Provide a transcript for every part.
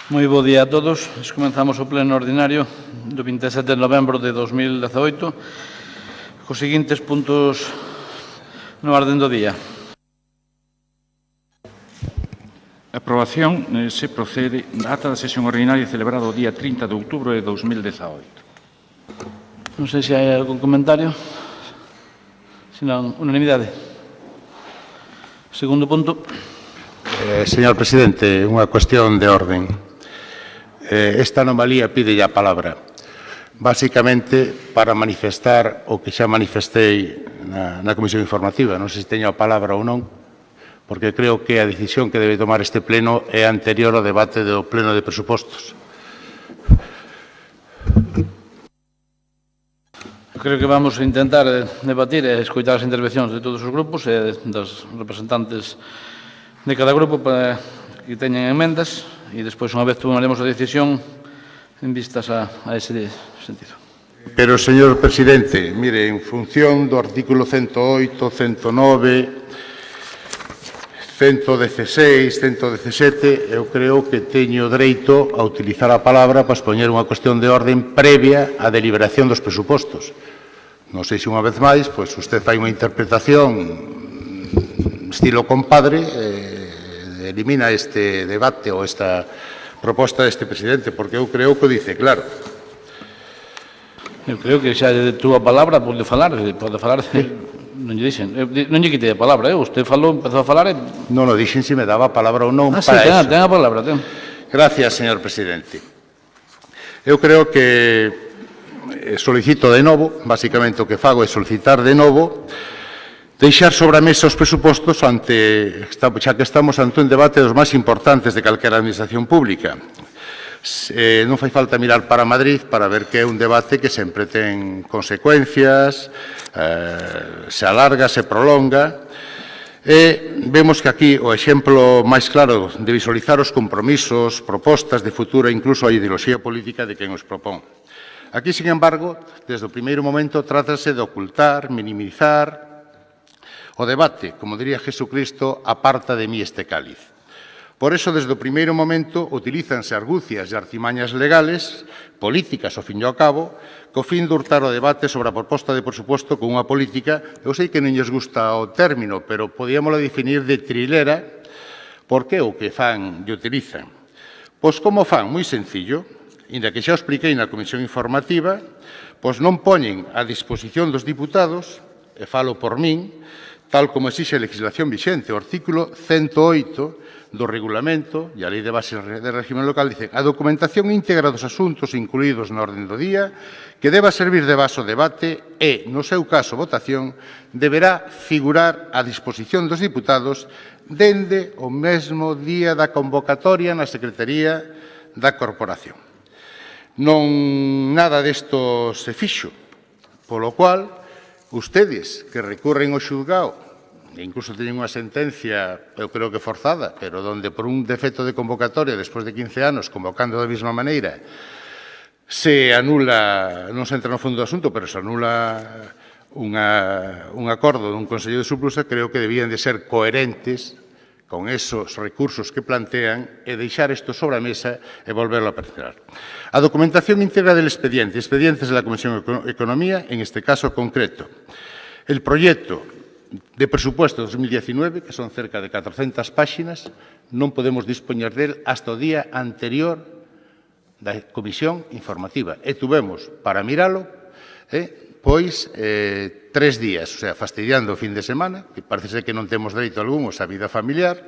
Moi bo día a todos. Comenzamos o pleno ordinario do 27 de novembro de 2018 cos seguintes puntos no orden do día. Aprobación se procede da ata da sesión ordinaria celebrada o día 30 de outubro de 2018. Non sei se hai algún comentario. Se non, unanimidade. Segundo punto. Señor presidente, unha cuestión de orden. Esta anomalía pide a palabra, basicamente para manifestar o que xa manifestei na Comisión Informativa. Non sei se teño a palabra ou non, porque creo que a decisión que debe tomar este pleno é anterior ao debate do pleno de presupostos. Creo que vamos a intentar debatir e escoitar as intervencións de todos os grupos e das representantes de cada grupo para que teñan emendas e despois, unha vez tomaremos a decisión en vistas a ese sentido. Pero, señor presidente, mire, en función do artículo 108, 109, 116, 117, eu creo que teño dereito a utilizar a palabra para expoñer unha cuestión de orden previa á deliberación dos presupostos. Non sei se unha vez máis, pois usted fai unha interpretación estilo compadre, elimina este debate ou esta proposta deste presidente, porque eu creo que o dice claro. Eu creo que xa de túa palabra pode falar. Non lle dixen, non lle quitei a palabra, usted falou, empezou a falar e... Non, dixen se me daba a palabra ou non para eso. Ten a palabra, ten. Gracias, señor presidente. Eu creo que solicito de novo, basicamente o que fago é solicitar de novo deixar sobre a mesa os presupostos xa que estamos ante un debate dos máis importantes de calquera administración pública. Non fai falta mirar para Madrid para ver que é un debate que sempre ten consecuencias, se alarga, se prolonga, e vemos que aquí o exemplo máis claro de visualizar os compromisos, propostas de futuro e incluso a ideoloxía política de quen os propón. Aquí, sin embargo, desde o primeiro momento trátase de ocultar, minimizar o debate, como diría Jesucristo, aparta de mí este cáliz. Por eso, desde o primeiro momento, utilízanse argucias e artimañas legales, políticas, ao fin e ao cabo, co fin de hurtar o debate sobre a proposta de presuposto con unha política, eu sei que non lles gusta o término, pero podíamoslo definir de trilera, porque o que fan e utilizan. Pois como fan? Moi sencillo, inda que xa o expliquei na Comisión Informativa, pois non poñen a disposición dos diputados, e falo por min, tal como exixe a legislación vixente, o artículo 108 do Regulamento e a Lei de Bases de Régimen Local, dicen a documentación íntegra dos asuntos incluídos na orden do día que deba servir de base ao debate e, no seu caso, votación, deberá figurar a disposición dos diputados dende o mesmo día da convocatoria na Secretaría da Corporación. Non nada desto se fixo, polo cual ustedes que recurren ao xulgado, e incluso teñen unha sentencia, eu creo que forzada, pero donde por un defecto de convocatoria, despois de 15 anos, convocando da mesma maneira, se anula, non se entra no fondo do asunto, pero se anula un acordo dun Consello de Suplusa, creo que debían de ser coherentes con esos recursos que plantean e deixar isto sobre a mesa e volverlo a percelar. A documentación íntegra del expediente, expedientes de la Comisión de Economía, en este caso concreto. El proyecto de presupuesto de 2019, que son cerca de 400 páxinas, non podemos dispoñer del hasta o día anterior da Comisión Informativa. E tuvemos para miralo, pois, 3 días, o sea, fastidiando o fin de semana, que parece ser que non temos dereito algún a vida familiar,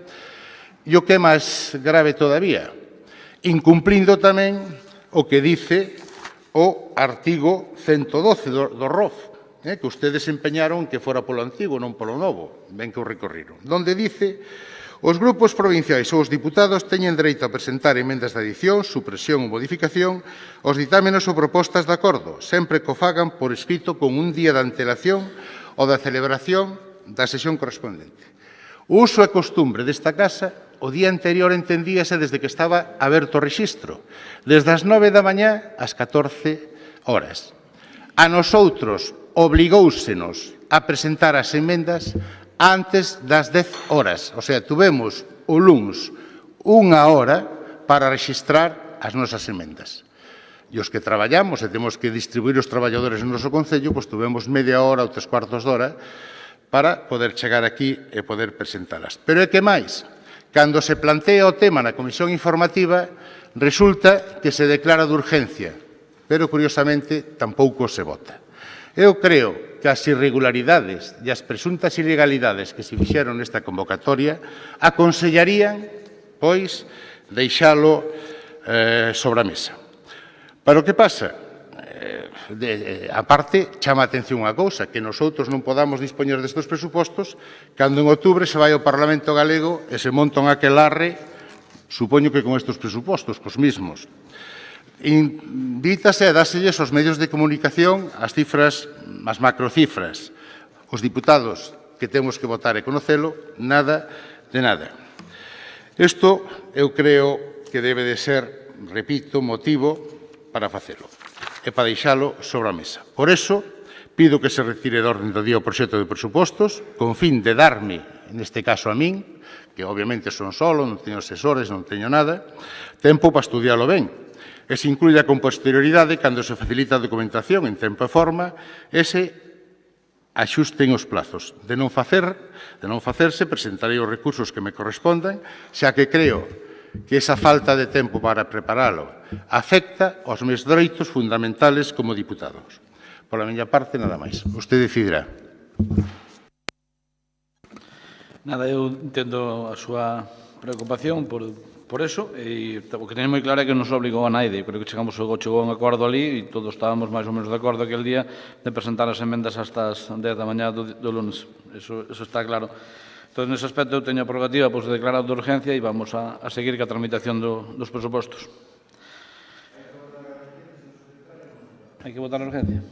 e o que é máis grave todavía, incumplindo tamén o que dice o artigo 112 do ROF, que ustedes empeñaron que fora polo antigo, non polo novo, ben que o recorriron, donde dice os grupos provinciais ou os diputados teñen dereito a presentar emendas de adición, supresión ou modificación aos ditámenes ou propostas de acordo, sempre que o fagan por escrito con un día de antelación ou da celebración da sesión correspondente. O uso e costumbre desta casa, o día anterior entendíase desde que estaba aberto o rexistro, desde as 9 da mañá ás 14 horas. A nosotros obligóusenos a presentar as emendas antes das 10 horas. O sea, tuvemos o luns unha hora para rexistrar as nosas emendas. E os que traballamos e temos que distribuir os traballadores no noso Concello, pois tuvemos media hora ou 3/4 de hora para poder chegar aquí e poder presentalas. Pero é que máis, cando se plantea o tema na Comisión Informativa, resulta que se declara de urgencia, pero, curiosamente, tampouco se vota. Eu creo que as irregularidades e as presuntas ilegalidades que se fixeron nesta convocatoria aconsellarían, pois, deixalo sobre a mesa. Pero o que pasa? A parte, chama a atención unha cousa, que nosotros non podamos dispoñer destes presupostos cando en outubro se vai ao Parlamento Galego e se montan aquel arre, supoño que con estes presupostos, cos mismos. Invítase a dáselles aos medios de comunicación as cifras, as macrocifras. Os diputados que temos que votar e conocelo, nada de nada. Isto eu creo que debe de ser, repito, motivo para facelo e para deixalo sobre a mesa. Por eso, pido que se retire de orden do día o proxecto de presupostos con fin de darme, neste caso a min, que obviamente son solo, non teño asesores, non teño nada, tempo para estudialo ben. E se incluya con posterioridade cando se facilita a documentación en tempo e forma e se axusten os plazos. De non facerse, presentarei os recursos que me correspondan, xa que creo que esa falta de tempo para preparalo afecta aos meus dereitos fundamentales como diputados. Pola miña parte, nada máis. Usted decidirá. Nada, eu entendo a súa preocupación por eso, e o que teño moi claro é que non se obligou a naide. Creo que chegou un acordo ali e todos estábamos máis ou menos de acordo aquel día de presentar as emendas hasta as 10 da mañá do lunes. Eso está claro. Entón, nese aspecto, eu teño a prerrogativa de declarar de urgencia e vamos a seguir ca tramitación dos presupostos. Hai que votar a urgencia?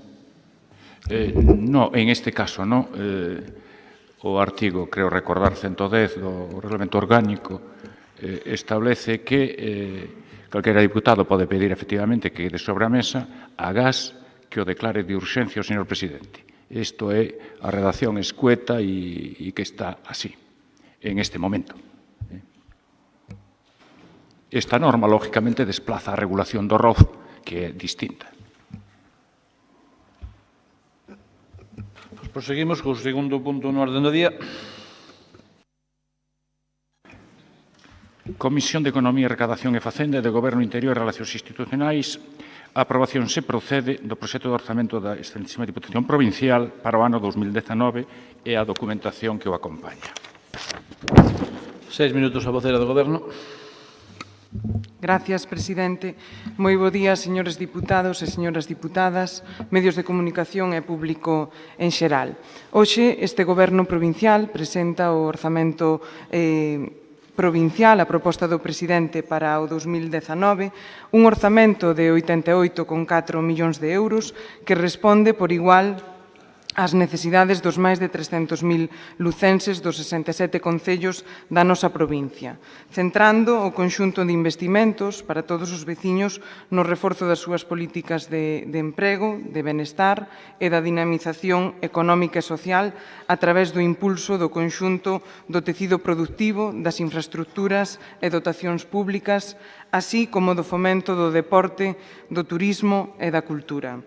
No, en este caso, no. O artigo, creo recordar, 110 do Reglamento Orgánico establece que calquera diputado pode pedir efectivamente que quede sobre a mesa agás que o declare de urxencia o señor presidente. Isto é a redacción escueta e que está así, en este momento. Esta norma, lógicamente, desplaza a regulación do ROF, que é distinta. Proseguimos co segundo punto no orden do día. Comisión de Economía, Recadación e Facenda e de Goberno Interior e Relacións Institucionais. A aprobación se procede do proxecto de orzamento da Excelentísima Diputación Provincial para o ano 2019 e a documentación que o acompaña. 6 minutos a vocera do Goberno. Gracias, presidente. Moi bo día, señores diputados e señoras diputadas, medios de comunicación e público en xeral. Hoxe, este Goberno provincial presenta o orzamento provincial, a proposta do presidente para o 2019, un orzamento de 88,4 millóns de euros que responde por igual ás necesidades dos máis de 300.000 lucenses dos 67 concellos da nosa provincia, centrando o conxunto de investimentos para todos os veciños no reforzo das súas políticas de emprego, de benestar e da dinamización económica e social a través do impulso do conxunto do tecido productivo, das infraestructuras e dotacións públicas, así como do fomento do deporte, do turismo e da cultura.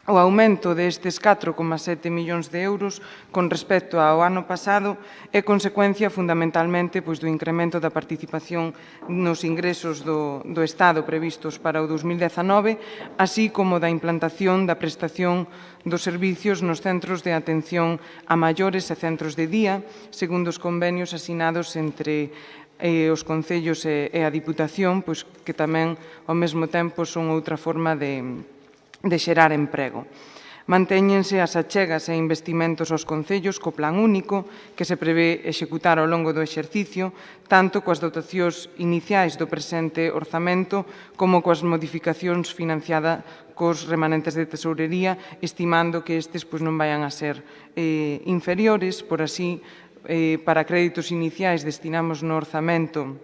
O aumento destes 4,7 millóns de euros con respecto ao ano pasado é consecuencia fundamentalmente do incremento da participación nos ingresos do Estado previstos para o 2019, así como da implantación da prestación dos servicios nos centros de atención a maiores e centros de día, segundo os convenios asinados entre os concellos e a Diputación, que tamén, ao mesmo tempo, son outra forma de xerar emprego. Mantéñense as achegas e investimentos aos concellos co plan único que se prevé executar ao longo do exercicio, tanto coas dotacións iniciais do presente orzamento como coas modificacións financiadas cos remanentes de tesourería, estimando que estes non vayan a ser inferiores. Por así, para créditos iniciais destinamos no orzamento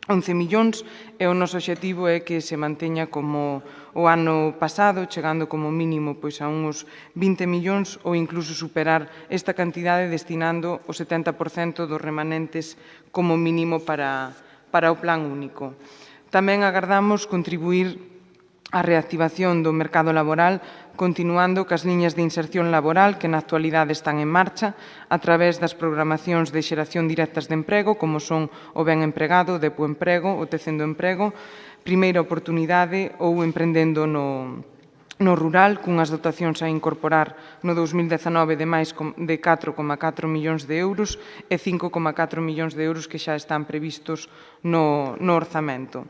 11 millóns e o noso obxectivo é que se manteña como o ano pasado, chegando como mínimo a uns 20 millóns ou incluso superar esta cantidade destinando o 70% dos remanentes como mínimo para o plan único. Tamén agardamos contribuir á reactivación do mercado laboral, continuando cas liñas de inserción laboral que na actualidade están en marcha a través das programacións de xeración directas de emprego, como son o Ben Empregado, o Depo Emprego, o Tecendo Emprego, Primeira Oportunidade ou Emprendendo no rural, cunhas dotacións a incorporar no 2019 de máis de 4,4 millóns de euros e 5,4 millóns de euros que xa están previstos no orzamento.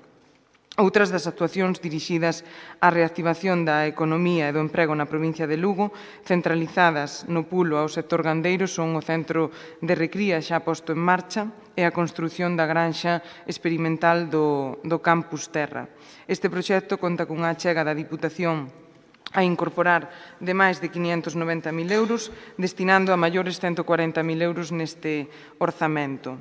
Outras das actuacións dirixidas á reactivación da economía e do emprego na provincia de Lugo, centralizadas no pulo ao sector gandeiro, son o Centro de Recría xa posto en marcha e a construción da granxa experimental do Campus Terra. Este proxecto conta cunha achega da Diputación a incorporar de máis de 590.000 euros, destinando a maiores 140.000 euros neste orzamento.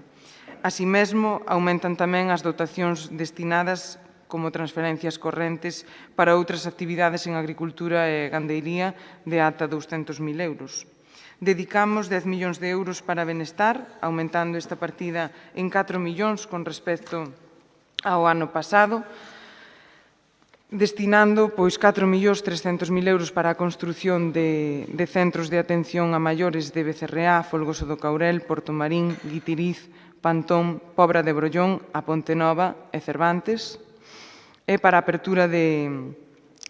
Así mesmo, aumentan tamén as dotacións destinadas como transferencias correntes para outras actividades en agricultura e gandeiría de ata 200.000 euros. Dedicamos 10 millóns de euros para benestar, aumentando esta partida en 4 millóns con respecto ao ano pasado, destinando 4.300.000 euros para a construción de centros de atención a maiores de Becerreá, Folgoso do Caurel, Portomarín, Guitiriz, Pantón, Pobra de Brollón, a Ponte Nova e Cervantes, e para a apertura de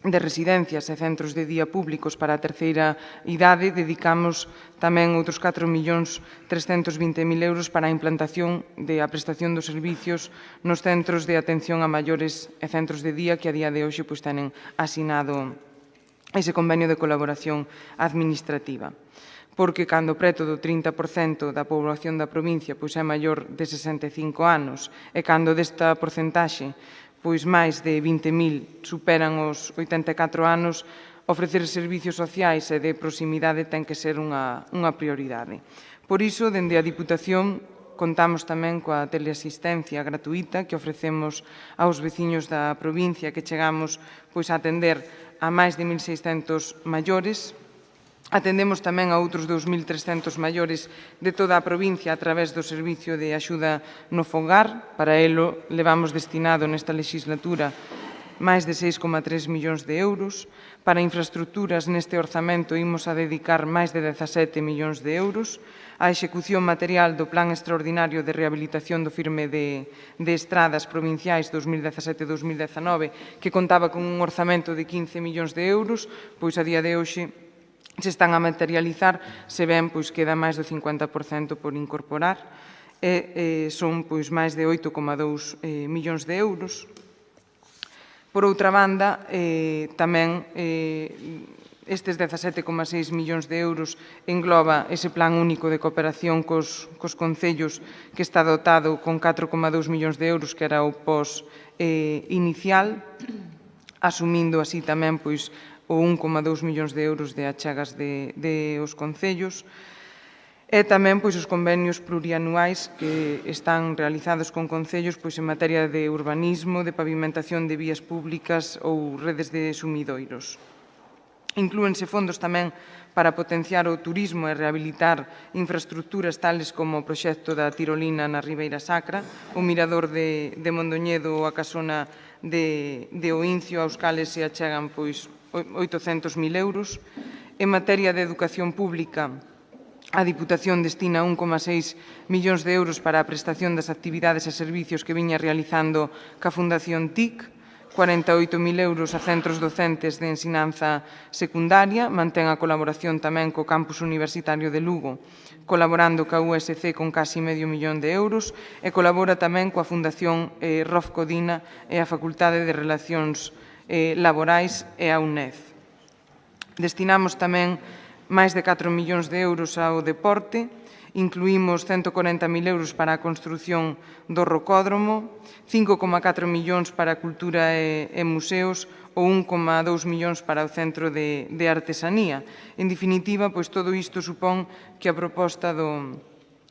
residencias e centros de día públicos para a terceira idade, dedicamos tamén outros 4.320.000 euros para a implantación da prestación dos servicios nos centros de atención a maiores e centros de día que a día de hoxe tenen asinado ese convenio de colaboración administrativa. Porque cando preto do 30% da poboación da provincia é maior de 65 anos e cando desta porcentaxe máis de 20.000 superan os 84 anos, ofrecer servicios sociais e de proximidade ten que ser unha prioridade. Por iso, dende a Diputación, contamos tamén coa teleasistencia gratuita que ofrecemos aos veciños da provincia, que chegamos a atender a máis de 1.600 maiores. Atendemos tamén a outros 2.300 maiores de toda a provincia a través do Servicio de Axuda no Fogar. Para elo, levamos destinado nesta legislatura máis de 6,3 millóns de euros. Para infraestructuras, neste orzamento, imos a dedicar máis de 17 millóns de euros. A execución material do Plan Extraordinario de Rehabilitación do Firme de Estradas Provinciais 2017-2019, que contaba con un orzamento de 15 millóns de euros, pois a día de hoxe se están a materializar, se ben, queda máis do 50% por incorporar, e son máis de 8,2 millóns de euros. Por outra banda, tamén estes 17,6 millóns de euros engloba ese plan único de cooperación cos concellos que está dotado con 4,2 millóns de euros, que era o pos inicial, asumindo así tamén o 1,2 millóns de euros de achegas os concellos, e tamén os convenios plurianuais que están realizados con concellos en materia de urbanismo, de pavimentación de vías públicas ou redes de sumidoiros. Inclúense fondos tamén para potenciar o turismo e rehabilitar infraestructuras tales como o proxecto da tirolina na Ribeira Sacra, o mirador de Mondoñedo ou a casona de Oincio, aos cales se achegan 800.000 euros. En materia de educación pública, a Diputación destina 1,6 millóns de euros para a prestación das actividades e servicios que viña realizando ca Fundación TIC, 48.000 euros a centros docentes de ensinanza secundaria, mantén a colaboración tamén co Campus Universitario de Lugo, colaborando ca USC con casi medio millón de euros, e colabora tamén coa Fundación Rof Codina e a Facultade de Relacións Laborais e a UNED. Destinamos tamén máis de 4 millóns de euros ao deporte, incluímos 140.000 euros para a construción do rocódromo, 5,4 millóns para a cultura e museos ou 1,2 millóns para o Centro de Artesanía. En definitiva, todo isto supón que a proposta do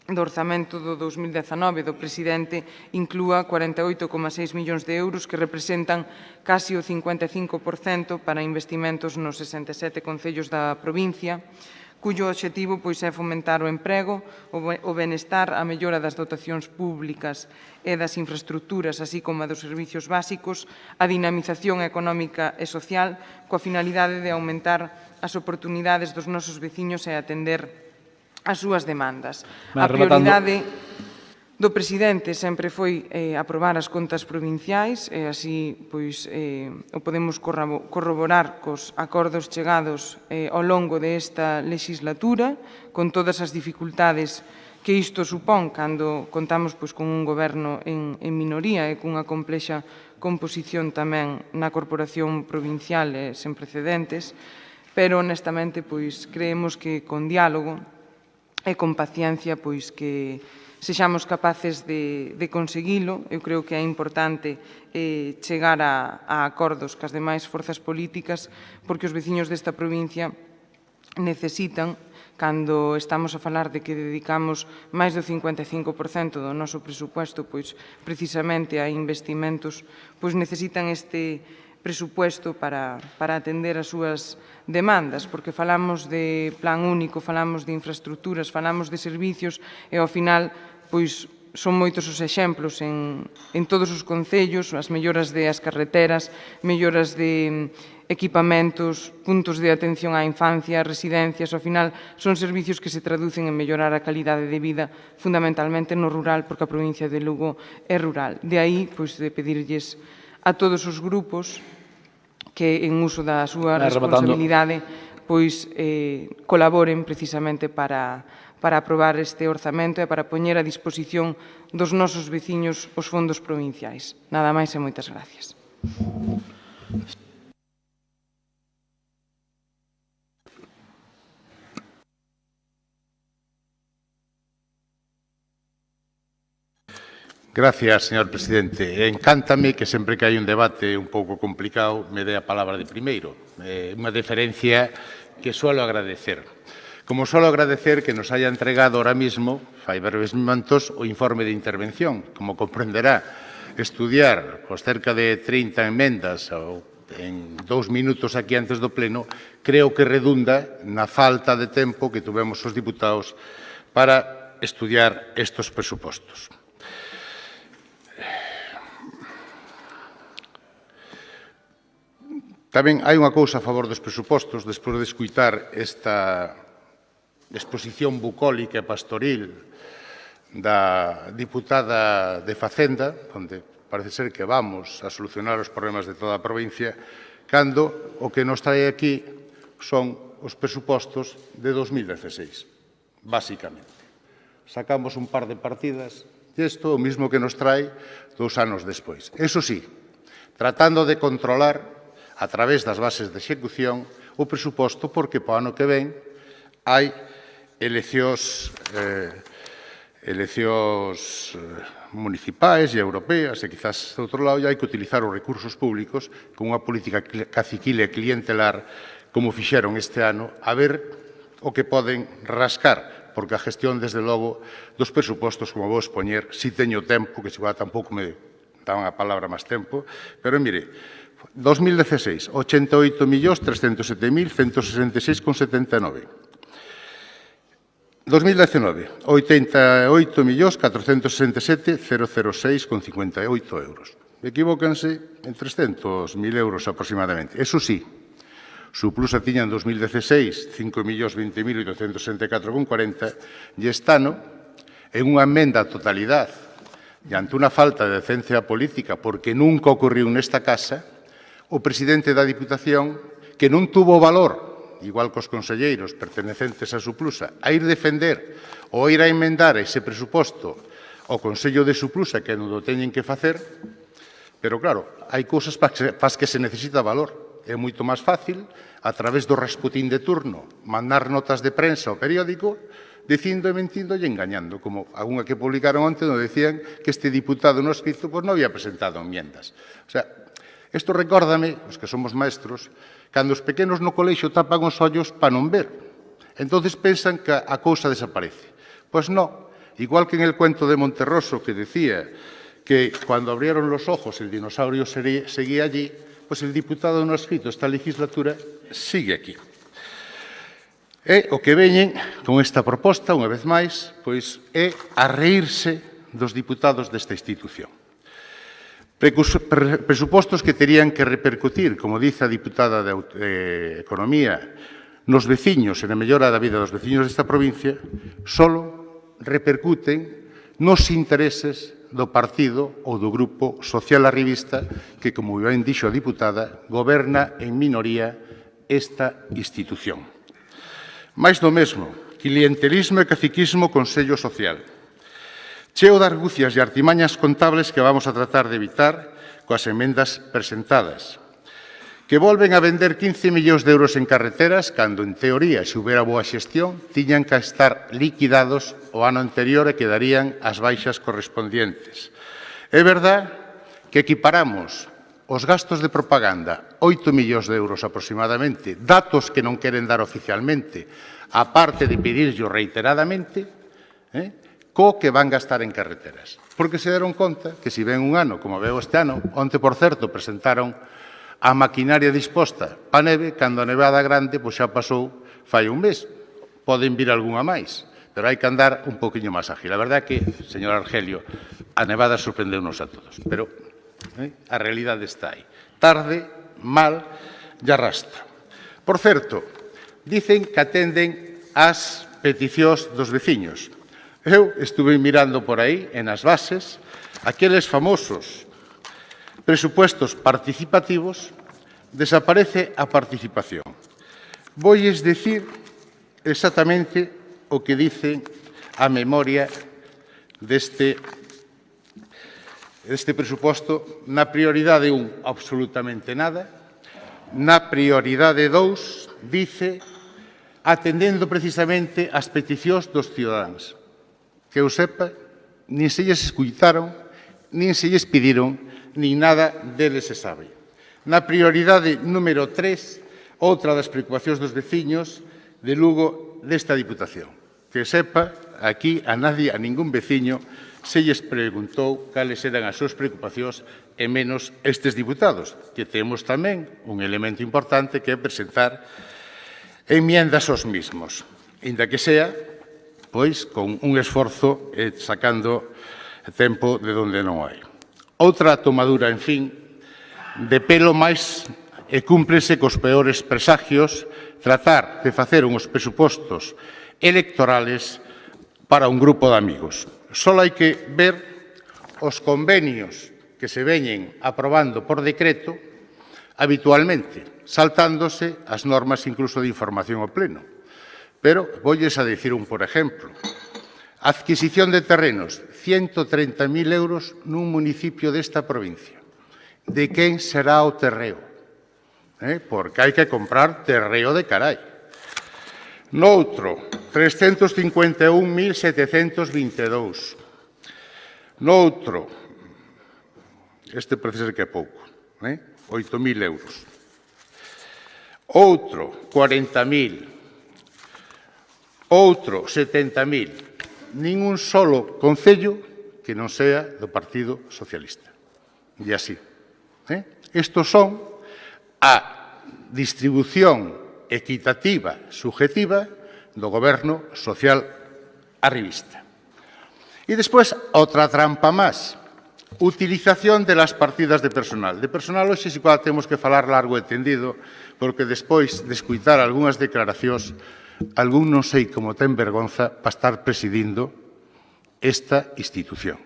orzamento do 2019 do presidente inclúa 48,6 millóns de euros que representan casi o 55% para investimentos nos 67 concellos da provincia, cuyo obxectivo é fomentar o emprego, o benestar, a mellora das dotacións públicas e das infraestructuras, así como a dos servicios básicos, a dinamización económica e social, coa finalidade de aumentar as oportunidades dos nosos veciños e atender as súas demandas. A prioridade do presidente sempre foi aprobar as contas provinciais e así o podemos corroborar cos acordos chegados ao longo desta legislatura, con todas as dificultades que isto supón cando contamos con un goberno en minoría e cunha complexa composición tamén na corporación provincial sen precedentes, pero honestamente creemos que con diálogo e con paciencia que sexamos capaces de conseguilo. Eu creo que é importante chegar a acordos cas demais forzas políticas porque os veciños desta provincia necesitan, cando estamos a falar de que dedicamos máis do 55% do noso presupuesto precisamente a investimentos, necesitan este presupuesto para atender as súas demandas, porque falamos de plan único, falamos de infraestructuras, falamos de servicios e, ao final, son moitos os exemplos en todos os concellos, as melloras das carreteras, melloras de equipamentos, puntos de atención á infancia, residencias, ao final son servicios que se traducen en mellorar a calidade de vida fundamentalmente no rural, porque a provincia de Lugo é rural. De aí, de pedirlles a todos os grupos que en uso da súa responsabilidade colaboren precisamente para aprobar este orzamento e para poñer a disposición dos nosos veciños os fondos provinciais. Nada máis e moitas gracias. Gracias, señor presidente. Encántame que sempre que hai un debate un pouco complicado me dé a palabra de primeiro. Unha deferencia que suelo agradecer. Como suelo agradecer que nos haya entregado ahora mismo, fai breves momentos, o informe de intervención. Como comprenderá, estudiar cerca de 30 enmendas en 2 minutos aquí antes do pleno, creo que redunda na falta de tempo que tuvemos os diputados para estudiar estes presupostos. Tamén hai unha cousa a favor dos presupostos, despois de escutar esta exposición bucólica e pastoril da diputada de Facenda, onde parece ser que vamos a solucionar os problemas de toda a provincia, cando o que nos trae aquí son os presupostos de 2016, básicamente. Sacamos un par de partidas e isto o mismo que nos trae 2 anos despois. Eso sí, tratando de controlar a través das bases de execución o presuposto, porque para o ano que ven hai eleccións municipais e europeas e quizás de outro lado hai que utilizar os recursos públicos con unha política caciquil e clientelar como fixeron este ano, a ver o que poden rascar, porque a gestión, desde logo, dos presupostos, como vou expoñer, si teño tempo, que se igual tampouco me daban a palabra máis tempo, pero mire, 2016, 88.307.166,79. 2019, 88.467.006,58 euros. Equivócanse en 300.000 euros aproximadamente. Eso sí, su plusa tiña en 2016 5.020.864,40 e este ano, en unha emenda a totalidade e ante unha falta de decencia política, porque nunca ocorriu nesta casa, o presidente da Diputación, que non tuvo valor, igual que os conselleiros pertenecentes a Suplusa, a ir defender ou a ir a emendar ese presuposto ao Consello de Suplusa, que non o teñen que facer, pero claro, hai cousas para as que se necesita valor. É moito máis fácil, a través do Rasputín de turno, mandar notas de prensa ao periódico, dicindo e mentindo e engañando, como algunha que publicaron onte, onde decían que este diputado no escrito non había presentado enmiendas. O sea, isto recórdame, os que somos maestros, cando os pequenos no colexio tapan os ollos para non ver. Entonces pensan que a cousa desaparece. Pois non, igual que en el cuento de Monterroso que decía que cuando abrieron los ojos el dinosaurio seguía allí, pues el diputado no escrito esta legislatura sigue aquí. E o que veñen con esta proposta, unha vez máis, pois é a reírse dos diputados desta institución. Presupostos que terían que repercutir, como dice a diputada de Economía, nos veciños e na mellora da vida dos veciños desta provincia, solo repercuten nos intereses do partido ou do grupo social arribista que, como ben dixo a diputada, goberna en minoría esta institución. Mais do mesmo, clientelismo e caciquismo con sello social. Cheo de argucias e artimañas contables que vamos a tratar de evitar coas emendas presentadas. Que volven a vender 15 millóns de euros en carreteras cando, en teoría, se houbera boa xestión, tiñan que estar liquidados o ano anterior e quedarían as baixas correspondientes. É verdade que equiparamos os gastos de propaganda, 8 millóns de euros aproximadamente, datos que non queren dar oficialmente, a parte de pedirllo reiteradamente, co que van gastar en carreteras. Porque se deron conta que, se ven un ano, como veo este ano, onte, por certo, presentaron a maquinaria disposta pa neve, cando a nevada grande pois xa pasou fai un mes. Poden vir algunha máis, pero hai que andar un poquinho máis ágil. A verdade é que, señor Argelio, a nevada sorprendeu-nos a todos, pero a realidade está aí. Tarde, mal e arrastra. Por certo, dicen que atenden as peticións dos veciños. Eu estuve mirando por aí, en as bases, aqueles famosos presupuestos participativos, desaparece a participación. Voulles dicir exactamente o que dice a memoria deste presuposto. Na prioridade 1, absolutamente nada. Na prioridade 2, dice atendendo precisamente as peticións dos cidadáns. Que eu sepa, nin se lles escuitaron, nin se lles pediron, nin nada deles se sabe. Na prioridade número 3, outra das preocupacións dos veciños de Lugo desta Diputación. Que sepa, aquí a nadie, a ningún veciño, se lles preguntou cales eran as súas preocupacións e menos estes diputados, que temos tamén un elemento importante que é presentar enmiendas aos mismos, inda que sea, pois, con un esforzo sacando tempo de onde non hai. Outra tomadura, en fin, de pelo máis e cúmprese cos peores presagios tratar de facer uns presupostos electorales para un grupo de amigos. Só hai que ver os convenios que se veñen aprobando por decreto habitualmente, saltándose as normas incluso de información ao pleno. Pero voulles a dicir un por exemplo. Adquisición de terrenos, 130.000 euros nun municipio desta provincia. De quen será o terreo? Porque hai que comprar terreo de carai. Noutro, 351.722. Noutro, este parece ser que é pouco, 8.000 euros. Outro, 40.000. Outro, 70.000. Nin un solo concello que non sea do Partido Socialista. E así. Estos son a distribución equitativa, subjetiva, do goberno social arribista. E despois, outra trampa máis. Utilización de las partidas de personal. De personal, hoxe, si temos que falar largo e tendido, porque despois de escuitar algunhas declaracións, algún non sei como ten vergonza para estar presidindo esta institución.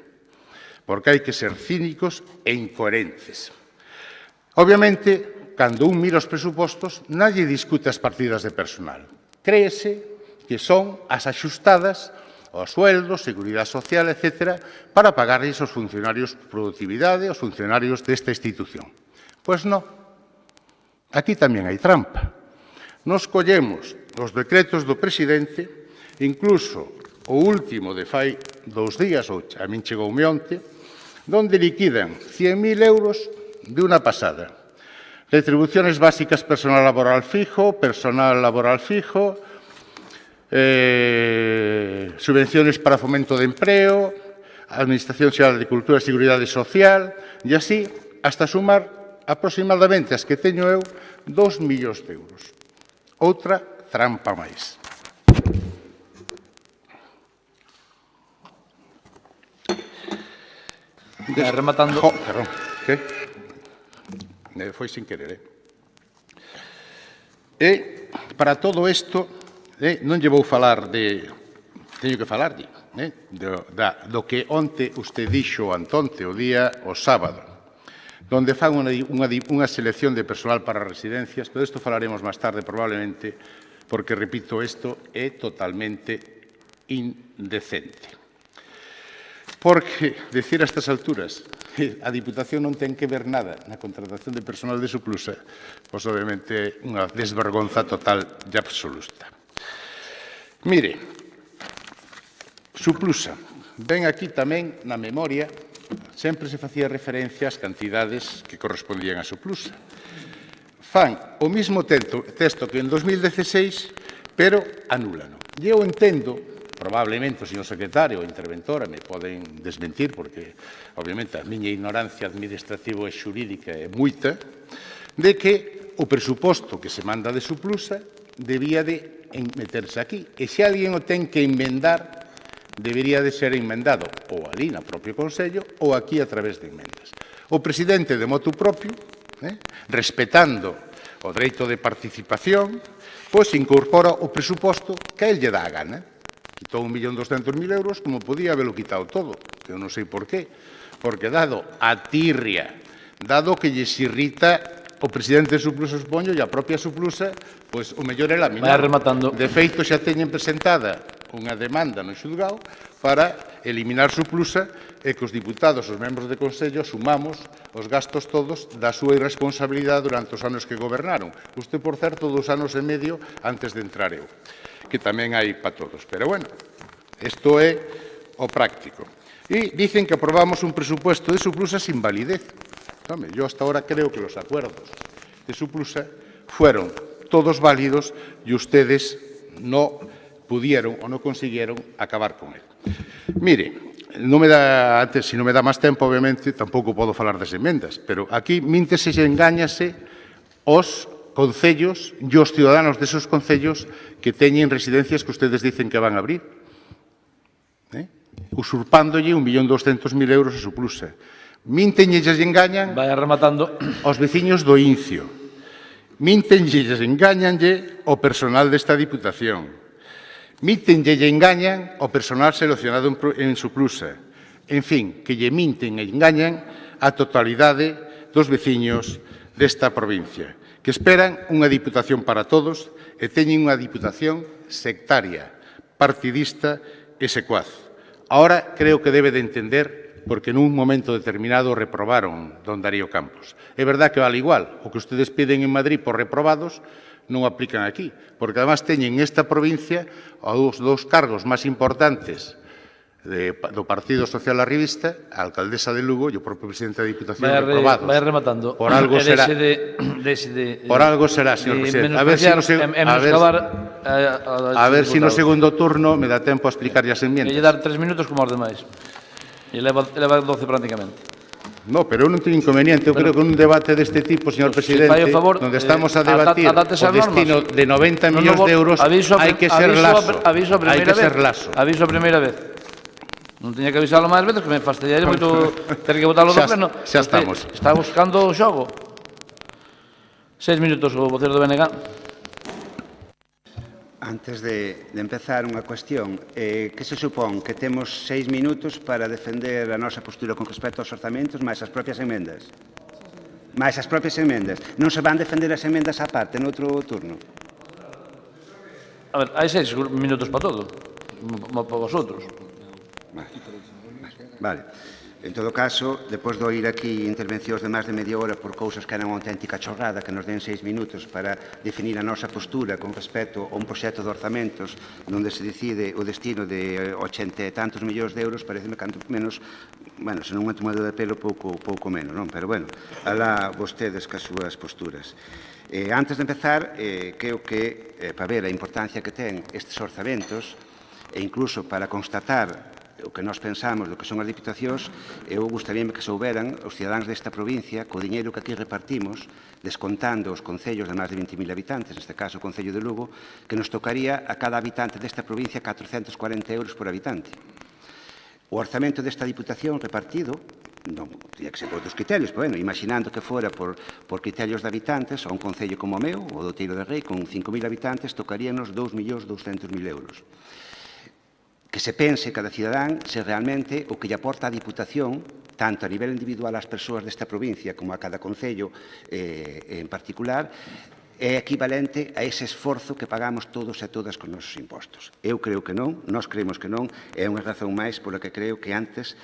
Porque hai que ser cínicos e incoherentes. Obviamente, cando un mira os presupostos, nadie discute as partidas de personal. Créese que son as axustadas aos sueldos, seguridade social, etc., para pagarlles aos funcionarios de productividade, aos funcionarios desta institución. Pois non. Aquí tamén hai trampa. Nos collemos os decretos do presidente, incluso o último de fai 2 días, ou a min chegoume onte, donde liquidan 100.000 euros de unha pasada. Retribuciones básicas personal laboral fijo, subvenciones para fomento de empleo, Administración Xeral de Cultura e Seguridade Social, e así, hasta sumar aproximadamente as que teño eu, 2 millóns de euros. Outra trampa máis. Rematando. Perdón, que? Foi sin querer, para todo isto, non lle vou falar teño que falar do que onte usted dixo antonte, o sábado, donde fan unha selección de personal para residencias, pero isto falaremos máis tarde probablemente, porque, repito, isto é totalmente indecente. Porque, decir a estas alturas, a Diputación non ten que ver nada na contratación de personal de Suplusa, pois, obviamente, é unha desvergonza total e absoluta. Mire, Suplusa, ven aquí tamén na memoria, sempre se facía referencia ás cantidades que correspondían a Suplusa. Fan o mismo texto que en 2016, pero anúlano. E eu entendo, probablemente o señor secretario ou interventora me poden desmentir, porque, obviamente, a miña ignorancia administrativa e xurídica é moita, de que o presuposto que se manda de Suplusa debía de meterse aquí. E se alguén o ten que enmendar, debería de ser enmendado ou ali na propio Consello ou aquí a través de enmendas. O presidente de motu propio, respetando o dereito de participación, pois incorpora o presuposto que a él lle dá a gana. Quitou 1.200.000 euros, como podía haberlo quitado todo, que eu non sei por qué, porque dado a tirria, dado que lles irrita o presidente de Suplusa, supoño, e a propia Suplusa, pois o mellor é laminar. Vai rematando. De feito, xa teñen presentada unha demanda no xulgado para eliminar Suplusa e que os diputados, os membros de Consello, asumamos os gastos todos da súa irresponsabilidade durante os anos que gobernaron. Usted, por certo, 2 anos e medio antes de entrar eu, que tamén hai para todos. Pero, bueno, isto é o práctico. E dicen que aprobamos un presupuesto de Suplusa sin validez. Hombre, yo hasta ahora creo que los acuerdos de Suplusa fueron todos válidos y ustedes no pudieron o no consiguieron acabar con él. Mire, antes, si no me da máis tempo, obviamente, tampouco podo falar das emendas, pero aquí míntese e engáñase os concellos e os ciudadanos desos concellos que teñen residencias que ustedes dicen que van a abrir, usurpándolle 1.200.000 euros a Suplusa. Mintenlles e engañan aos veciños do Incio. Mintenlles e engañanlle o personal desta Diputación. Mintenlle e engañan o personal seleccionado en Suplusa. En fin, que lle minten e engañan a totalidade dos veciños desta provincia, que esperan unha Diputación para todos e teñen unha Diputación sectaria, partidista e secuaz. Ahora creo que debe de entender porque nun momento determinado reprobaron don Darío Campos. É verdad que vale igual, o que ustedes piden en Madrid por reprobados non aplican aquí, porque además teñen esta provincia os dous cargos máis importantes do Partido Social Arribista, a alcaldesa de Lugo e o propio presidente da Diputación reprobados. Vai rematando. Por algo será, señor presidente. A ver si no segundo turno me dá tempo a explicar as enmiendas. Lle dar 3 minutos como os demais. E leva 12 prácticamente. No, pero eu non teño inconveniente. Eu creo que un debate deste tipo, señor presidente, onde estamos a debatir o destino de 90 millóns de euros, hai que ser laso. Hai que ser laso. Aviso a primeira vez. Non teña que avisarlo máis veces, que me fastidiaría moito ter que votarlo do pleno. Xa estamos. Está buscando o xogo. 6 minutos o vocero do BNG. Antes de empezar unha cuestión, que se supón que temos 6 minutos para defender a nosa postura con respecto aos orzamentos máis as propias emendas? Máis as propias emendas. Non se van defender as emendas á parte noutro turno? A ver, hai 6 minutos para todo. Para vosotros. Vale. En todo caso, depois de oír aquí intervencións de máis de media hora por cousas que eran unha auténtica chorrada, que nos den 6 minutos para definir a nosa postura con respecto a un proxecto de orzamentos onde se decide o destino de 80 e tantos millóns de euros, pareceme canto menos, bueno, se non é tomado de pelo, pouco menos, non? Pero, bueno, alá vostedes cas súas posturas. Antes de empezar, creo que, para ver a importancia que ten estes orzamentos, e incluso para constatar o que nós pensamos do que son as diputacións, eu gustaríame que souberan os cidadáns desta provincia co diñeiro que aquí repartimos, descontando os concellos de máis de 20.000 habitantes, neste caso o Concello de Lugo, que nos tocaría a cada habitante desta provincia 440 euros por habitante. O orzamento desta diputación repartido non teria que ser por outros criterios, pero, bueno, imaginando que fora por criterios de habitantes, a un concello como o meu, o do Teiro de Rei, con 5.000 habitantes, tocaríanos 2.200.000 euros. Que se pense cada cidadán se realmente o que lle aporta a Diputación, tanto a nivel individual ás persoas desta provincia como a cada concello en particular, é equivalente a ese esforzo que pagamos todos e todas con nosos impostos. Eu creo que non, nós creemos que non, é unha razón máis pola que creo que antes,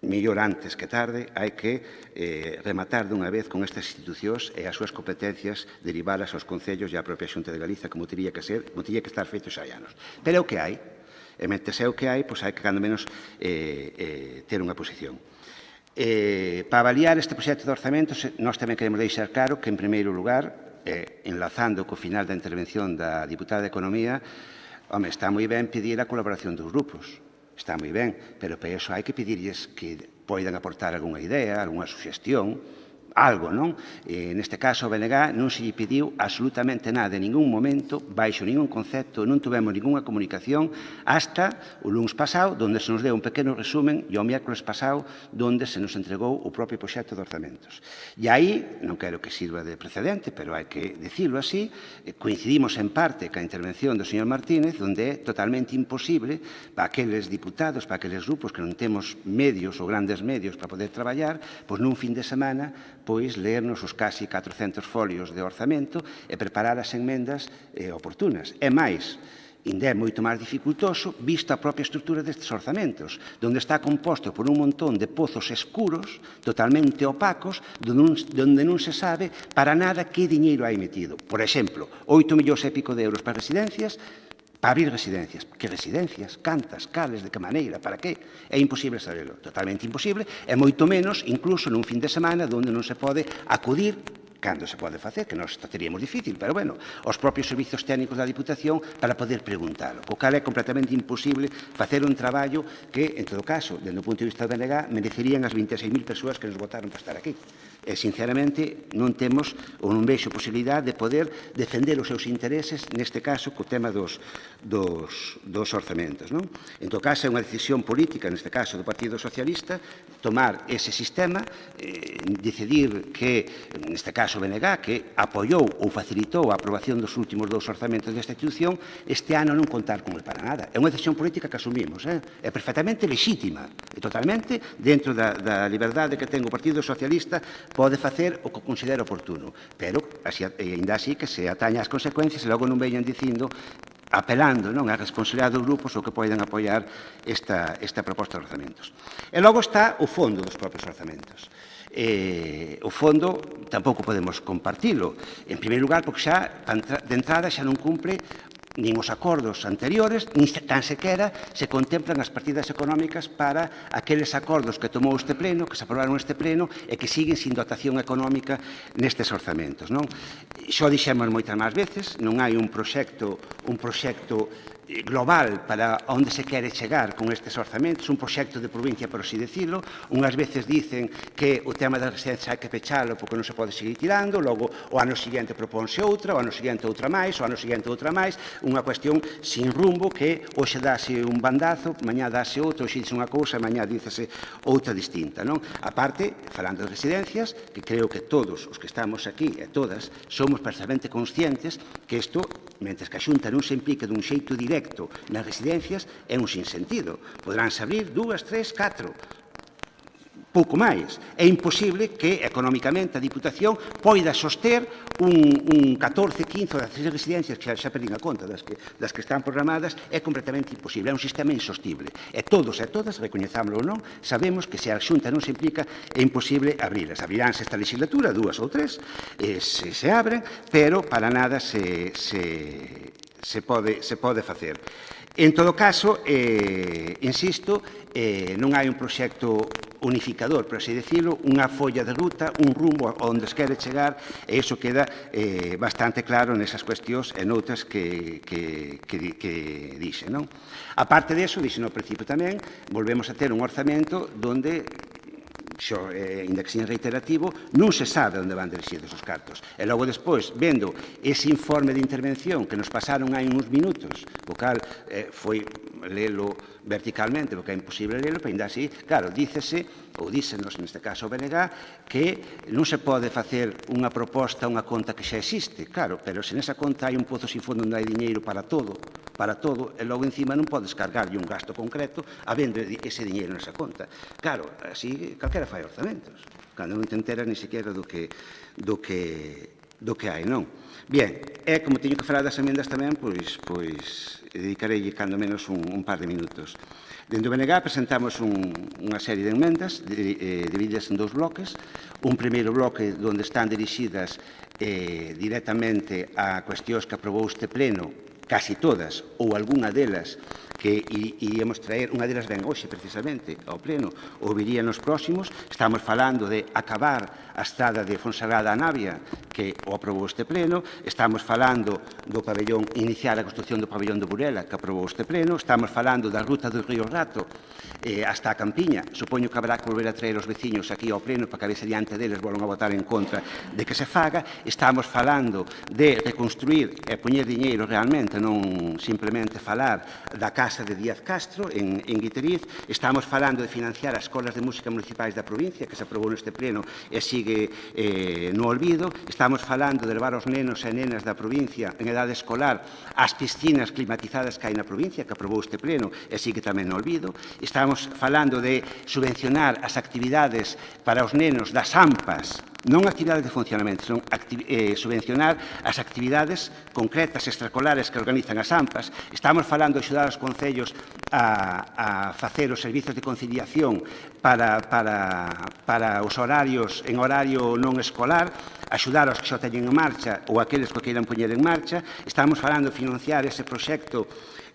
mellor antes que tarde, hai que rematar dunha vez con estas institucións e as súas competencias derivadas aos concellos e á propia Xunta de Galiza, como teria que ser, como teria que estar feito xa hai anos. Pero é o que hai, e mentre é o que hai, pois hai que, cando menos, ter unha posición. Para avaliar este proxecto de orzamento, nós tamén queremos deixar claro que, en primeiro lugar, enlazando co final da intervención da diputada de Economía, home, está moi ben pedir a colaboración dos grupos, está moi ben, pero para iso hai que pedirlles que poidan aportar algunha idea, algunha suxestión, algo, non? Neste caso, o BNG non se lle pediu absolutamente nada en ningún momento, baixo ningún concepto, non tuvemos ninguna comunicación hasta o luns pasado, onde se nos deu un pequeno resumen, e o miércoles pasado, onde se nos entregou o propio proxecto de orzamentos. E aí, non quero que sirva de precedente, pero hai que dicirlo así, coincidimos en parte ca intervención do señor Martínez, onde é totalmente imposible para aqueles diputados, para aqueles grupos que non temos medios ou grandes medios para poder traballar, pois nun fin de semana pois leernos os casi 400 folios de orzamento e preparar as enmendas oportunas. É máis, ainda é moito máis dificultoso vista a propia estrutura destes orzamentos, onde está composto por un montón de pozos escuros, totalmente opacos, onde non se sabe para nada que diñeiro hai metido. Por exemplo, 8 millóns e pico de euros para residencias, para abrir residencias. Que residencias? Cantas? Cales? De que maneira? Para que? É imposible saberlo. Totalmente imposible. E moito menos, incluso nun fin de semana, onde non se pode acudir, cando se pode facer, que nós teríamos difícil, pero, bueno, os propios servizos técnicos da Diputación para poder preguntalo. O cal é completamente imposible facer un traballo que, en todo caso, dende o punto de vista do BNG, merecerían as 26.000 persoas que nos votaron para estar aquí. E, sinceramente, non temos ou non vexo posibilidade de poder defender os seus intereses, neste caso, co tema dos orzamentos. Non? En todo caso, é unha decisión política, neste caso, do Partido Socialista, tomar ese sistema, decidir que, neste caso, o BNG, que apoiou ou facilitou a aprobación dos últimos 2 orzamentos desta institución, este ano non contar con el para nada. É unha decisión política que asumimos. É perfectamente lexítima e totalmente dentro da liberdade que ten o Partido Socialista pode facer o que considera oportuno, pero, ainda así, que se ataña as consecuencias e logo non veñan dicindo, apelando non, a responsabilidade dos grupos o que poden apoiar esta proposta de orzamentos. E logo está o fondo dos propios orzamentos. O fondo tampouco podemos compartilo. En primeiro lugar, porque xa, de entrada, xa non cumpre nin os acordos anteriores, nin tan sequera se contemplan as partidas económicas para aqueles acordos que tomou este pleno, que se aprobaron este pleno e que siguen sin dotación económica nestes orzamentos. Non? Xo dixemos moitas máis veces, non hai un proxecto global para onde se quere chegar con estes orzamentos, un proxecto de provincia, por así decirlo. Unhas veces dicen que o tema das residencias hai que pechalo porque non se pode seguir tirando, logo o ano seguinte propónse outra, o ano seguinte outra máis, o ano seguinte outra máis, unha cuestión sin rumbo que hoxe dáse un bandazo, mañá dáse outro, hoxe dice unha cousa, mañá dícese outra distinta. Non? A parte, falando de residencias, que creo que todos os que estamos aquí e todas somos perfectamente conscientes que isto, mentre que a Xunta non se implique dun xeito directo nas residencias, é un sinsentido. Podránse abrir 2, 3, 4, pouco máis. É imposible que, económicamente, a Diputación poida soster un 14, 15 ou 16 residencias, que xa perdín a conta das que están programadas, é completamente imposible. É un sistema insostible. E todos e todas, recoñezámoslo ou non, sabemos que se a Xunta non se implica, é imposible abrilas. Abriránse esta legislatura, 2 ou 3, se abren, pero para nada se pode facer. En todo caso, insisto, non hai un proxecto unificador, por así decirlo, unha folla de ruta, un rumbo onde se quere chegar, e iso queda bastante claro nesas cuestións e noutras que dixe. Non? A parte disso, dixe no principio tamén, volvemos a ter un orzamento onde ainda que sean reiterativo, non se sabe onde van dirixidos os cartos. E logo despois, vendo ese informe de intervención que nos pasaron hai uns minutos, o cal foi lelo verticalmente, porque é imposible lelo, pero ainda así, claro, dícese, ou dícenos, neste caso o BNG, que non se pode facer unha proposta, unha conta que xa existe, claro, pero se nesa conta hai un pozo sin fondo onde hai diñeiro para todo, e logo encima non podes cargarlle un gasto concreto habendo ese diñeiro nesa conta. Claro, así calquera fai orzamentos, cando non te enteras ni sequera do que hai, non? Bien, e como teño que falar das emendas tamén, pois dedicarei cando menos un par de minutos. Dende o BNG presentamos unha serie de emendas divididas en dous bloques. Un primeiro bloque onde están dirixidas directamente a cuestións que aprobou este pleno, casi todas, ou algunha delas, que iríamos traer, unha delas ven hoxe precisamente ao pleno, ou viría nos próximos. Estamos falando de acabar a estrada de Fonsagrada a Navia, que o aprobou este pleno. Estamos falando do pabellón, iniciar a construción do pabellón de Burela, que aprobou este pleno. Estamos falando da ruta do Río Rato hasta a Campiña. Supoño que habrá que volver a traer os veciños aquí ao pleno para que a vez diante deles volvan a votar en contra de que se faga. Estamos falando de reconstruir e poñer diñeiro realmente, non simplemente falar da Casa de Díaz Castro en Guiteriz. Estamos falando de financiar as escolas de música municipais da provincia, que se aprobou neste pleno e sigue no olvido. Estamos falando de levar os nenos e nenas da provincia en edade escolar ás piscinas climatizadas que hai na provincia, que aprobou este pleno e sigue tamén no olvido. Estamos falando de subvencionar as actividades para os nenos das AMPAs, non actividades de funcionamento, son subvencionar as actividades concretas extracolares que organizan as AMPAs. Estamos falando de axudar os concellos a facer os servizos de conciliación para os horarios en horario non escolar, axudar os que xa teñen en marcha ou aqueles que queiran poñer en marcha. Estamos falando de financiar ese proxecto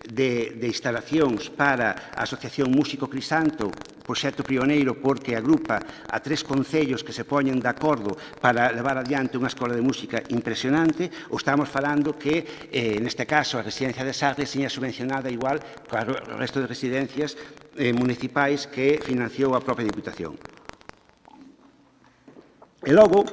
de instalacións para a Asociación Músico Crisanto, proxecto pioneiro porque agrupa a 3 concellos que se poñen de acordo para levar adiante unha escola de música impresionante. Ou estamos falando que, neste caso, a residencia de Sardes seña subvencionada igual que o resto de residencias municipais que financiou a propia Diputación. E logo,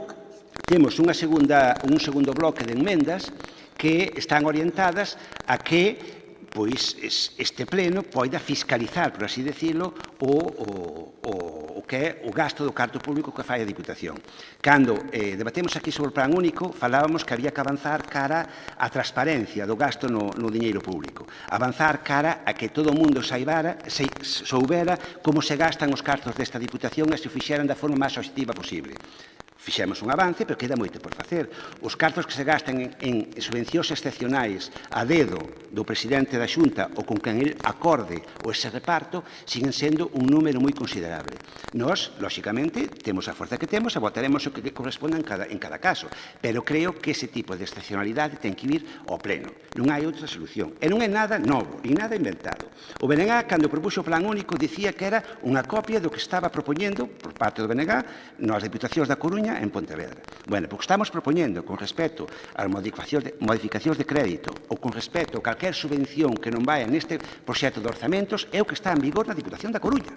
temos un segundo bloque de enmendas que están orientadas a que este pleno poida fiscalizar, por así decirlo, o que é o gasto do carto público que fai a Diputación. Cando debatemos aquí sobre o plan único, falábamos que había que avanzar cara á transparencia do gasto no diñeiro público. Avanzar cara a que todo o mundo soubera como se gastan os cartos desta Diputación e se o fixeran da forma máis obxectiva posible. Fixemos un avance, pero queda moito por facer. Os cartos que se gastan en subvencións excepcionais a dedo do presidente da Xunta ou con quen el acorde o ese reparto siguen sendo un número moi considerable. Nós, lóxicamente, temos a forza que temos e votaremos o que corresponda en cada caso, pero creo que ese tipo de excepcionalidade ten que vir ao pleno. Non hai outra solución. E non é nada novo, ni nada inventado. O BNG, cando propuxo o plan único, dicía que era unha copia do que estaba propoñendo, por parte do BNG, nas Diputacións da Coruña en Pontevedra. Bueno, porque estamos propoñendo con respecto ás modificacións de crédito ou con respecto a calquer subvención que non vai neste proxecto de orzamentos é o que está en vigor na Diputación da Coruña,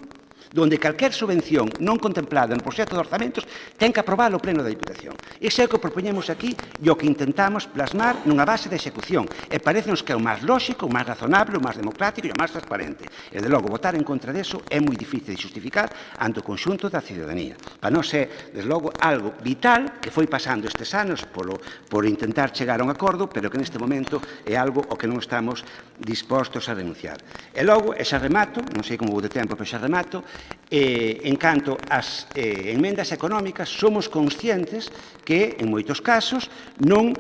donde calquer subvención non contemplada no proxecto de orzamentos ten que aprobar o pleno da Diputación. Ese é o que propoñemos aquí e o que intentamos plasmar nunha base de execución. E parecenos que é o máis lóxico, o máis razonable, o máis democrático e o máis transparente. E, de logo, votar en contra deso é moi difícil de justificar ante o conxunto da ciudadanía. Para nós é, desde logo, algo vital que foi pasando estes anos por intentar chegar a un acordo, pero que neste momento é algo ao que non estamos dispostos a renunciar. E logo, e xa remato, non sei como vou de tempo, pero xa remato, en canto ás emendas económicas, somos conscientes que, en moitos casos, non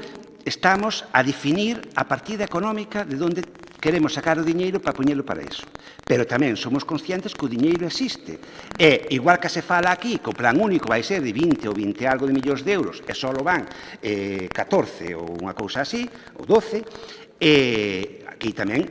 estamos a definir a partida económica de onde queremos sacar o diñeiro para poñelo para iso. Pero tamén somos conscientes que o diñeiro existe. E, igual que se fala aquí, que o plan único vai ser de 20 ou 20 algo de millóns de euros, e só van 14 ou unha cousa así, ou 12, aquí tamén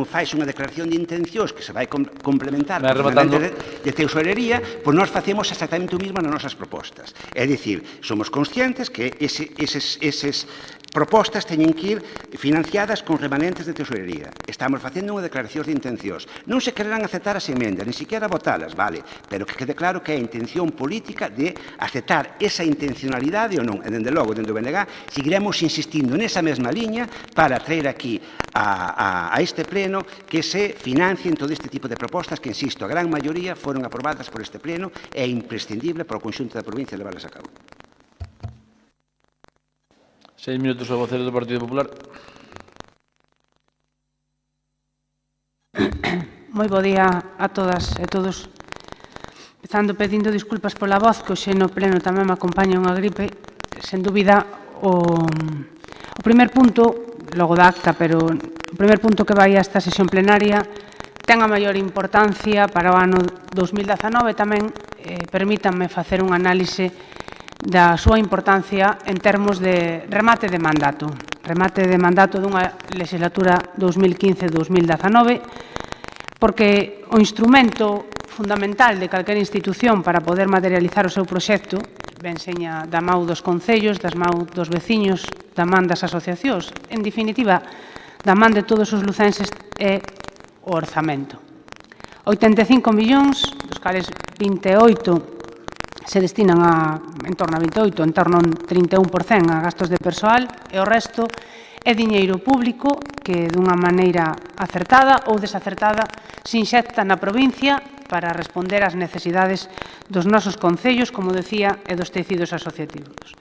faise unha declaración de intencións que se vai complementar de tesorería, pois nós facemos exactamente o mismo nas nosas propostas. É dicir, somos conscientes que eses propostas teñen que ir financiadas con remanentes de tesorería. Estamos facendo unha declaración de intencións. Non se quererán aceptar as emendas, ni siquiera votalas, vale, pero que quede claro que é a intención política de aceptar esa intencionalidade ou non. E, dende logo, dende o BNG, seguiremos insistindo nesa mesma liña para traer aquí a este pleno que se financien todo este tipo de propostas que, insisto, a gran maioría foron aprobadas por este pleno e é imprescindible para o conxunto da provincia levarlas a cabo. 6 minutos ao vocero do Partido Popular. Moi bo día a todas e todos. Empezando pedindo disculpas pola voz, que hoxe no pleno tamén me acompaña unha gripe. Sen dúbida, o primer punto, logo da acta, pero o primer punto que vai a esta sesión plenaria ten a maior importancia para o ano 2019. Tamén permítanme facer un análise da súa importancia en termos de remate de mandato. Remate de mandato dunha legislatura 2015-2019, porque o instrumento fundamental de calquera institución para poder materializar o seu proxecto ben seña da mau dos concellos, das mau dos veciños, da man das asociacións, en definitiva, da man de todos os lucenses é o orzamento. 85 millóns, dos cales 28 se destinan en torno a 28, en torno a un 31% a gastos de persoal e o resto é diñeiro público que dunha maneira acertada ou desacertada se inxecta na provincia para responder ás necesidades dos nosos concellos, como decía, e dos tecidos asociativos.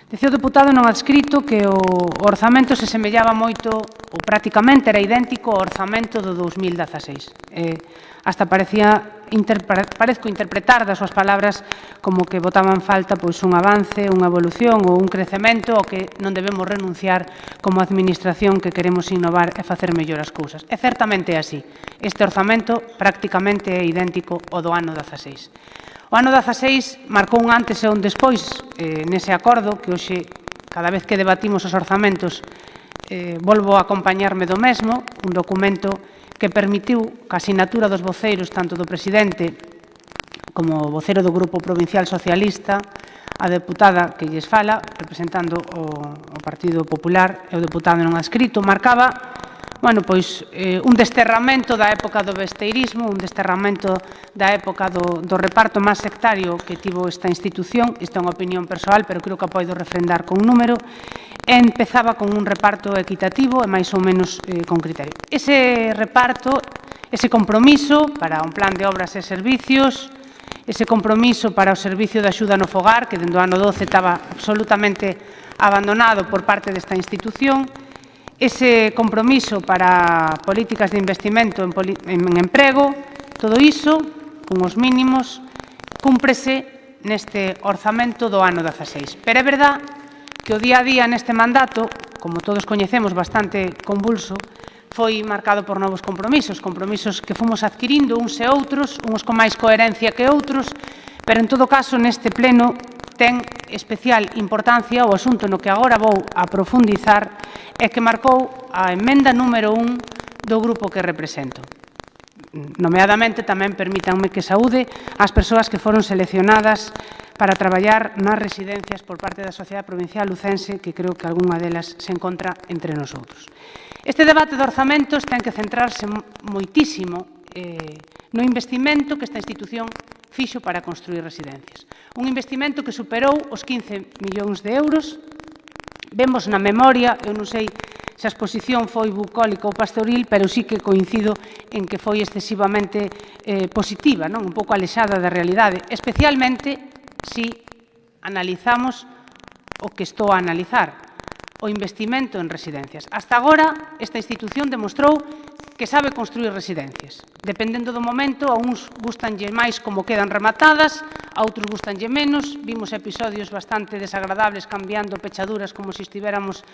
Dicía o deputado non adscrito que o orzamento se semellaba moito, ou prácticamente era idéntico ao orzamento do 2016. Hasta parezco interpretar das súas palabras como que botaban falta un avance, unha evolución ou un crecemento ao que non debemos renunciar como administración que queremos innovar e facer mellor as cousas. E certamente é así. Este orzamento prácticamente é idéntico ao do ano 16. O ano 16 marcou un antes e un despois nese acordo que hoxe, cada vez que debatimos os orzamentos, volvo a acompañarme do mesmo, un documento que permitiu que a sinatura dos voceiros, tanto do presidente como o vocero do Grupo Provincial Socialista, a deputada que lles fala, representando o Partido Popular e o deputado non adscrito, marcaba un desterramento da época do besteirismo, un desterramento da época do reparto máis sectario que tivo esta institución. Isto é unha opinión persoal, pero creo que a podo refrendar con un número. Empezaba con un reparto equitativo e máis ou menos con criterio. Ese reparto, ese compromiso para un plan de obras e servicios, ese compromiso para o servicio de axuda no fogar, que dende o ano 12 estaba absolutamente abandonado por parte desta institución, ese compromiso para políticas de investimento en emprego, todo iso, con os mínimos, cúmprese neste orzamento do ano 16. Pero é verdad que o día a día neste mandato, como todos coñecemos, bastante convulso, foi marcado por novos compromisos, compromisos que fomos adquirindo uns e outros, uns con máis coherencia que outros, pero en todo caso neste pleno ten especial importancia o asunto no que agora vou a profundizar e que marcou a emenda número 1 do grupo que represento. Nomeadamente, tamén permítanme que saúde as persoas que foron seleccionadas para traballar nas residencias por parte da Sociedade Provincial Lucense, que creo que algunha delas se encontra entre nosotros. Este debate de orzamentos ten que centrarse moitísimo no investimento que esta institución fixo para construir residencias. Un investimento que superou os 15 millóns de euros. Vemos na memoria, eu non sei se a exposición foi bucólica ou pastoril, pero sí que coincido en que foi excesivamente positiva, un pouco alexada da realidade, especialmente se analizamos o que estou a analizar, o investimento en residencias. Hasta agora, esta institución demostrou que sabe construir residencias. Dependendo do momento, a uns gustanlle máis como quedan rematadas, a outros gustanlle menos. Vimos episodios bastante desagradables cambiando pechaduras como se estiveramos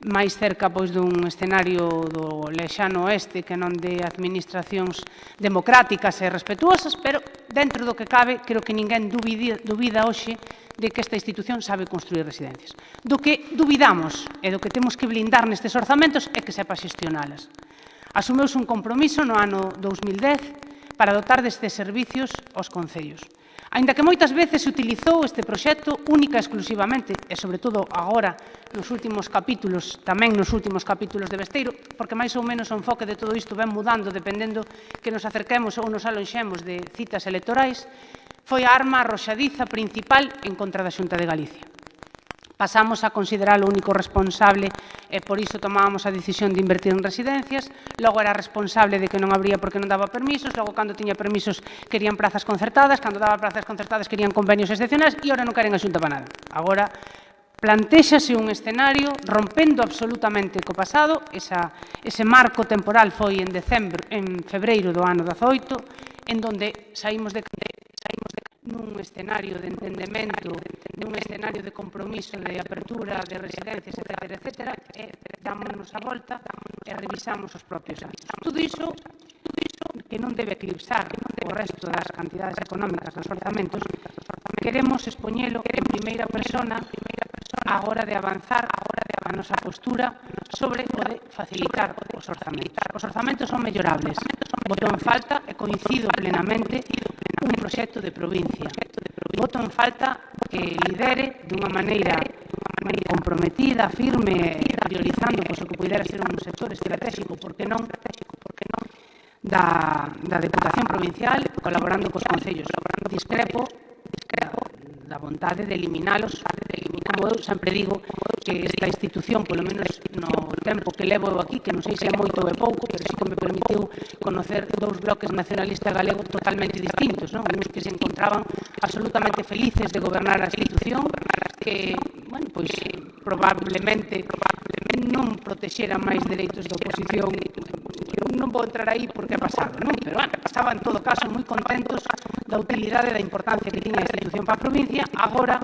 máis cerca dun escenario do lexano oeste que non de administracións democráticas e respetuosas, pero dentro do que cabe, creo que ninguén dubida hoxe de que esta institución sabe construir residencias. Do que dubidamos e do que temos que blindar nestes orzamentos é que sepa xestionalas. Asumeuse un compromiso no ano 2010 para dotar destes servicios aos concellos. Aínda que moitas veces se utilizou este proxecto única e exclusivamente, e sobre todo agora nos últimos capítulos, tamén nos últimos capítulos de Besteiro, porque máis ou menos o enfoque de todo isto ven mudando dependendo que nos acerquemos ou nos alonxemos de citas electorais, foi a arma arroxadiza principal en contra da Xunta de Galicia. Pasamos a considerar o único responsable e por iso tomábamos a decisión de invertir en residencias, logo era responsable de que non habría porque non daba permisos, logo cando tiña permisos querían plazas concertadas, cando daba plazas concertadas querían convenios excepcionais e agora non queren a Xunta para nada. Agora plantéxase un escenario rompendo absolutamente co pasado, ese marco temporal foi en febreiro do ano 18, en donde saímos de nun escenario de entendemento, nun escenario de compromiso, de apertura de residencias, etc., e dámonos a volta e revisamos os propios anos. Todo iso que non debe eclipsar o resto das cantidades económicas dos orzamentos, queremos expoñelo en primeira persona á hora de avanzar a nosa postura sobre o de facilitar os orzamentos. Os orzamentos son mellorables. Boto en falta, e coincido plenamente, un proxecto de provincia. Boto en falta que lidere dunha maneira comprometida, firme, priorizando o que pudera ser un sector estratégico, porque non, da Deputación Provincial, colaborando cos concellos. Discrepo da vontade de eliminalos, como eu sempre digo, que esta institución, polo menos no tempo que levo eu aquí, que non sei se é moito ou é pouco, pero sí que me permitiu conocer dous bloques nacionalistas galegos totalmente distintos, non? Uns que se encontraban absolutamente felices de gobernar a institución, que, bueno, pois, probablemente non protexeran máis dereitos da oposición. Non vou entrar aí porque é pasado, non? Pero, bueno, estaban, en todo caso, moi contentos da utilidade e da importancia que tiña a institución para a provincia, agora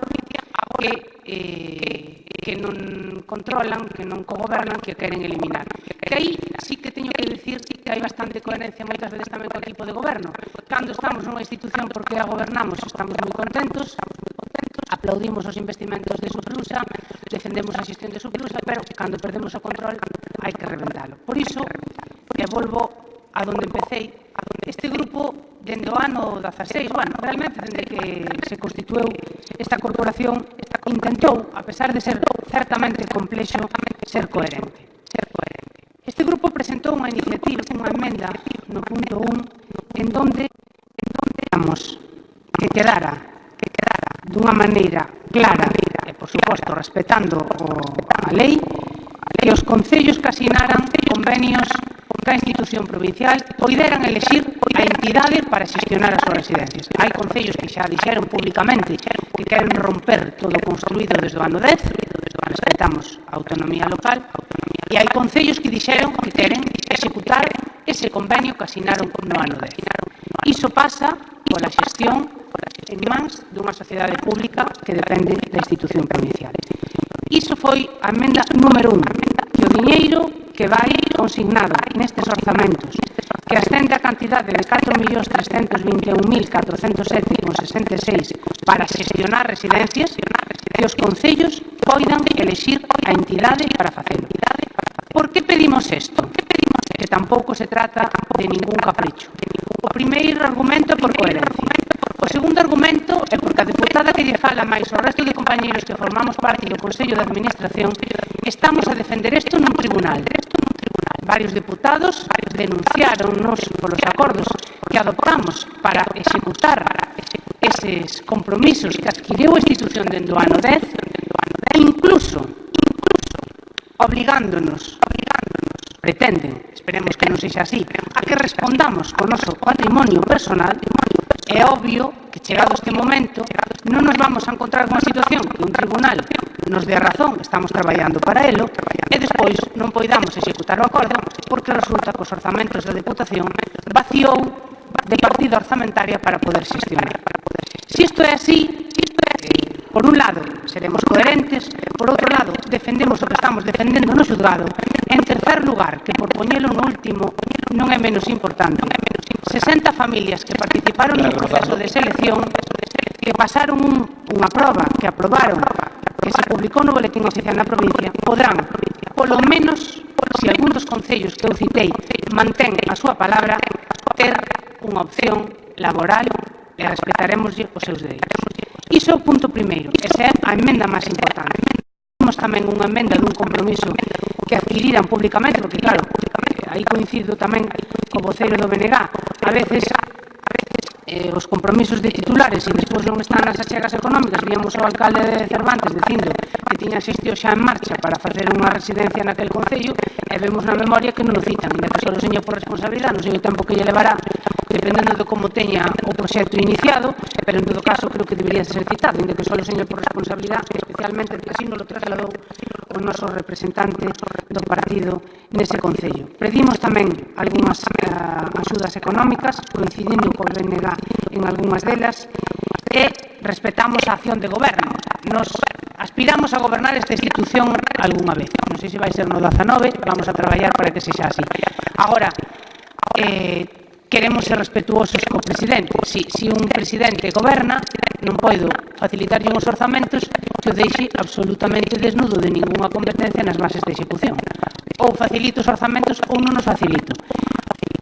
que non controlan, que non cogobernan, que queren eliminar. Que aí sí que teño que dicir que hai bastante coherencia moitas veces tamén co equipo de goberno. Cando estamos nunha institución porque a gobernamos, estamos moi contentos, aplaudimos os investimentos de Suplusa, defendemos a xestión de Suplusa, pero cando perdemos o control hai que reventalo. Por iso, e volvo a donde empecéi, este grupo, dende o ano 16, bueno, realmente, dende que se constitueu esta corporación, intentou, a pesar de ser certamente complexo, ser coherente. Este grupo presentou unha iniciativa, unha emenda no punto 1, en donde digamos que quedara dunha maneira clara e, por suposto, respetando a lei, que os concellos que asinaran convenios ca institución provincial poideran elexir a entidade para xestionar as súas residencias. Hai concellos que xa dixeron públicamente que queren romper todo o construído desde o ano 10, respetamos a autonomía local, e hai concellos que dixeron que queren executar ese convenio que asinaron no ano 10. Iso pasa pola xestión en mans dunha sociedade pública que depende da institución provincial. Iso foi a emenda número 1, que o diñeiro que vai consignado nestes orzamentos, que ascende a cantidade de 4.321.407,66 para xestionar residencias, que os concellos poidan elexir a entidade para facelo. Por que pedimos isto? Que tampouco se trata de ningún capricho. O primeiro argumento é por coherencia. O segundo argumento é porque a deputada que lle fala máis ao resto de compañeiros que formamos parte do Consello de Administración estamos a defender isto nun tribunal. Varios deputados denunciaronnos polos acordos que adoptamos para executar eses compromisos que adquiriu a institución dende o ano 10 e incluso obligándonos, pretenden, esperemos que non sexa así, a que respondamos co noso patrimonio personal. É obvio que, chegado este momento, non nos vamos a encontrar con unha situación que un tribunal nos dé razón, estamos traballando para elo, e despois non poidamos executar o acordo porque resulta que os orzamentos da Deputación vaciou de partida orzamentaria para poder xestionar. Se isto é así, por un lado, seremos coherentes, por outro lado, defendemos o que estamos defendendo no xulgado, en tercer lugar, que por poñelo no último non é menos importante, 60 familias que participaron no proceso de selección, que pasaron unha proba, que aprobaron, que se publicou no Boletín Oficial na provincia, podrán, polo menos, se algún dos concellos que eu citei mantén a súa palabra, ter unha opción laboral e respetaremos os seus dereitos. Iso é o punto primeiro, esa é a emenda máis importante. Temos tamén unha emenda dun compromiso que adquiriran públicamente, porque claro, aí coincido tamén co voceiro do BNG, a veces os compromisos de titulares e despois non están nas achegas económicas. Víamos o alcalde de Cervantes dicindo que tiña xestión xa en marcha para facer unha residencia naquel concello e vemos na memoria que non o citan, ainda que só o señor por responsabilidade, non sei o tempo que lle levará dependendo de como teña o proxecto iniciado, pero en todo caso creo que debería ser citado, ainda que só o señor por responsabilidade, especialmente que así nos lo trasladou o noso representante do partido nese concello. Pedimos tamén algunhas axudas económicas, coincidindo co BNG en algunhas delas, e respetamos a acción de goberno. Nos aspiramos a gobernar esta institución algunha vez. Non sei se vai ser no 19, vamos a traballar para que sexa así. Agora, queremos ser respetuosos co presidente. Si un presidente goberna, non podo facilitarlle uns orzamentos que o deixe absolutamente desnudo de ninguna competencia nas bases de execución. Ou facilito os orzamentos ou non os facilito.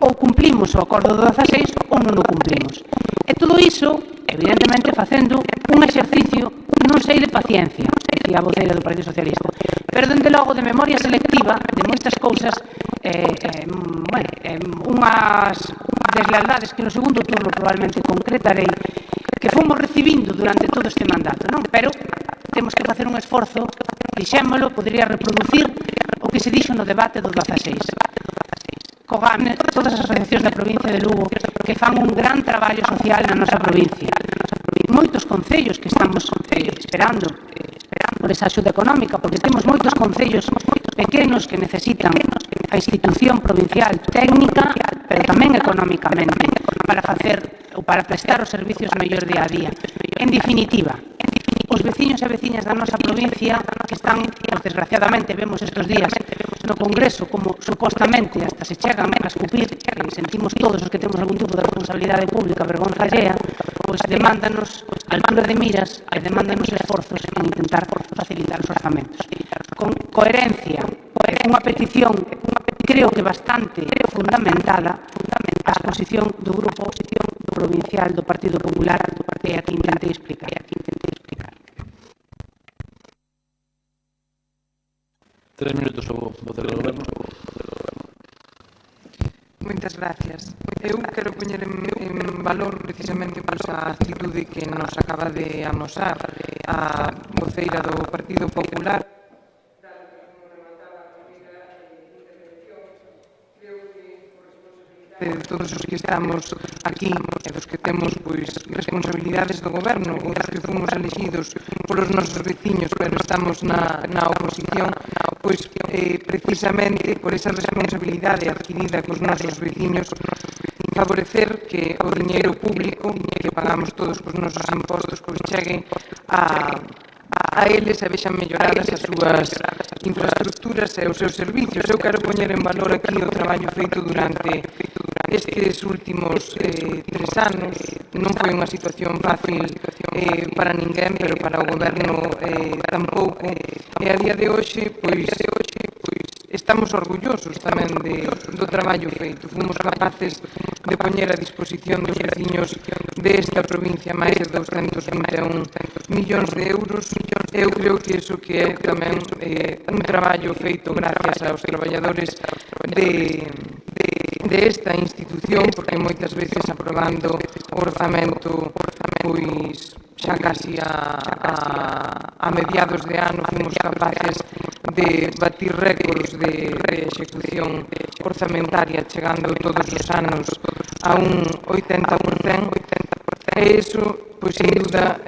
Ou cumplimos o acordo do 16 ou non o cumplimos. E todo iso, evidentemente, facendo un exercicio, non sei, de paciencia, decía a voceira do Partido Socialista, pero, dende logo, de memoria selectiva de moitas cousas, unhas deslealdades que no segundo turno probablemente concretarei, que fomos recibindo durante todo este mandato, non? Pero temos que facer un esforzo, dixémolo, podría reproducir o que se dixo no debate do 16. COGAM, todas as asociacións da provincia de Lugo que fan un gran traballo social na nosa provincia. Moitos concellos que estamos esperando por esa axuda económica, porque temos moitos concellos pequenos que necesitan a institución provincial técnica, pero tamén económicamente, para facer ou para prestar os servicios mellor día a día. En definitiva, os veciños e veciñas da nosa provincia que están, desgraciadamente, vemos estes días no Congreso como supostamente hasta se chegan a escupir, e sentimos todos os que temos algún tipo de responsabilidade pública vergonza allea, pois demándanos altura de miras e demándanos esforzos en intentar facilitar os orzamentos. Con coherencia, unha petición creo que bastante fundamentada, a exposición do Grupo Provincial do Partido Popular e a que intentei explicar. 3 minutos o voceiro do Goberno. Moitas gracias. Eu quero poñer en valor precisamente por esa actitude que nos acaba de amosar a voceira do Partido Popular. De todos os que estamos aquí e dos que temos responsabilidades do goberno ou dos que fomos elegidos polos nosos veciños pero estamos na oposición, pois precisamente por esa responsabilidade adquirida cos nosos veciños favorecer que o diñeiro público que pagamos todos cos nosos impostos pois chegue a eles e vexan melloradas as súas infraestructuras e os seus servicios. Eu quero poñer en valor aquí o traballo feito durante estes últimos 3 anos. Non foi unha situación fácil para ninguén, pero para o goberno tampouco. E a día de hoxe, pois, estamos orgullosos tamén do traballo feito. Fomos capaces de poñer a disposición dos veciños desta provincia máis de 221 millóns de euros. Eu creo que iso que é tamén un traballo feito gracias aos traballadores de esta institución, porque moitas veces aprobando o orzamento pois xa casi a mediados de ano fomos capaces de batir récords de execución orzamentaria chegando todos os anos a un 80%, e iso, pois, sin duda,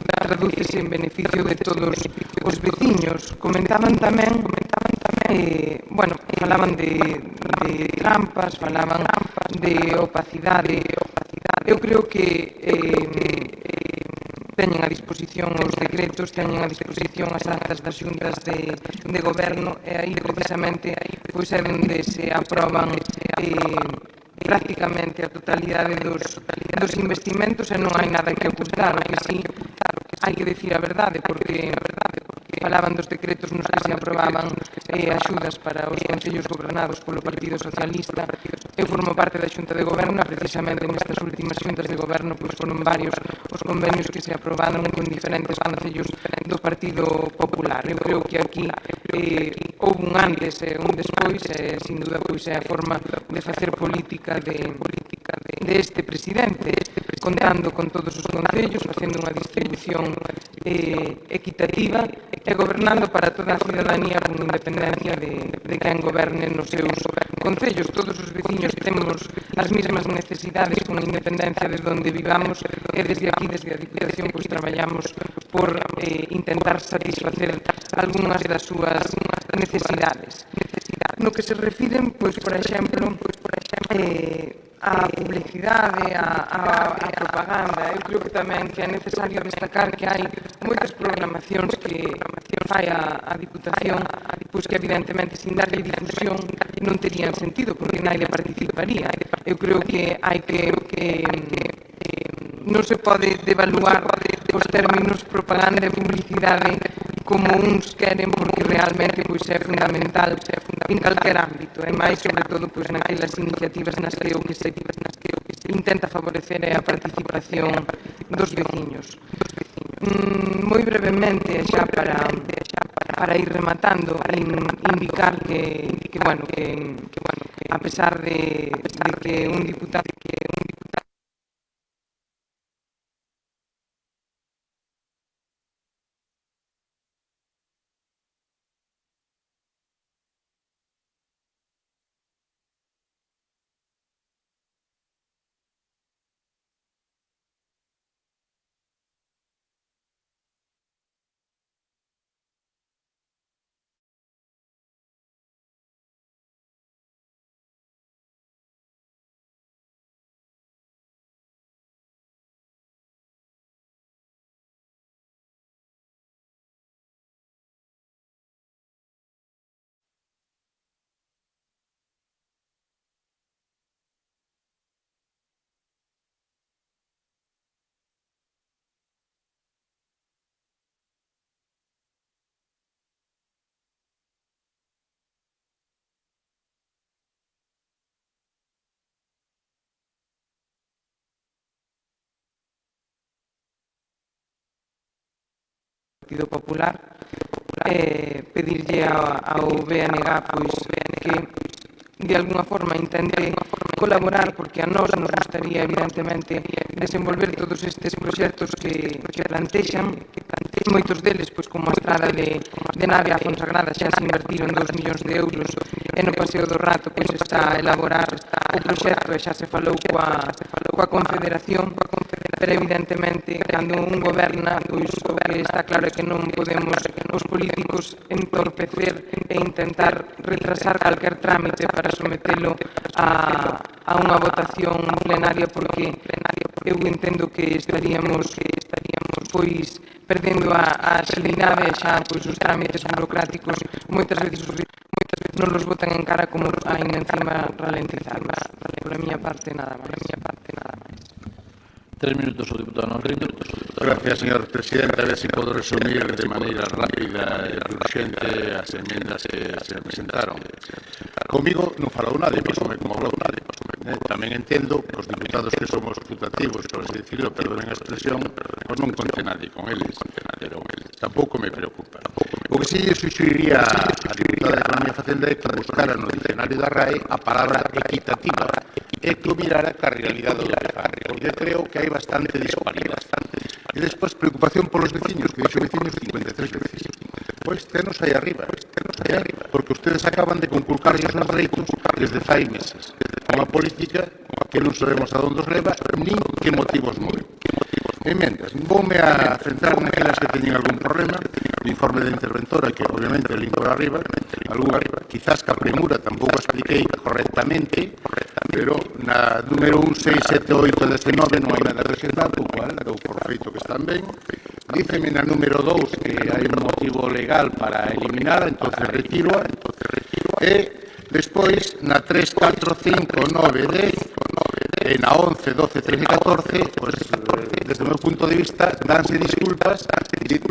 tradúcese en beneficio de todos os veciños. Comentaban tamén, falaban de trampas, falaban de opacidade. Eu creo que teñen a disposición os decretos, teñen a disposición as actas das xuntas de goberno, e aí precisamente pois é onde se aproban prácticamente a totalidade dos investimentos e non hai nada que ocultar, o que sí hai que decir a verdade, porque falaban dos decretos nos que se aprobaban axudas para os concellos gobernados polo Partido Socialista. Eu formo parte da Xunta de Goberno, precisamente nestas últimas xuntas de goberno pois foron varios os convenios que se aprobaron con diferentes concellos do Partido Popular. Eu creo que aquí houve un antes e un despois, sin duda pois é a forma de facer política de este presidente, contando con todos os concellos, facendo unha distribución equitativa e gobernando para toda a ciudadanía con independencia de quen goberne nos seus concellos. Todos os veciños temos as mesmas necesidades con independencia desde onde vivamos e desde aquí, desde a Diputación, pois traballamos por intentar satisfacer algunhas das súas necesidades. No que se refiren, pois, por exemplo, a publicidade, a propaganda, eu creo que tamén que é necesario destacar que hai moitas programacións que fai a Diputación, pois que evidentemente sin darlle difusión non terían sentido, porque naide participaría. Eu creo que hai que non se pode devaluar os términos propaganda e publicidade como uns queren, porque realmente pois é fundamental en calquer ámbito, e máis sobre todo pois naquelas iniciativas nas que o que se intenta favorecer é a participación dos veciños. Moi brevemente, xa para ir rematando, indicar que a pesar de que un diputado Partido Popular, pedirlle ao BNG pois que de alguna forma intente colaborar, porque a nós nos gustaría evidentemente desenvolver todos estes proxectos que plantexan. Moitos deles, pois como a estrada de Navia a Fonsagrada, xa se invertiron 2 millóns de euros, e no Paseo do Rato pois está a elaborar o proxecto e xa se falou coa Confederación, pero evidentemente cando un goberna, pois o que está claro é que non podemos os políticos entorpecer e intentar retrasar calquer trámite para sometelo a unha votación plenaria, porque eu entendo que estaríamos pois perdendo a agilidade e xa pois os trámites burocráticos moitas veces non los botan en cara como ainda encima ralentizarlos. Por a miña parte nada máis. 3 minutos o diputado Norrindo. Gracias, señor presidente. A ver si puedo resumir de maneira rápida e urxente as emendas que se presentaron. Comigo non falou nadie, pasoume como falou nadie. Tamén entendo que os diputados que somos putativos, por así decirlo, perdonen a expresión, pois non conte nadie con eles, pero tampouco me preocupa. O que si sugeriría a diputada de Economía e Facenda é que buscara no dicionario da RAE a palabra equitativa e que o mirara ca realidade do que fai, porque creo que hai bastante disparidade. E despois, preocupación polos veciños, que dixo veciños 53 veces. Pois tenos aí arriba, porque ustedes acaban de conculcar os seus dereitos desde fai meses. Unha política que non sabemos a onde os leva, nin que motivos move. Emendas. Voume a centrar naquelas que teñen algún problema. O informe da interventora, que obviamente el por arriba, algunha, quizás que a premura tampouco expliquei correctamente, pero na número 1, 6, 7, 8, 19 non hai nada rexentado, o cual dou por feito que están ben. Díceme na número 2 que hai un motivo legal para eliminar, entonces retiro-a. E despois na 3, 4, 5, 9, 10 e na 11, 12, 13 e 14, pues, desde o meu punto de vista, danse disculpas,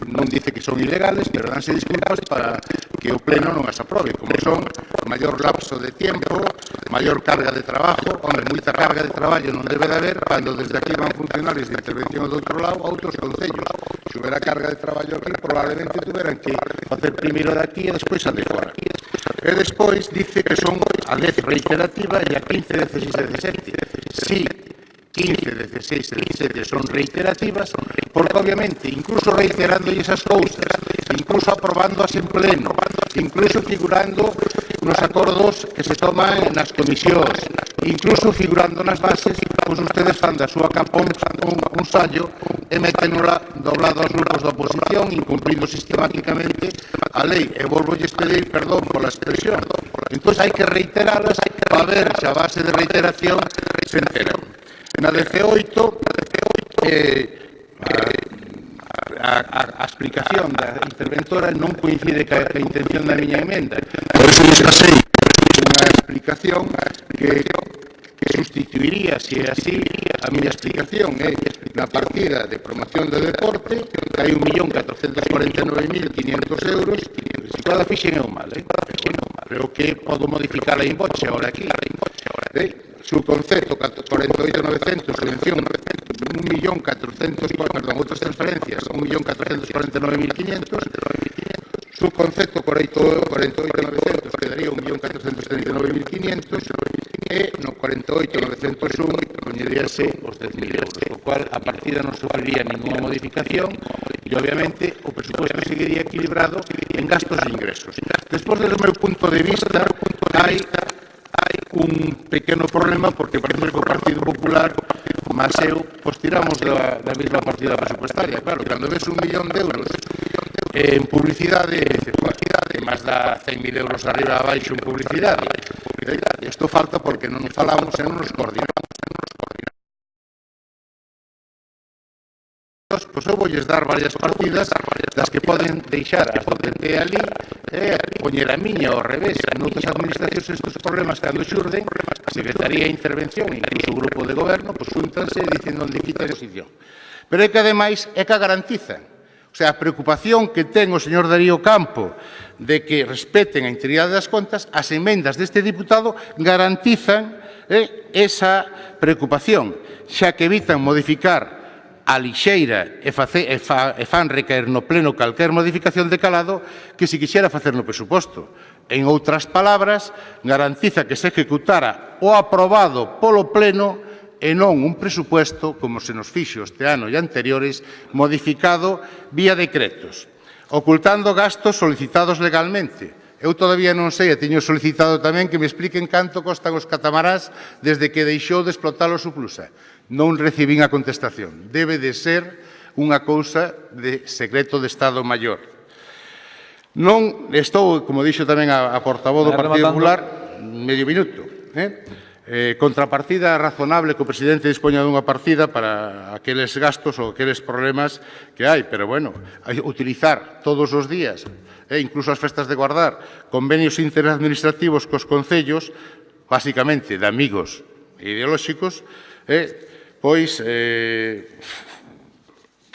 non dice que son ilegales, pero danse disculpas para que o Pleno non as aprobe, como son maior lapso de tempo, maior carga de trabajo, onde moita carga de traballo non debe de haber, cando desde aquí van funcionarios de intervención do outro lado a outros concellos. Se houbera carga de traballo aquí, probablemente tuveran que facer primeiro daqui e despois a de fora. E despois dice que son a 10 reiterativa e a 15, 16 e 17. Sí, 15, 16 e 17 son reiterativas, porque obviamente, incluso reiterando esas cousas, incluso aprobándoas en pleno, incluso figurando nos acordos que se toman nas comisións, incluso figurando nas bases, pois ustedes fan da súa capa un sallo e métenola doblado aos grupos da oposición, incumplindo sistemáticamente a lei. E volvolles pedir perdón pola expresión. Entón, hai que reiteralas para ver se a base de reiteración se enteran. Na 18, a explicación da interventora non coincide ca intención da miña emenda. Por iso lles pasei unha explicación que sustituiría, se é así, a miña explicación é na partida de promoción do deporte, que hai 1.449.500 euros, se cada fixen é o mal, creo que podo modificar a inboche ahora aquí. Subconcepto 48.900, subvención 1.400.000, perdón, outras transferencias 1.449.500, subconcepto 48.900 quedaría 1.439.500 e no 48.901 poñeríase os 10.000 euros, o cual a partida non sufriría ninguna modificación e obviamente o presupuesto seguiría equilibrado en gastos e ingresos. Despois, desde o meu punto de vista, hai un pequeno problema porque parece que o Partido Popular mas eu, pois tiramos da mesma partida presupuestaria. Claro, cando ves 1 millón de euros en publicidade, máis da 100.000 euros arriba e abaixo en publicidade. Isto falta porque non falamos e non nos coordinamos. Pois eu voules dar varias partidas das que poden deixar as do PP ali e poñer a miña ao revés. Noutras administracións estes problemas cando xurden, a Secretaría de Intervención e incluso o Grupo de Goberno pois xúntanse dicindo onde quita a posición. Pero é que ademais é que a garantizan. O sea, a preocupación que ten o señor Darío Campo de que respeten a integridade das contas, as emendas deste diputado garantizan esa preocupación, xa que evitan modificar a lixeira e fan recaer no pleno calquer modificación de calado que se quixera facer no presuposto. En outras palabras, garantiza que se ejecutara o aprobado polo pleno e non un presupuesto, como se nos fixo este ano e anteriores, modificado vía decretos, ocultando gastos solicitados legalmente. Eu todavía non sei, e teño solicitado tamén que me expliquen canto costan os catamarás desde que deixou de explotar o Suplusa. Non recibín a contestación. Debe de ser unha cousa de secreto de Estado Maior. Non estou, como dixo tamén a portavoz do Partido Popular, medio minuto, contrapartida razonable que o presidente dispoña dunha partida para aqueles gastos ou aqueles problemas que hai, pero bueno, hai utilizar todos os días, incluso as festas de guardar, convenios interadministrativos cos concellos, basicamente de amigos ideolóxicos, pois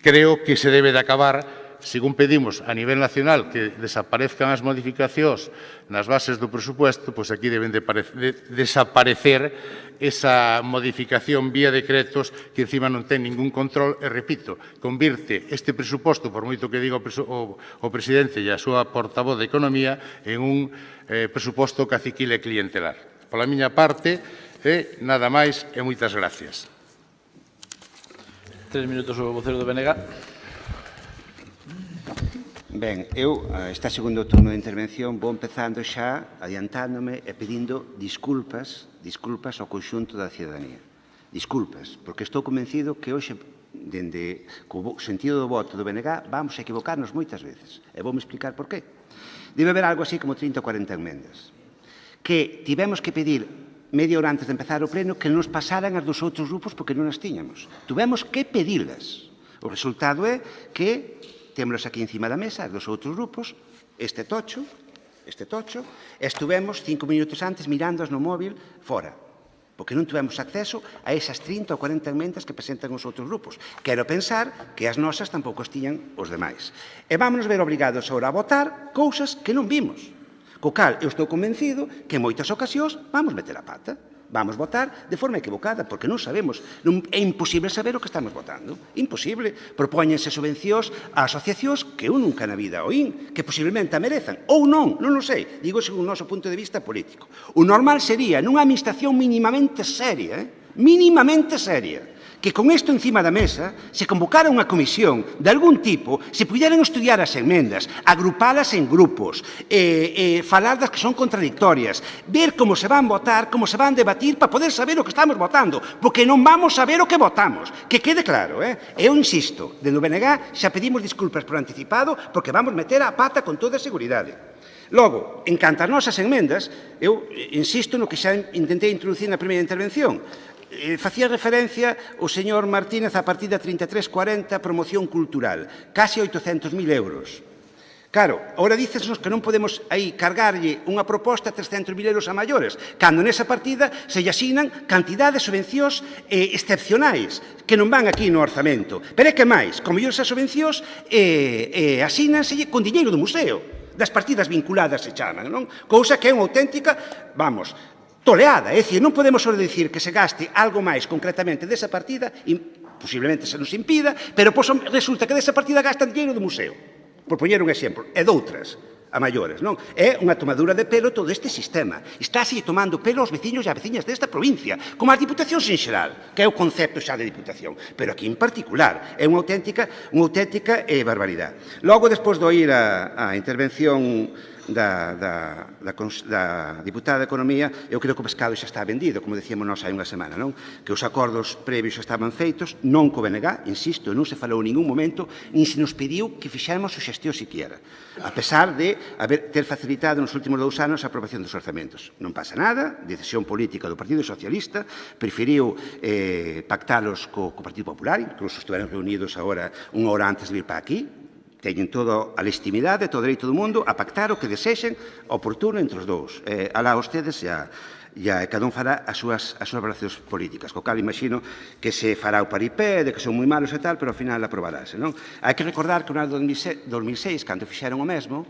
creo que se debe de acabar, según pedimos a nivel nacional que desaparezcan as modificacións nas bases do presupuesto, pois aquí deben de desaparecer esa modificación vía decretos que encima non ten ningún control e, repito, convirte este presuposto, por moito que diga o presidente e a súa portavoz de Economía, en un presuposto caciquil e clientelar. Pola miña parte, nada máis e moitas gracias. 3 minutos o vocero do BNG. Ben, eu, este segundo turno de intervención, vou empezando xa, adiantándome e pedindo disculpas ao conxunto da ciudadanía. Disculpas, porque estou convencido que hoxe, dende o sentido do voto do BNG, vamos a equivocarnos moitas veces. E voume explicar por qué. Debe haber algo así como 30 ou 40 enmendas, que tivemos que pedir media hora antes de empezar o pleno que nos pasaran as dos outros grupos porque non as tiñamos. Tuvemos que pedilas. O resultado é que temos aquí encima da mesa dos outros grupos, este tocho, e estuvemos 5 minutos antes mirándoas no móvil fora. porque non tivemos acceso a esas 30 ou 40 emendas que presentan os outros grupos. Quero pensar que as nosas tampouco as tiñan os demais. E vámonos ver obrigados agora a votar cousas que non vimos. Co cal, eu estou convencido que en moitas ocasións vamos meter a pata. Vamos votar de forma equivocada, porque non sabemos, é imposible saber o que estamos votando. Imposible. Propóñense subvencións a asociacións que eu nunca na vida oín, que posiblemente a merezan, ou non o sei. Digo según o noso punto de vista político. O normal sería, nunha administración mínimamente seria, que con isto encima da mesa se convocara unha comisión de algún tipo, se puderan estudiar as enmendas, agrupalas en grupos, falar das que son contradictorias, ver como se van votar, como se van debatir para poder saber o que estamos votando, porque non vamos saber o que votamos. Que quede claro, Eu insisto, dentro do BNG xa pedimos disculpas por anticipado porque vamos meter a pata con toda a seguridade. Logo, en canto ás nosas enmendas, eu insisto no que xa intentei introducir na primeira intervención. Facía referencia o señor Martínez á partida 3340 promoción cultural, case 800.000 euros. Claro, ahora dícenos que non podemos aí cargarlle unha proposta a 300.000 euros a maiores, cando nesa partida se lle asignan cantidades de subvencións excepcionais, que non van aquí no orzamento. Pero é que máis, como esas subvencións asígnanse con diñeiro do museo, das partidas vinculadas se chaman, non? Cousa que é unha auténtica, vamos, toleada, é dicir, non podemos só dicir que se gaste algo máis concretamente desa partida, e posiblemente se nos impida, pero resulta que desa partida gastan dinheiro do museo, por poñer un exemplo, e doutras, a maiores, non? É unha tomadura de pelo todo este sistema. Estáse tomando pelo aos veciños e as veciñas desta provincia, como as diputacións en xeral, que é o concepto xa de diputación, pero aquí en particular é unha auténtica barbaridade. Logo, despois de oír a intervención da diputada de Economía, eu creo que o pescado xa está vendido, como decíamos nós hai unha semana, non? Que os acordos previos xa estaban feitos, non co BNG, insisto, non se falou en ningún momento, nin se nos pediu que fixéramos suxestión siquiera, a pesar de ter facilitado nos últimos 2 anos a aprobación dos orzamentos. Non pasa nada, decisión política do Partido Socialista, preferiu pactalos co Partido Popular, incluso estiveron reunidos agora unha hora antes de vir para aquí, teñen toda a legitimidade, todo o dereito do mundo a pactar o que desexen oportuno entre os dous. Alá vostedes e cada un fará as súas valoracións políticas, co cal imagino que se fará o paripé, de que son moi malos e tal, pero ao final aprobarase, non? Hai que recordar que no ano 2006, cando fixeron o mesmo,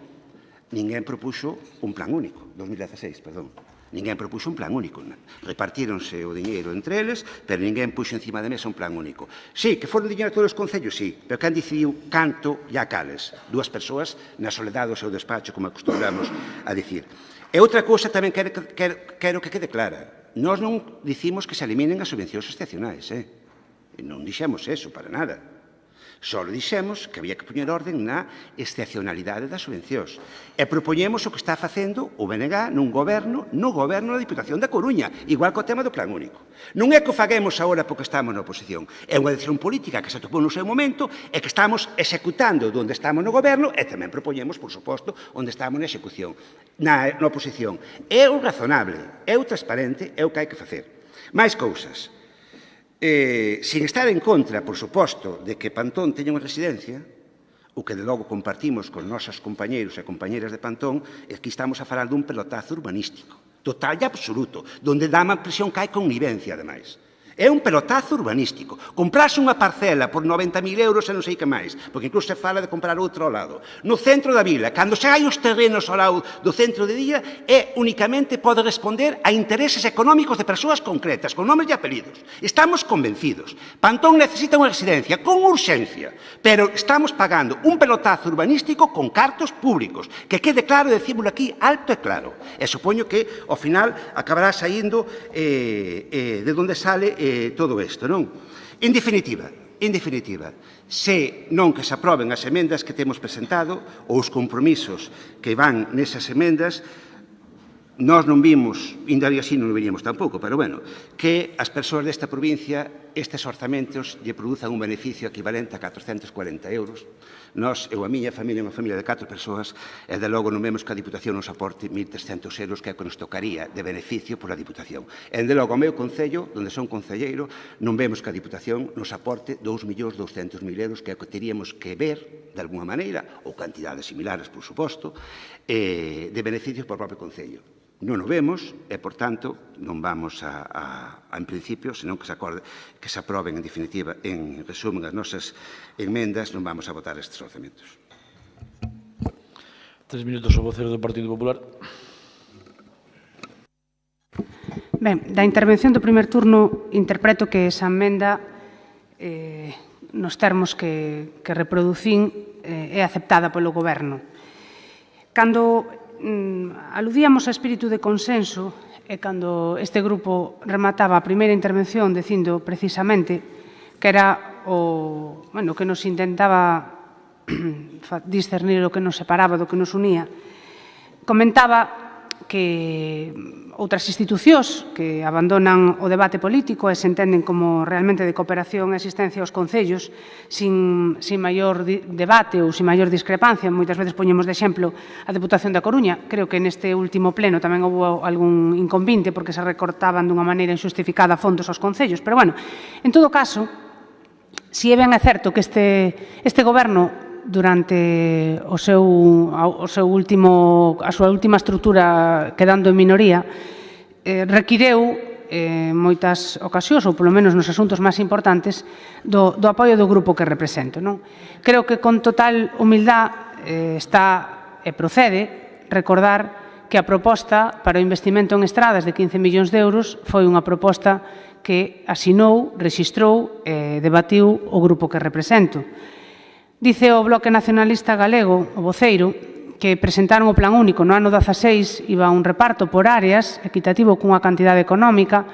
ninguén propuxo un plan único, 2016, perdón. Ninguén propuxo un plan único. Repartíronse o diñeiro entre eles, pero ninguén puxo encima da mesa un plan único. Sí, que foron diñeiro a todos os concellos, sí, pero quen decidiu canto e a cales? 2 persoas na soledade do seu despacho, como acostumbramos a dicir. E outra cousa tamén quero que quede clara. Nós non dicimos que se eliminen as subvencións excepcionais, Non dixemos eso, para nada. Só dixemos que había que poñer orden na excepcionalidade das subvencións. E propoñemos o que está facendo o BNG no goberno da Diputación da Coruña, igual que o tema do plan único. Non é que o faguemos agora porque estamos na oposición. É unha decisión política que se topou no seu momento e que estamos executando onde estamos no goberno e tamén propoñemos, por suposto, onde estamos na execución, na oposición. É o razonable, é o transparente, é o que hai que facer. Máis cousas. Sin estar en contra, por suposto, de que Pantón teña unha residencia, o que de logo compartimos con nosos compañeiros e compañeras de Pantón, é que estamos a falar dun pelotazo urbanístico, total e absoluto, donde dá má impresión que hai connivencia, ademais. É un pelotazo urbanístico. Comprarse unha parcela por 90.000 euros e non sei que máis, porque incluso se fala de comprar outro ao lado. No centro da vila, cando se hai os terrenos ao lado do centro de día, únicamente pode responder a intereses económicos de persoas concretas, con nomes e apelidos. Estamos convencidos. Pantón necesita unha residencia con urxencia, pero estamos pagando un pelotazo urbanístico con cartos públicos. Que quede claro, decímoslo aquí, alto e claro. E supoño que, ao final, acabará saindo de onde sale todo isto, non? En definitiva, se non que se aproben as emendas que temos presentado ou os compromisos que van nesas emendas, nós non vimos, ainda así non veríamos tampouco, pero bueno, que as persoas desta provincia estes orzamentos lle produzan un beneficio equivalente a 440 euros. Nós, eu a miña familia, unha familia de 4 persoas, e de logo non vemos que a Diputación nos aporte 1.300 euros, que é o que nos tocaría de beneficio pola Diputación. E de logo, ao meu concello, onde son concelleiro, non vemos que a Diputación nos aporte 2.200.000 euros, que é o que teríamos que ver, de alguna maneira, ou cantidades similares, por suposto, de beneficios para o propio concello. Non o vemos e, por tanto, non vamos en principio, senón que se aproben en definitiva, en resumen, as nosas enmendas, non vamos a votar estes orzamentos. 3 minutos ao vocero do Partido Popular. Ben, da intervención do primer turno interpreto que esa emenda nos termos que reproducín é aceptada polo Goberno. Cando aludíamos a espírito de consenso e cando este grupo remataba a primeira intervención dicindo precisamente que era o que nos intentaba discernir o que nos separaba do que nos unía, comentaba que outras institucións que abandonan o debate político e se entenden como realmente de cooperación e asistencia aos concellos sin maior debate ou sin maior discrepancia. Moitas veces poñemos de exemplo a Deputación da Coruña. Creo que neste último pleno tamén houve algún inconvinte porque se recortaban dunha maneira injustificada fondos aos concellos. Pero, bueno, en todo caso, si é ben certo que este goberno durante a súa última estrutura quedando en minoría, requireu moitas ocasións, ou polo menos nos asuntos máis importantes, do apoio do grupo que represento. Creo que con total humildad está e procede recordar que a proposta para o investimento en estradas de 15 millóns de euros foi unha proposta que asinou, rexistrou e debatiu o grupo que represento. Dice o Bloque Nacionalista Galego, o voceiro, que presentaron o Plan Único no ano 16, iba un reparto por áreas, equitativo cunha cantidade económica.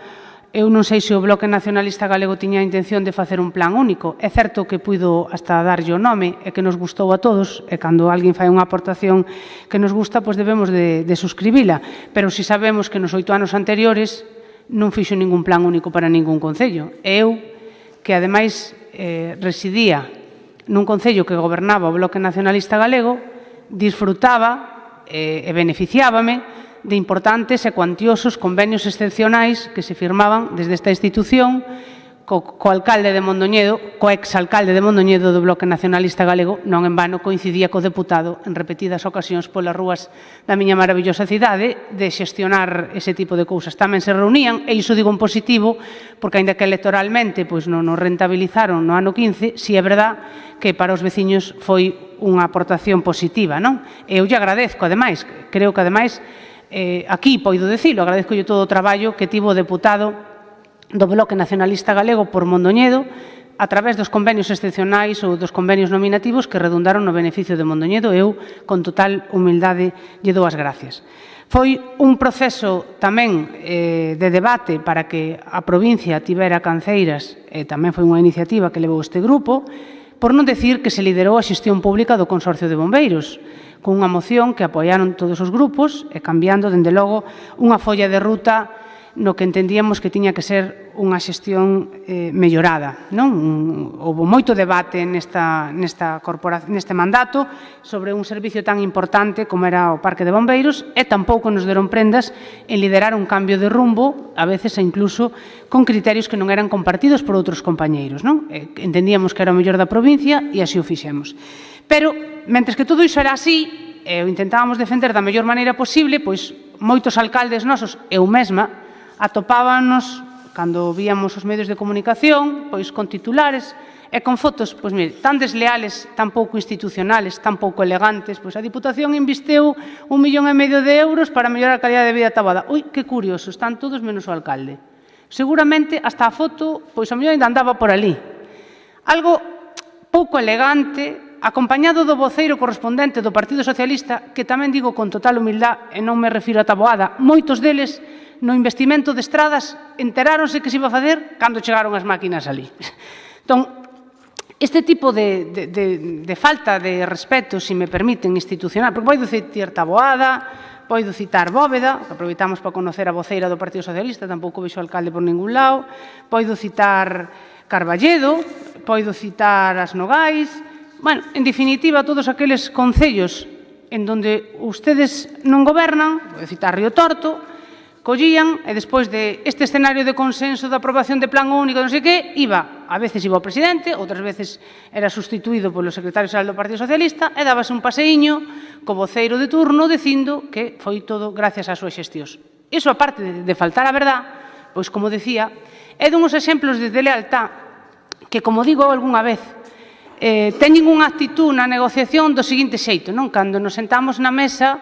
Eu non sei se o Bloque Nacionalista Galego tiña a intención de facer un plan único. É certo que puido hasta darlle o nome e que nos gustou a todos, e cando alguén fai unha aportación que nos gusta, pois debemos de suscribila. Pero si sabemos que nos 8 anos anteriores non fixo ningún plan único para ningún concello. E eu, que ademais residía nun concello que gobernaba o Bloque Nacionalista Galego, disfrutaba e beneficiábame de importantes e cuantiosos convenios excepcionais que se firmaban desde esta institución co alcalde de Mondoñedo, co exalcalde de Mondoñedo do Bloque Nacionalista Galego. Non en vano coincidía co deputado en repetidas ocasións polas rúas da miña maravillosa cidade de xestionar ese tipo de cousas. Tamén se reunían, e iso digo en positivo, porque aínda que electoralmente non o rentabilizaron no ano 15, si é verdad que para os veciños foi unha aportación positiva, non? Eu lle agradezco, ademais, creo que ademais, aquí poido dicilo, agradezco todo o traballo que tivo o deputado do Bloque Nacionalista Galego por Mondoñedo a través dos convenios excepcionais ou dos convenios nominativos que redundaron no beneficio de Mondoñedo. Eu, con total humildade, lle dou as gracias. Foi un proceso tamén de debate para que a provincia tivera canceiras, e tamén foi unha iniciativa que levou este grupo, por non decir que se liderou a xestión pública do Consorcio de Bombeiros, con unha moción que apoiaron todos os grupos e cambiando, dende logo, unha folla de ruta no que entendíamos que tiña que ser unha xestión mellorada. Houve moito debate neste mandato sobre un servicio tan importante como era o Parque de Bombeiros, e tampouco nos deron prendas en liderar un cambio de rumbo, a veces incluso con criterios que non eran compartidos por outros compañeiros. Entendíamos que era o mellor da provincia e así o fixemos. Pero, mentres que todo iso era así, e o intentábamos defender da mellor maneira posible, pois moitos alcaldes nosos, eu mesma, atopábanos, cando víamos os medios de comunicación, pois con titulares e con fotos, pois mire, tan desleales, tan pouco institucionales, tan pouco elegantes, pois a Diputación investeu 1,5 millón de euros para mellorar a calidad de vida da Taboada. Ui, que curioso, están todos menos o alcalde. Seguramente, hasta a foto, pois a mellor ainda andaba por ali. Algo pouco elegante, acompañado do voceiro correspondente do Partido Socialista, que tamén digo con total humildad, e non me refiro a Taboada, moitos deles no investimento de estradas enteráronse que se iba a facer cando chegaron as máquinas ali. Entón, este tipo de falta de respeto, se me permiten, institucional, porque podo citar Taboada, podo citar Bóveda, que aproveitamos para conocer a voceira do Partido Socialista, tampouco vexo alcalde por ningún lado, podo citar Carballedo, podo citar as Nogais, bueno, en definitiva, todos aqueles concellos en donde ustedes non gobernan, vou citar Río Torto, collían e despois de este escenario de consenso da aprobación de plan único, non sei que, a veces iba o presidente, outras veces era sustituído polo secretario xeral do Partido Socialista e dábase un paseiño co voceiro de turno dicindo que foi todo gracias ás súas xestións. Iso, aparte de faltar a verdad, pois, como decía, é dunhos exemplos de deslealtad que, como digo algunha vez, teñen unha actitud na negociación do seguinte xeito, non? Cando nos sentamos na mesa,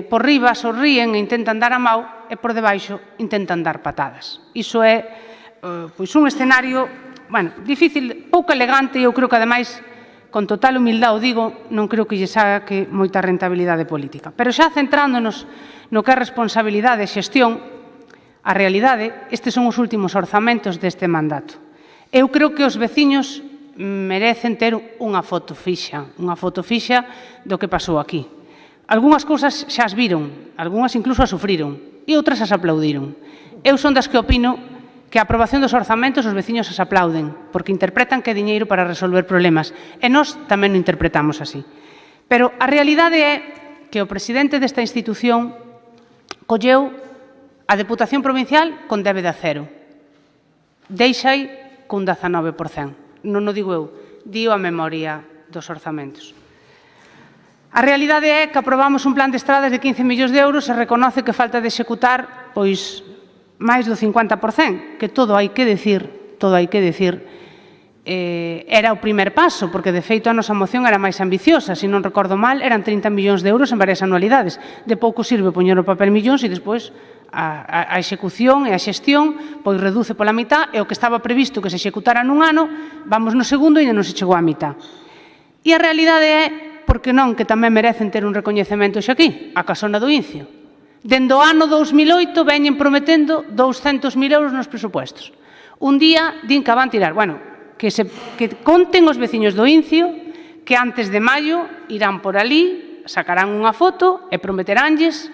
por riba sorríen e intentan dar a mau e por debaixo intentan dar patadas. Iso é pois un escenario, difícil, pouco elegante e eu creo que, ademais, con total humildade o digo, non creo que lle saque moita rentabilidade política. Pero xa centrándonos no que é responsabilidade e xestión, a realidade, estes son os últimos orzamentos deste mandato. Eu creo que os veciños merecen ter unha foto fixa do que pasou aquí. Algúnas cousas xa as viron, algúnas incluso as sufriron e outras as aplaudiron. Eu son das que opino que a aprobación dos orzamentos os veciños as aplauden porque interpretan que é diñeiro para resolver problemas e nós tamén o interpretamos así. Pero a realidade é que o presidente desta institución colleu a Deputación Provincial con débeda cero. Deixai cun 19%. Non o digo eu, dio a memoria dos orzamentos. A realidade é que aprobamos un plan de estradas de 15 millóns de euros e reconoce que falta de executar pois máis do 50%, que todo hai que decir, era o primer paso, porque de feito a nosa moción era máis ambiciosa, se non recordo mal, eran 30 millóns de euros en varias anualidades. De pouco sirve poñer no papel millóns e despois a execución e a xestión pois reduce pola mitad e o que estaba previsto que se executara nun ano, vamos no segundo e ainda non se chegou á mitad. E a realidade é, porque non, que tamén merecen ter un recoñecemento xa aquí, a Casona do Incio. Dende o ano 2008 veñen prometendo 200.000 euros nos presupuestos. Un día din que van tirar. Que conten os veciños do Incio que antes de maio irán por ali, sacarán unha foto e prometeránlles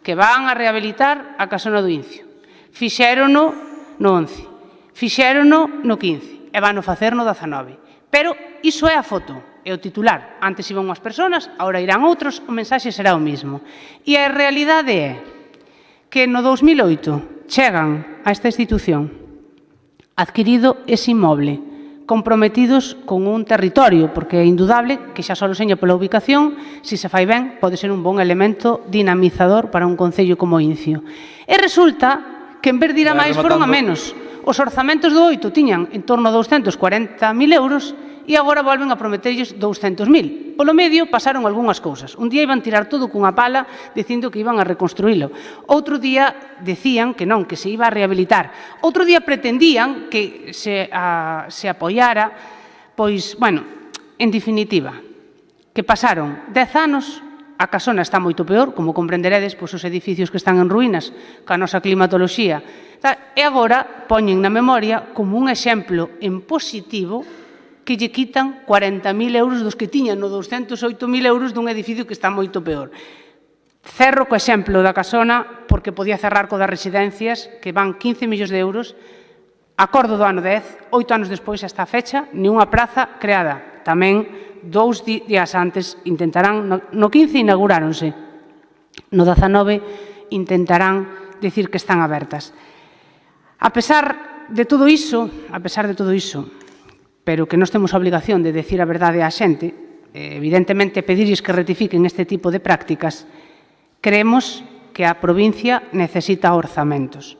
que van a rehabilitar a Casona do Incio. Fixérono no 11, fixérono no 15 e van a facer no 19. Pero iso é a foto. É o titular. Antes iban unhas persoas, agora irán outros, o mensaxe será o mismo. E a realidade é que no 2008 chegan a esta institución adquirido ese inmoble, comprometidos con un territorio, porque é indudable que xa só seña pola ubicación, se se fai ben, pode ser un bon elemento dinamizador para un concello como Incio. E resulta que en vez de ir a máis foron a menos. Os orzamentos do 8 tiñan en torno a 240.000 euros e agora volven a prometerlles 200.000. Polo medio pasaron algunhas cousas. Un día iban tirar todo cunha pala dicindo que iban a reconstruílo. Outro día decían que non, que se iba a rehabilitar. Outro día pretendían que se apoiara, pois, en definitiva, que pasaron 10 anos, a Casona está moito peor, como comprenderedes, pois os edificios que están en ruínas, ca nosa climatoloxía, e agora poñen na memoria como un exemplo en positivo que lle quitan 40.000 euros dos que tiñan no 208.000 euros dun edificio que está moito peor. Cerro co exemplo da Casona porque podía cerrar co das residencias que van 15 millóns de euros, acordo do ano 10, 8 anos despois hasta a fecha, ni unha praza creada. Tamén 2 días antes intentarán, no 15 inauguráronse, no 19 intentarán dicir que están abertas. A pesar de todo iso, pero que nós temos a obligación de decir a verdade á xente, evidentemente pedirlles que rectifiquen este tipo de prácticas, creemos que a provincia necesita orzamentos.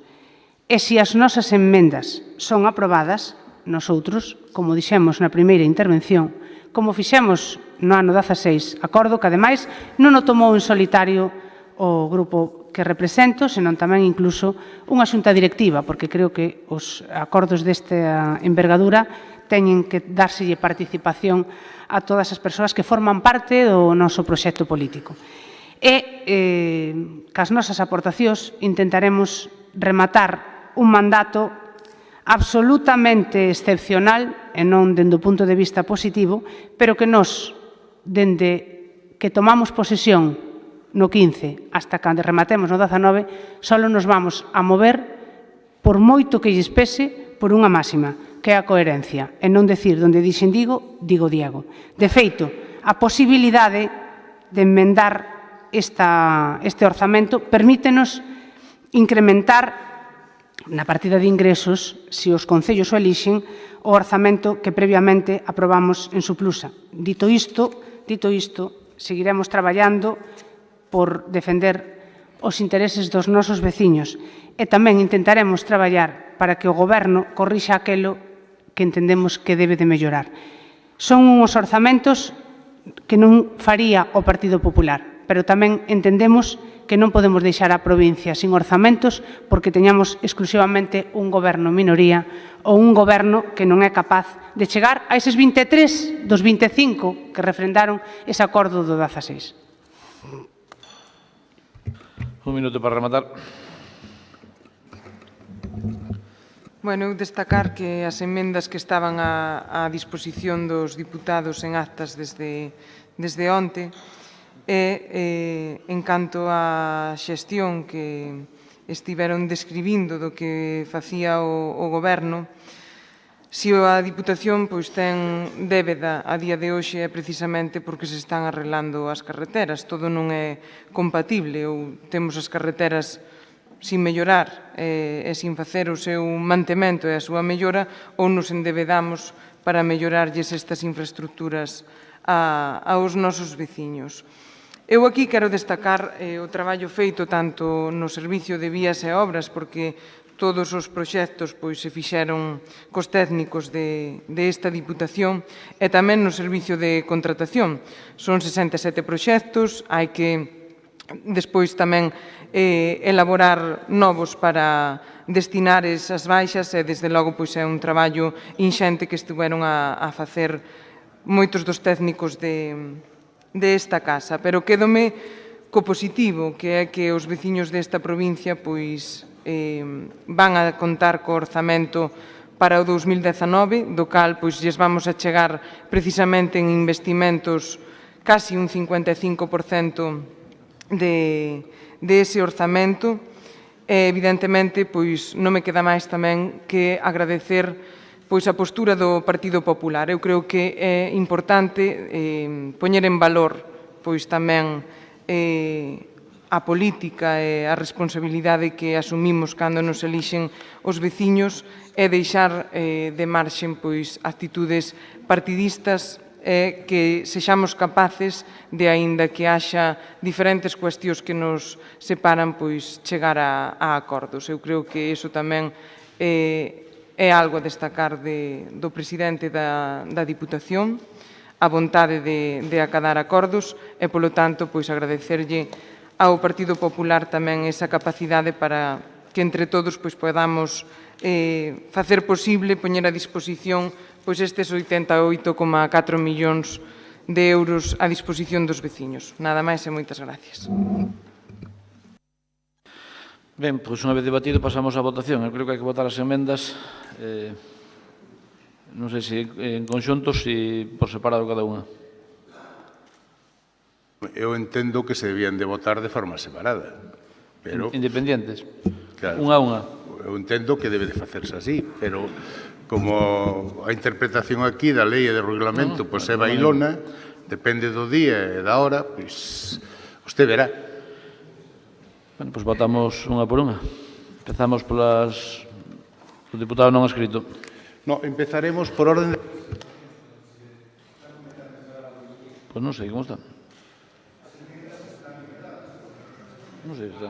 E se as nosas enmendas son aprobadas, nosoutros, como dixemos na primeira intervención, como fixemos no ano 16, acordo que, ademais, non o tomou en solitario o grupo que represento, senón tamén incluso unha xunta directiva, porque creo que os acordos desta envergadura teñen que dárselle participación a todas as persoas que forman parte do noso proxecto político. E, cas nosas aportacións, intentaremos rematar un mandato absolutamente excepcional, e non dende o punto de vista positivo, pero que nós, dende que tomamos posesión no 15 hasta cando rematemos no 19, só nos vamos a mover por moito que lles pese por unha máxima, que é a coherencia, e non decir donde dixen digo, digo Diego. De feito, a posibilidade de enmendar este orzamento permítenos incrementar na partida de ingresos, se os concellos o elixen, o orzamento que previamente aprobamos en Suplusa. Dito isto, seguiremos traballando por defender os intereses dos nosos veciños e tamén intentaremos traballar para que o Goberno corrixa aquelo que entendemos que debe de mellorar. Son uns orzamentos que non faría o Partido Popular, pero tamén entendemos que non podemos deixar a provincia sin orzamentos porque teñamos exclusivamente un goberno minoría ou un goberno que non é capaz de chegar a eses 23 dos 25 que refrendaron ese acordo do 16. Un minuto para rematar. Bueno, eu destacar que as emendas que estaban a disposición dos diputados en actas desde onte e en canto á xestión que estiveron describindo do que facía o Goberno, se a Diputación ten débeda a día de hoxe é precisamente porque se están arreglando as carreteras. Todo non é compatible, ou temos as carreteras sin mellorar e sin facer o seu mantemento e a súa mellora, ou nos endebedamos para mellorarlles estas infraestructuras aos nosos veciños. Eu aquí quero destacar o traballo feito tanto no Servicio de Vías e Obras, porque todos os proxectos se fixeron cos técnicos desta Diputación, e tamén no Servicio de Contratación. Son 67 proxectos, hai que despois tamén elaborar novos para destinar esas baixas e, desde logo, é un traballo inxente que estiveron a facer moitos dos técnicos desta casa. Pero quédome co positivo, que é que os veciños desta provincia van a contar co orzamento para o 2019, do cal lles vamos a chegar precisamente en investimentos casi un 55% dese orzamento. E, evidentemente, non me queda máis tamén que agradecer a postura do Partido Popular. Eu creo que é importante poñer en valor tamén a política e a responsabilidade que asumimos cando nos elixen os veciños e deixar de marxen actitudes partidistas e que sexamos capaces de, aínda que haxa diferentes cuestións que nos separan, chegar a acordos. Eu creo que iso tamén é algo a destacar do presidente da Diputación, a vontade de acadar acordos e, polo tanto, agradecerlle ao Partido Popular tamén esa capacidade para que entre todos podamos facer posible poñer a disposición estes 88,4 millóns de euros a disposición dos veciños. Nada máis e moitas gracias. Ben, unha vez debatido pasamos á votación. Eu creo que hai que votar as emendas, non sei se en conxuntos e por separado cada unha. Eu entendo que se debían de votar de forma separada, pero... Independientes, claro, unha a unha. Eu entendo que debe de facerse así, pero como a interpretación aquí da lei e do regulamento é bailona, depende do día e da hora, usted verá. Bueno, votamos unha por unha. Empezamos polas... O diputado non ha escrito. No, empezaremos por orden de... Pois non sei, como está? Non sei, está...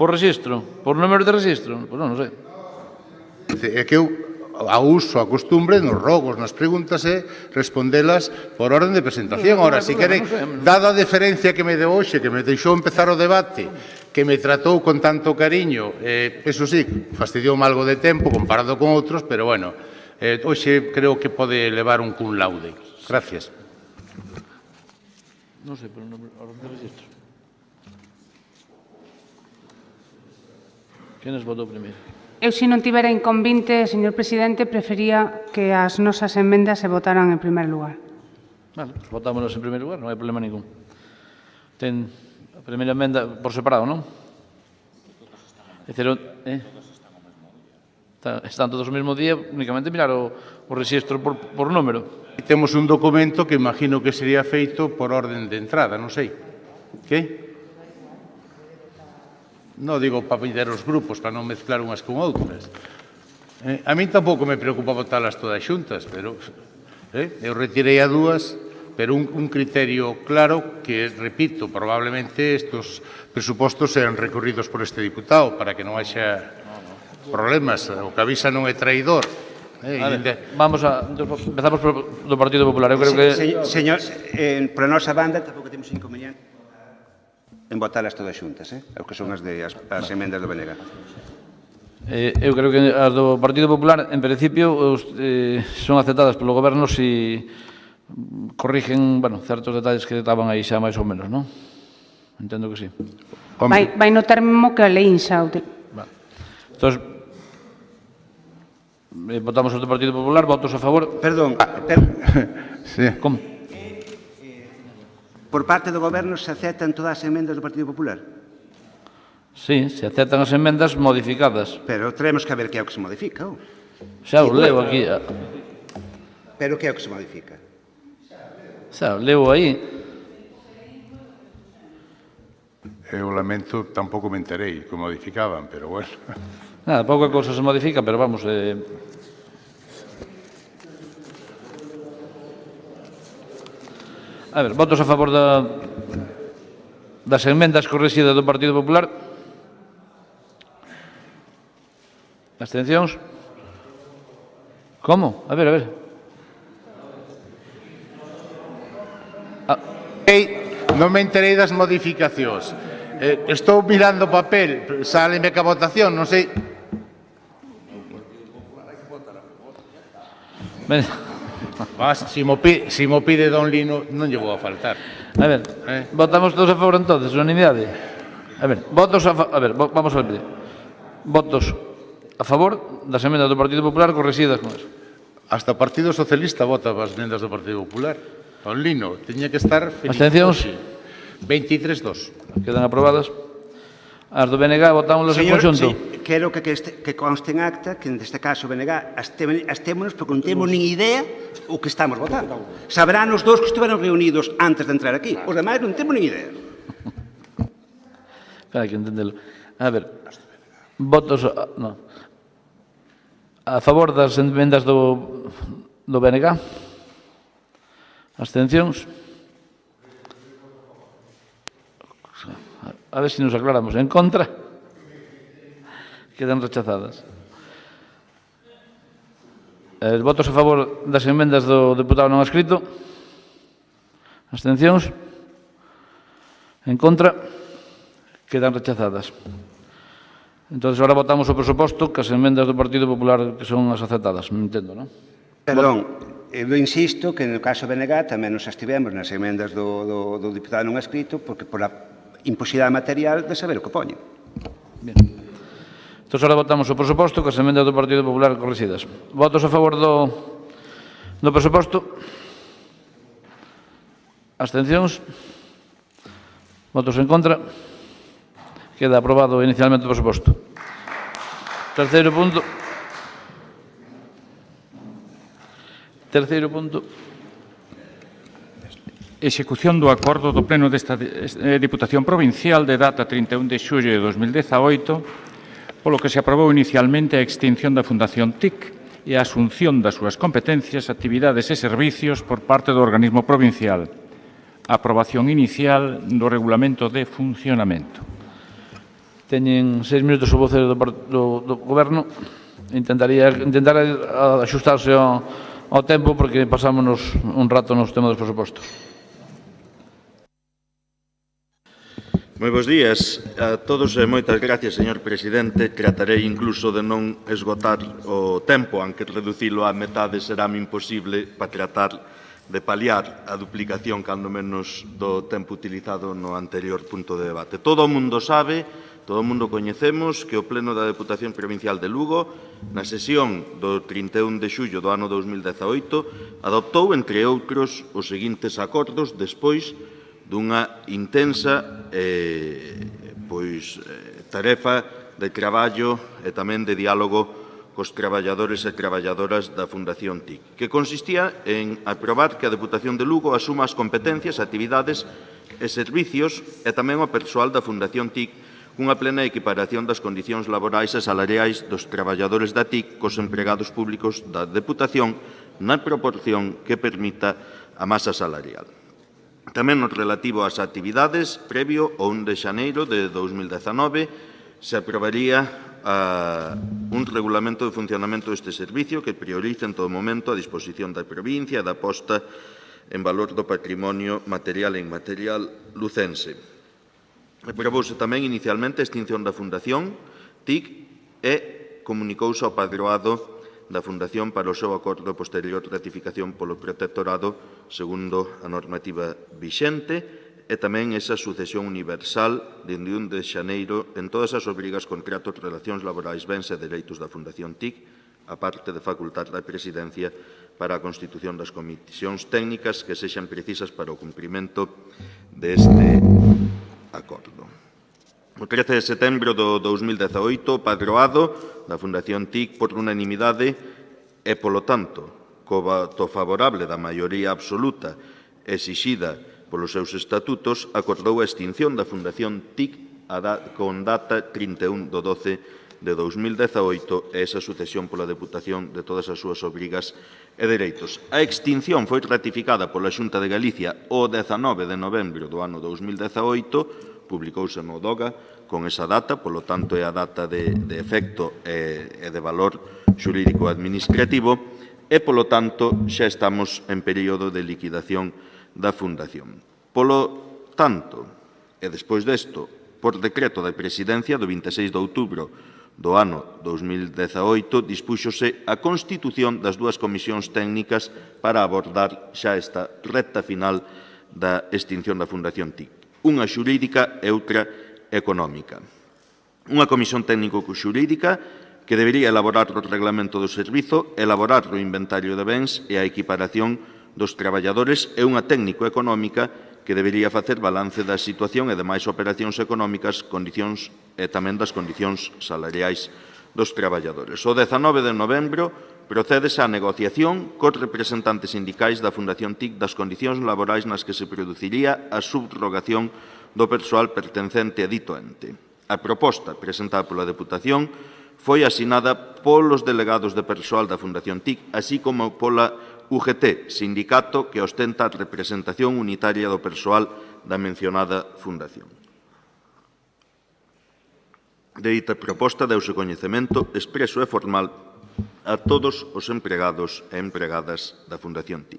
Por registro? Por número de registro? Pois non sei. É que eu a uso, a costumbre, nos rogos, nas preguntas, é respondelas por orden de presentación. Ora, se queren, dada a deferencia que me deu hoxe, que me deixou empezar o debate, que me tratou con tanto cariño, eso sí, fastidioume algo de tempo comparado con outros, pero, bueno, hoxe creo que pode levar un cum laude. Gracias. Non sei, por orden de registro. Quen nos votou primeiro? Eu, se non tivera inconvinte, señor presidente, prefería que as nosas enmendas se votaran en primer lugar. Vale, votámonos en primer lugar, non hai problema ningún. Ten a primeira emenda por separado, non? Están todos o mesmo día, únicamente mirar o registro por número. Temos un documento que imagino que sería feito por orden de entrada, non sei. Que? non digo para meter os grupos, para non mezclar unhas con outras. A min tampouco me preocupa votalas todas xuntas, pero eu retirei a dúas, pero un criterio claro que, repito, probablemente estos presupostos sean recorridos por este diputado para que non haxa problemas. O que avisa non é traidor. Empezamos do Partido Popular. Eu creo que... Señor, por a nosa banda, tampouco temos inconveniente en votalas todas xuntas, o que son as emendas do BNG. Eu creo que as do Partido Popular, en principio, son aceptadas polo Goberno se corrigen, certos detalles que estaban aí xa máis ou menos, non? Entendo que sí. Vai no termo que a lei insa. Entón, votamos o do Partido Popular, votos a favor. Perdón, Como? por parte do Goberno se aceptan todas as emendas do Partido Popular? Sí, se aceptan as emendas modificadas. Pero teremos que ver que é o que se modifica. Xa o leo aquí. Pero que é o que se modifica? Xa o leo aí. Eu lamento, tampouco me enterei que modificaban, pero bueno. Nada, pouca cousa se modifica, pero vamos... A ver, votos a favor das emendas corrixidas do Partido Popular. Abstencións? Como? A ver. Non me enterei das modificacións. Estou mirando o papel, sáleme que a votación, non sei... Se mo pide Don Lino, non lle vou a faltar. A ver, votamos todos a favor entonces, unanimidade. A ver, vamos a repetir. Votos a favor das emendas do Partido Popular corrixidas con eso. Hasta o Partido Socialista vota as emendas do Partido Popular. Don Lino, teña que estar feliz. Abstencións? 23-2. Quedan aprobadas. As do BNG votámoslas en conxunto. Sí, quero que conste en acta que neste caso o BNG astémonos porque non temos nin idea o que estamos votando. Sabrán os dous que estiveron reunidos antes de entrar aquí. Os demais non temos nin idea. Hai que entendelo. A ver, votos a favor das emendas do BNG. Abstencións. A ver se nos aclaramos. En contra. Quedan rechazadas. Votos a favor das emendas do deputado non adscrito. Abstencións. En contra. Quedan rechazadas. Entón, agora votamos o presuposto que as emendas do Partido Popular que son as aceptadas. Me entendo, non? Perdón, eu insisto que no caso BNG tamén nos abstivemos nas emendas do deputado non adscrito porque por a imposibilidade material de saber o que poñen. Bien. Entón, agora votamos o presuposto que as emendas do Partido Popular corrixidas. Votos a favor do presuposto? Abstencións? Votos en contra? Queda aprobado inicialmente o presuposto. Terceiro punto. Execución do acordo do Pleno desta Diputación Provincial de data 31 de xullo de 2018, polo que se aprobou inicialmente a extinción da Fundación TIC e a asunción das súas competencias, actividades e servicios por parte do organismo provincial. Aprobación inicial do Regulamento de Funcionamento. Teñen 6 minutos o vocero do Goberno. Intentar axustarse ao tempo porque pasámonos un rato nos temas dos presupostos. Moi bons días a todos e moitas gracias, señor presidente. Tratarei incluso de non esgotar o tempo, aunque reducilo á metade será imposible para tratar de paliar a duplicación, cando menos, do tempo utilizado no anterior punto de debate. Todo o mundo sabe, todo o mundo coñecemos que o Pleno da Deputación Provincial de Lugo, na sesión do 31 de xullo do ano 2018, adoptou, entre outros, os seguintes acordos despois dunha intensa tarefa de traballo e tamén de diálogo cos traballadores e traballadoras da Fundación TIC, que consistía en aprobar que a Deputación de Lugo asuma as competencias, actividades e servicios e tamén o persoal da Fundación TIC cunha plena equiparación das condicións laborais e salariais dos traballadores da TIC cos empregados públicos da Deputación na proporción que permita a masa salarial. Tamén no relativo ás actividades, previo ao 1 de xaneiro de 2019, se aprobaría un regulamento de funcionamento deste servicio que prioriza en todo momento a disposición da provincia e da posta en valor do patrimonio material e inmaterial lucense. Aprobouse tamén inicialmente a extinción da Fundación TIC e comunicouse ao padroado da Fundación para o seu acordo e posterior ratificación polo protectorado segundo a normativa vixente e tamén esa sucesión universal dende 1 de xaneiro en todas as obrigas, contratos, relacións laborais, bens e dereitos da Fundación TIC, a parte de facultar da Presidencia para a constitución das comisións técnicas que sexan precisas para o cumprimento deste acordo. O 13 de setembro do 2018, o padroado da Fundación TIC por unanimidade e, polo tanto, co voto favorable da maioría absoluta exixida polos seus estatutos, acordou a extinción da Fundación TIC con data 31 de 12 de 2018 e esa sucesión pola Deputación de todas as súas obrigas e dereitos. A extinción foi ratificada pola Xunta de Galicia o 19 de novembro do ano 2018, publicouse no DOGA con esa data, polo tanto é a data de efecto e de valor xurídico administrativo e, polo tanto, xa estamos en período de liquidación da Fundación. Polo tanto, e despois desto, por decreto da Presidencia do 26 de outubro do ano 2018, dispúxose a constitución das dúas comisións técnicas para abordar xa esta recta final da extinción da Fundación TIC. Unha xurídica e outra económica. Unha comisión técnico-xurídica que debería elaborar o reglamento do servizo, elaborar o inventario de bens e a equiparación dos traballadores e unha técnico-económica que debería facer balance da situación e demais operacións económicas, condicións e tamén das condicións salariais dos traballadores. O 19 de novembro procédese á negociación cos representantes sindicais da Fundación TIC das condicións laborais nas que se produciría a subrogación do persoal pertencente a dito ente. A proposta presentada pola Deputación foi asinada polos delegados de persoal da Fundación TIC, así como pola UGT, sindicato que ostenta a representación unitaria do persoal da mencionada Fundación. De dita proposta deuse coñecemento expreso e formal a todos os empregados e empregadas da Fundación TIC.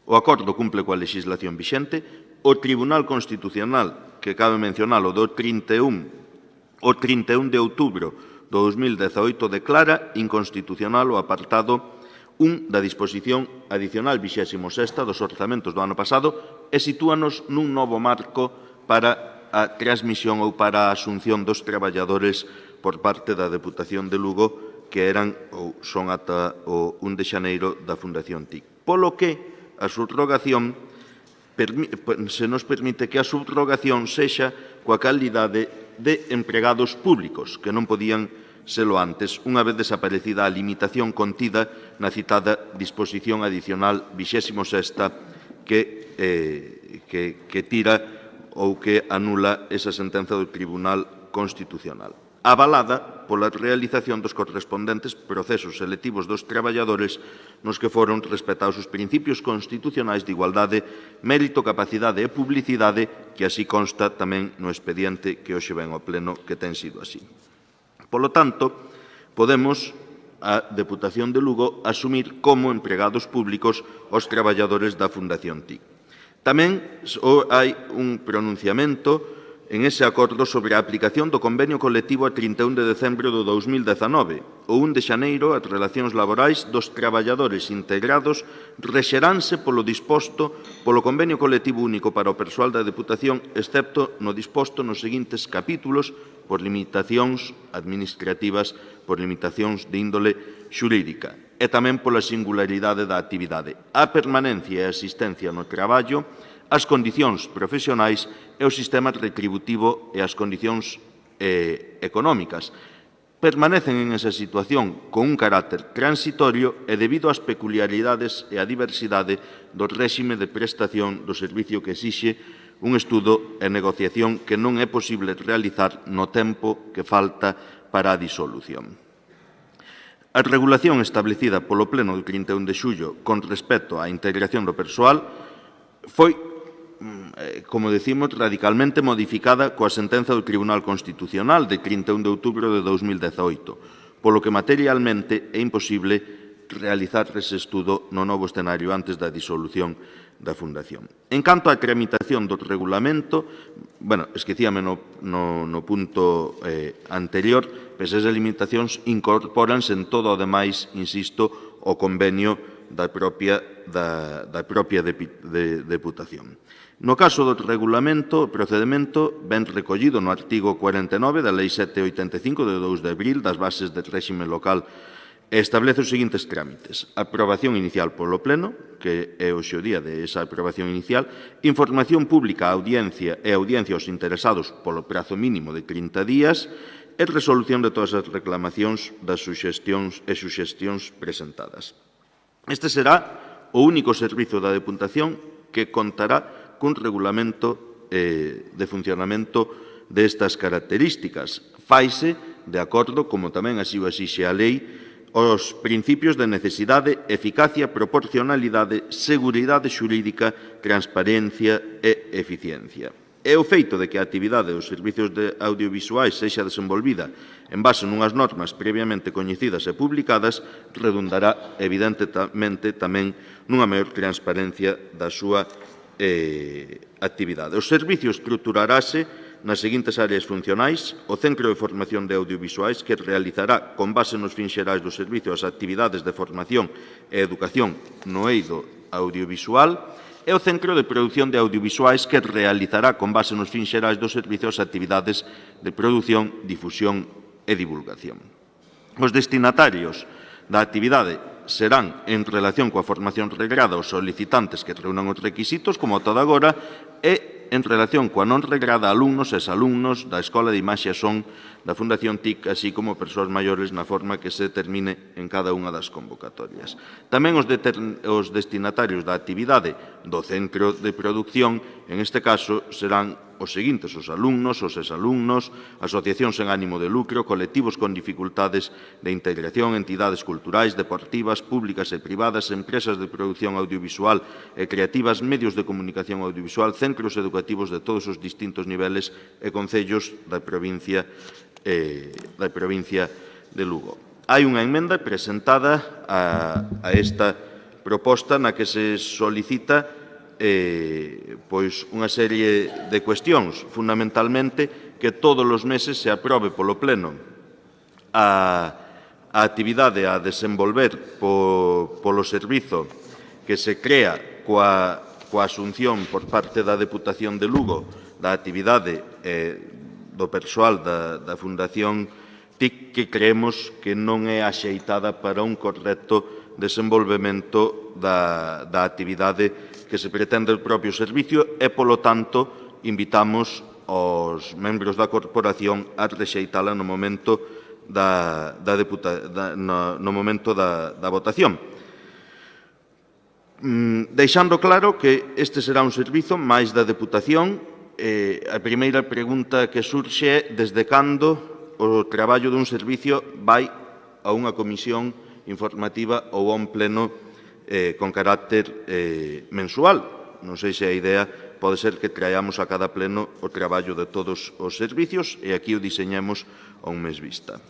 O acordo cumple coa legislación vixente. O Tribunal Constitucional, que cabe mencionalo, do 31 de outubro do 2018, declara inconstitucional o apartado 1 da disposición adicional 26ª dos orzamentos do ano pasado e sitúanos nun novo marco para a transmisión ou para a asunción dos traballadores por parte da Deputación de Lugo que eran ou son ata o 1 de xaneiro da Fundación TIC. Polo que a subrogación se nos permite que a subrogación sexa coa calidade de empregados públicos, que non podían selo antes, unha vez desaparecida a limitación contida na citada disposición adicional 26ª que tira ou que anula esa sentenza do Tribunal Constitucional, avalada pola realización dos correspondentes procesos selectivos dos traballadores nos que foron respetados os principios constitucionais de igualdade, mérito, capacidade e publicidade, que así consta tamén no expediente que hoxe ven ao Pleno que ten sido así. Polo tanto, podemos, a Deputación de Lugo, asumir como empregados públicos os traballadores da Fundación TIC. Tamén hai un pronunciamento en ese acordo sobre a aplicación do convenio colectivo a 31 de decembro do 2019. O 1 de xaneiro, as relacións laborais dos traballadores integrados rexeránse polo disposto polo convenio colectivo único para o persoal da Deputación, excepto no disposto nos seguintes capítulos por limitacións administrativas, por limitacións de índole xurídica e tamén pola singularidade da actividade, a permanencia e asistencia no traballo, as condicións profesionais e o sistema retributivo e as condicións económicas. Permanecen en esa situación con un carácter transitorio e debido ás peculiaridades e á diversidade do réxime de prestación do servicio que exixe un estudo e negociación que non é posible realizar no tempo que falta para a disolución. A regulación establecida polo Pleno do 31 de xullo con respecto á integración do persoal foi, como decimos, radicalmente modificada coa sentenza do Tribunal Constitucional de 31 de outubro de 2018, polo que materialmente é imposible realizar ese estudo no novo escenario antes da disolución da Fundación. En canto á tramitación do regulamento, esquecíame no punto anterior, esas limitacións incorpóranse en todo o demais, insisto, o convenio da propia Deputación. No caso do regulamento, o procedimento ven recollido no artigo 49 da Lei 785 de 2 de abril das bases de réxime local e establece os seguintes trámites: aprobación inicial polo Pleno, que é hoxe o día de esa aprobación inicial, información pública á audiencia e audiencia aos interesados polo prazo mínimo de 30 días e resolución de todas as reclamacións das suxestións presentadas. Este será o único servizo da Deputación que contará cun regulamento de funcionamento destas características. Faise de acordo, como tamén así o exixe a lei, os principios de necesidade, eficacia, proporcionalidade, seguridade xurídica, transparencia e eficiencia. E o feito de que a actividade dos servizos audiovisuais sexa desenvolvida en base nunhas normas previamente coñecidas e publicadas redundará, evidentemente, tamén nunha maior transparencia da súa actividade. O servicio estruturarase nas seguintes áreas funcionais: o Centro de Formación de Audiovisuais, que realizará, con base nos fins xerais do servicio, as actividades de formación e educación no eido audiovisual, e o Centro de Produción de Audiovisuais, que realizará, con base nos fins xerais do servicio, as actividades de produción, difusión e divulgación. Os destinatarios da actividade serán, en relación coa formación regrada, os solicitantes que reúnan os requisitos, como toda agora, e en relación coa non regrada, alumnos e exalumnos da Escola de Imaxe e Son da Fundación TIC, así como persoas maiores na forma que se determine en cada unha das convocatorias. Tamén os destinatarios da actividade do centro de producción, en este caso, serán os seguintes: os alumnos, os exalumnos, asociacións sen ánimo de lucro, colectivos con dificultades de integración, entidades culturais, deportivas, públicas e privadas, empresas de produción audiovisual e creativas, medios de comunicación audiovisual, centros educativos de todos os distintos niveles e concellos da provincia de Lugo. Hai unha emenda presentada a esta proposta na que se solicita unha serie de cuestións, fundamentalmente que todos os meses se aprobe polo Pleno a actividade a desenvolver polo servizo que se crea coa asunción por parte da Deputación de Lugo da actividade do persoal da Fundación TIC, que creemos que non é axeitada para un correcto desenvolvemento da actividade que se pretende o propio servicio e, polo tanto, invitamos aos membros da corporación a rexeitala no momento da votación. Deixando claro que este será un servizo máis da Deputación, a primeira pregunta que surxe é desde cando o traballo dun servicio vai a unha comisión informativa ou a un pleno con carácter mensual. Non sei se a idea pode ser que traamos a cada pleno o traballo de todos os servicios e aquí o diseñemos a un mes vista.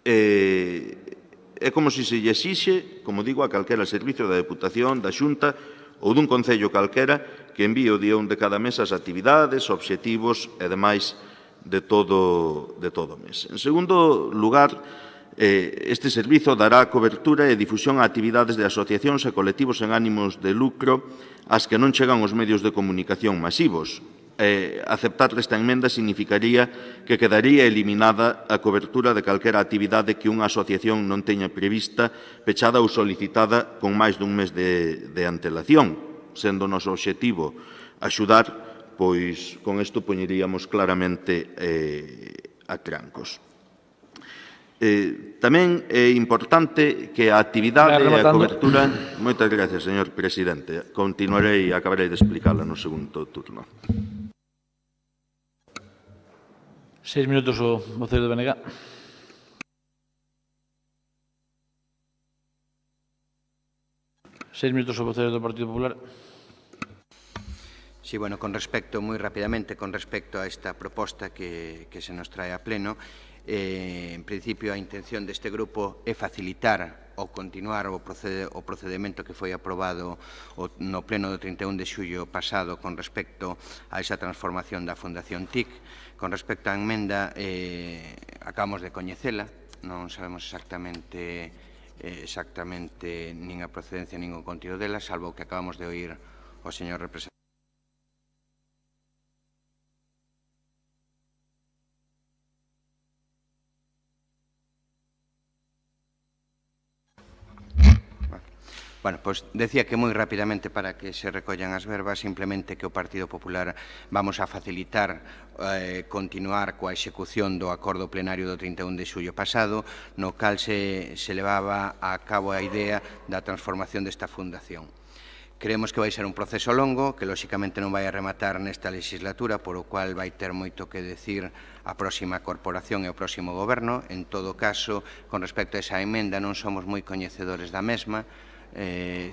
É como se lle exixe, como digo, a calquera servicio da Deputación, da Xunta ou dun concello calquera que envíe o día 1 de cada mes as actividades, obxectivos e demais de todo o mes. En segundo lugar, este servizo dará cobertura e difusión a actividades de asociacións e colectivos en ánimos de lucro ás que non chegan os medios de comunicación masivos. Aceptar esta emenda significaría que quedaría eliminada a cobertura de calquera actividade que unha asociación non teña prevista, pechada ou solicitada con máis dun mes de antelación, sendo o noso obxectivo axudar, pois con isto poñeríamos claramente a trancos. Tamén é importante que a actividade e a cobertura... Moitas gracias, señor presidente. Continuarei e acabarei de explicala no segundo turno. 6 minutos o voceiro de BNG. Seis minutos o voceiro do Partido Popular. Sí, bueno, moi rapidamente, con respecto a esta proposta que se nos trae a pleno, en principio a intención deste grupo é facilitar ou continuar o procedimento que foi aprobado no pleno do 31 de xullo pasado con respecto a esa transformación da Fundación TIC. Con respecto á enmenda, acabamos de coñecela, non sabemos exactamente nin a procedencia nin o contido dela, salvo que acabamos de oír o señor representante. Bueno, pois decía que moi rapidamente para que se recollan as verbas, simplemente que o Partido Popular vamos a facilitar continuar coa execución do acordo plenario do 31 de xullo pasado, no cal se levaba a cabo a idea da transformación desta fundación. Creemos que vai ser un proceso longo, que lóxicamente non vai a rematar nesta legislatura, por o cual vai ter moito que decir a próxima corporación e o próximo goberno. En todo caso, con respecto a esa emenda, non somos moi coñecedores da mesma,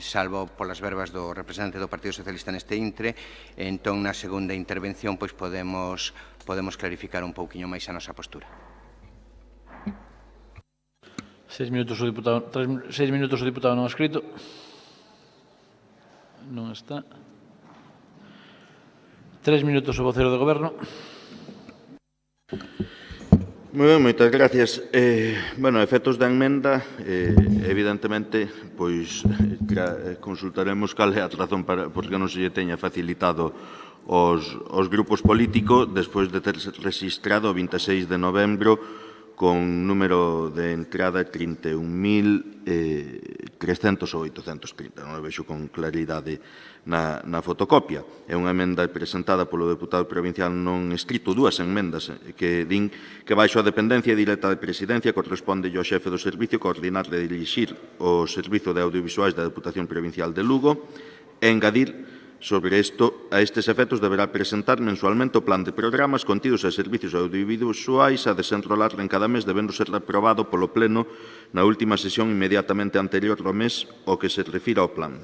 salvo polas verbas do representante do Partido Socialista neste intre. Entón, na segunda intervención, pois podemos clarificar un pouquiño máis a nosa postura. 6 minutos o diputado non escrito. Non está. 3 minutos o voceiro do Goberno. Moi ben, moitas gracias. Bueno, efectos da enmenda, evidentemente, pois consultaremos cal é a razón por que non se lle teña facilitado aos grupos políticos despois de ter registrado o 26 de novembro con número de entrada 31.300 ou 830, non o vexo con claridade na fotocopia. É unha emenda presentada polo deputado provincial non escrito, dúas enmendas que din que baixo a dependencia directa de Presidencia corresponde ao xefe do servicio coordinar e dirixir o Servizo de Audiovisuais da Deputación Provincial de Lugo e engadir sobre isto, a estes efectos deberá presentar mensualmente o plan de programas contidos e servicios audiovisuais a desenrolar en cada mes, debendo ser aprobado polo Pleno na última sesión inmediatamente anterior ao mes ao que se refira ao plan.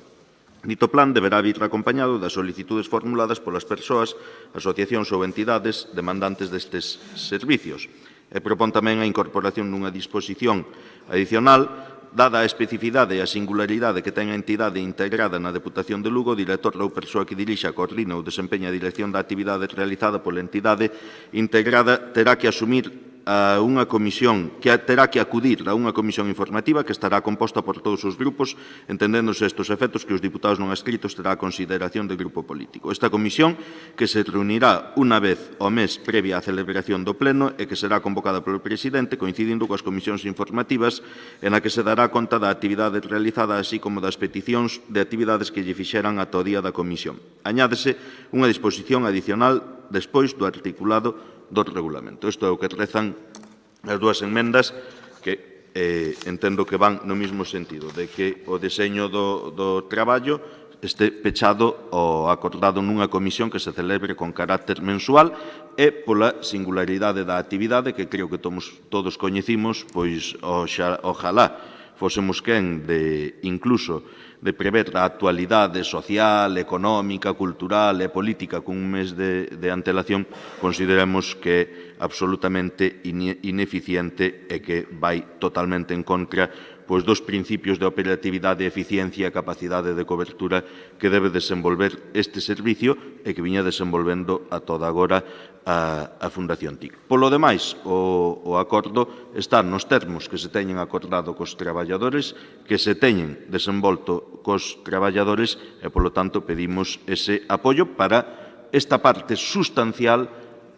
Dito plan deberá vir acompañado das solicitudes formuladas polas persoas, asociacións ou entidades demandantes destes servicios. E propón tamén a incorporación dunha disposición adicional. Dada a especificidade e a singularidade que ten a entidade integrada na Deputación de Lugo, o director ou persoa que dirixa, coordina ou desempeña a dirección da actividade realizada pola entidade integrada terá que asumir a unha comisión, que terá que acudir a unha comisión informativa que estará composta por todos os grupos, entendéndose estes efectos que os diputados non adscritos terá a consideración do grupo político. Esta comisión, que se reunirá unha vez ao mes previa á celebración do pleno e que será convocada polo presidente, coincidindo coas comisións informativas en a que se dará conta da actividade realizada, así como das peticións de actividades que lle fixeran ata o día da comisión. Añádese unha disposición adicional despois do articulado do regulamento. Isto é o que rezan as dúas enmendas que entendo que van no mesmo sentido, de que o deseño do traballo este pechado ou acordado nunha comisión que se celebre con carácter mensual e pola singularidade da actividade que creo que todos coñecimos, pois ojalá fósemos quen de incluso de prever a actualidade social, económica, cultural e política con un mes de antelación, consideramos que é absolutamente ineficiente e que vai totalmente en contra dos principios de operatividade, eficiencia e capacidade de cobertura que debe desenvolver este servicio e que viña desenvolvendo a toda agora a Fundación TIC. Polo demais, o acordo está nos termos que se teñen acordado cos traballadores, que se teñen desenvolto cos traballadores e, polo tanto, pedimos ese apoio para esta parte sustancial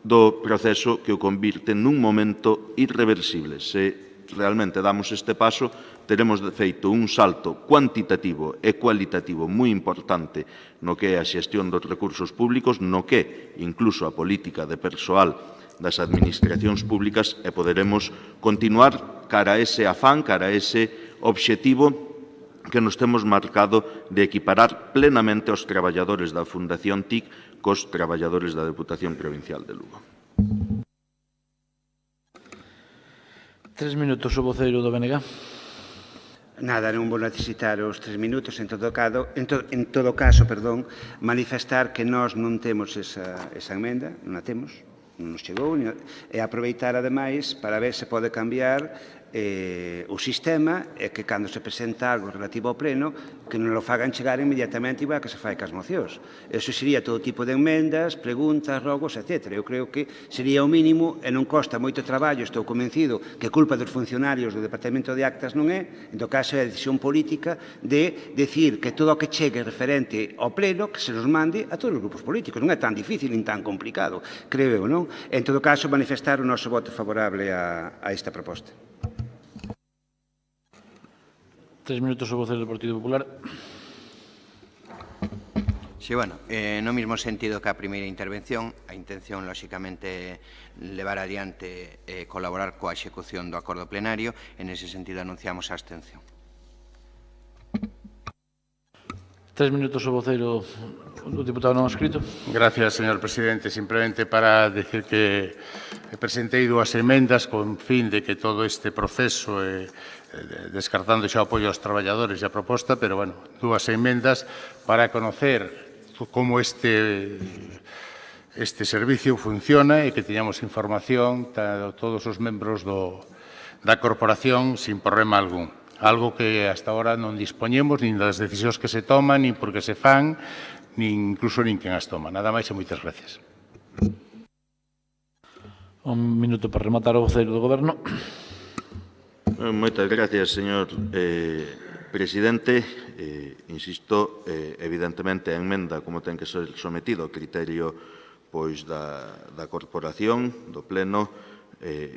do proceso que o convirte nun momento irreversible. Se realmente damos este paso, teremos feito un salto cuantitativo e cualitativo moi importante no que é a xestión dos recursos públicos, no que incluso a política de persoal das administracións públicas, e poderemos continuar cara a ese afán, cara a ese obxectivo que nos temos marcado de equiparar plenamente os traballadores da Fundación TIC cos traballadores da Deputación Provincial de Lugo. 3 minutos o voceiro do BNG. Nada, non vou necesitar os 3 minutos. En todo caso, manifestar que nós non temos esa emenda, non a temos, non nos chegou, e aproveitar, ademais, para ver se pode cambiar o sistema e que, cando se presenta algo relativo ao pleno, que non lo fagan chegar inmediatamente igual que se fai cas mocións. Eso sería todo tipo de enmendas, preguntas, rogos, etc. Eu creo que sería o mínimo e non costa moito traballo, estou convencido que culpa dos funcionarios do Departamento de Actas non é, en todo caso é a decisión política de decir que todo o que chegue referente ao pleno que se nos mande a todos os grupos políticos. Non é tan difícil nin tan complicado, creo eu, non? En todo caso, manifestar o noso voto favorable a esta proposta. 3 minutos o voceiro do Partido Popular. Sí, bueno, no mesmo sentido que a primeira intervención, a intención, lóxicamente, levar adiante e colaborar coa execución do acordo plenario, en ese sentido anunciamos a abstención. 3 minutos o voceiro do diputado non escrito. Gracias, señor presidente. Simplemente para decir que presentei 2 emendas con fin de que todo este proceso, descartando xa o apoio aos traballadores e a proposta, pero, bueno, 2 emendas para conocer como este servicio funciona e que teñamos información todos os membros da corporación sin problema algún. Algo que hasta ahora non dispoñemos nin das decisións que se toman, nin porque se fan, nin incluso nin quen as toma. Nada máis e moitas gracias. Un minuto para rematar o voceiro do Goberno. Moitas gracias, señor presidente. Insisto, evidentemente, a emenda, como ten que ser sometido ao criterio da corporación, do pleno,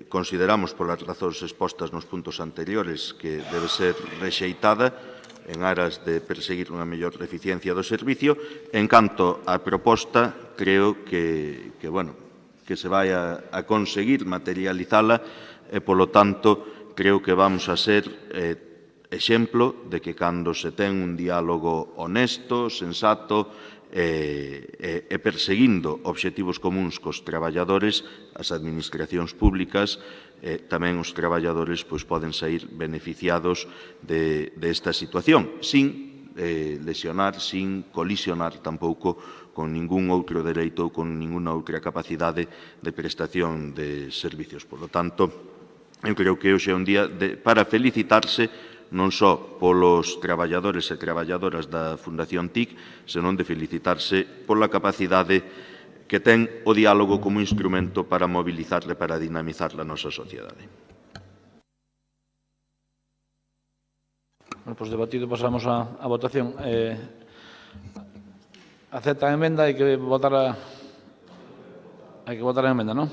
consideramos, polas razóns expostas nos puntos anteriores, que debe ser rexeitada en aras de perseguir unha mellor eficiencia do servicio. En canto á proposta, creo que se vai a conseguir materializala e, polo tanto, creo que vamos a ser exemplo de que cando se ten un diálogo honesto, sensato, e perseguindo obxectivos comuns cos traballadores, as administracións públicas, tamén os traballadores poden sair beneficiados desta situación, sin lesionar, sin colisionar tampouco con ningún outro dereito ou con ninguna outra capacidade de prestación de servicios. Por lo tanto, eu creo que hoxe é un día para felicitarse non só polos traballadores e traballadoras da Fundación TIC, senón de felicitarse pola capacidade que ten o diálogo como instrumento para mobilizar e para dinamizar a nosa sociedade. Bueno, pois debatido, pasamos a votación. Acepta a emenda, hai que votar a emenda, non?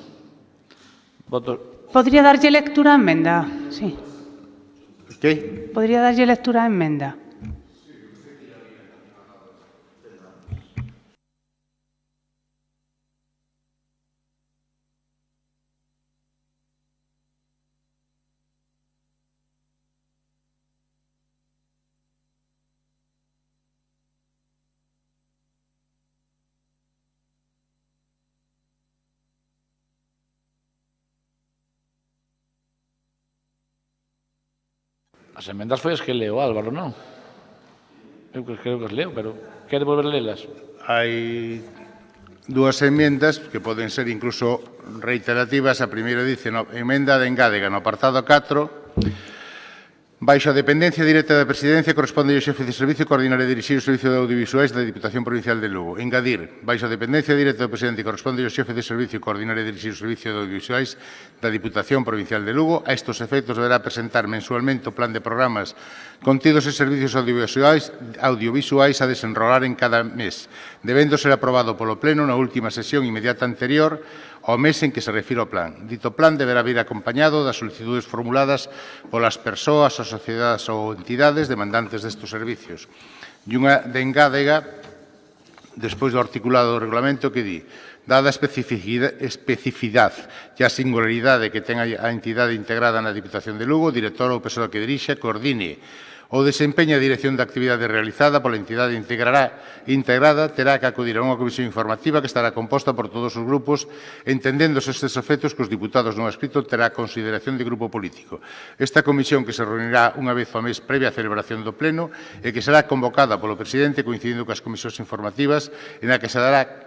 Podría darlle lectura á emenda? Sí. ¿Qué? Podría darlle lectura á emenda? As emendas foi as que leo, Álvaro, non? Eu creo que as leo, pero quere volver a lelas? Hai 2 emendas que poden ser incluso reiterativas. A primeira dice, emenda de engádega no apartado 4, Baixo a dependencia directa da Presidencia corresponde ao xefe de servicio coordinar e dirixir o Servicio de Audiovisuais da Diputación Provincial de Lugo. Engadir, baixo a dependencia directa do Presidente corresponde ao xefe de servicio coordinar e dirixir o Servicio de Audiovisuais da Diputación Provincial de Lugo. A estes efectos deberá presentar mensualmente o plan de programas contidos en servicios audiovisuais a desenrolar en cada mes, debendo ser aprobado polo Pleno na última sesión inmediata anterior ao mes en que se refira o plan. Dito plan deberá vir acompañado das solicitudes formuladas polas persoas, as sociedades ou entidades demandantes destes servicios. E unha de engádega, despois do articulado do regulamento, que di: dada a especificidade e a singularidade que ten a entidade integrada na Diputación de Lugo, o director ou persoa que dirixa, coordine ou desempeña a dirección da actividade realizada pola entidade integrada, terá que acudir a unha comisión informativa que estará composta por todos os grupos, entendéndose estes efectos que os diputados non escrito terá consideración de grupo político. Esta comisión, que se reunirá unha vez ao mes previa á celebración do Pleno e que será convocada polo presidente coincidindo coas comisións informativas, en a que se dará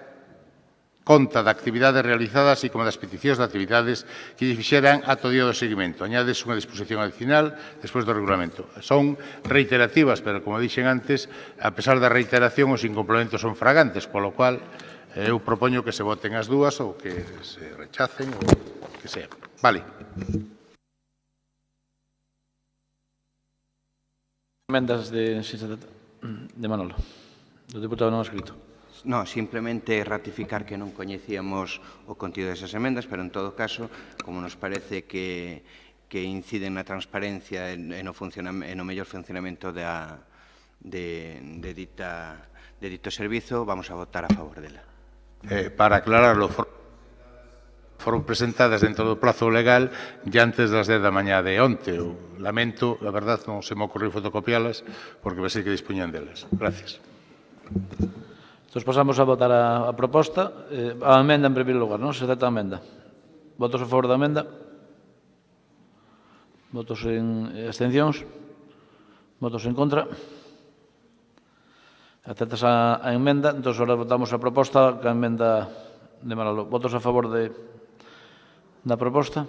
conta da actividade realizada, así como das peticións de actividades que lle fixeran ata o día do seguimento. Añades unha disposición adicional despois do regulamento. Son reiterativas, pero, como dixen antes, a pesar da reiteración, os incomplementos son fragantes, polo cual eu propoño que se voten as dúas ou que se rechacen ou que sea. Vale. Emendas de Manolo, do deputado non escrito. No, simplemente ratificar que non coñecíamos o contido desas emendas, pero en todo caso, como nos parece que inciden na transparencia e no mellor funcionamento de dito servizo, vamos a votar a favor dela. Para aclararlo, foron presentadas dentro do plazo legal e antes das 10 da mañá de onte. Lamento, a verdade, non se me ocorreu fotocopialas porque pensei que dispoñían delas. Gracias. Entón, pasamos a votar a proposta. A emenda, en primeiro lugar, non? Se trata a emenda. Votos a favor da emenda? Votos en abstencións? Votos en contra? Aceptas a emenda. Entón, agora votamos a proposta ca emenda de Manolo. Votos a favor da proposta?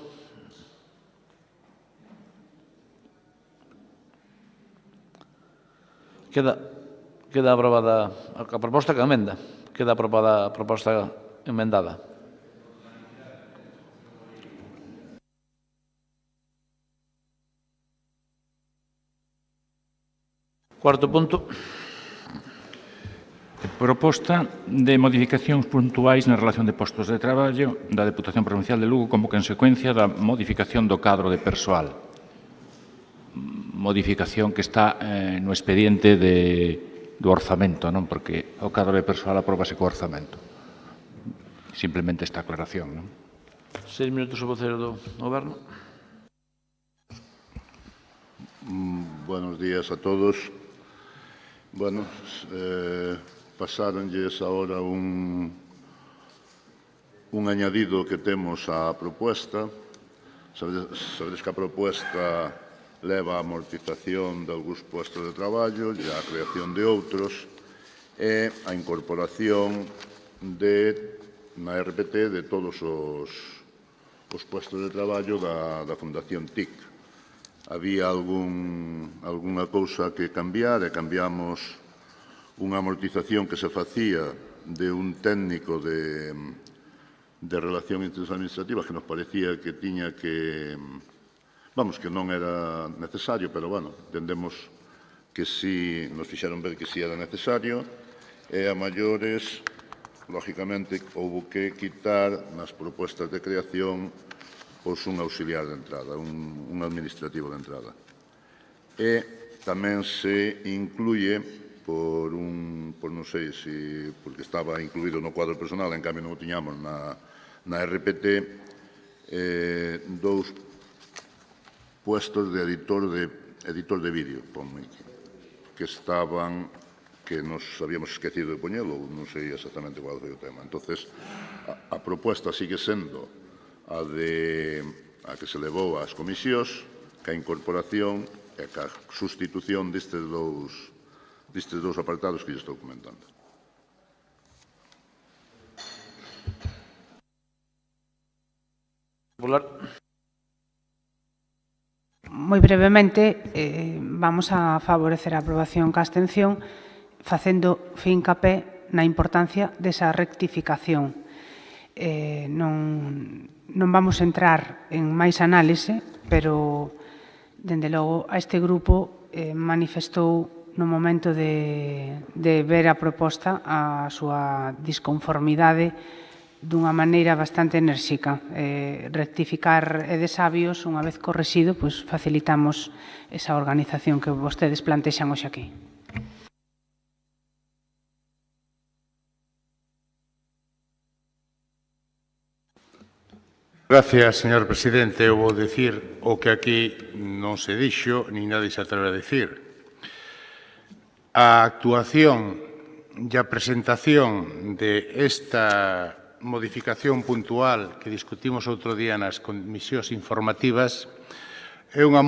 Queda aprobada a proposta que emenda. Queda aprobada a proposta emendada. Cuarto punto. Proposta de modificacións puntuais na relación de postos de traballo da Deputación Provincial de Lugo como consecuencia da modificación do cadro de persoal. Modificación que está no expediente do orzamento, non? Porque o cadro de persoal apróbase co orzamento. Simplemente esta aclaración, non? 6 minutos o vocero do Goberno. Buenos días a todos. Bueno, pasáronlles ahora un añadido que temos á proposta. Sabedes que a proposta leva a amortización de algúns postos de traballo e a creación de outros e a incorporación na RPT de todos os postos de traballo da Fundación TIC. Había algunha cousa que cambiar e cambiamos unha amortización que se facía de un técnico de relación administrativa que nos parecía que tiña que... Vamos, que non era necesario, pero, bueno, entendemos que si nos fixeron ver que si era necesario, e a maiores, lógicamente, houve que quitar nas propostas de creación un auxiliar de entrada, un administrativo de entrada. E tamén se incluye, por non sei se, porque estaba incluído no cuadro personal, en cambio non o tiñamos na RPT, dous puestos de editor de vídeo, que estaban, que nos habíamos esquecido de poñelo, non sei exactamente qual foi o tema. Entonces, a proposta sigue sendo a que se levou ás comisións, que a incorporación e que a sustitución destes dous apartados que lle estou comentando. moi brevemente, vamos a favorecer a aprobación ca abstención, facendo fincapé na importancia desa rectificación. Non vamos a entrar en máis análise, pero, dende logo, a este grupo manifestou no momento de ver a proposta a súa disconformidade dunha maneira bastante enérxica. Rectificar é de sabios, unha vez correxido, pois facilitamos esa organización que vostedes plantexan hoxe aquí. Gracias, señor presidente. Eu vou dicir o que aquí non se dixo, nin nadie se atreve a dicir. A actuación e a presentación de esta modificación puntual que discutimos outro día nas comisións informativas é unha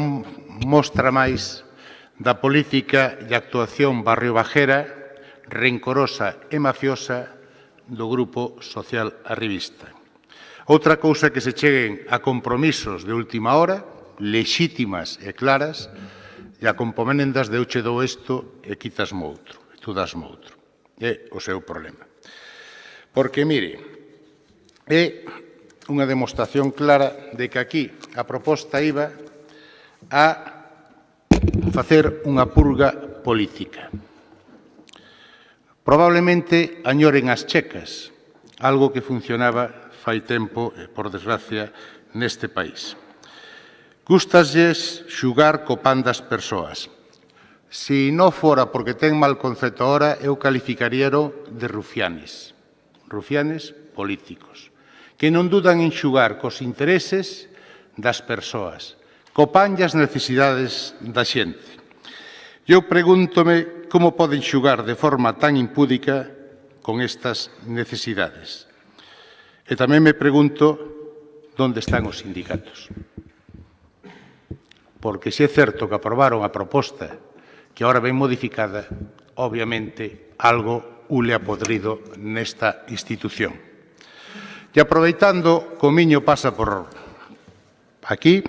mostra máis da política e actuación barriobajera, rencorosa e mafiosa do Grupo Social Arribista. Outra cousa que se cheguen a compromisos de última hora, lexítimas e claras, e a compomendas de eu che dou isto e quitasmo outro, e tú dasmo outro. É o seu problema. Porque, mire, é unha demostración clara de que aquí a proposta iba a facer unha purga política. Probablemente añoren as checas, algo que funcionaba fai tempo, por desgracia, neste país. Gústaslles xugar co pan das persoas. Se non fora porque ten mal concepto ahora, eu calificaríaro de rufianes. Rufianes políticos, que non dudan en xugar cos intereses das persoas, co pan e as necesidades da xente. Eu pregúntome como poden xugar de forma tan impúdica con estas necesidades. E tamén me pregunto onde están os sindicatos. Porque se é certo que aprobaron a proposta que agora ven modificada, obviamente algo ule a podrido nesta institución. E aproveitando que o miño pasa por aquí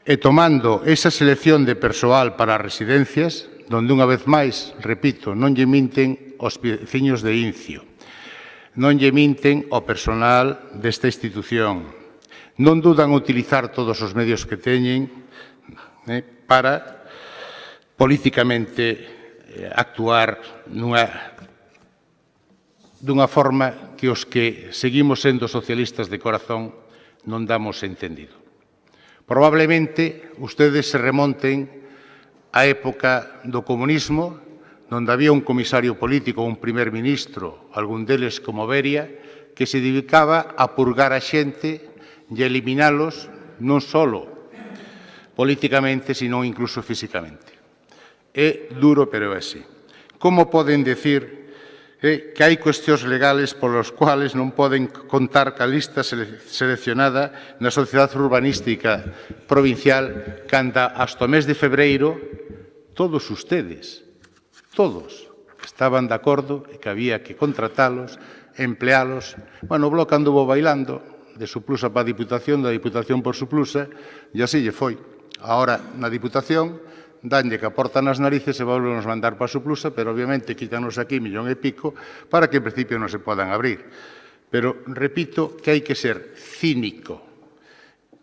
e tomando esa selección de persoal para as residencias, donde unha vez máis, repito, non lle minten os veciños de Incio, non lle minten ao personal desta institución, non dudan utilizar todos os medios que teñen para políticamente actuar dunha forma que os que seguimos sendo socialistas de corazón non damos entendido. Probablemente ustedes se remonten á época do comunismo, onde había un comisario político, un primer ministro, algún deles como Beria, que se dedicaba a purgar a xente e a eliminalos non só políticamente, sino incluso físicamente. É duro, pero é así. Como poden decir que hai cuestións legales polos cuales non poden contar ca lista seleccionada na Sociedade Urbanística Provincial canda hasta o mes de febreiro todos ustedes, todos, estaban de acordo e que había que contratalos, emplealos. Bueno, o Bloque anduvo bailando de Suplusa para a Diputación, da Diputación por Suplusa, e así lle foi. Ahora, na Diputación, danlle que aportan as narices e volven a mandar para a Suplusa, pero obviamente quítanos aquí 1,5 millón para que en principio non se podan abrir. Pero repito que hai que ser cínico,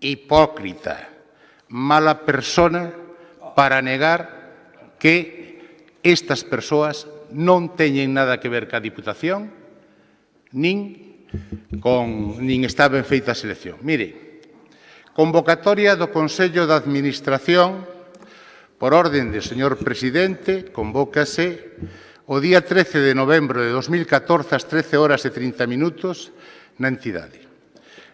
hipócrita, mala persona para negar que estas persoas non teñen nada que ver ca Diputación, nin está ben feita a selección. Mire, convocatoria do Consello de Administración, por orden do señor presidente, convócase o día 13 de novembro de 2014 ás 13h30 na entidade.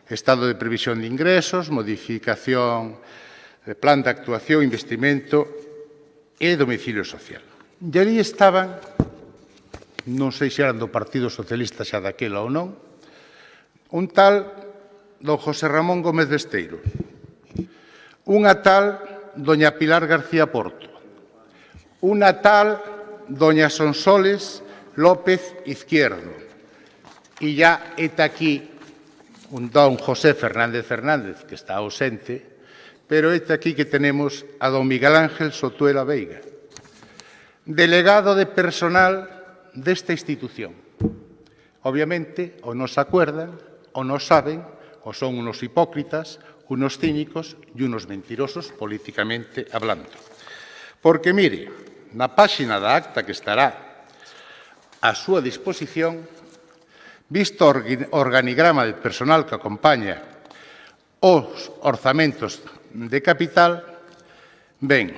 Estado de previsión de ingresos, modificación de plan de actuación, investimento e domicilio social. E ali estaban, non sei se eran do Partido Socialista xa daquela ou non, un tal don José Ramón Gómez Besteiro, unha tal doña Pilar García Porto, unha tal doña Sonsoles López Izquierdo, e ya está aquí un don José Fernández Fernández, que está ausente, pero este aquí que tenemos a don Miguel Ángel Sotuela Veiga, delegado de personal desta institución. Obviamente, o non se acuerdan, o non saben, o son unos hipócritas, unos cínicos e unos mentirosos políticamente hablando. Porque, mire, na páxina da acta que estará a súa disposición, visto o organigrama del personal que acompaña os orzamentos de capital, ven,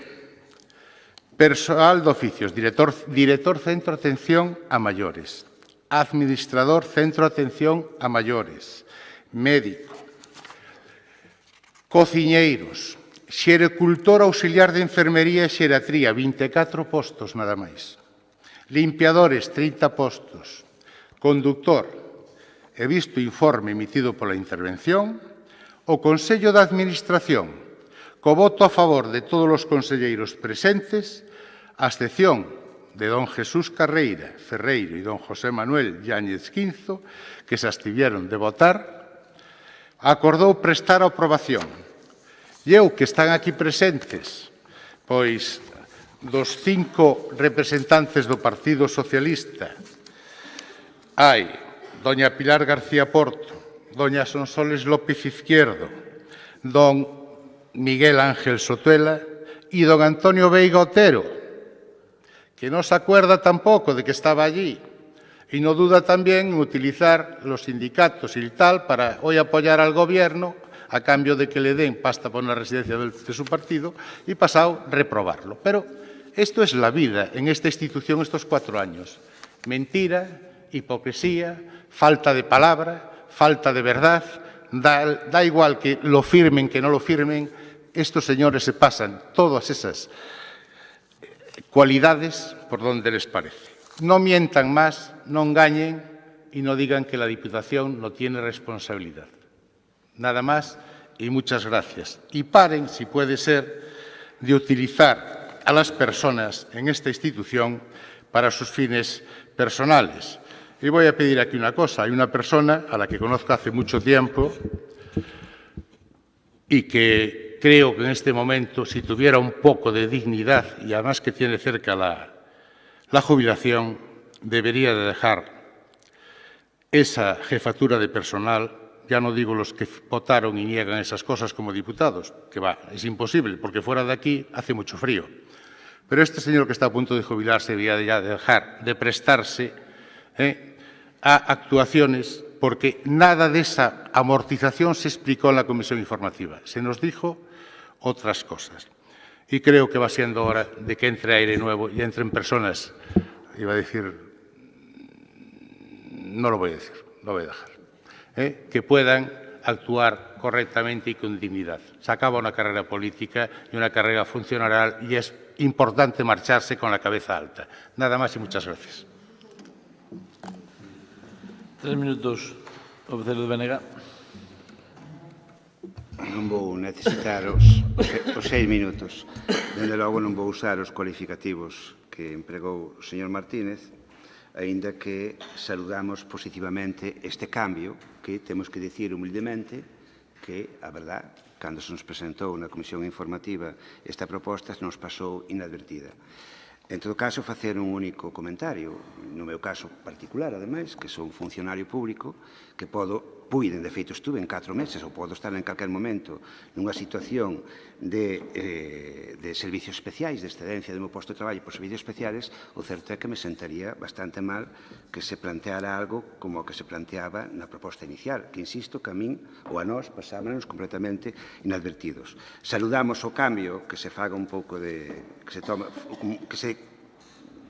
personal de oficios, director centro de atención a maiores, administrador centro de atención a maiores, médico, cociñeiros, xericultor auxiliar de enfermería e xeratría, 24 postos nada máis, limpiadores, 30 postos, conductor, he visto informe emitido pola intervención, o Consello de Administración, co voto a favor de todos os conselleiros presentes, a excepción de don Jesús Carreira Ferreiro e don José Manuel Yáñez Quinzo, que se abstiveron de votar, acordou prestar a aprobación. E eu, que están aquí presentes, pois dos 5 representantes do Partido Socialista, hai doña Pilar García Porto, doña Sonsoles López Izquierdo, don Miguel Ángel Sotuela e don Antonio Veiga Otero, que non se acuerda tampouco de que estaba allí e non duda tamén en utilizar los sindicatos y tal para hoy apoyar al gobierno a cambio de que le den pasta por una residencia de su partido y pasado reprobarlo. Pero esto es la vida en esta institución estos 4 años. Mentira, hipocresía, falta de palabra, falta de verdad, da igual que lo firmen, que no lo firmen, estos señores se pasan todas esas cualidades por donde les parece. No mientan más, no engañen y no digan que la Diputación no tiene responsabilidad. Nada más y muchas gracias. Y paren, si puede ser, de utilizar a las personas en esta institución para sus fines personales. Y voy a pedir aquí una cosa. Hay una persona a la que conozco hace mucho tiempo y que creo que en este momento, si tuviera un poco de dignidad y además que tiene cerca la jubilación, debería de dejar esa jefatura de personal. Ya no digo los que votaron y niegan esas cosas como diputados, que es imposible, porque fuera de aquí hace mucho frío. Pero este señor que está a punto de jubilarse debería ya dejar de prestarse a actuaciones, porque nada de esa amortización se explicó en la comisión informativa. Se nos dijo otras cosas. Y creo que va siendo hora de que entre aire nuevo y entren personas, iba a decir, no lo voy a decir, lo voy a dejar, que puedan actuar correctamente y con dignidad. Se acaba una carrera política y una carrera funcionarial y es importante marcharse con la cabeza alta. Nada más y muchas gracias. 3 minutos, oficial de Benega. Non vou necesitar os 6 minutos. Dende logo non vou usar os cualificativos que empregou o señor Martínez, aínda que saludamos positivamente este cambio que temos que dicir humildemente que, a verdad, cando se nos presentou na comisión informativa esta proposta, nos pasou inadvertida. En todo caso, facer un único comentario, no meu caso particular, ademais, que son funcionario público, que puiden, de feito estuve en 4 meses, ou podo estar en calquer momento nunha situación de servicios especiais, de excedencia do meu posto de traballo por servicios especiales, o certo é que me sentaría bastante mal que se planteara algo como o que se planteaba na proposta inicial, que, insisto, que a min ou a nós pasábanos completamente inadvertidos. Saludamos o cambio, que se faga un pouco de... que se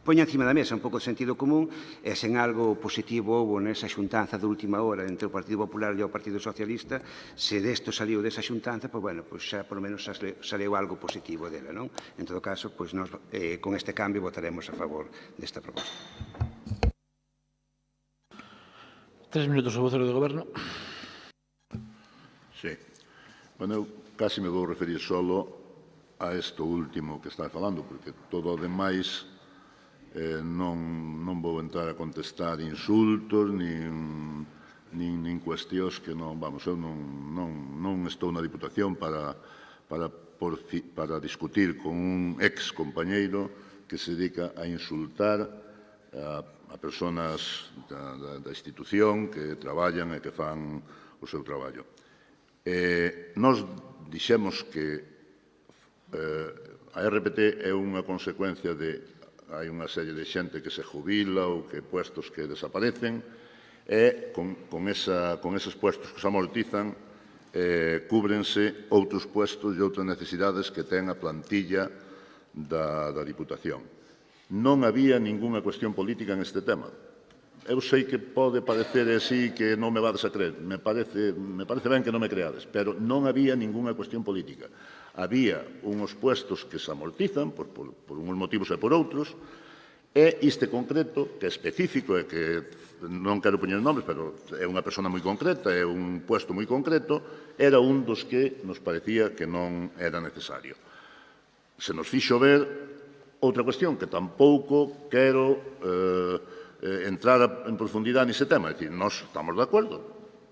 poña encima da mesa un pouco de sentido común e sen algo positivo houve nesa xuntanza de última hora entre o Partido Popular e o Partido Socialista, se desto saliu desa xuntanza, pois, bueno, pois xa por lo menos saliu algo positivo dela, non? En todo caso, pois nós con este cambio votaremos a favor desta proposta. 3 minutos, o vocero do Goberno. Sí. Bueno, eu casi me vou referir solo a isto último que está falando, porque todo o demais non vou entrar a contestar insultos nin cuestións que non, vamos, eu non estou na Diputación para para discutir con un ex compañeiro que se dedica a insultar a persoas da institución que traballan e que fan o seu traballo. Nos dixemos que a RPT é unha consecuencia de hai unha serie de xente que se jubila ou que puestos que desaparecen e con eses puestos que se amortizan cúbrense outros puestos e outras necesidades que ten a plantilla da Diputación. Non había ningunha cuestión política en este tema. Eu sei que pode parecer así que non me vades a creer. Me parece ben que non me creades, pero non había ningunha cuestión política. Había uns puestos que se amortizan por uns motivos e por outros, e este concreto, que é específico e que non quero poñer nombres, pero é unha persona moi concreta, é un puesto moi concreto, era un dos que nos parecía que non era necesario. Se nos fixo ver outra cuestión que tampouco quero entrar en profundidade nese tema. É dicir, nós estamos de acordo,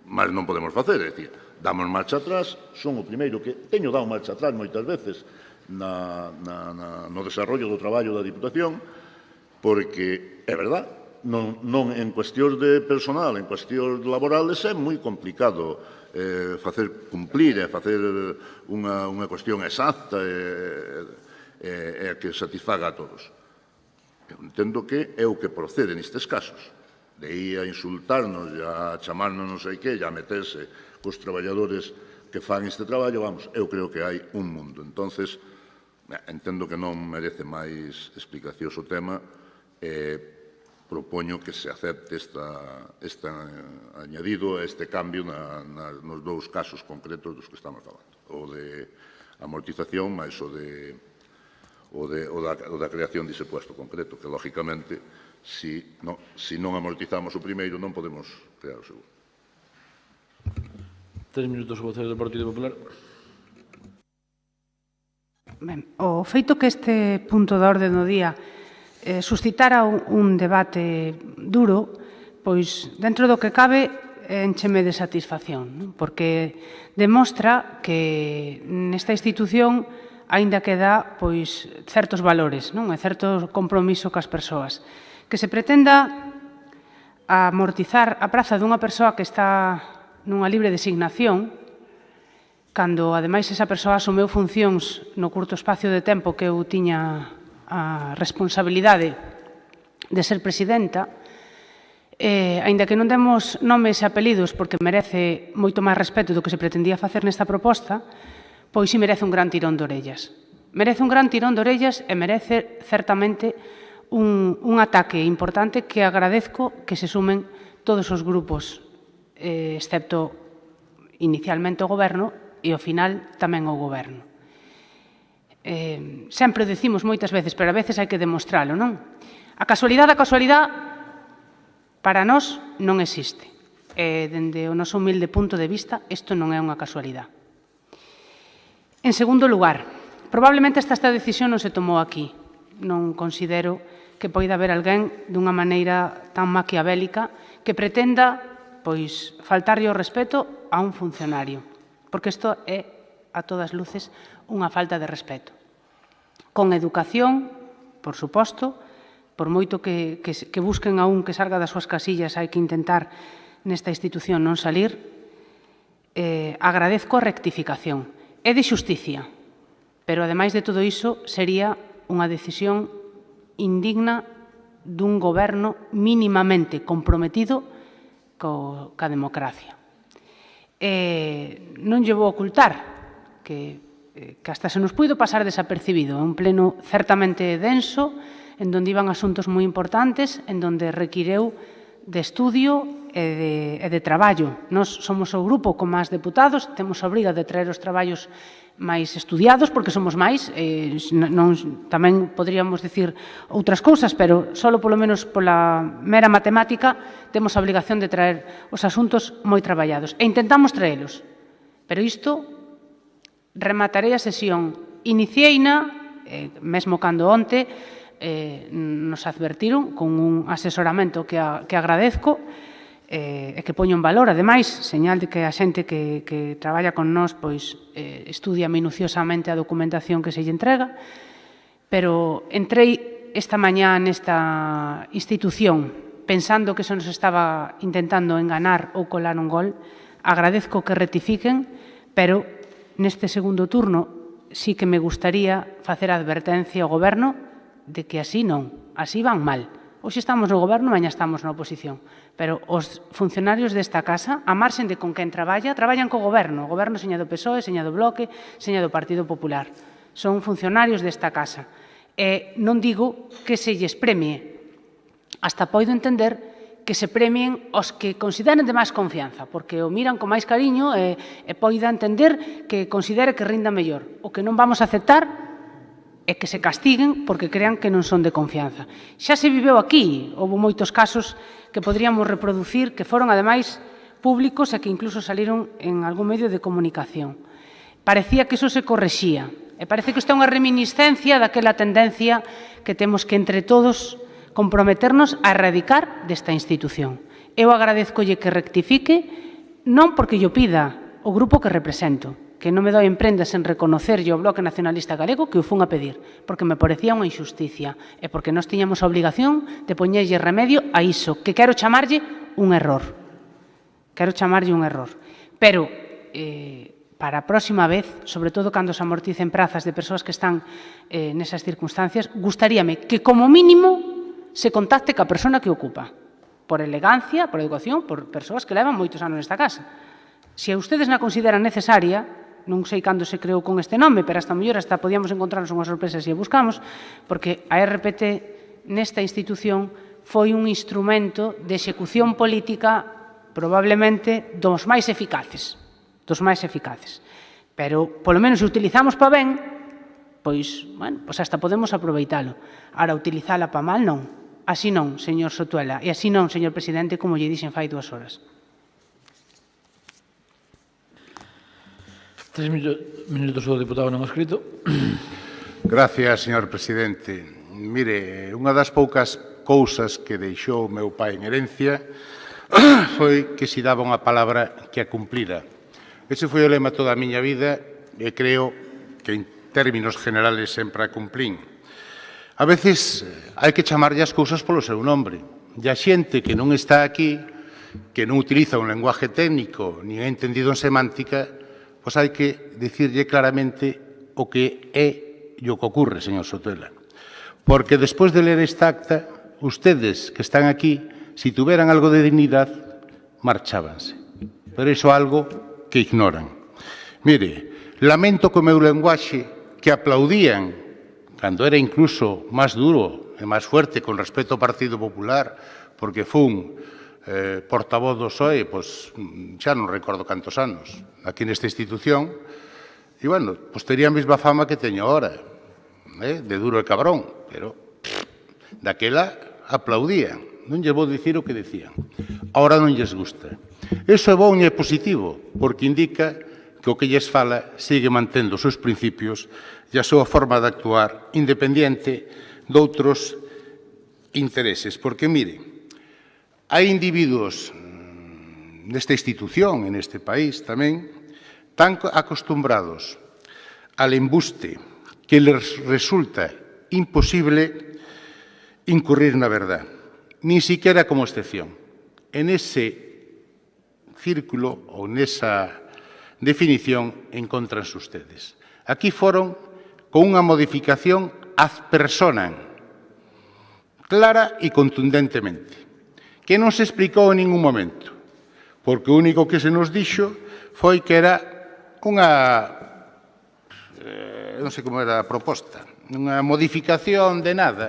mas non podemos facer. É dicir, damos marcha atrás, son o primeiro que teño dado marcha atrás moitas veces no desarrollo do traballo da Diputación, porque é verdad, non en cuestións de personal, en cuestións laborales é moi complicado facer cumplir e facer unha cuestión exacta e que satisfaga a todos. Eu entendo que é o que procede nestes casos. De aí a insultarnos, a chamarnos non sei que, a meterse cos traballadores que fan este traballo, vamos, eu creo que hai un mundo. Entonces, entendo que non merece máis explicacións o tema e propoño que se acepte este añadido, este cambio nos dous casos concretos dos que estamos falando. O de amortización máis o da creación dese puesto concreto, que, lógicamente, se non amortizamos o primeiro, non podemos crear o segundo. 3 minutos o voceiro do Partido Popular. Ben, o feito que este punto da orde do día suscitara un debate duro, pois, dentro do que cabe, encheme de satisfacción, porque demostra que nesta institución aínda que dá certos valores e certo compromiso cas persoas. Que se pretenda amortizar a praza dunha persoa que está nunha libre designación, cando, ademais, esa persoa asumeu funcións no curto espacio de tempo que eu tiña a responsabilidade de ser presidenta, aínda que non demos nomes e apelidos porque merece moito máis respeto do que se pretendía facer nesta proposta, pois si merece un gran tirón de orellas. Merece un gran tirón de orellas e merece, certamente, un ataque importante que agradezco que se sumen todos os grupos, excepto inicialmente o Goberno e, ao final, tamén o Goberno. Sempre decimos moitas veces, pero a veces hai que demostralo, non? A casualidade, para nós non existe. Dende o noso humilde punto de vista, isto non é unha casualidade. En segundo lugar, probablemente esta decisión non se tomou aquí. Non considero que poida haber alguén dunha maneira tan maquiavélica que pretenda faltarlle o respeto a un funcionario, porque isto é, a todas luces, unha falta de respeto. Con educación, por suposto, por moito que busquen a un que salga das súas casillas, hai que intentar nesta institución non salir, agradezco a rectificación. É de xusticia, pero, ademais de todo iso, sería unha decisión indigna dun goberno mínimamente comprometido ca democracia. Non lle vou ocultar que hasta se nos puido pasar desapercibido. É un pleno certamente denso, en donde iban asuntos moi importantes, en donde requireu de estudio e de traballo. Nós somos o grupo con máis deputados, temos a obriga de traer os traballos máis estudiados, porque somos máis, tamén poderíamos dicir outras cousas, pero só polo menos pola mera matemática temos a obrigación de traer os asuntos moi traballados. E intentamos traelos. Pero isto, rematarei a sesión. Iniciei-na, mesmo cando onte nos advertiron con un asesoramento que agradezco, e que poño en valor, ademais, señal de que a xente que traballa con nós estudia minuciosamente a documentación que se lle entrega, pero entrei esta mañá nesta institución pensando que se nos estaba intentando enganar ou colar un gol. Agradezco que rectifiquen, pero neste segundo turno sí que me gustaría facer a advertencia ao Goberno de que así non, así van mal. Hoxe estamos no Goberno, mañá estamos na oposición. Pero os funcionarios desta casa, a marxen de con quen traballan co Goberno. O Goberno seña do PSOE, seña do Bloque, seña do Partido Popular. Son funcionarios desta casa. E non digo que se lles premie. Hasta podo entender que se premien os que consideren de máis confianza, porque o miran con máis cariño e poida entender que considere que rinda mellor. O que non vamos a aceptar é que se castiguen porque crean que non son de confianza. Xa se viveu aquí, houve moitos casos que poderíamos reproducir, que foron, ademais, públicos e que incluso saliron en algún medio de comunicación. Parecía que iso se correxía, e parece que isto é unha reminiscencia daquela tendencia que temos que entre todos comprometernos a erradicar desta institución. Eu agradezcolle que rectifique, non porque yo pida o grupo que represento, que non me doi en prendas en reconocerlle o Bloque Nacionalista Galego que o fun a pedir, porque me parecía unha injusticia e porque nós tiñamos a obligación de poñerlle remedio a iso, que quero chamarlle un error. Quero chamarlle un error. Pero, para a próxima vez, sobre todo cando se amorticen prazas de persoas que están nesas circunstancias, gustaríame que, como mínimo, se contacte ca persona que ocupa, por elegancia, por educación, por persoas que levan moitos anos nesta casa. Se ustedes na consideran necesaria, non sei cando se creou con este nome, pero hasta mellor hasta podíamos encontrarnos unha sorpresa se a buscamos, porque a RPT nesta institución foi un instrumento de execución política probablemente dos máis eficaces. Pero, polo menos, se utilizamos para ben, pois hasta podemos aproveitalo. Ahora, utilizala para mal, non. Así non, señor Sotuela, e así non, señor presidente, como lle dixen fai 2 horas. 3 minutos o deputado non escrito. Gracias, señor presidente. Mire, unha das poucas cousas que deixou o meu pai en herencia foi que se daba unha palabra que a cumplira. Ese foi o lema toda a miña vida e creo que en términos generales sempre a cumplín. A veces hai que chamarlle as cousas polo seu nombre. E a xente que non está aquí, que non utiliza un lenguaje técnico ni é entendido en semántica, pois hai que dicirlle claramente o que é e o que ocurre, señor Sotela. Porque despois de ler esta acta, ustedes que están aquí, se tuveran algo de dignidade, marchábanse. Pero iso é algo que ignoran. Mire, lamento co meu lenguaxe que aplaudían, cando era incluso máis duro e máis fuerte con respecto ao Partido Popular, porque fun portavoz do PSOE, pois xa non recordo cantos anos, aquí nesta institución, e, bueno, pois tería a mesma fama que teño ahora, de duro e cabrón, pero daquela aplaudían, non lle vou dicir o que decían. Ahora non lles gusta. Iso é bon e é positivo, porque indica que o que lles fala sigue mantendo os seus principios e a súa forma de actuar independente de outros intereses. Porque, mire, hai individuos nesta institución, en este país tamén, tan acostumbrados al embuste que les resulta imposible incurrir na verdad, ni siquiera como excepción. En ese círculo ou nesa definición encontranse ustedes. Aquí foron con unha modificación ad personam, clara e contundentemente, que non se explicou en ningún momento, porque o único que se nos dixo foi que era unha, non sei como era a proposta, unha modificación de nada,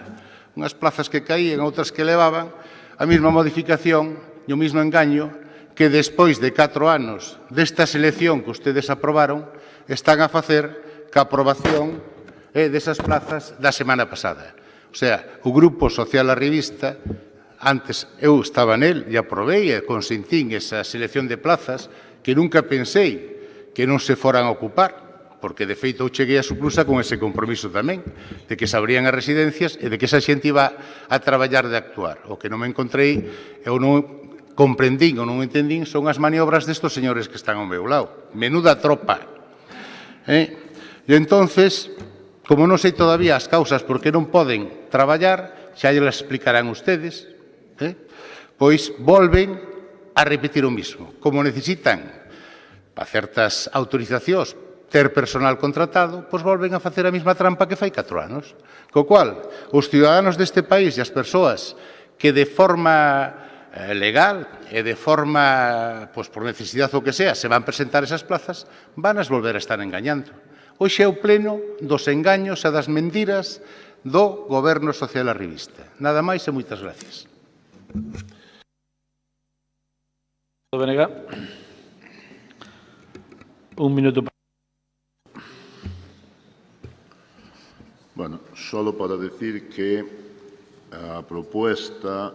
unhas plazas que caían, outras que levaban, a mesma modificación e o mesmo engaño que despois de 4 anos desta selección que ustedes aprobaron, están a facer ca aprobación desas plazas da semana pasada. O sea, o Grupo Social Arribista, antes eu estaba nel e aprobei e consentín esa selección de plazas que nunca pensei que non se foran a ocupar, porque de feito eu cheguei a Suplusa con ese compromiso tamén, de que se abrían as residencias e de que esa xente iba a traballar de actuar. O que non me encontrei é comprendín ou non entendín son as maniobras destos señores que están ao meu lado. Menuda tropa. E entonces, como non sei todavía as causas por que non poden traballar, xa lles explicarán ustedes, pois volven a repetir o mismo. Como necesitan, para certas autorizacións, ter personal contratado, pois volven a facer a mesma trampa que fai 4 anos. Co cual, os ciudadanos deste país e as persoas que de forma legal e de forma, pois por necesidade ou que sea, se van presentar esas plazas, van a volver a estar engañando. Hoxe é o pleno dos engaños e das mentiras do Goberno Social Arribista. Nada máis e moitas gracias. Benega. Un minuto. Bueno, solo para decir que a propuesta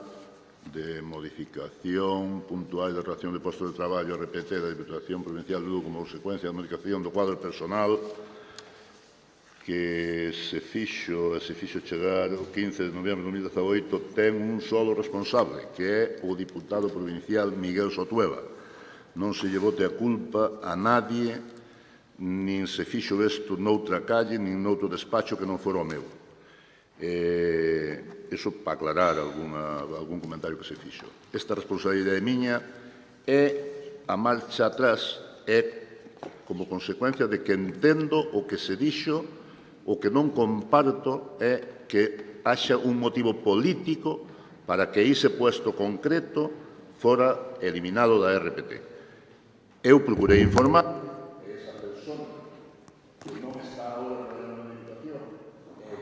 de modificación puntual de relación de postos de traballo RPT da Diputación Provincial de Lugo como consecuencia da modificación do cuadro personal que se fixo chegar o 15 de novembro de 2018 ten un solo responsable, que é o diputado provincial Miguel Sotueva. Non se lle bote a culpa a nadie, nin se fixo isto noutra calle, nin noutro despacho que non fora o meu. Iso para aclarar algún comentario que se fixo. Esta responsabilidade miña é a marcha atrás, é como consecuencia de que entendo o que se dixo, o que non comparto é que haxa un motivo político para que ese puesto concreto fora eliminado da RPT. Eu procurei informar que esa persona que non está agora traballando na Diputación e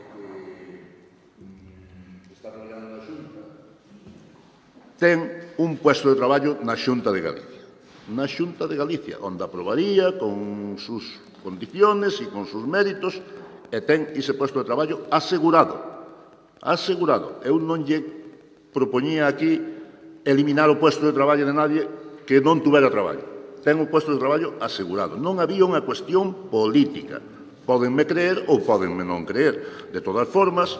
que está traballando na Xunta ten un puesto de traballo na Xunta de Galicia. Na Xunta de Galicia, onde aprobaría con sus condiciones e con sus méritos e ten ese puesto de traballo asegurado. Asegurado. Eu non lle propoñía aquí eliminar o puesto de traballo de nadie que non tuvera traballo. Ten o puesto de traballo asegurado. Non había unha cuestión política. Pódenme creer ou pódenme non creer. De todas formas,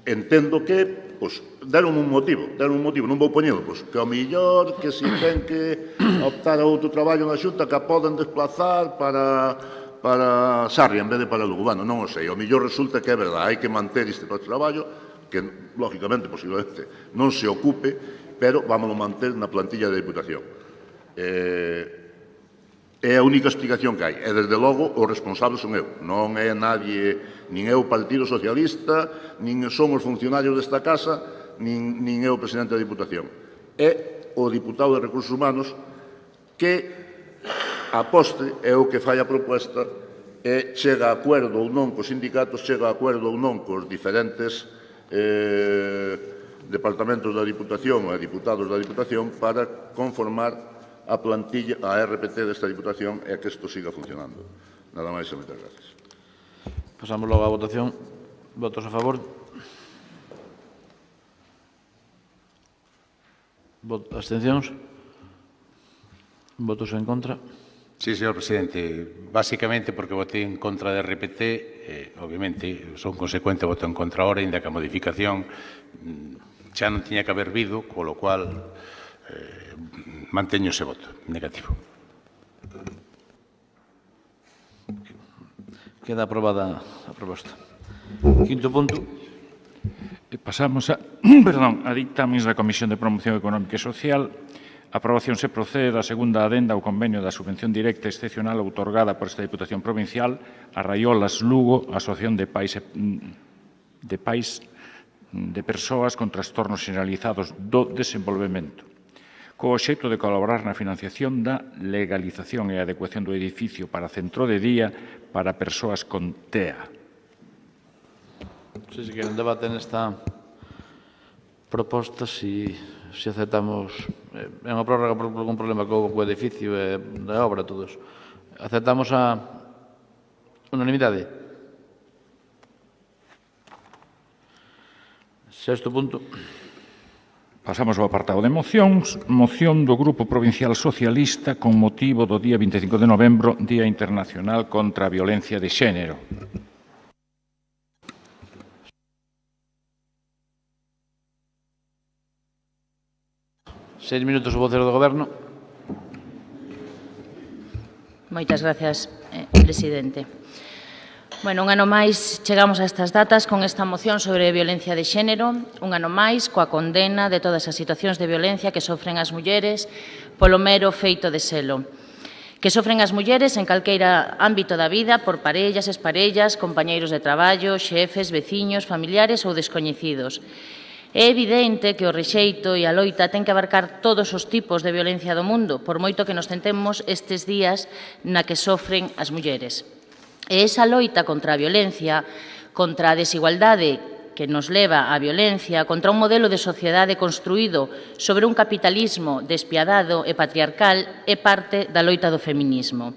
entendo que deron un motivo. Non vou poñelo. Que ao millor que se ten que optar a outro traballo na Xunta que a poden desplazar para Sarria en vez de para Lugo. Bueno, non o sei. Ao millor resulta que é verdade. Hai que manter este traballo que, lógicamente, posiblemente, non se ocupe, pero vámonos manter na plantilla da Diputación. É a única explicación que hai. E, desde logo, o responsable son eu. Non é nadie, nin é o Partido Socialista, nin son os funcionarios desta casa, nin é o presidente da Diputación. É o diputado de Recursos Humanos que, a postre, é o que fai a proposta e chega a acuerdo ou non cos sindicatos, chega a acuerdo ou non cos diferentes departamentos da Diputación e diputados da Diputación para conformar a plantilla, a RPT desta Diputación e que isto siga funcionando. Nada máis e moitas gracias. Pasamos logo á votación. Votos a favor? Abstencións? Votos en contra? Sí, señor presidente. Básicamente porque votei en contra de RPT, obviamente, son consecuente voto en contra ahora, ainda que a modificación xa non tiña que haber vido, polo cual manteño ese voto negativo. Queda aprobada a proposta. Quinto punto. Pasamos a dictámenes da Comisión de Promoción Económica e Social. A aprobación se procede da segunda adenda ao convenio da subvención directa excepcional outorgada por esta Diputación Provincial a Raiolas Lugo, Asociación de Pais de persoas con trastornos generalizados do desenvolvemento, co obxecto de colaborar na financiación da legalización e adecuación do edificio para centro de día para persoas con TEA. Si se queren debate nesta proposta, si aceptamos... É unha prórroga por algún problema co edificio e da obra, todos. Aceptamos a unanimidade? Sexto punto. Pasamos ao apartado de mocións. Moción do Grupo Provincial Socialista con motivo do día 25 de novembro, Día Internacional contra a Violencia de Xénero. 6 minutos o vocero do Goberno. Moitas gracias, presidente. Bueno, un ano máis chegamos a estas datas con esta moción sobre violencia de xénero, un ano máis coa condena de todas as situacións de violencia que sofren as mulleres polo mero feito de selo, que sofren as mulleres en calqueira ámbito da vida por parellas, exparellas, compañeiros de traballo, xefes, veciños, familiares ou descoñecidos. É evidente que o rexeito e a loita ten que abarcar todos os tipos de violencia do mundo, por moito que nos tentemos estes días na que sofren as mulleres. E esa loita contra a violencia, contra a desigualdade que nos leva á violencia, contra un modelo de sociedade construído sobre un capitalismo despiadado e patriarcal, é parte da loita do feminismo.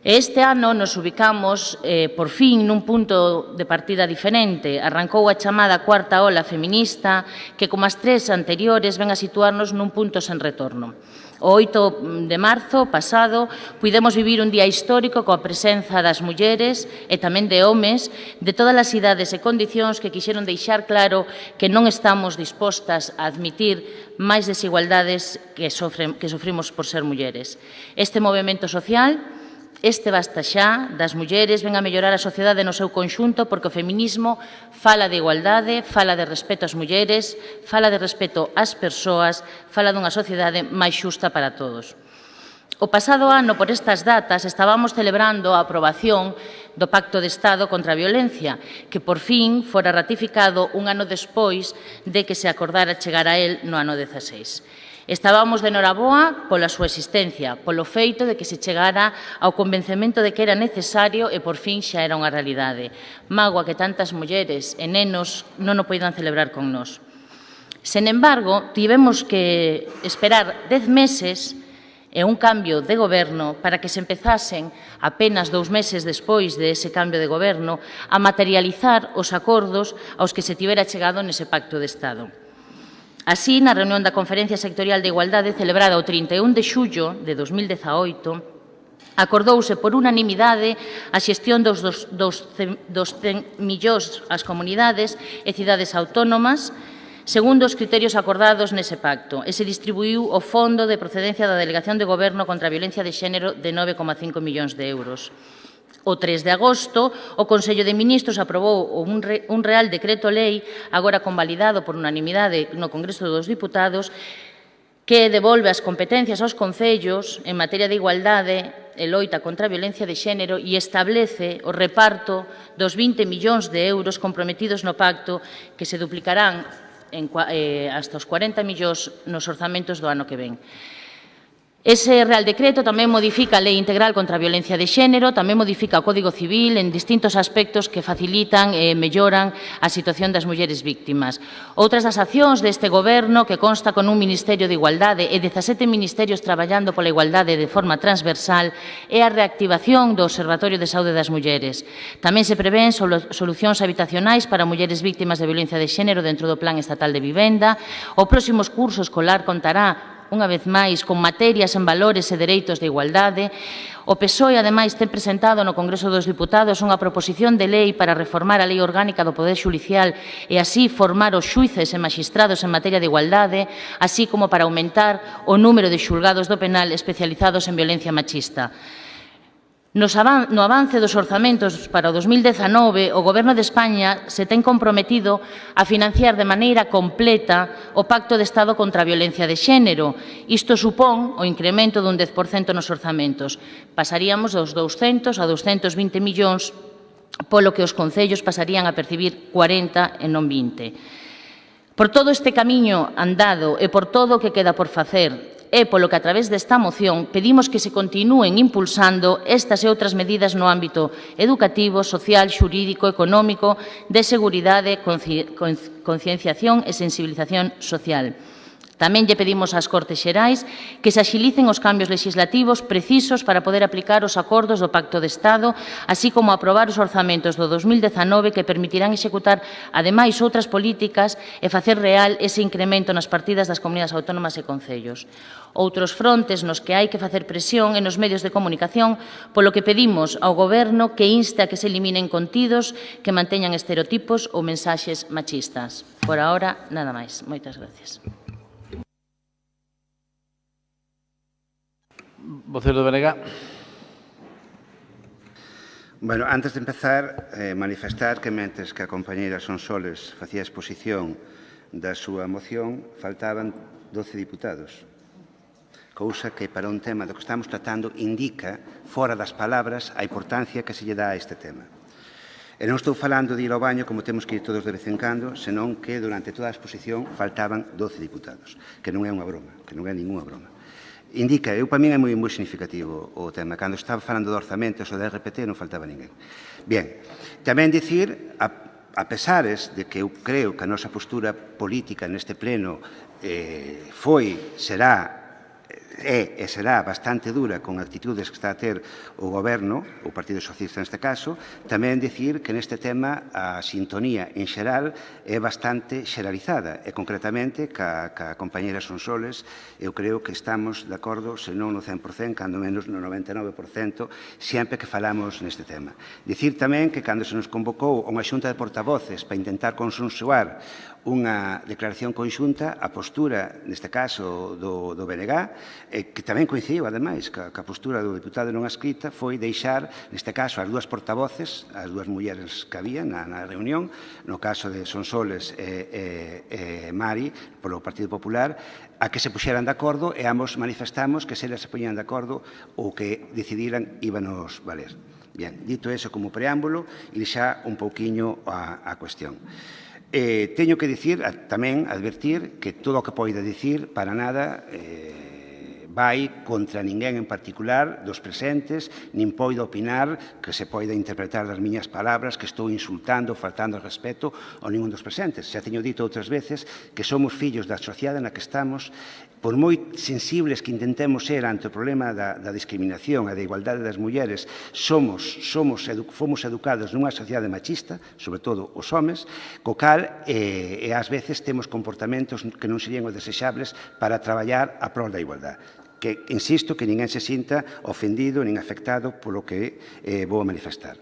Este ano nos ubicamos, por fin, nun punto de partida diferente. Arrancou a chamada cuarta ola feminista, que, como as tres anteriores, ven a situarnos nun punto sen retorno. O 8 de marzo pasado puidemos vivir un día histórico coa presenza das mulleres e tamén de homes de todas as idades e condicións que quixeron deixar claro que non estamos dispostas a admitir máis desigualdades que sofrimos por ser mulleres. Este movimento social, este basta xa das mulleres, ven a mellorar a sociedade no seu conxunto porque o feminismo fala de igualdade, fala de respeto ás mulleres, fala de respeto ás persoas, fala dunha sociedade máis xusta para todos. O pasado ano, por estas datas, estábamos celebrando a aprobación do Pacto de Estado contra a Violencia, que por fin fora ratificado un ano despois de que se acordara chegar a él no ano 16. Estábamos de noraboa pola súa existencia, polo feito de que se chegara ao convencemento de que era necesario e por fin xa era unha realidade. Mágoa que tantas mulleres e nenos non o poidan celebrar con nós. Sen embargo, tivemos que esperar 10 meses e un cambio de goberno para que se empezasen, apenas 2 meses despois de ese cambio de goberno, a materializar os acordos aos que se tivera chegado nese Pacto de Estado. Así, na reunión da Conferencia Sectorial de Igualdade celebrada o 31 de xullo de 2018, acordouse por unanimidade a xestión dos 100 millóns ás comunidades e cidades autónomas segundo os criterios acordados nese pacto e se distribuiu o fondo de procedencia da Delegación de Goberno contra a Violencia de Xénero de 9,5 millóns de euros. O 3 de agosto, o Consello de Ministros aprobou un Real Decreto Lei, agora convalidado por unanimidade no Congreso dos Diputados, que devolve as competencias aos concellos en materia de igualdade e loita contra a violencia de xénero e establece o reparto dos 20 millóns de euros comprometidos no pacto que se duplicarán hasta os 40 millóns nos orzamentos do ano que ven. Ese Real Decreto tamén modifica a Lei Integral contra a Violencia de Xénero, tamén modifica o Código Civil en distintos aspectos que facilitan e melloran a situación das mulleres víctimas. Outras das accións deste Goberno, que consta con un Ministerio de Igualdade e 17 ministerios traballando pola igualdade de forma transversal, é a reactivación do Observatorio de Saúde das Mulleres. Tamén se prevén solucións habitacionais para mulleres víctimas de violencia de xénero dentro do Plan Estatal de Vivenda. O próximo curso escolar contará unha vez máis, con materias en valores e dereitos de igualdade. O PSOE, ademais, ten presentado no Congreso dos Diputados unha proposición de lei para reformar a Lei Orgánica do Poder Xudicial e así formar os xuíces e magistrados en materia de igualdade, así como para aumentar o número de xulgados do penal especializados en violencia machista. No avance dos orzamentos para o 2019, o Goberno de España se ten comprometido a financiar de maneira completa o Pacto de Estado contra a Violencia de Xénero. Isto supón o incremento dun 10% nos orzamentos. Pasaríamos dos 200 a 220 millóns, polo que os concellos pasarían a percibir 40 e non 20. Por todo este camiño andado e por todo o que queda por facer, é polo que a través desta moción pedimos que se continúen impulsando estas e outras medidas no ámbito educativo, social, xurídico, económico, de seguridade, concienciación e sensibilización social. Tamén lle pedimos ás Cortes Xerais que se axilicen os cambios legislativos precisos para poder aplicar os acordos do Pacto de Estado, así como aprobar os orzamentos do 2019 que permitirán executar, ademais, outras políticas e facer real ese incremento nas partidas das comunidades autónomas e concellos. Outros frontes nos que hai que facer presión e nos medios de comunicación, polo que pedimos ao Goberno que inste a que se eliminen contidos que manteñan estereotipos ou mensaxes machistas. Por ahora, nada máis. Moitas gracias. Vocero de BNG. Bueno, antes de empezar, manifestar que mentres que a compañeira Sonsoles facía exposición da súa moción, faltaban 12 diputados. Cousa que para un tema do que estamos tratando indica, fora das palabras, a importancia que se lle dá a este tema. E non estou falando de ir ao baño como temos que ir todos de vez en cando, senón que durante toda a exposición faltaban 12 diputados, que non é unha broma, que non é ninguna broma. Indica, para min é moi significativo o tema. Cando estaba falando de orzamentos ou de RPT non faltaba ninguén. Bien, tamén dicir, a pesares de que eu creo que a nosa postura política neste pleno será bastante dura con actitudes que está a ter o Goberno, o Partido Socialista neste caso, tamén dicir que neste tema a sintonía en xeral é bastante xeralizada e concretamente ca compañera Sonsoles eu creo que estamos de acordo, se non no 100%, cando menos no 99%, sempre que falamos neste tema. Dicir tamén que cando se nos convocou unha xunta de portavoces para intentar consensuar unha declaración conxunta, a postura, neste caso, do BNG, que tamén coincidiu, ademais, que a postura do deputado non escrita foi deixar, neste caso, as dúas portavoces, as dúas mulleres que había na reunión, no caso de Sonsoles e Mari, polo Partido Popular, a que se puxeran de acordo e ambos manifestamos que se eles se poñían de acordo ou que decidiran íbanos valer. Bien, dito eso como preámbulo, e xa un pouquiño a cuestión. Teño que dicir, tamén advertir, que todo o que poida dicir para nada vai contra ninguén en particular dos presentes, nin poido opinar que se poida interpretar das miñas palabras que estou insultando, faltando ao respeto a ningún dos presentes. Xa teño dito outras veces que somos fillos da sociedade na que estamos, por moi sensibles que intentemos ser ante o problema da discriminación e da igualdade das mulleres, fomos educados nunha sociedade machista, sobre todo os homes, co cal ás veces temos comportamentos que non serían os desexables para traballar a prol da igualdade. Que, insisto, que ninguén se sinta ofendido nin afectado polo que vou manifestar.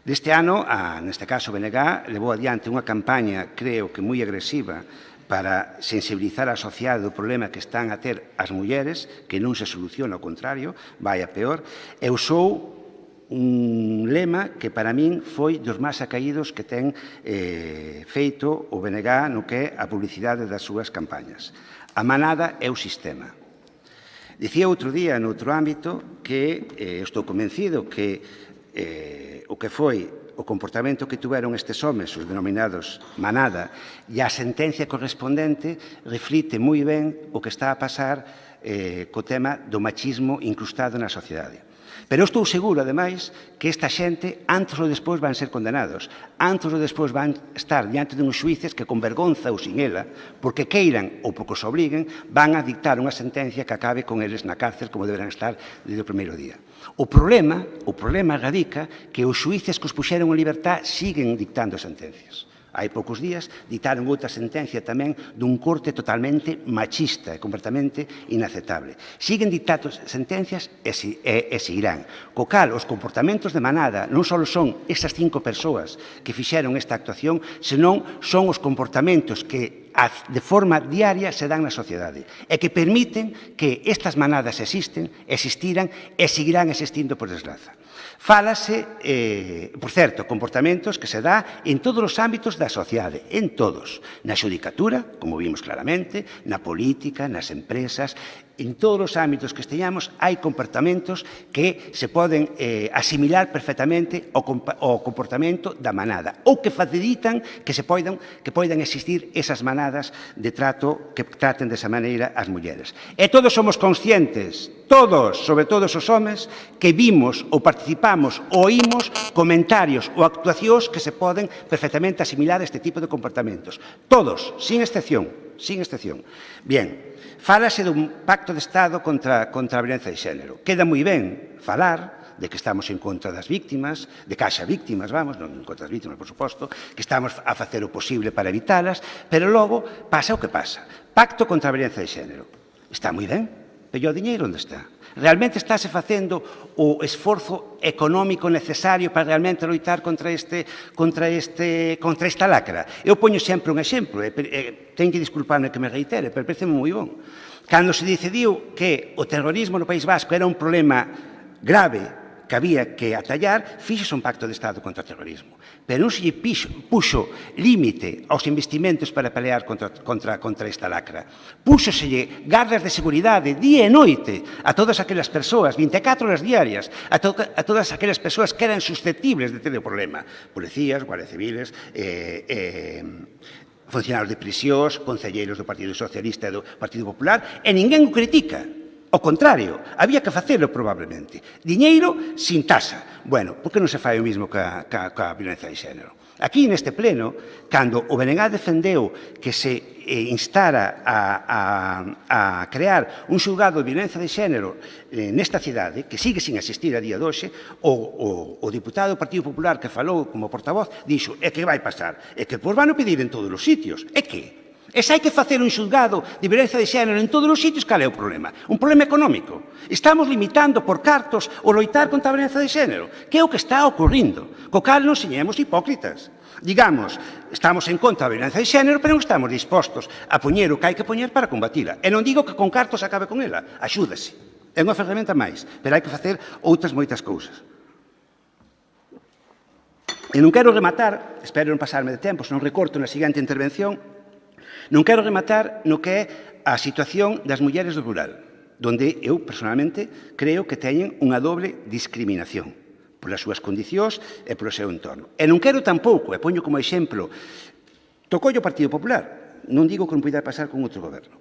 Deste ano, neste caso BNG, levou adiante unha campaña, creo que moi agresiva, para sensibilizar a sociedade do problema que están a ter as mulleres, que non se soluciona, ao contrario, vai a peor, e usou un lema que para min foi dos máis acaídos que ten feito o BNG no que é a publicidade das súas campañas. A manada é o sistema. Dicía outro día, noutro ámbito, que estou convencido que o que foi o comportamento que tuveron estes homes, os denominados manada, e a sentencia correspondente reflite moi ben o que está a pasar co tema do machismo incrustado na sociedade. Pero eu estou seguro, ademais, que esta xente, antes ou despois, van ser condenados. Antes ou despois van estar diante de uns xuíces que, con vergonza ou sin ela, porque queiran ou porque os obliguen, van a dictar unha sentencia que acabe con eles na cárcel como deberán estar desde o primeiro día. O problema radica que os xuíces que os puxeron en libertad siguen dictando sentencias. Hai poucos días ditaron outra sentencia tamén dun corte totalmente machista e completamente inaceptable. Siguen dictando sentencias e seguirán. Co cal, os comportamentos de manada non só son esas 5 persoas que fixeron esta actuación, senón son os comportamentos que de forma diaria se dan na sociedade e que permiten que estas manadas existiran e seguirán existindo por desgraza. Fálase, por certo, comportamentos que se dá en todos os ámbitos da sociedade, en todos. Na xudicatura, como vimos claramente, na política, nas empresas, en todos os ámbitos que esteñamos hai comportamentos que se poden asimilar perfectamente ao comportamento da manada ou que facilitan que poidan existir esas manadas de trato que traten desa maneira as mulleres. E todos somos conscientes, todos, sobre todo os homes, que vimos ou participamos ou oímos comentarios ou actuacións que se poden perfectamente asimilar a este tipo de comportamentos. Todos, sin excepción. Bien, fálase dun pacto de Estado contra a violencia de xénero. Queda moi ben falar de que estamos en contra das víctimas, de que haxa víctimas, non en contra das víctimas, por suposto, que estamos a facer o posible para evitalas, pero logo pasa o que pasa. Pacto contra a violencia de xénero. Está moi ben, pero o diñeiro onde está? Realmente estáse facendo o esforzo económico necesario para realmente loitar contra esta lacra? Eu poño sempre un exemplo, ten que disculparme que me reitere, pero parece moi bon. Cando se decidiu que o terrorismo no País Vasco era un problema grave que había que atallar, fíxose un pacto de Estado contra o terrorismo. Pero non se lle puxo límite aos investimentos para pelear contra esta lacra. Púxoselle gardas de seguridade día e noite a todas aquelas persoas, 24 horas diarias, a todas aquelas persoas que eran susceptibles de ter o problema. Policías, guardias civiles, funcionarios de prisións, concelleiros do Partido Socialista e do Partido Popular, e ninguén o critica. Ao contrario, había que facelo probablemente. Diñeiro sin tasa. Bueno, por que non se fai o mesmo ca violencia de xénero? Aquí, neste pleno, cando o BNG defendeu que se instara a crear un xulgado de violencia de xénero nesta cidade, que sigue sin existir a día de hoxe, o deputado do Partido Popular que falou como portavoz dixo, é que vai pasar, é que pois van a pedir en todos os sitios, é que e se hai que facer un xulgado de violencia de xénero en todos os sitios, cal é o problema? Un problema económico. Estamos limitando por cartos o loitar contra a violencia de xénero, que é o que está ocorrindo, co cal non señemos hipócritas. Digamos, estamos en contra da violencia de xénero, pero non estamos dispostos a poñer o que hai que poñer para combatila. E non digo que con cartos acabe con ela, axúdase. É unha ferramenta máis, pero hai que facer outras moitas cousas. E non quero rematar, espero non pasarme de tempo, se non recorto na seguinte intervención. Non quero rematar no que é a situación das mulleres do rural, donde eu, personalmente, creo que teñen unha doble discriminación polas súas condicións e polo seu entorno. E non quero tampouco, e poño como exemplo, tocou o Partido Popular, non digo que non poida pasar con outro goberno,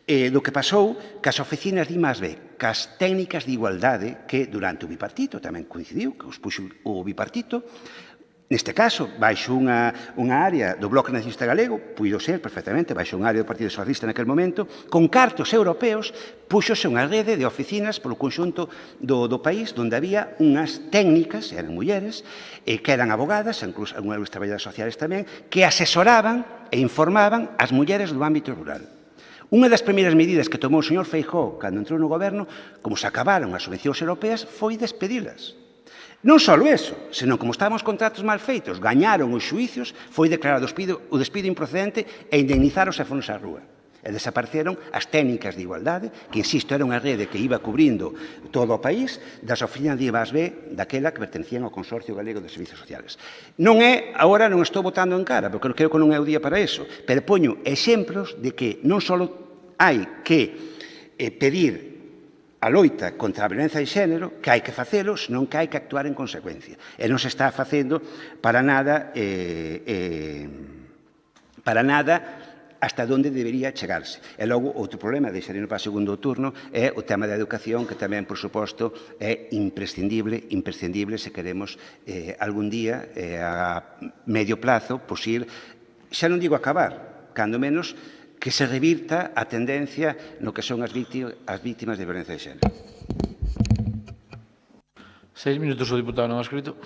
do que pasou cas oficinas de I+D, cas técnicas de igualdade que durante o bipartito tamén coincidiu, que os puxo o bipartito. Neste caso, baixo unha área do Bloque Nacionalista Galego, puido ser perfectamente, baixo unha área do Partido Socialista naquele momento, con cartos europeos, puxose unha rede de oficinas polo conxunto do país, onde había unhas técnicas, eran mulleres, que eran abogadas, incluso algunhas traballadoras sociales tamén, que asesoraban e informaban as mulleres do ámbito rural. Unha das primeiras medidas que tomou o señor Feijóo cando entrou no goberno, como se acabaron as subvencións europeas, foi despedilas. Non só eso, senón como estaban os contratos mal feitos, gañaron os xuicios, foi declarado o despido improcedente e indemnizaros e foronse á rúa. E desapareceron as técnicas de igualdade, que, insisto, era unha rede que iba cubrindo todo o país, das oficinas de I+D daquela que pertencían ao Consorcio Galego de Servicios Sociales. Non é, agora non estou botando en cara, porque creo que non é o día para eso, pero poño exemplos de que non só hai que pedir a loita contra a violencia de xénero, que hai que facelo, senón que hai que actuar en consecuencia. E non se está facendo para nada hasta onde debería chegarse. E logo, outro problema, deixarino para o segundo turno, é o tema da educación, que tamén, por suposto, é imprescindible se queremos algún día, a medio plazo, ir, xa non digo acabar, cando menos, que se revirta a tendencia no que son as vítimas de violencia de xénero. 6 minutos o diputado non escrito.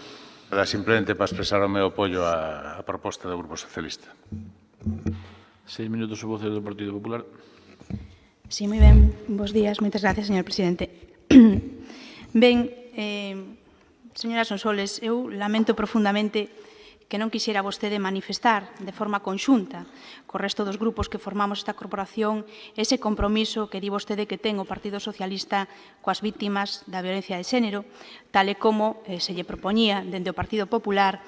Simplemente para expresar o meu apoio á proposta do Grupo Socialista. 6 minutos o vocero do Partido Popular. Sí, moi ben. Bos días. Moitas gracias, señor presidente. Ben, señora Sonsoles, eu lamento profundamente que non quixera vostede manifestar de forma conxunta co resto dos grupos que formamos esta corporación ese compromiso que di vostede que ten o Partido Socialista coas vítimas da violencia de xénero, tal e como se lle propoñía dende o Partido Popular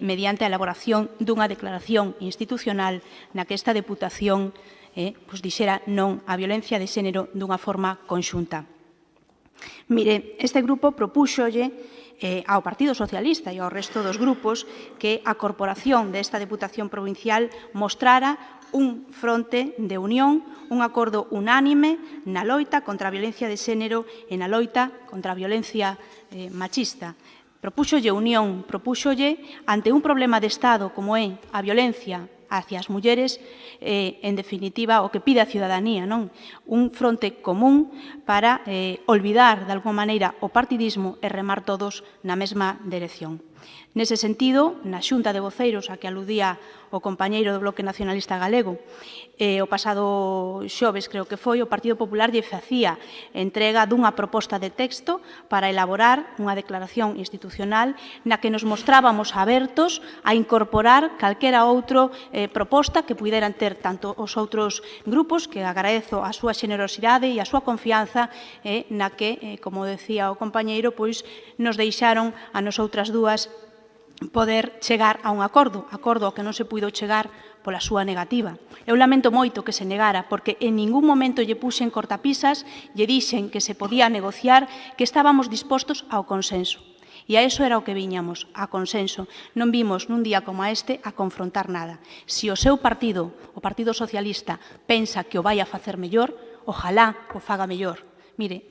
mediante a elaboración dunha declaración institucional na que esta Deputación dixera non á violencia de xénero dunha forma conxunta. Mire, este grupo propúxolle ao Partido Socialista e ao resto dos grupos que a corporación desta Deputación Provincial mostrara un fronte de unión, un acordo unánime na loita contra a violencia de xénero e na loita contra a violencia machista. Propúxolle unión, propúxolle ante un problema de Estado como é a violencia hacia as mulleres, en definitiva, o que pide a ciudadanía, non? Un fronte común para olvidar, de alguma maneira, o partidismo e remar todos na mesma dirección. Nese sentido, na Xunta de Voceiros a que aludía o compañeiro do Bloque Nacionalista Galego, o pasado xoves, creo que foi, o Partido Popular lle facía entrega dunha proposta de texto para elaborar unha declaración institucional na que nos mostrábamos abertos a incorporar calquera outro proposta que puderan ter tanto os outros grupos, que agradezo a súa xenerosidade e a súa confianza na que, como decía o compañeiro, pois nos deixaron a nosoutras dúas poder chegar a un acordo ao que non se puido chegar pola súa negativa. Eu lamento moito que se negara, porque en ningún momento lle puxen cortapisas, lle dixen que se podía negociar, que estábamos dispostos ao consenso. E a iso era o que viñamos, a consenso. Non vimos nun día como este a confrontar nada. Se o seu partido, o Partido Socialista, pensa que o vai a facer mellor, ojalá o faga mellor. Mire,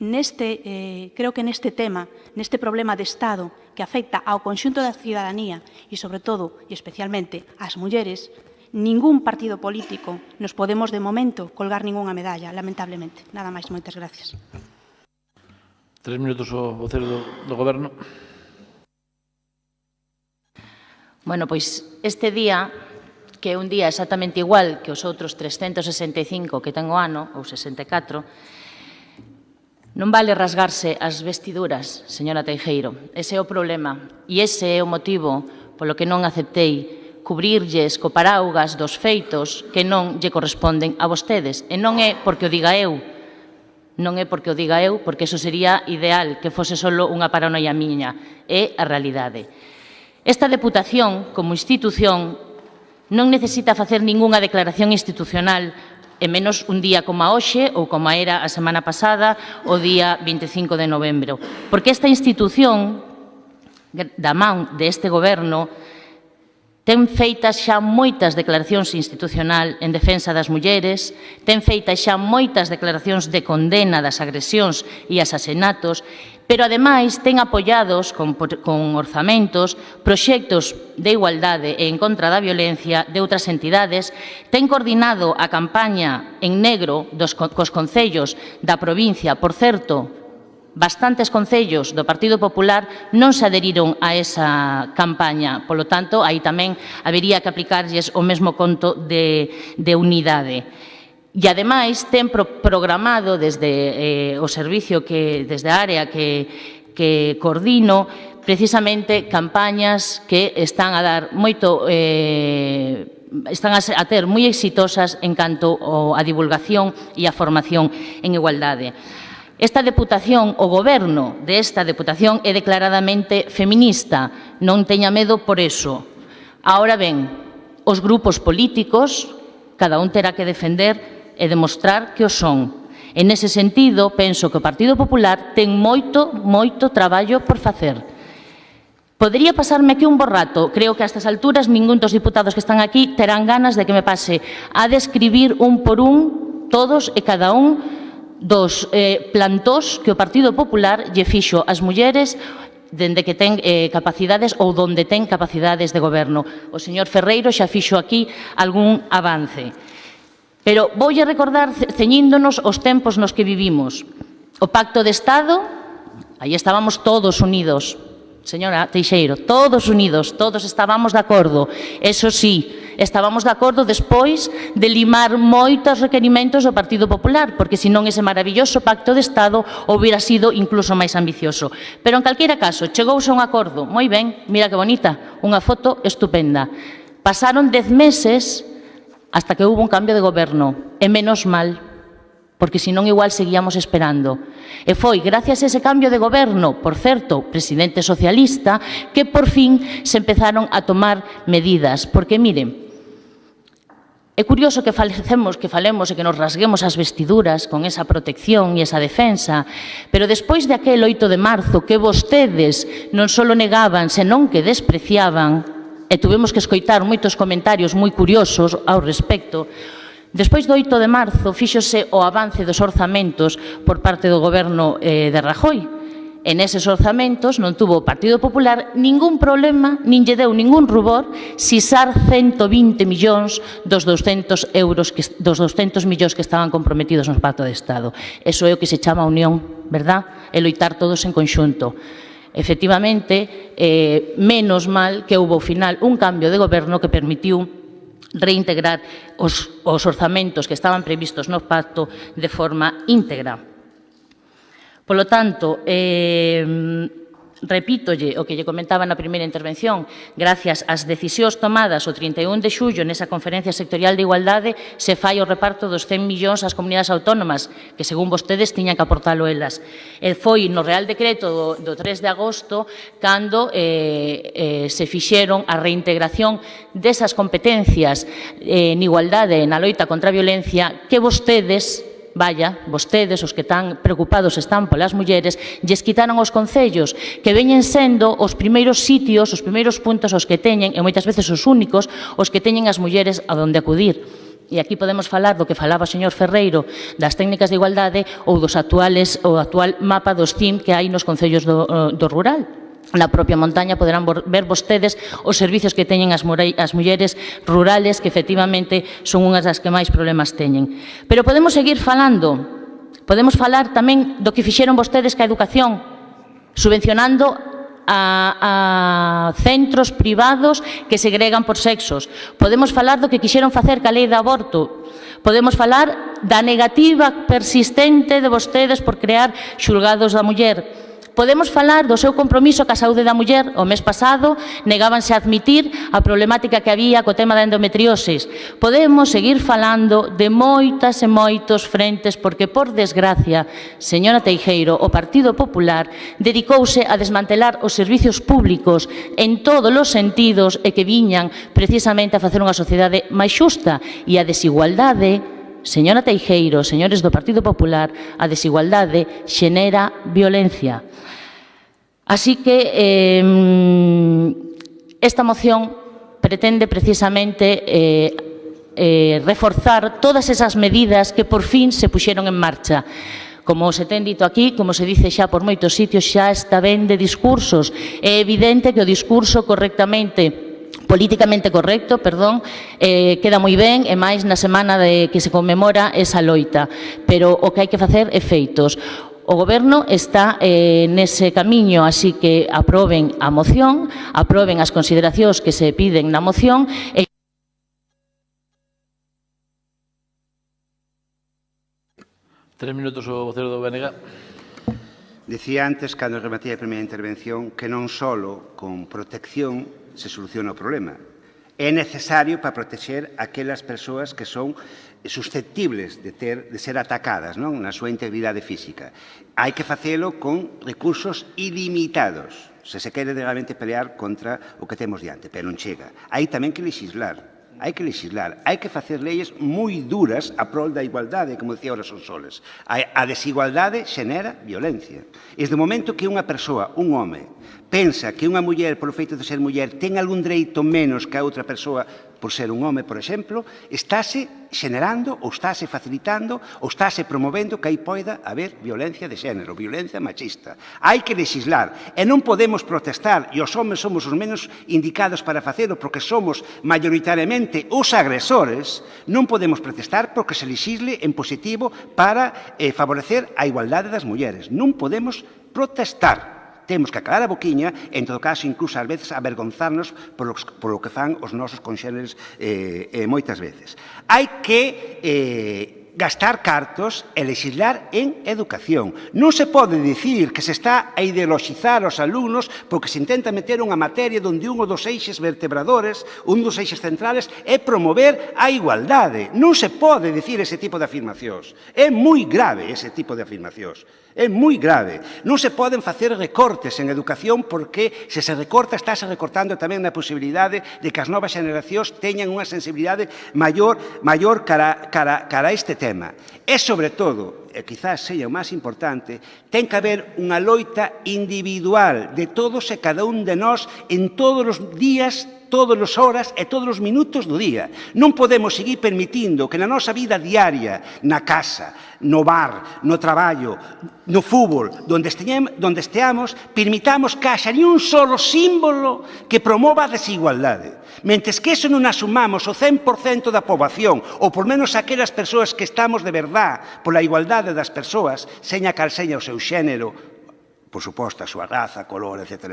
creo que neste tema, neste problema de Estado que afecta ao conxunto da cidadanía e, sobre todo, e especialmente, ás mulleres, ningún partido político nos podemos, de momento, colgar ningunha medalla, lamentablemente. Nada máis, moitas gracias. 3 minutos o vocero do Goberno. Bueno, pois este día, que é un día exactamente igual que os outros 365 que ten o ano, ou 64, non vale rasgarse as vestiduras, señora Teijeiro. Ese é o problema. E ese é o motivo polo que non aceptei cubrirlles co paraugas dos feitos que non lle corresponden a vostedes. E non é porque o diga eu, porque eso sería ideal, que fose só unha paranoia miña. É a realidade. Esta Deputación, como institución, non necesita facer ningunha declaración institucional, e menos un día como hoxe ou como era a semana pasada, o día 25 de novembro. Porque esta institución, da man deste Goberno, ten feitas xa moitas declaracións institucional en defensa das mulleres, ten feitas xa moitas declaracións de condena das agresións e asasinatos, pero, ademais, ten apoiados con orzamentos proxectos de igualdade e en contra da violencia de outras entidades, ten coordinado a campaña en negro cos concellos da provincia. Por certo, bastantes concellos do Partido Popular non se adheriron a esa campaña. Polo tanto, aí tamén habería que aplicarlles o mesmo conto de unidade. E, ademais, ten programado desde o servicio, desde a área que coordino, precisamente campañas que están a dar moito, están a ter moi exitosas en canto a divulgación e a formación en igualdade. Esta Deputación, o Goberno desta Deputación é declaradamente feminista, non teña medo por eso. Ahora ben, os grupos políticos, cada un terá que defender e demostrar que o son. En ese sentido, penso que o Partido Popular ten moito traballo por facer. Podería pasarme aquí un bo rato. Creo que a estas alturas ningún dos diputados que están aquí terán ganas de que me pase a describir un por un todos e cada un dos plantós que o Partido Popular lle fixo ás mulleres dende que ten capacidades ou donde ten capacidades de goberno. O señor Ferreiro xa fixo aquí algún avance. Pero voulle recordar, ceñíndonos os tempos nos que vivimos. O Pacto de Estado, aí estábamos todos unidos. Señora Teixeiro, todos unidos, todos estábamos de acordo. Eso sí, estábamos de acordo despois de limar moitos requerimentos do Partido Popular, porque senón ese maravilloso Pacto de Estado houbera sido incluso máis ambicioso. Pero, en calquera caso, chegouse a un acordo. Moi ben, mira que bonita, unha foto estupenda. Pasaron 10 meses hasta que hubo un cambio de goberno, e menos mal, porque senón igual seguíamos esperando. E foi gracias a ese cambio de goberno, por certo, presidente socialista, que por fin se empezaron a tomar medidas. Porque, miren, é curioso que falemos e que nos rasguemos as vestiduras con esa protección e esa defensa, pero despois de aquel 8 de marzo que vostedes non só negaban, senón que despreciaban, e tuvemos que escoitar moitos comentarios moi curiosos ao respecto. Despois do 8 de marzo fíxose o avance dos orzamentos por parte do goberno de Rajoy. En eses orzamentos non tuvo o Partido Popular ningún problema, nin lle deu ningún rubor, sisar 120 millóns dos 200 millóns que estaban comprometidos no Pacto de Estado. Eso é o que se chama unión, verdad? E loitar todos en conxunto. Efectivamente, menos mal que houve ao final un cambio de goberno que permitiu reintegrar os orzamentos que estaban previstos no pacto de forma íntegra. Polo tanto, repítolle o que lle comentaba na primeira intervención, gracias ás decisións tomadas o 31 de xullo nesa Conferencia Sectorial de Igualdade se fai o reparto dos 100 millóns ás comunidades autónomas, que según vostedes tiñan que aportalo elas. Foi no Real Decreto do 3 de agosto cando se fixeron a reintegración desas competencias en igualdade na loita contra a violencia que vostedes, vostedes, os que están preocupados están polas mulleres, lles quitaron os concellos, que veñen sendo os primeiros sitios, os primeiros puntos os que teñen, e moitas veces os únicos, os que teñen as mulleres a onde acudir. E aquí podemos falar do que falaba o señor Ferreiro, das técnicas de igualdade ou o actual mapa dos CIM que hai nos concellos do rural. Na propia montaña poderán ver vostedes os servicios que teñen as mulleres rurales, que efectivamente son unhas das que máis problemas teñen. Pero podemos seguir falando. Podemos falar tamén do que fixeron vostedes ca educación, subvencionando a centros privados que segregan por sexos. Podemos falar do que quixeron facer ca lei de aborto. Podemos falar da negativa persistente de vostedes por crear xulgados da muller. Podemos falar do seu compromiso ca saúde da muller. O mes pasado negábanse a admitir a problemática que había co tema da endometriosis. Podemos seguir falando de moitas e moitos frentes porque, por desgracia, señora Teijeiro, o Partido Popular dedicouse a desmantelar os servizos públicos en todos os sentidos e que viñan precisamente a facer unha sociedade máis xusta, e a desigualdade, señora Teijeiro, señores do Partido Popular, a desigualdade xenera violencia. Así que esta moción pretende precisamente reforzar todas esas medidas que por fin se puxeron en marcha. Como se ten dito aquí, como se dice xa por moitos sitios, xa está ben de discursos. É evidente que o discurso políticamente correcto, queda moi ben, e máis na semana que se conmemora esa loita. Pero o que hai que facer é feitos. O Goberno está nese camiño, así que aproben a moción, aproben as consideracións que se piden na moción. Tres minutos o vocero do BNG. Dicía antes, cando rematei a primeira intervención, que non só con protección se soluciona o problema. É necesario para protexer aquelas persoas que son susceptibles de ser atacadas na súa integridade física. Hai que facelo con recursos ilimitados, se se quere realmente pelear contra o que temos diante, pero non chega. Hai tamén que legislar. Hai que legislar, hai que facer leyes moi duras a prol da igualdade, como decía ahora Sonsoles. A desigualdade xenera violencia. E desde o momento que unha persoa, un home, pensa que unha muller, polo feito de ser muller, ten algún dereito menos que a outra persoa por ser un home, por exemplo, estáse xenerando ou estáse facilitando ou estáse promovendo que aí poida haber violencia de xénero, violencia machista. Hai que legislar e non podemos protestar, e os homes somos os menos indicados para facelo porque somos maioritariamente os agresores. Non podemos protestar porque se legisle en positivo para favorecer a igualdade das mulleres. Non podemos protestar. Temos que aclarar a boquiña, en todo caso, incluso ás veces avergonzarnos polo que fan os nosos conxéneres moitas veces. Hai que gastar cartos e legislar en educación. Non se pode dicir que se está a ideoloxizar os alumnos porque se intenta meter unha materia onde un dos eixes vertebradores, un dos eixes centrales, é promover a igualdade. Non se pode dicir ese tipo de afirmacións. É moi grave ese tipo de afirmacións. É moi grave. Non se poden facer recortes en educación porque se se recorta, estáse recortando tamén na posibilidade de que as novas xeneracións teñan unha sensibilidade maior cara a este tema. E, sobre todo, e quizás seja o máis importante, ten que haber unha loita individual de todos e cada un de nós en todos os días, todas as horas e todos os minutos do día. Non podemos seguir permitindo que na nosa vida diaria, na casa, no bar, no traballo, no fútbol, donde esteamos, permitamos que haxa ni un solo símbolo que promova a desigualdade. Mentres que eso non asumamos o 100% da poboación, ou por menos aquelas persoas que estamos de verdad pola igualdade das persoas, seña cal seña o seu xénero, por suposto, a súa raza, color, etc.,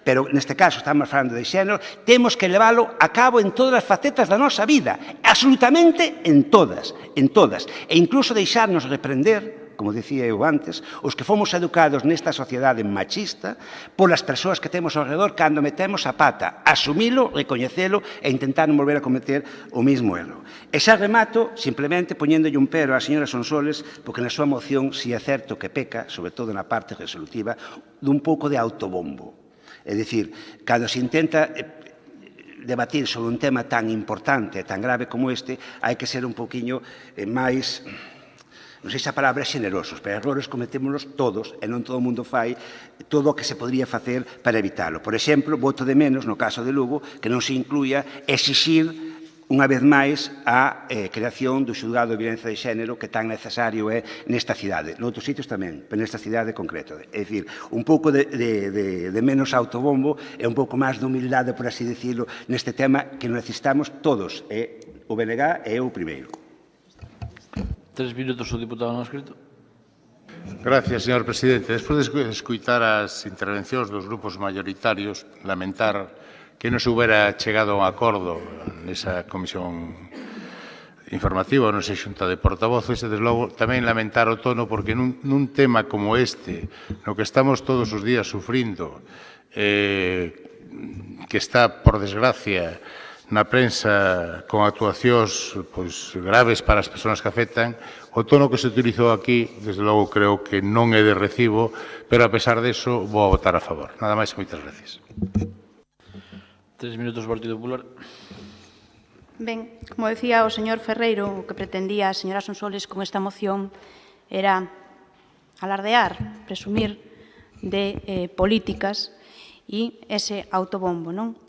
pero neste caso estamos falando de xénero, temos que leválo a cabo en todas as facetas da nosa vida, absolutamente en todas, e incluso deixarnos reprender como dicía eu antes, os que fomos educados nesta sociedade machista polas persoas que temos ao redor cando metemos a pata, asumilo, recoñecelo e intentar non volver a cometer o mismo erro. E xa remato simplemente poñéndolle un pero á señora Sonsoles, porque na súa moción si é certo que peca, sobre todo na parte resolutiva, dun pouco de autobombo. É dicir, cando se intenta debatir sobre un tema tan importante e tan grave como este, hai que ser un poquinho máis, non sei se a palabra é xenerosos, pero errores cometémonos todos, e non todo o mundo fai todo o que se podría facer para evitalo. Por exemplo, voto de menos, no caso de Lugo, que non se incluía exixir unha vez máis a creación do xulgado de violencia de xénero que tan necesario é nesta cidade. Noutros sitios tamén, pero nesta cidade concreto. É dicir, un pouco de menos autobombo e un pouco máis de humildade, por así decirlo, neste tema que necesitamos todos, o BNG e eu primeiro. 3 minutos o diputado non escrito. Gracias, señor presidente. Despois de escutar as intervencións dos grupos maioritarios, lamentar que non se houbera chegado a un acordo nesa comisión informativa, non sei, xunta de portavoces, e, desde logo, tamén lamentar o tono, porque nun tema como este, no que estamos todos os días sufrindo, que está, por desgracia, na prensa con actuacións graves para as persoas que afectan, o tono que se utilizou aquí, desde logo, creo que non é de recibo, pero, a pesar deso, vou a votar a favor. Nada máis e moitas gracias. 3 minutos, Partido Popular. Ben, como decía o señor Ferreiro, o que pretendía a señora Sonsoles con esta moción era alardear, presumir de políticas e ese autobombo, non?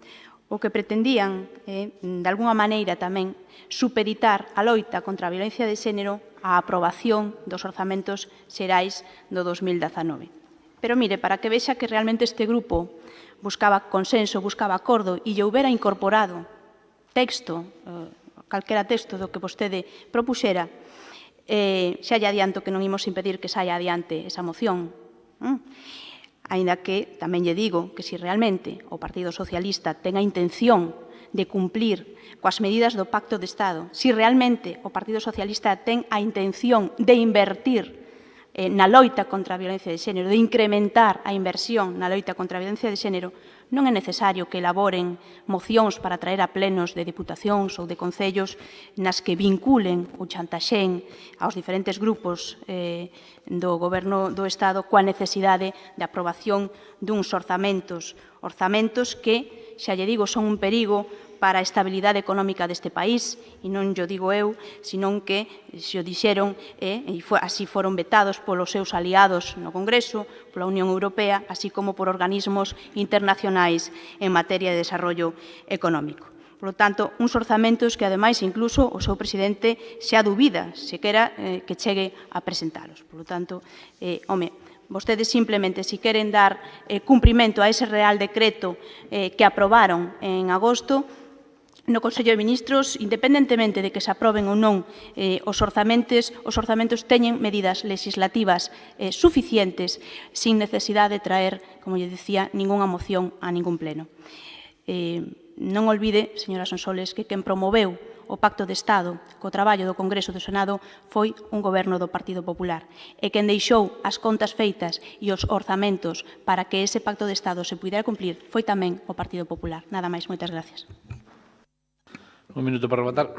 O que pretendían, de alguna maneira tamén, supeditar a loita contra a violencia de xénero á aprobación dos orzamentos xerais do 2019. Pero mire, para que vexa que realmente este grupo buscaba consenso, buscaba acordo e lle houbera incorporado texto, calquera texto do que vostede propuxera, xa lle adianto que non imos impedir que saia adiante esa moción. Aínda que tamén lle digo que se realmente o Partido Socialista ten a intención de cumplir coas medidas do Pacto de Estado, se realmente o Partido Socialista ten a intención de invertir na loita contra a violencia de xénero, de incrementar a inversión na loita contra a violencia de xénero, non é necesario que elaboren mocións para traer a plenos de diputacións ou de concellos nas que vinculen ou chantaxen aos diferentes grupos do Goberno do Estado coa necesidade de aprobación duns orzamentos que, xa lle digo, son un perigo para a estabilidade económica deste país, e non yo digo eu, senón que se o dixeron e así foron vetados polos seus aliados no Congreso, pola Unión Europea, así como por organismos internacionais en materia de desarrollo económico. Por lo tanto, uns orzamentos que, ademais, incluso o seu presidente xa dubida, sequera que chegue a presentalos. Por lo tanto, vostedes simplemente, se queren dar cumprimento a ese Real Decreto que aprobaron en agosto, no Consello de Ministros, independentemente de que se aproben ou non os orzamentos teñen medidas legislativas suficientes sin necesidade de traer, como lle dicía, ningunha moción a ningún pleno. Non olvide, señora Sonsoles, que quen promoveu o Pacto de Estado co traballo do Congreso do Senado foi un goberno do Partido Popular e quen deixou as contas feitas e os orzamentos para que ese Pacto de Estado se pudera cumplir foi tamén o Partido Popular. Nada máis, moitas gracias. Un minuto para rematar.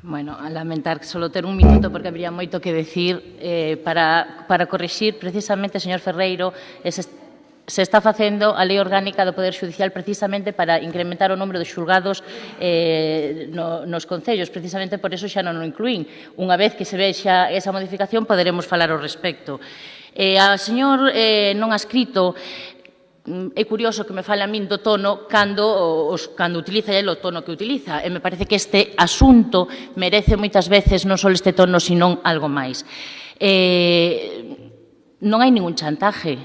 Bueno, a lamentar que solo ter un minuto porque habría moito que decir para corrixir precisamente, señor Ferreiro, se está facendo a lei orgánica do Poder Xudicial precisamente para incrementar o número de xulgados nos concellos. Precisamente por eso xa non o incluín. Unha vez que se vexa esa modificación poderemos falar ao respecto. A señor non ha escrito. É curioso que me fale a min do tono cando utiliza el o tono que utiliza. E me parece que este asunto merece moitas veces non só este tono, senón algo máis. Non hai ningún chantaje,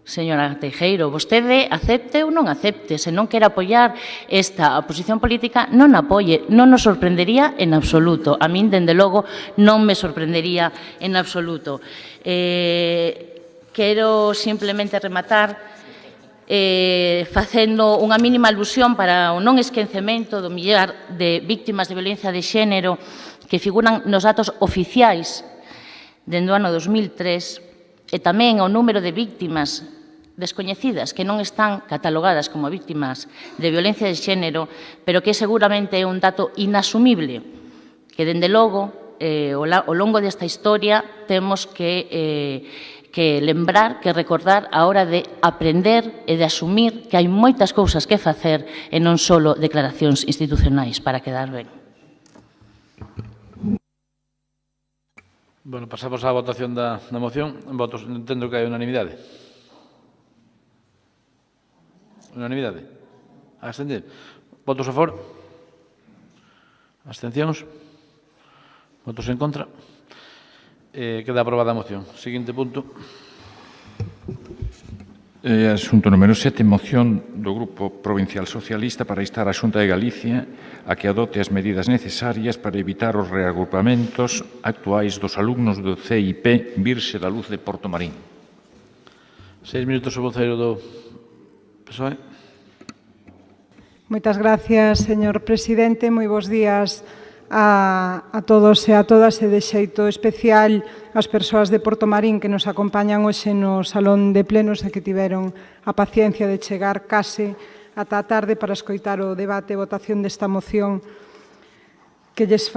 señora Teijeiro. Vostede acepte ou non acepte. Se non quere apoiar esta oposición política, non a apoie. Non nos sorprendería en absoluto. A min, dende logo, non me sorprendería en absoluto. Quero simplemente rematar facendo unha mínima alusión para o non esquecemento do millar de víctimas de violencia de xénero que figuran nos datos oficiais dende o ano 2003 e tamén o número de víctimas descoñecidas que non están catalogadas como víctimas de violencia de xénero, pero que seguramente é un dato inasumible que, dende logo, ao longo desta historia temos que lembrar, que recordar a hora de aprender e de asumir que hai moitas cousas que facer e non só declaracións institucionais para quedar ben. Bueno, pasamos á votación da moción. Votos, entendo que hai unanimidade. Unanimidade. A abstención. Votos a favor? Abstencións? Votos en contra? Queda aprobada a moción. Seguinte punto. Asunto número 7, moción do Grupo Provincial Socialista para instar a Xunta de Galicia a que adote as medidas necesarias para evitar os reagrupamentos actuais dos alumnos do CIP Virxe da Luz de Portomarín. 6 minutos o voceiro do PSOE. Moitas gracias, señor presidente. Moi bons días a todos e a todas, e de xeito especial as persoas de Portomarín que nos acompañan hoxe no Salón de Plenos e que tiveron a paciencia de chegar case ata a tarde para escoitar o debate e votación desta moción que lles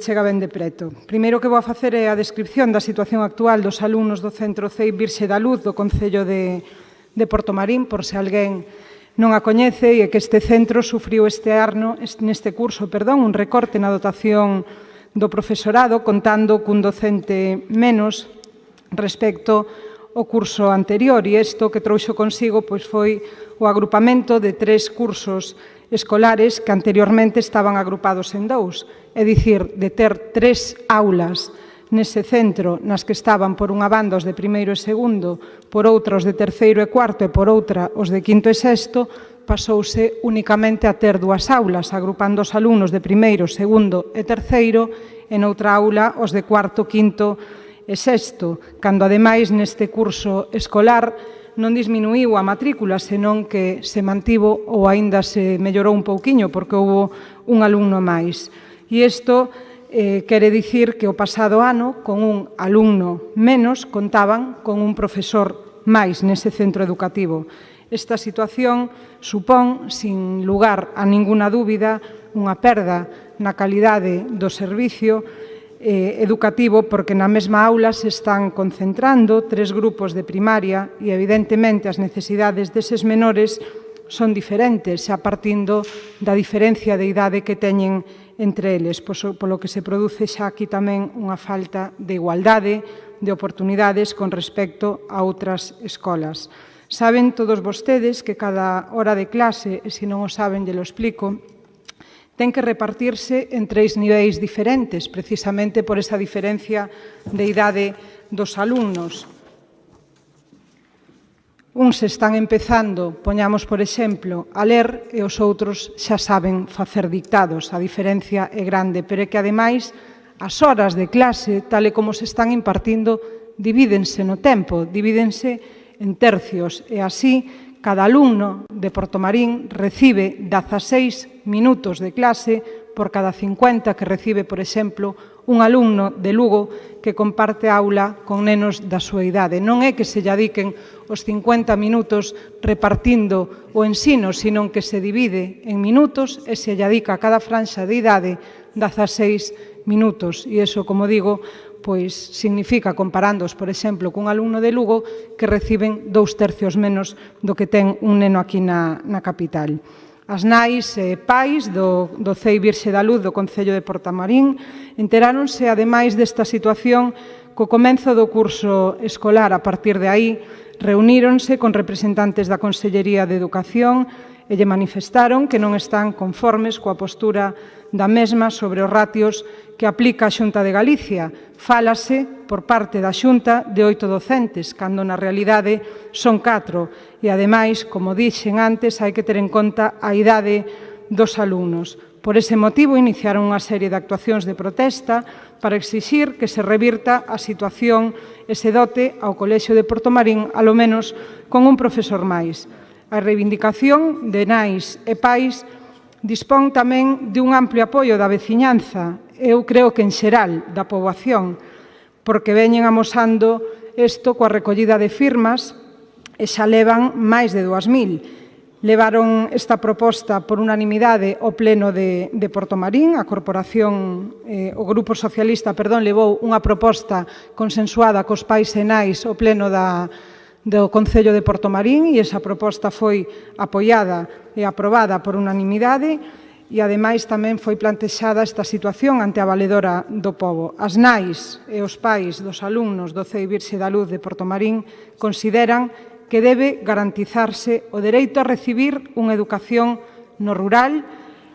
chega ben de preto. Primeiro que vou a facer é a descripción da situación actual dos alumnos do Centro CEIP Virxe da Luz do Concello de Portomarín, por se alguén non a coñece, e que este centro sufriu neste curso, un recorte na dotación do profesorado, contando cun docente menos respecto ao curso anterior, e isto que trouxo consigo foi o agrupamento de 3 cursos escolares que anteriormente estaban agrupados en 2, é dicir, de ter 3 aulas nese centro nas que estaban por unha banda os de primeiro e segundo, por outra os de terceiro e cuarto e por outra os de quinto e sexto, pasouse únicamente a ter 2 aulas, agrupando os alumnos de primeiro, segundo e terceiro, e noutra aula os de cuarto, quinto e sexto, cando ademais neste curso escolar non disminuíu a matrícula, senón que se mantivo ou aínda se mellorou un pouquiño, porque houve un alumno máis. E isto quere dicir que o pasado ano, con un alumno menos, contaban con un profesor máis nese centro educativo. Esta situación supón, sin lugar a ninguna dúbida, unha perda na calidade do servicio educativo, porque na mesma aula se están concentrando 3 grupos de primaria e, evidentemente, as necesidades deses menores son diferentes, xa partindo da diferencia de idade que teñen entre eles, polo que se produce xa aquí tamén unha falta de igualdade, de oportunidades con respecto a outras escolas. Saben todos vostedes que cada hora de clase, e se non o saben, lle lo explico, ten que repartirse en 3 niveis diferentes, precisamente por esa diferencia de idade dos alumnos. Uns están empezando, poñamos por exemplo, a ler, e os outros xa saben facer dictados. A diferencia é grande, pero é que, ademais, as horas de clase, tal e como se están impartindo, divídense no tempo, divídense en tercios, e así, cada alumno de Portomarín recibe 16 minutos de clase por cada 50 que recibe, por exemplo, un alumno de Lugo que comparte aula con nenos da súa idade. Non é que se dediquen os 50 minutos repartindo o ensino, sino que se divide en minutos e se dedica a cada franxa de idade 16 minutos. E iso, como digo, pois significa, comparándoos, por exemplo, cun alumno de Lugo, que reciben 2/3 menos do que ten un neno aquí na capital. As nais e pais do CEIP Virxe da Luz do Concello de Portomarín enteráronse, ademais desta situación, co comenzo do curso escolar. A partir de aí, reuníronse con representantes da Consellería de Educación e lle manifestaron que non están conformes coa postura da mesma sobre os ratios que aplica a Xunta de Galicia. Fálase, por parte da Xunta, de 8 docentes, cando na realidade son 4. E, ademais, como dixen antes, hai que ter en conta a idade dos alumnos. Por ese motivo, iniciaron unha serie de actuacións de protesta para exixir que se revirta a situación e se dote ao Colexio de Portomarín, alo menos, con un profesor máis. A reivindicación de nais e pais dispón tamén de un amplio apoio da veciñanza, eu creo que en xeral da poboación, porque veñen amosando isto coa recollida de firmas e xa levan máis de 2.000. Levaron esta proposta por unanimidade ao Pleno de Portomarín. A Corporación, o Grupo Socialista, levou unha proposta consensuada cos pais e nais ao Pleno do Concello de Portomarín e esa proposta foi apoiada e aprobada por unanimidade e, ademais, tamén foi plantexada esta situación ante a Valedora do Pobo. As nais e os pais dos alumnos do CEI Virxe da Luz de Portomarín consideran que debe garantizarse o dereito a recibir unha educación no rural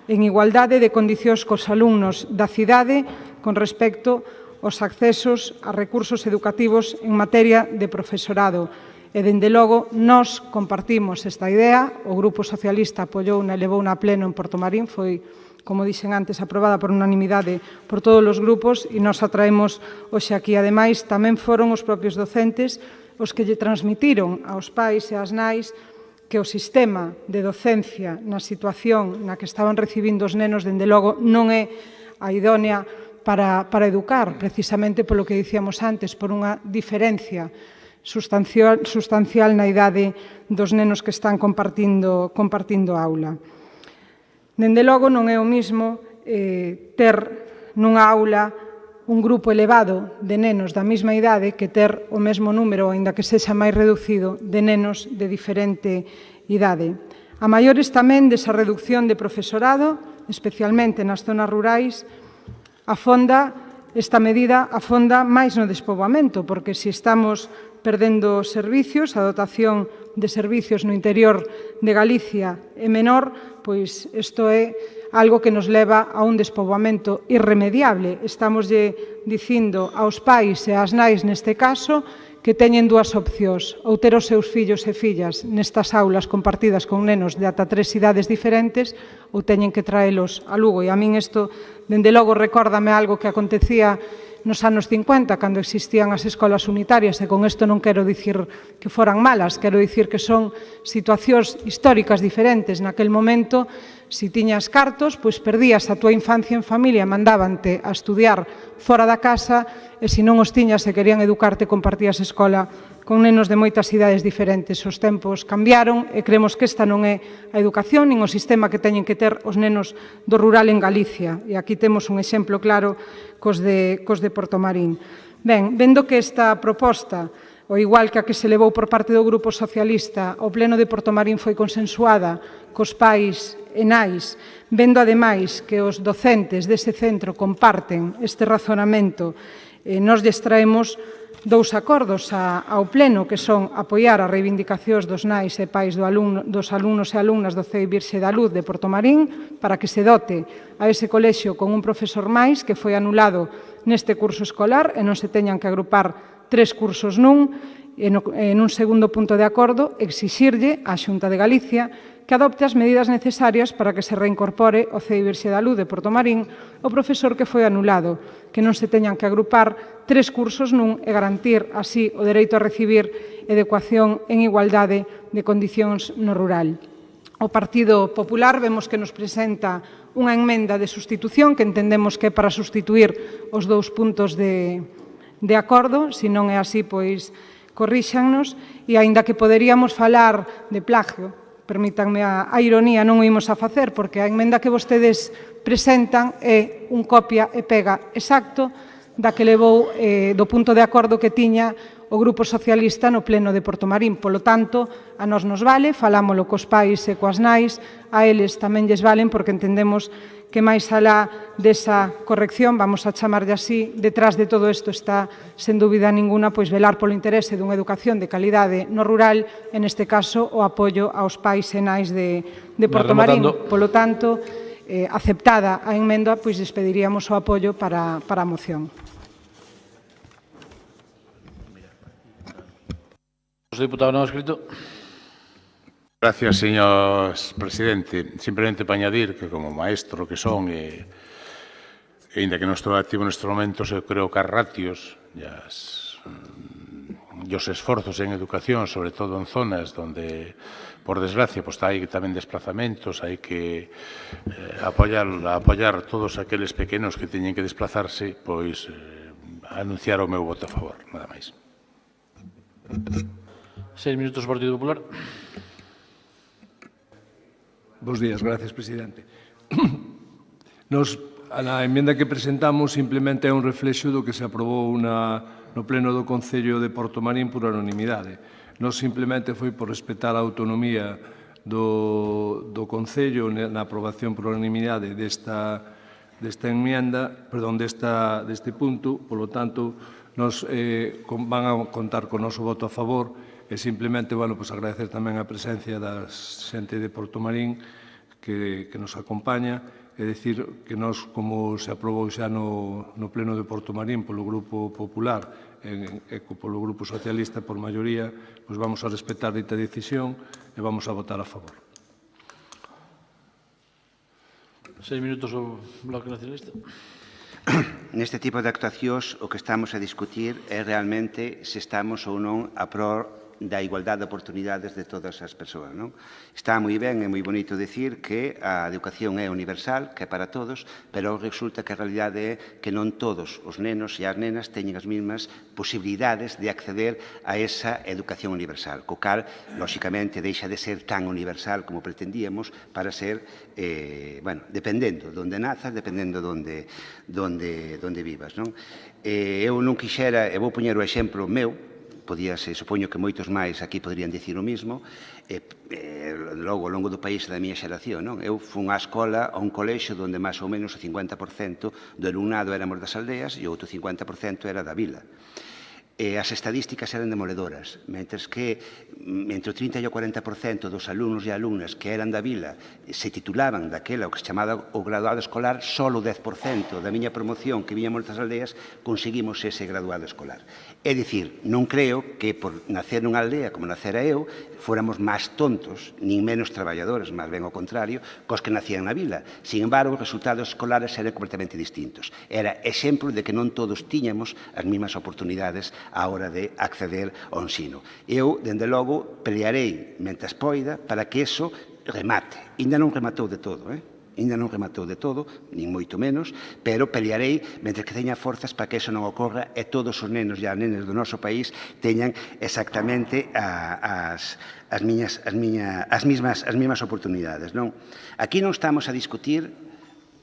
en igualdade de condicións cos alumnos da cidade con respecto aos accesos a recursos educativos en materia de profesorado. E, dende logo, nós compartimos esta idea, o Grupo Socialista apoiou e levou na pleno en Portomarín, foi, como dixen antes, aprobada por unanimidade por todos os grupos e nós a traemos hoxe aquí. Ademais, tamén foron os propios docentes os que lle transmitiron aos pais e ás nais que o sistema de docencia na situación na que estaban recibindo os nenos, dende logo, non é a idónea para educar, precisamente polo que dicíamos antes, por unha diferencia sustancial na idade dos nenos que están compartindo aula. Dende logo, non é o mismo ter nunha aula un grupo elevado de nenos da mesma idade que ter o mesmo número, aínda que sexa máis reducido, de nenos de diferente idade. A maiores tamén desa reducción de profesorado, especialmente nas zonas rurais, esta medida afonda máis no despoboamento, porque se estamos perdendo servicios, a dotación de servicios no interior de Galicia é menor, pois isto é algo que nos leva a un despoboamento irremediable. Estamos dicindo aos pais e ás nais neste caso que teñen dúas opcións, ou ter os seus fillos e fillas nestas aulas compartidas con nenos de ata 3 idades diferentes ou teñen que traelos a Lugo. E a min isto, dende logo, recórdame algo que acontecía nos anos 50, cando existían as escolas unitarias, e con isto non quero dicir que foran malas, quero dicir que son situacións históricas diferentes. Naquel momento, se tiñas cartos, pois perdías a túa infancia en familia, mandávante a estudiar fora da casa, e se non os tiñas e querían educarte, compartías escola con nenos de moitas idades diferentes. Os tempos cambiaron e creemos que esta non é a educación nin o sistema que teñen que ter os nenos do rural en Galicia. E aquí temos un exemplo claro cos de Portomarín. Ben, vendo que esta proposta, o igual que a que se levou por parte do Grupo Socialista, o Pleno de Portomarín foi consensuada cos pais e nais, vendo ademais que os docentes dese centro comparten este razonamento, nos lles traemos dous acordos ao Pleno, que son apoiar as reivindicacións dos nais e pais dos alumnos e alumnas do CEI Virxe da Luz de Portomarín para que se dote a ese colexio con un profesor máis que foi anulado neste curso escolar e non se teñan que agrupar 3 cursos nun. En un segundo punto de acordo, exixirlle á Xunta de Galicia que adopte as medidas necesarias para que se reincorpore ao CEI Virxe da Luz de Portomarín o profesor que foi anulado, que non se teñan que agrupar 3 cursos nun e garantir así o dereito a recibir educación en igualdade de condicións no rural. O Partido Popular vemos que nos presenta unha emenda de sustitución que entendemos que é para sustituir os 2 puntos de acordo. Se non é así, pois corríxannos, e aínda que poderíamos falar de plagio, permítanme a ironía, non o imos a facer, porque a emenda que vostedes presentan é un copia e pega exacto da que levou do punto de acordo que tiña o Grupo Socialista no Pleno de Portomarín. Polo tanto, a nós nos vale, falámolo cos pais e coas nais, a eles tamén lles valen, porque entendemos que máis alá desa corrección, vamos a chamarlle así, detrás de todo isto está, sen dúbida ninguna, pois velar polo interese dunha educación de calidade no rural, en este caso, o apoio aos pais e nais de Portomarín. Polo tanto, aceptada a emenda, pois despediríamos o apoio para a moción. Diputado non escrito. Gracias, señor presidente. Simplemente para añadir que como maestro que son, e ainda que non estou activo nestes momentos, eu creo que as ratios e os esforzos en educación, sobre todo en zonas onde, por desgracia, hai tamén desplazamentos, hai que apoiar todos aqueles pequenos que teñen que desplazarse, pois anunciar o meu voto a favor, nada máis. 6 minutos, Partido Popular. Bos días, gracias, presidente. A emenda que presentamos simplemente é un reflexo do que se aprobou no pleno do Concello de Portomarín por unanimidade. Non simplemente foi por respetar a autonomía do Concello na aprobación por unanimidade desta emenda, perdón, deste punto, polo tanto, nos van a contar con o noso voto a favor e simplemente, bueno, pues agradecer tamén a presencia da xente de Portomarín que nos acompaña, é dicir que nós, como se aprobou xa no pleno de Portomarín polo Grupo Popular e polo Grupo Socialista por maioría, pois vamos a respetar dita decisión e vamos a votar a favor. 6 minutos o Bloque Nacionalista. Neste tipo de actuacións o que estamos a discutir é realmente se estamos ou non a prol da igualdade de oportunidades de todas as persoas. Non? Está moi ben, é moi bonito dicir que a educación é universal, que é para todos, pero resulta que a realidade é que non todos os nenos e as nenas teñen as mesmas posibilidades de acceder a esa educación universal, co cal, lóxicamente, deixa de ser tan universal como pretendíamos para ser, dependendo de onde nazas, dependendo de onde vivas. Non? Eu non quixera, e vou poñer o exemplo meu, supoño que moitos máis aquí poderían dicir o mismo, logo ao longo do país da miña xeración. Non? Eu fui á escola, a un colexio onde máis ou menos o 50% do alumnado éramos das aldeas e o outro 50% era da vila. As estadísticas eran demoledoras, mentre que entre o 30 e o 40% dos alumnos e alumnas que eran da vila se titulaban daquela o que se chamaba o graduado escolar, só o 10% da miña promoción que viñamos das aldeas conseguimos ese graduado escolar. É dicir, non creo que por nacer nunha aldea como nacera eu, fóramos máis tontos, nin menos traballadores, máis ben ao contrario, cos que nacían na vila. Sin embargo, os resultados escolares eran completamente distintos. Era exemplo de que non todos tiñamos as mesmas oportunidades á hora de acceder ao ensino. Eu, dende logo, pelearei mentres poida para que eso remate. Ainda non rematou de todo, Ainda non rematou de todo, nin moito menos, pero pelearei mentre que teña forzas para que eso non ocorra e todos os nenos e as nenas do noso país teñan exactamente as mesmas oportunidades. Non? Aquí non estamos a discutir,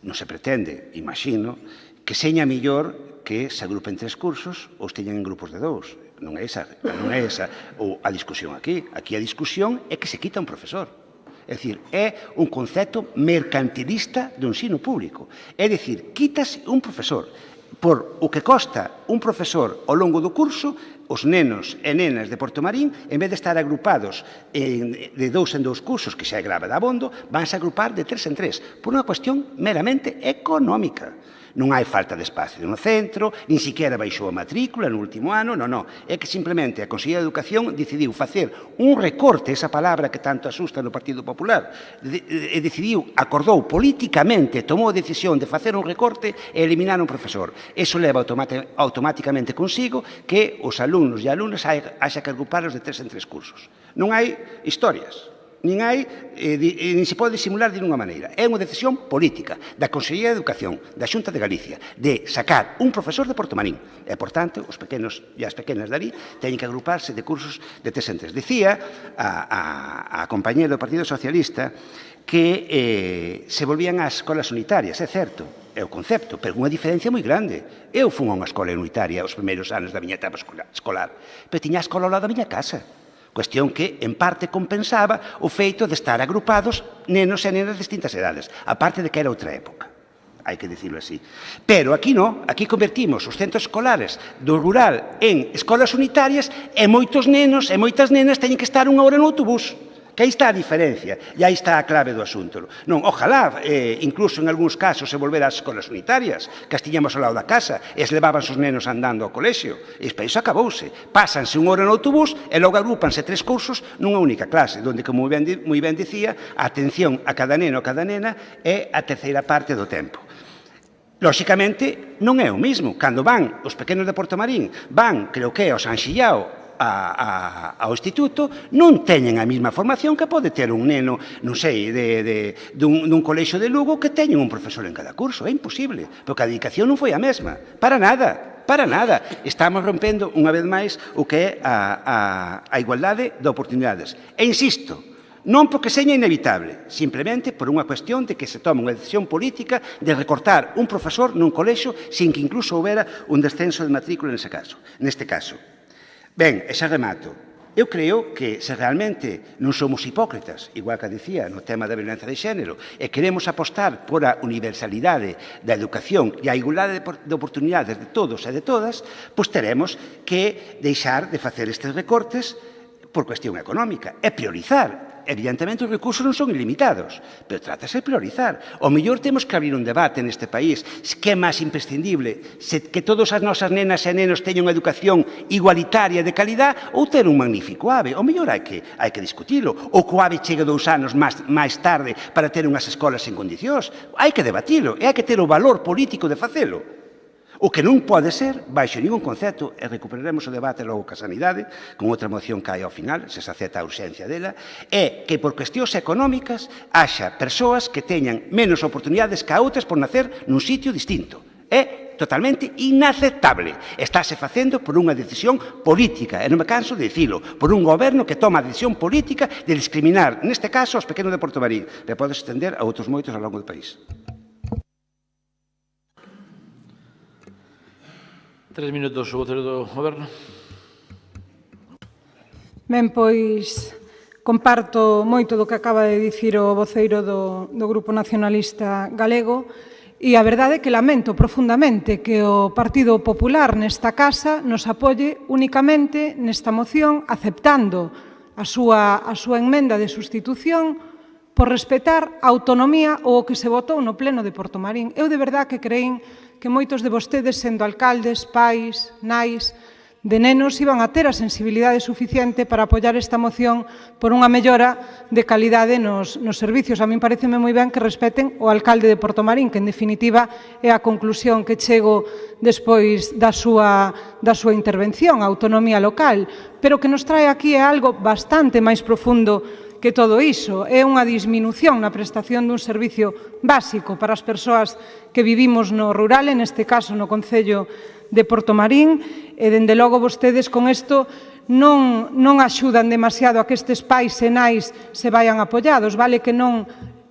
non se pretende, imagino, que seña millor que se agrupen 3 cursos ou teñan en grupos de 2. Non é esa a discusión aquí. Aquí a discusión é que se quita un profesor. É dicir, é un concepto mercantilista do ensino público. É dicir, quítase un profesor. Por o que costa un profesor ao longo do curso, os nenos e nenas de Portomarín, en vez de estar agrupados de 2 en 2 cursos, que xa é grave da abondo, vanse agrupar de 3 en 3, por unha cuestión meramente económica. Non hai falta de espacio no centro, nin siquiera baixou a matrícula no último ano, non. É que simplemente a Consellería de Educación decidiu facer un recorte, esa palabra que tanto asusta no Partido Popular, acordou políticamente, tomou a decisión de facer un recorte e eliminar un profesor. Eso leva automáticamente consigo que os alumnos e alumnas haxa que agruparlos de 3 en 3 cursos. Non hai historias. Nin se pode disimular de ninguna maneira. É unha decisión política da Consellería de Educación, da Xunta de Galicia, de sacar un profesor de Portomarín. E, por tanto, os pequenos e as pequenas dali teñen que agruparse de cursos de 3 en 3. Dicía a compañera do Partido Socialista que se volvían ás escolas unitarias. É certo, é o concepto, pero unha diferencia moi grande. Eu fui a unha escola unitaria os primeiros anos da miña etapa escolar, pero tiña a escola ao lado da miña casa. Cuestión que, en parte, compensaba o feito de estar agrupados nenos e nenas de distintas edades, aparte de que era outra época, hai que dicirlo así. Pero aquí non, aquí convertimos os centros escolares do rural en escolas unitarias e moitos nenos e moitas nenas teñen que estar unha hora no autobús. Que aí está a diferencia, e aí está a clave do asunto. Non, ojalá, incluso en algúns casos, se volver ás escolas unitarias, que as tiñamos ao lado da casa, e se levaban os nenos andando ao colexio. E iso acabouse. Pásanse unha hora no autobús e logo agrúpanse 3 cursos nunha única clase, onde, como moi ben dicía, a atención a cada neno ou cada nena é a terceira parte do tempo. Lóxicamente, non é o mismo. Cando van os pequenos de Portomarín, van, creo que, ao San Xillao, ao instituto, non teñen a mesma formación que pode ter un neno, non sei, dun colexio de Lugo que teñen un profesor en cada curso. É imposible, porque a dedicación non foi a mesma, para nada. Para nada. Estamos rompendo, unha vez máis, o que é a igualdade de oportunidades. E insisto, non porque seña inevitable, simplemente por unha cuestión de que se toma unha decisión política de recortar un profesor nun colexo sin que incluso houbera un descenso de matrícula neste caso. Ben, e xa remato. Eu creo que se realmente non somos hipócritas, igual que dicía no tema da violencia de xénero, e queremos apostar por a universalidade da educación e a igualdade de oportunidades de todos e de todas, pois teremos que deixar de facer estes recortes por cuestión económica e priorizar. Evidentemente, os recursos non son ilimitados, pero trátase de priorizar. O mellor temos que abrir un debate neste país que é máis imprescindible, que todas as nosas nenas e nenos teñan unha educación igualitaria de calidad ou ter un magnífico AVE. O mellor hai que discutilo. Ou que o AVE chegue 2 anos máis tarde para ter unhas escolas en condicións. Hai que debatilo e hai que ter o valor político de facelo. O que non pode ser, baixo ningún concepto, e recuperaremos o debate logo ca sanidade, con outra moción que hai ao final, se acepta a urxencia dela, é que por cuestións económicas haxa persoas que teñan menos oportunidades que outras por nacer nun sitio distinto. É totalmente inaceptable. Estáse facendo por unha decisión política, e non me canso de dicilo, por un goberno que toma a decisión política de discriminar, neste caso, aos pequenos de Portomarín, pero pode estender a outros moitos ao longo do país. 3 minutos o vocero do Goberno. Ben, pois comparto moito do que acaba de dicir o voceiro do Grupo Nacionalista Galego e a verdade é que lamento profundamente que o Partido Popular nesta casa nos apoie únicamente nesta moción aceptando a súa emenda de sustitución por respetar a autonomía ou o que se votou no pleno de Portomarín. Eu de verdade que creín que moitos de vostedes, sendo alcaldes, pais, nais, de nenos, iban a ter a sensibilidade suficiente para apoiar esta moción por unha mellora de calidade nos servicios. A min pareceme moi ben que respeten o alcalde de Portomarín, que en definitiva é a conclusión que chego despois da súa intervención, a autonomía local, pero que nos trae aquí é algo bastante máis profundo que todo iso. É unha disminución na prestación dun servicio básico para as persoas que vivimos no rural, en este caso no concello de Portomarín, e dende logo vostedes con isto non axudan demasiado a que estes pais e nais se vayan apoiados. Vale que non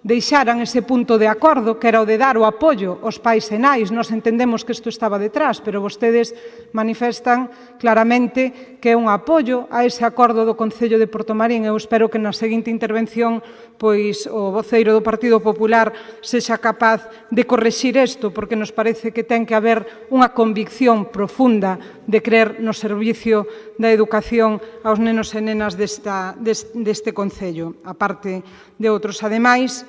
deixaran ese punto de acordo, que era o de dar o apoio aos pais e nais. Nos entendemos que isto estaba detrás, pero vostedes manifestan claramente que é un apoio a ese acordo do Concello de Portomarín. Eu espero que na seguinte intervención pois o voceiro do Partido Popular sexa capaz de correxir isto, porque nos parece que ten que haber unha convicción profunda de creer no servicio da educación aos nenos e nenas deste Concello, aparte de outros. Ademais,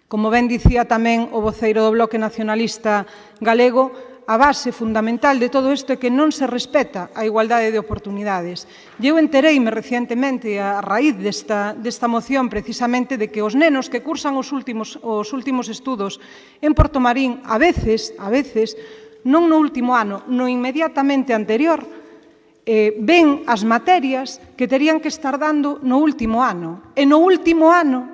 como ben dicía tamén o voceiro do Bloque Nacionalista Galego, a base fundamental de todo isto é que non se respeta a igualdade de oportunidades. E eu entereime recientemente a raíz desta moción precisamente de que os nenos que cursan os últimos estudos en Portomarín a veces, non no último ano, no inmediatamente anterior, ven as materias que terían que estar dando no último ano. E no último ano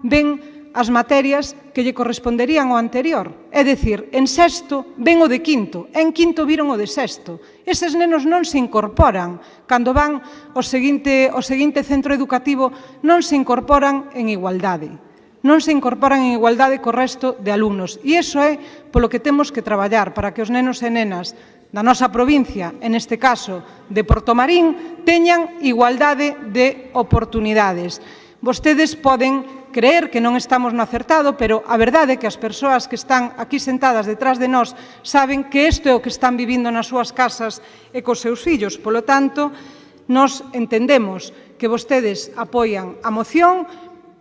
ven as materias que lle corresponderían ao anterior. É dicir, en sexto ven o de quinto, en quinto viron o de sexto. Eses nenos non se incorporan. Cando van ao seguinte centro educativo non se incorporan en igualdade. Non se incorporan en igualdade co resto de alumnos. E iso é polo que temos que traballar para que os nenos e nenas da nosa provincia, en este caso de Portomarín, teñan igualdade de oportunidades. Vostedes poden creer que non estamos no acertado, pero a verdade é que as persoas que están aquí sentadas detrás de nós saben que isto é o que están vivindo nas súas casas e cos seus fillos. Polo tanto, nós entendemos que vostedes apoian a moción,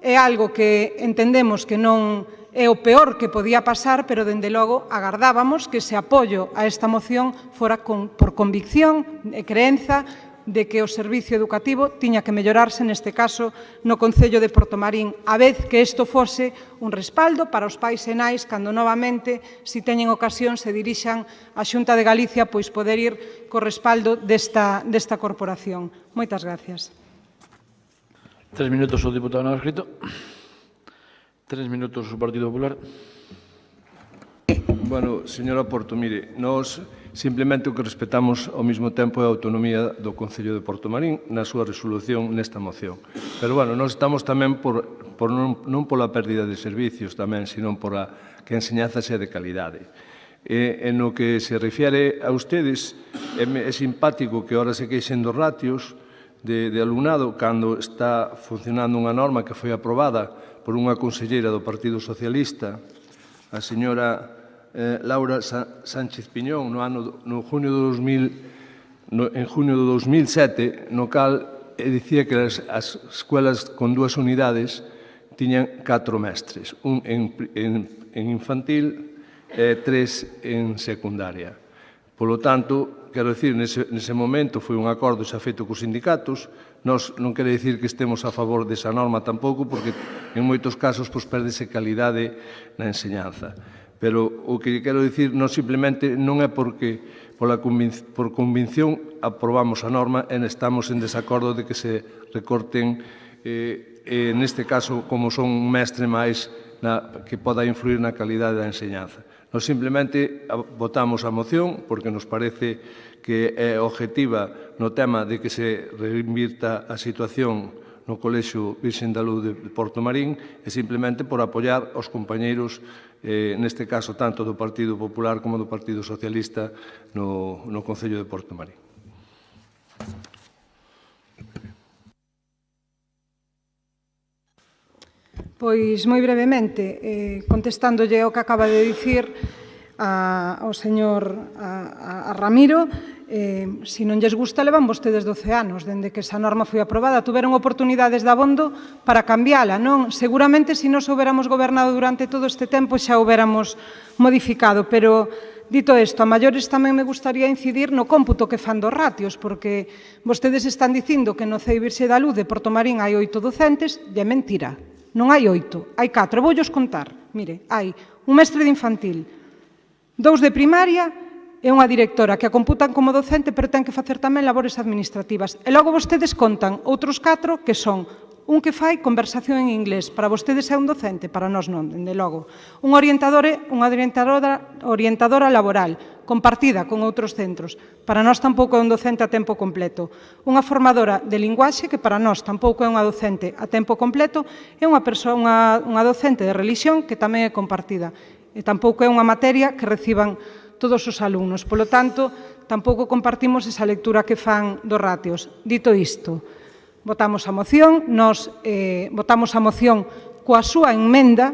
é algo que entendemos que non é o peor que podía pasar, pero dende logo agardábamos que ese apoio a esta moción fora por convicción e creenza de que o servicio educativo tiña que mellorarse, neste caso, no Concello de Portomarín, a vez que isto fose un respaldo para os pais e nais cando novamente, se teñen ocasión, se dirixan á Xunta de Galicia, pois poder ir co respaldo desta corporación. Moitas gracias. 3 minutos o diputado non escrito. 3 minutos o Partido Popular. Bueno, señora Porto, mire, nós simplemente o que respetamos ao mesmo tempo é a autonomía do Concello de Portomarín na súa resolución nesta moción. Pero, bueno, nós estamos tamén non pola pérdida de servicios tamén, sino por que a enseñanza sea de calidade. En o que se refiere a ustedes, é simpático que ahora se queixen dos ratios de alumnado cando está funcionando unha norma que foi aprobada por unha conselleira do Partido Socialista, a señora Laura Sánchez Piñón, en junio de 2007, no cal dicía que as escuelas con 2 unidades tiñan 4 mestres, un en infantil e 3 en secundaria. Polo tanto, quero dicir, nese momento foi un acordo xa feito cos sindicatos. Nós non quere dicir que estemos a favor desa norma tampouco, porque en moitos casos perdese calidade na enseñanza. Pero o que quero dicir non simplemente non é porque por convicción aprobamos a norma e estamos en desacordo de que se recorten, neste caso, como son un mestre máis que poda influir na calidade da enseñanza. Nós simplemente votamos a moción porque nos parece que é objetiva no tema de que se reinvirta a situación no Colexio Virxen da Luz de Portomarín e simplemente por apoiar aos compañeiros, neste caso tanto do Partido Popular como do Partido Socialista no Concello de Portomarín. Pois moi brevemente, contestándolle ao que acaba de dicir ao señor Ramiro, se non lles gusta, levan vostedes 12 anos, dende que esa norma foi aprobada. Tuveron oportunidades de abondo para cambiala, non? Seguramente, se nos houbéramos gobernado durante todo este tempo, xa houbéramos modificado, pero dito isto, a maiores tamén me gustaría incidir no cómputo que fan dos ratios, porque vostedes están dicindo que no CEI Virxe da Luz de Portomarín hai 8 docentes, e é mentira. Non hai 8, hai 4. Voullos contar. Mire, hai un mestre de infantil, 2 de primaria e unha directora que a computan como docente, pero ten que facer tamén labores administrativas. E logo vostedes contan outros 4 que son un que fai conversación en inglés. Para vostedes é un docente, para nós non, dende logo. Unha orientadora laboral, compartida con outros centros. Para nós tampouco é un docente a tempo completo. Unha formadora de linguaxe, que para nós tampouco é unha docente a tempo completo, e unha docente de religión, que tamén é compartida. E tampouco é unha materia que reciban todos os alumnos. Polo tanto, tampouco compartimos esa lectura que fan dos ratios. Dito isto, votamos a moción, nos votamos a moción coa súa enmenda,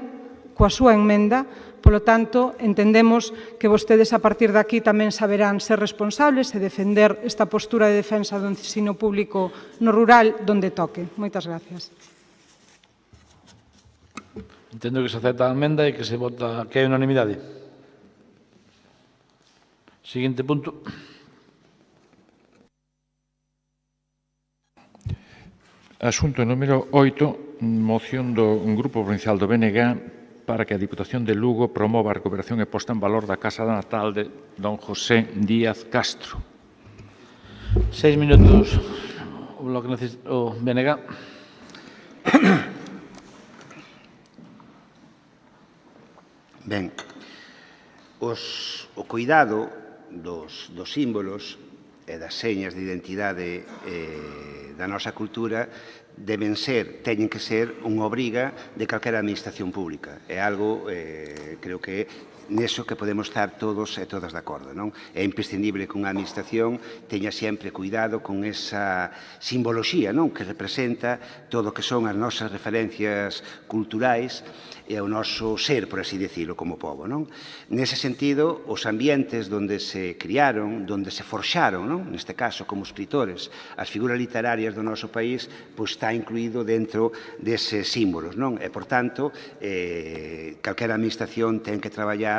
polo tanto, entendemos que vostedes a partir de aquí tamén saberán ser responsables e defender esta postura de defensa do ensino público no rural donde toque. Moitas gracias. Entendo que se acepta a emenda e que se vota que hai unanimidade. Seguinte punto. Asunto número 8, moción do Grupo Provincial do BNG para que a Diputación de Lugo promova a recuperación e posta en valor da Casa Natal de don José Díaz Castro. 6 minutos o BNG. Ben, o cuidado dos símbolos e das señas de identidade da nosa cultura teñen que ser unha obriga de calquera administración pública. É algo, creo que neso que podemos estar todos e todas de acordo, non? É imprescindible que unha administración teña sempre cuidado con esa simboloxía, non? Que representa todo o que son as nosas referencias culturais e o noso ser, por así decirlo, como pobo, non? Nese sentido, os ambientes donde se criaron, donde se forxaron, non? Neste caso, como escritores, as figuras literarias do noso país, pois está incluído dentro deses símbolos, non? E, por tanto, calquera administración ten que traballar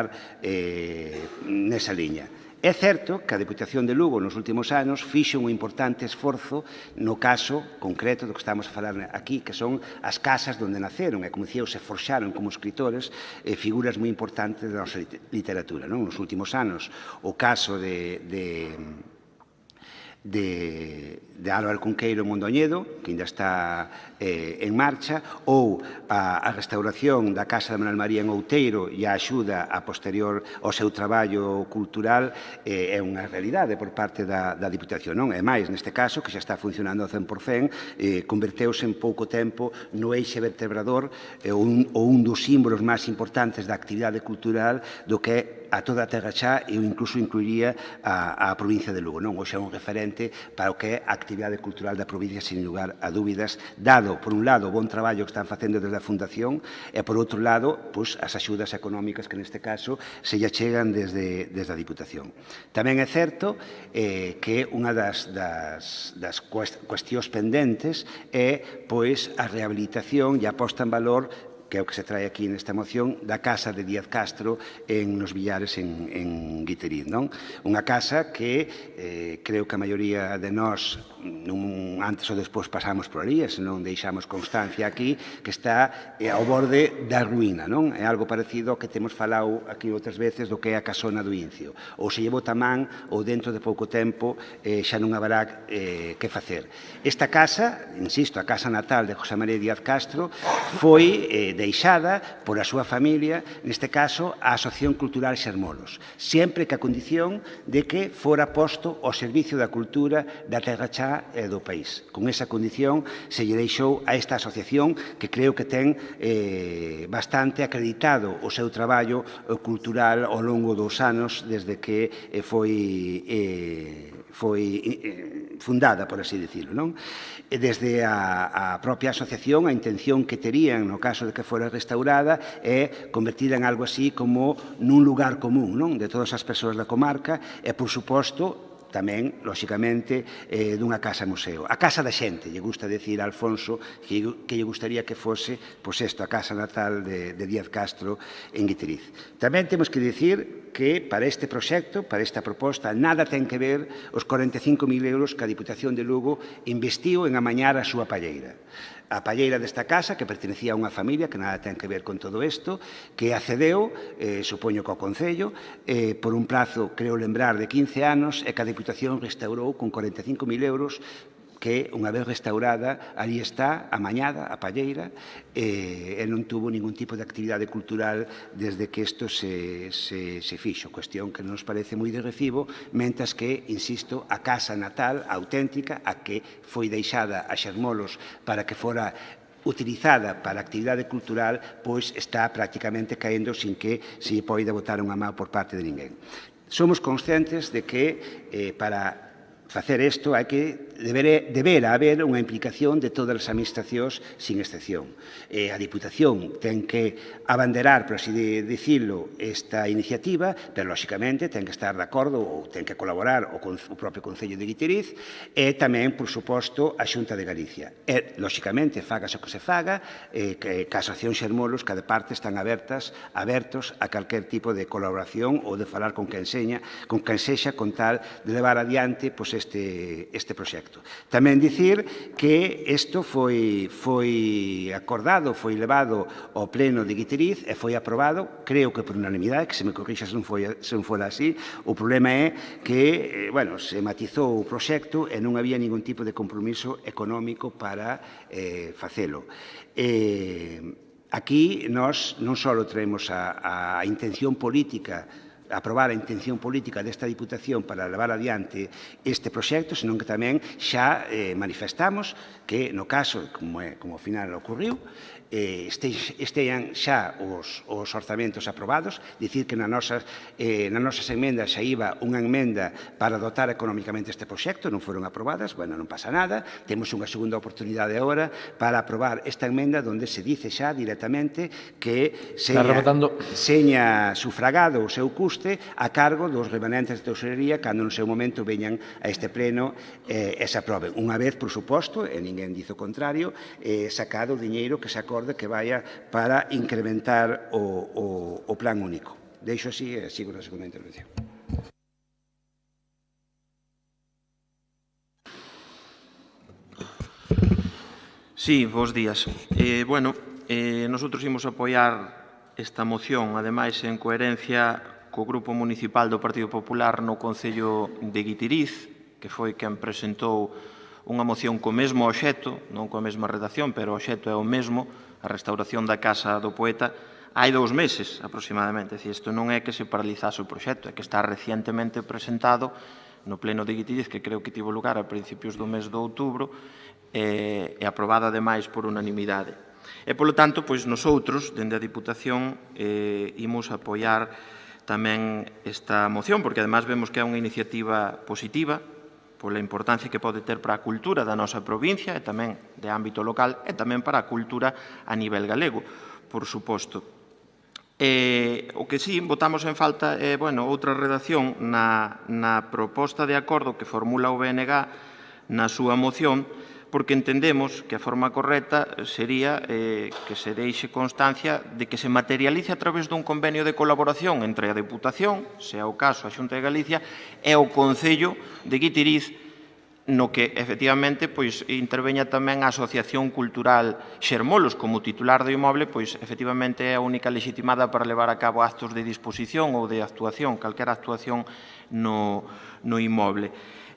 nesa liña. É certo que a Deputación de Lugo nos últimos anos fixo un importante esforzo no caso concreto do que estamos a falar aquí, que son as casas onde naceron e, como dicía, se forxaron como escritores figuras moi importantes da nosa literatura. Nos últimos anos, o caso de Álvaro Cunqueiro Mondoñedo, que ainda está en marcha, ou a restauración da Casa de Manuel María en Outeiro e a axuda a posterior ao seu traballo cultural é unha realidade por parte da Diputación. Non? E máis, neste caso, que xa está funcionando ao 100%, converteuse en pouco tempo no eixe vertebrador ou un dos símbolos máis importantes da actividade cultural do que é a toda a Terra Xa e incluso incluiría a provincia de Lugo. Non? Hoxe é un referente para o que é a actividade cultural da provincia, sin lugar a dúbidas, dado, por un lado, o bon traballo que están facendo desde a Fundación e, por outro lado, as axudas económicas que, neste caso, se lle chegan desde a Diputación. Tamén é certo que unha das cuestións pendentes é a rehabilitación e a posta en valor, que é o que se trae aquí nesta moción, da Casa de Díaz Castro nos Villares en Guiteriz. Unha casa que creo que a maioría de nós antes ou despois pasamos por ali, se non deixamos constancia aquí, que está ao borde da ruína. É algo parecido ao que temos falado aquí outras veces do que é a casona do Incio. Ou se lle bota man ou dentro de pouco tempo xa non haberá que facer. Esta casa, insisto, a casa natal de José María Díaz Castro, foi deixada por a súa familia, neste caso a Asociación Cultural Xermolos, sempre que a condición de que fora posto ao servicio da cultura da Terra Xa e do país. Con esa condición se lle deixou a esta asociación que creo que ten bastante acreditado o seu traballo cultural ao longo dos anos desde que foi fundada, por así dicirlo. Desde a propia asociación, a intención que terían, no caso de que fora restaurada, é convertida en algo así como nun lugar común de todas as persoas da comarca e, por suposto, tamén, lóxicamente, dunha casa museo. A casa da xente, lle gusta decir a Alfonso que lle gustaría que fose, a casa natal de Díaz Castro en Guiteriz. Tamén temos que dicir que para este proxecto, para esta proposta, nada ten que ver os 45.000 euros que a Diputación de Lugo investiu en amañar a súa palleira. A palleira desta casa, que pertenecía a unha familia que nada ten que ver con todo isto, que accedeu, supoño que ao Concello, por un prazo, creo lembrar, de 15 anos, e que a Diputación restaurou con 45.000 euros, que, unha vez restaurada, ali está, amañada, a palleira, e non tuvo ningún tipo de actividade cultural desde que isto se fixo, cuestión que nos parece moi de recibo, mentras que, insisto, a casa natal, auténtica, a que foi deixada a Xermolos para que fora utilizada para a actividade cultural, pois está prácticamente caendo sin que se poida botar unha mão por parte de ninguén. Somos conscientes de que para facer isto hai que debera haber unha implicación de todas as administracións sin excepción. A Diputación ten que abanderar, por así dicirlo, esta iniciativa, pero, lóxicamente, ten que estar de acordo ou ten que colaborar o propio Concello de Guiteriz e tamén, por suposto, a Xunta de Galicia. E, lóxicamente, fagas o que se faga, que a Asociación Xermolos, cada parte, están abertos a calquer tipo de colaboración ou de falar con quen sexa con tal de levar adiante este proxecto. Tamén dicir que isto foi acordado, foi levado ao Pleno de Guiteriz e foi aprobado, creo que por unanimidade, que se me corrixa se non fora así. O problema é que, se matizou o proxecto e non había ningún tipo de compromiso económico para facelo. Aquí nós non só traemos a intención política, aprobar a intención política desta Diputación para levar adiante este proxecto, senón que tamén xa manifestamos que, no caso, como ao final ocorriu, estean xa os orzamentos aprobados, dicir que nas nosas emendas xa iba unha emenda para dotar económicamente este proxecto, non foron aprobadas, non pasa nada, temos unha segunda oportunidade agora para aprobar esta emenda onde se dice xa directamente que seña sufragado o seu custe a cargo dos remanentes de tesorería cando no seu momento veñan a este pleno e se aproben. Unha vez, por suposto, e ninguén dice o contrario, sacado o diñeiro que se acorde que vaya para incrementar o plan único. Deixo así e sigo na segunda intervención. Sí, bons días. Nosotros imos apoiar esta moción, ademais, en coherencia co Grupo Municipal do Partido Popular no Concello de Guiteriz, que foi quen presentou unha moción co mesmo obxecto, non coa mesma redacción, pero o obxecto é o mesmo, a restauración da Casa do Poeta, hai 2 meses aproximadamente. Isto non é que se paralizase o proxecto, é que está recientemente presentado no pleno de Guitiriz, que creo que tivo lugar a principios do mes de outubro, e aprobado ademais por unanimidade. E, polo tanto, pois, nosotros, dende a Diputación, imos apoiar tamén esta moción, porque ademais vemos que é unha iniciativa positiva, pola importancia que pode ter para a cultura da nosa provincia e tamén de ámbito local e tamén para a cultura a nivel galego, por suposto. O que sí, votamos en falta é outra redacción na proposta de acordo que formula o BNG na súa moción, porque entendemos que a forma correcta sería que se deixe constancia de que se materialice a través dun convenio de colaboración entre a Deputación, se é o caso a Xunta de Galicia, e o Concello de Guitiriz, no que, efectivamente, interveña tamén a Asociación Cultural Xermolos como titular do inmoble, efectivamente é a única legitimada para levar a cabo actos de disposición ou de actuación, calquera actuación no inmoble.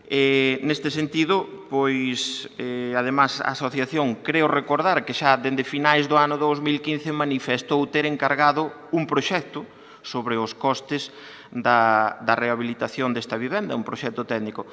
Neste sentido, además, a asociación, creo recordar que xa dende finais do ano 2015 manifestou ter encargado un proxecto sobre os costes da rehabilitación desta vivenda, un proxecto técnico.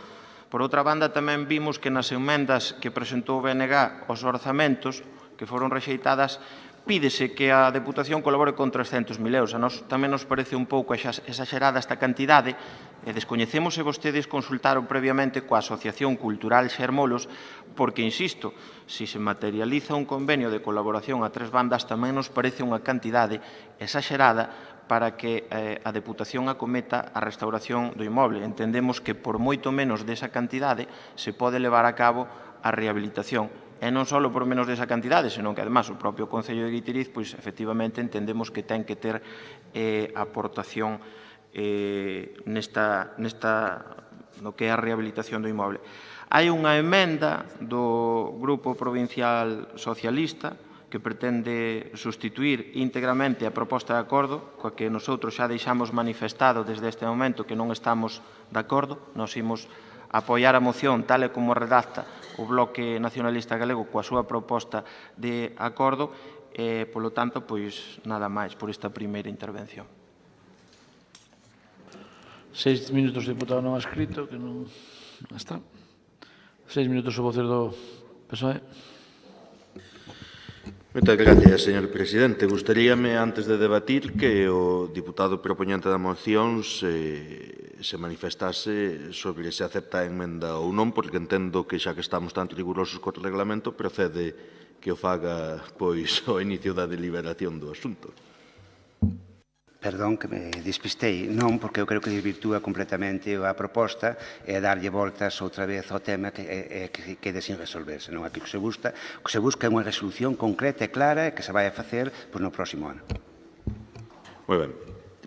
Por outra banda, tamén vimos que nas emendas que presentou o BNG aos orzamentos, que foron rexeitadas, pídese que a Deputación colabore con 300.000 euros. A nós tamén nos parece un pouco exagerada esta cantidade, e descoñecemos se vostedes consultaron previamente coa Asociación Cultural Xermolos, porque, insisto, se se materializa un convenio de colaboración a 3 bandas, tamén nos parece unha cantidade exagerada para que a Deputación acometa a restauración do inmoble. Entendemos que por moito menos desa cantidade se pode levar a cabo a rehabilitación. E non só por menos desa cantidade, senón que, además, o propio Concello de Guitiriz, efectivamente, entendemos que ten que ter aportación no que é a rehabilitación do inmoble. Hai unha emenda do Grupo Provincial Socialista que pretende sustituir íntegramente a proposta de acordo, coa que nosotros xa deixamos manifestado desde este momento que non estamos de acordo. Nos imos apoiar a moción tal e como redacta o Bloque Nacionalista Galego coa súa proposta de acordo e, polo tanto, nada máis por esta primeira intervención. 6 minutos de diputado non escrito, que non está. 6 minutos o voceiro do PSOE. Moitas gracias, señor presidente. Gustaríame, antes de debatir, que o diputado propoñente da moción se manifestase sobre se acepta a emenda ou non, porque entendo que xa que estamos tan rigurosos co reglamento, procede que o faga ao inicio da deliberación do asunto. Perdón, que me despistei. Non, porque eu creo que desvirtúa completamente a proposta e darlle voltas outra vez ao tema que quede sin resolverse. Non, aquí o que se busca é unha resolución concreta e clara e que se vai a facer no próximo ano. Moi ben.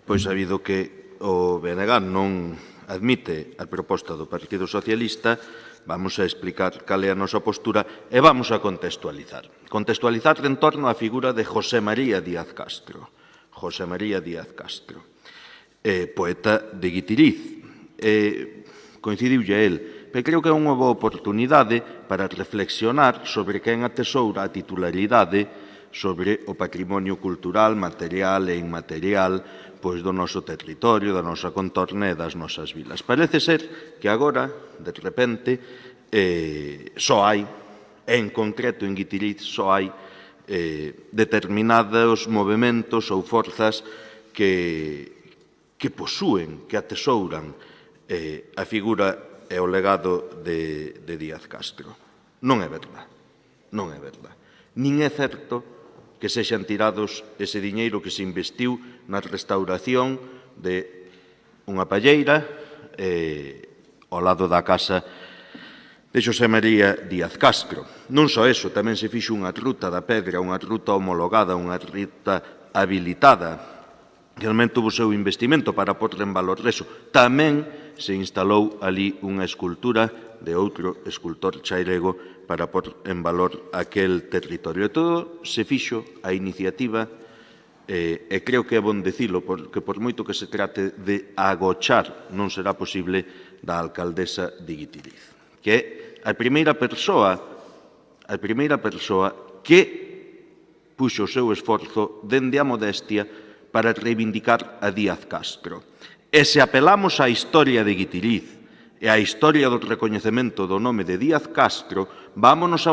Pois, sabido que o BNG non admite a proposta do Partido Socialista, vamos a explicar cal é a nosa postura e vamos a contextualizar. Contextualizar en torno á figura de José María Díaz Castro. José María Díaz Castro, poeta de Guitiriz. Coincidiulle a él, pero creo que é unha boa oportunidade para reflexionar sobre quen atesoura a titularidade sobre o patrimonio cultural, material e inmaterial do noso territorio, da nosa contorna e das nosas vilas. Parece ser que agora, de repente, só hai, en concreto en Guitiriz, só hai determinados movementos ou forzas que posúen, que atesouran a figura e o legado de Díaz Castro. Non é verdade. Non é verdade. Nin é certo que sexan tirados ese diñeiro que se investiu na restauración de unha palleira ao lado da casa de José María Díaz Castro. Non só eso, tamén se fixo unha ruta da pedra, unha ruta homologada, unha ruta habilitada, que realmente tuvo o seu investimento para pôr en valor eso. Tamén se instalou ali unha escultura de outro escultor chairego para pôr en valor aquel territorio. E todo se fixo a iniciativa, e creo que é bon dicilo, porque por moito que se trate de agochar, non será posible, da alcaldesa de Guitiriz, que é a primeira persoa que puxo o seu esforzo dende a modestia para reivindicar a Díaz Castro. E se apelamos á historia de Guitiriz e á historia do recoñecemento do nome de Díaz Castro, vámonos a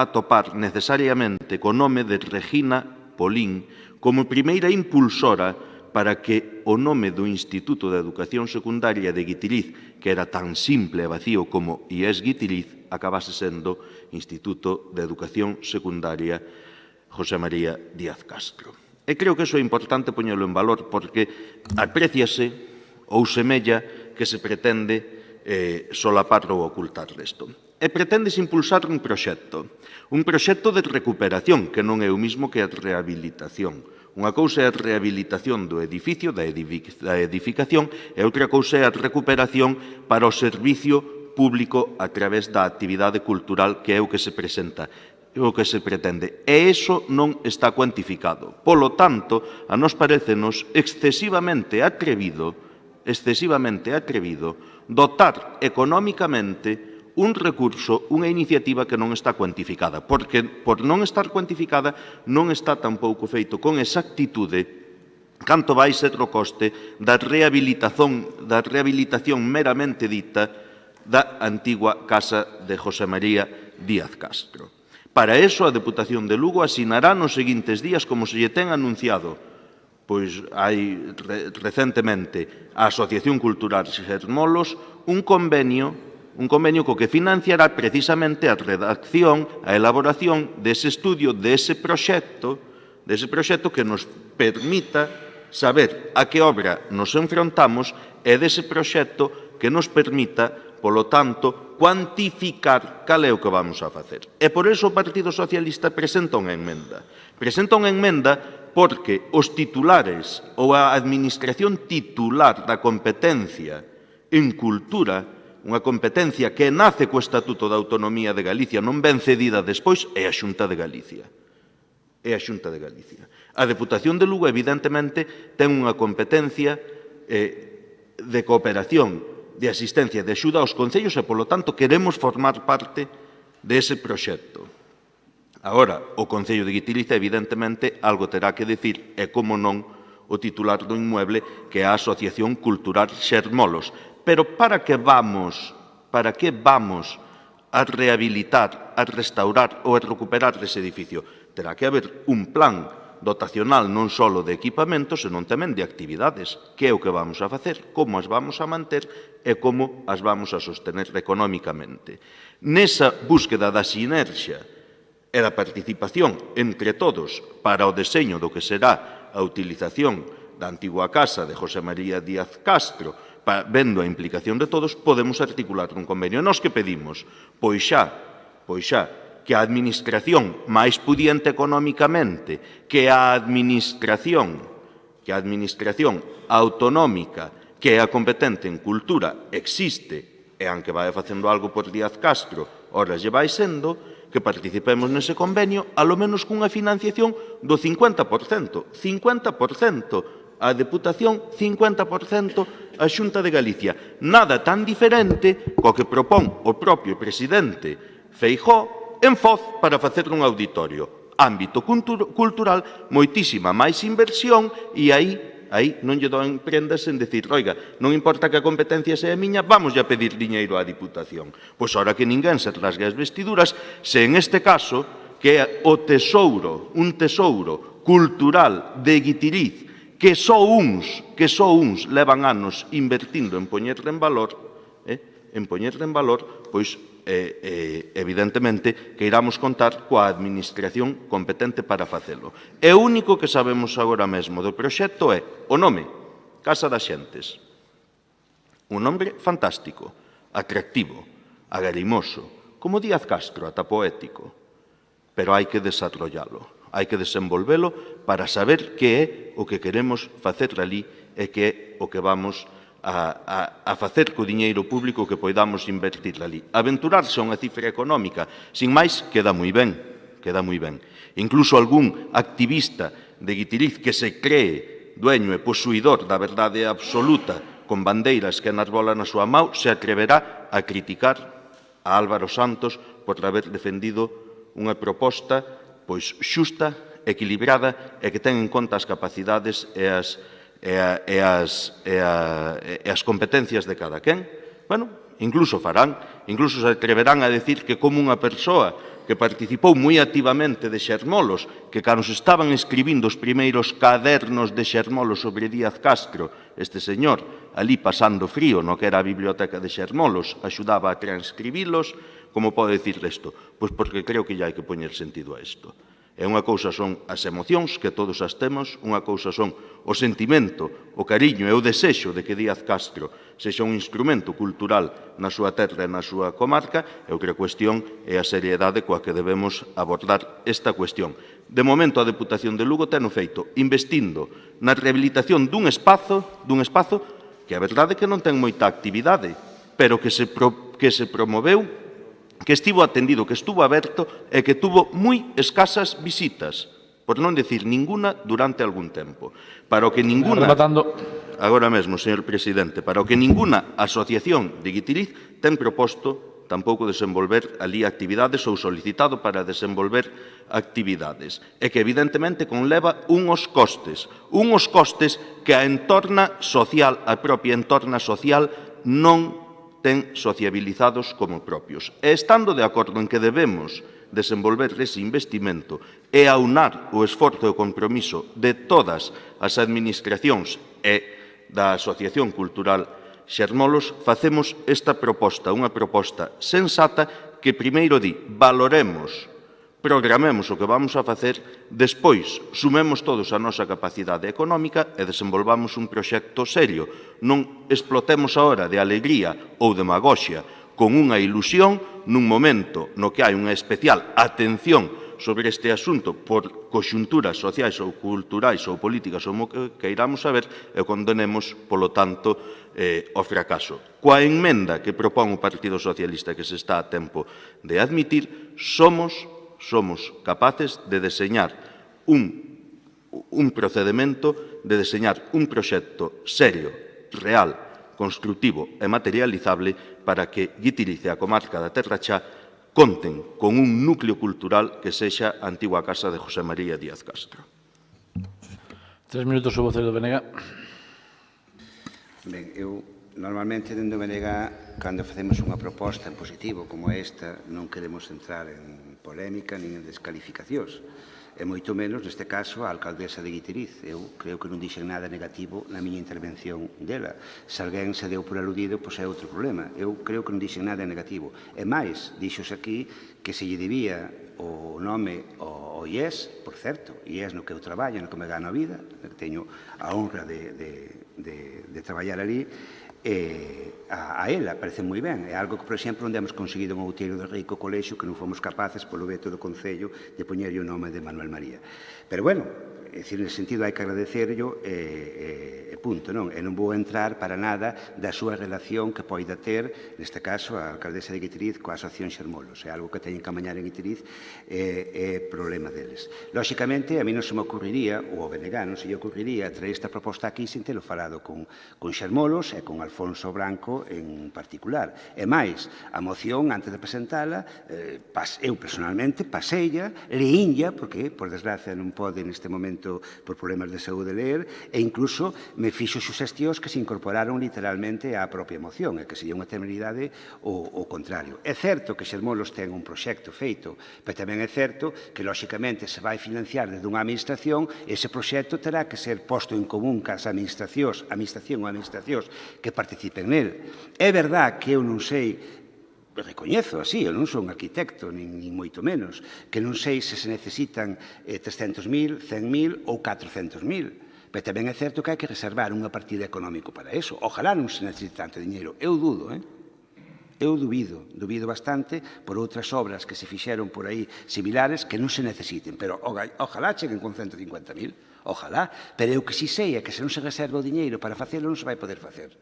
topar necesariamente co nome de Regina Polín como primeira impulsora para que o nome do Instituto de Educación Secundaria de Guitiriz, que era tan simple e vacío como IES Guitiriz, acabase sendo Instituto de Educación Secundaria José María Díaz Castro. E creo que iso é importante poñelo en valor porque apreciase ou semella que se pretende solapar ou ocultar isto. E pretendes impulsar un proxecto de recuperación, que non é o mismo que a rehabilitación. Unha cousa é a rehabilitación do edificio, da edificación, e outra cousa é a recuperación para o servicio público a través da actividade cultural que é o que se presenta, o que se pretende. E iso non está cuantificado. Polo tanto, a nos parecenos excesivamente atrevido dotar económicamente un recurso, unha iniciativa que non está cuantificada, porque por non estar cuantificada non está tampouco feito con exactitude canto vai ser o coste da rehabilitación meramente dita da antigua casa de José María Díaz Castro. Para eso, a Deputación de Lugo asinará nos seguintes días, como se lle ten anunciado, pois hai recentemente a Asociación Cultural Xermolos, un convenio co que financiará precisamente a redacción, a elaboración dese estudio, dese proxecto que nos permita saber a que obra nos enfrontamos e dese proxecto que nos permita, polo tanto, cuantificar cal é o que vamos a facer. E por iso o Partido Socialista presenta unha emenda. Presenta unha emenda porque os titulares ou a administración titular da competencia en cultura, unha competencia que nace co Estatuto da Autonomía de Galicia, non ben cedida despois, é a Xunta de Galicia. A Deputación de Lugo, evidentemente, ten unha competencia de cooperación, de asistencia, de axuda aos concellos e, polo tanto, queremos formar parte dese proxecto. Agora, o Concello de Guitiriz, evidentemente, algo terá que decir, e como non, o titular do inmueble, que é a Asociación Cultural Xermolos. Pero para que vamos a rehabilitar, a restaurar ou a recuperar ese edificio? Terá que haber un plan dotacional non só de equipamentos, senón tamén de actividades. Que é o que vamos a facer, como as vamos a manter e como as vamos a sostener económicamente. Nesa búsqueda da sinerxia e da participación entre todos para o deseño do que será a utilización da antigua casa de José María Díaz Castro, vendo a implicación de todos, podemos articular un convenio. Nós que pedimos? Pois xa, que a administración máis pudiente económicamente, que a administración autonómica, que é a competente en cultura, existe, e aunque vai facendo algo por Díaz Castro, ora lle vai sendo, que participemos nese convenio, alo menos cunha financiación do 50%. 50% a Deputación, 50% a Xunta de Galicia. Nada tan diferente co que propón o propio presidente Feijóo en Foz para facer un auditorio. Ámbito cultural, moitísima máis inversión e aí non lle doen prendas en decir, oiga, non importa que a competencia sea miña, vamos a pedir diñeiro á Diputación. Pois ora que ninguén se rasgue as vestiduras, se en este caso, que é o tesouro, un tesouro cultural de Guitiriz, que só uns levan anos invertindo en poñerle en valor, pois evidentemente que iramos contar coa administración competente para facelo. E o único que sabemos agora mesmo do proxecto é o nome, Casa das Xentes. Un nome fantástico, atractivo, agarimoso, como Díaz Castro, ata poético. Pero hai que desarrollalo, hai que desenvolvelo para saber que é o que queremos facer ali e que é o que vamos a facer co diñeiro público que poidamos invertir ali. Aventurarse a unha cifra económica, sin máis, queda moi ben. Incluso algún activista de Guitiriz que se cree dueño e posuidor da verdade absoluta con bandeiras que enarbola na súa mão se atreverá a criticar a Álvaro Santos por haber defendido unha proposta pois xusta, equilibrada e que ten en conta as capacidades e as competencias de cada quen. Bueno, incluso se atreverán a decir que como unha persoa que participou moi activamente de Xermolos, que cando se estaban escribindo os primeiros cadernos de Xermolos sobre Díaz Castro, este señor, ali pasando frío no que era a biblioteca de Xermolos, axudaba a transcribilos, como pode dicir isto? Pois porque creo que ya hai que poñer sentido a isto. E unha cousa son as emocións, que todos as temos, unha cousa son o sentimento, o cariño e o desexo de que Díaz Castro sexa un instrumento cultural na súa terra e na súa comarca, e outra cuestión é a seriedade coa que debemos abordar esta cuestión. De momento, a Deputación de Lugo ten o feito investindo na rehabilitación dun espazo que a verdade é que non ten moita actividade, pero que se promoveu, que estivo atendido, que estuvo aberto e que tuvo moi escasas visitas, por non decir ninguna durante algún tempo. Para o que ninguna... Agora mesmo, señor presidente, para o que ninguna asociación de Guitiriz ten proposto tampouco desenvolver ali actividades ou solicitado para desenvolver actividades. E que evidentemente conleva unhos costes que a entorna social, a propia entorna social, non ten sociabilizados como propios. E estando de acordo en que debemos desenvolver ese investimento e aunar o esforzo e o compromiso de todas as administracións e da Asociación Cultural Xermolos, facemos esta proposta, unha proposta sensata que primeiro di, valoremos, programemos o que vamos a facer, despois sumemos todos a nosa capacidade económica e desenvolvamos un proxecto serio. Non explotemos a hora de alegría ou demagoxia con unha ilusión nun momento no que hai unha especial atención sobre este asunto por coxunturas sociais ou culturais ou políticas ou que queiramos saber e condenemos, polo tanto, o fracaso. Coa enmenda que propón o Partido Socialista que se está a tempo de admitir, somos capaces de deseñar un procedemento, de deseñar un proxecto serio, real, construtivo e materializable para que Guitiriz e a comarca da Terra Chá conten con un núcleo cultural que sexa a antigua casa de José María Díaz Castro. 3 minutos o voceiro do BNG. Ben, eu normalmente dentro do BNG, cando facemos unha proposta en positivo como esta, non queremos entrar en polémica nin en descalificacións. E moito menos, neste caso, a alcaldesa de Guitiriz. Eu creo que non dixen nada negativo na miña intervención dela. Se alguén se deu por aludido, pois é outro problema. Eu creo que non dixen nada negativo. E máis, dixose aquí que se lle debía o nome ao IES, por certo, IES no que eu traballo, no que me gano a vida, teño a honra de traballar ali, a ela, parece moi ben. É algo que, por exemplo, onde hemos conseguido un outeiro de Rico Colexio que non fomos capaces, polo veto do Concello, de poñerlle o nome de Manuel María. Pero, bueno, é dicir, nesse sentido, hai que agradecerlo e punto, non? E non vou entrar para nada da súa relación que poida ter, neste caso, a alcaldesa de Guitiriz coa Asociación Xermolos. É algo que teñen que amañar en Guitiriz e é problema deles. Lóxicamente, a mí non se me ocurriría, ou ao BNG non se lle ocurriría, traer esta proposta aquí sin telo falado con Xermolos e con Alfonso Branco en particular. E máis, a moción, antes de presentala, eu personalmente paseilla, leínlla, porque, por desgracia, non pode neste momento por problemas de saúde ler, e incluso me fixo suxestións que se incorporaron literalmente á propia moción, e que sería unha temeridade o contrario. É certo que Xermolos ten un proxecto feito, pero tamén é certo que, lóxicamente, se vai financiar desde unha administración, ese proxecto terá que ser posto en común cas administracións que participen nel. É verdad que eu non sei, recoñezo así, eu non son arquitecto, nin moito menos, que non sei se necesitan 300.000, 100.000 ou 400.000. Pero tamén é certo que hai que reservar unha partida económico para eso. Ojalá non se necesite tanto dinheiro. Eu dudo, Eu dubido bastante por outras obras que se fixeron por aí similares que non se necesiten. Pero ojalá cheguen con 150.000, ojalá. Pero eu que si sei é que se non se reserva o dinheiro para facelo non se vai poder facer.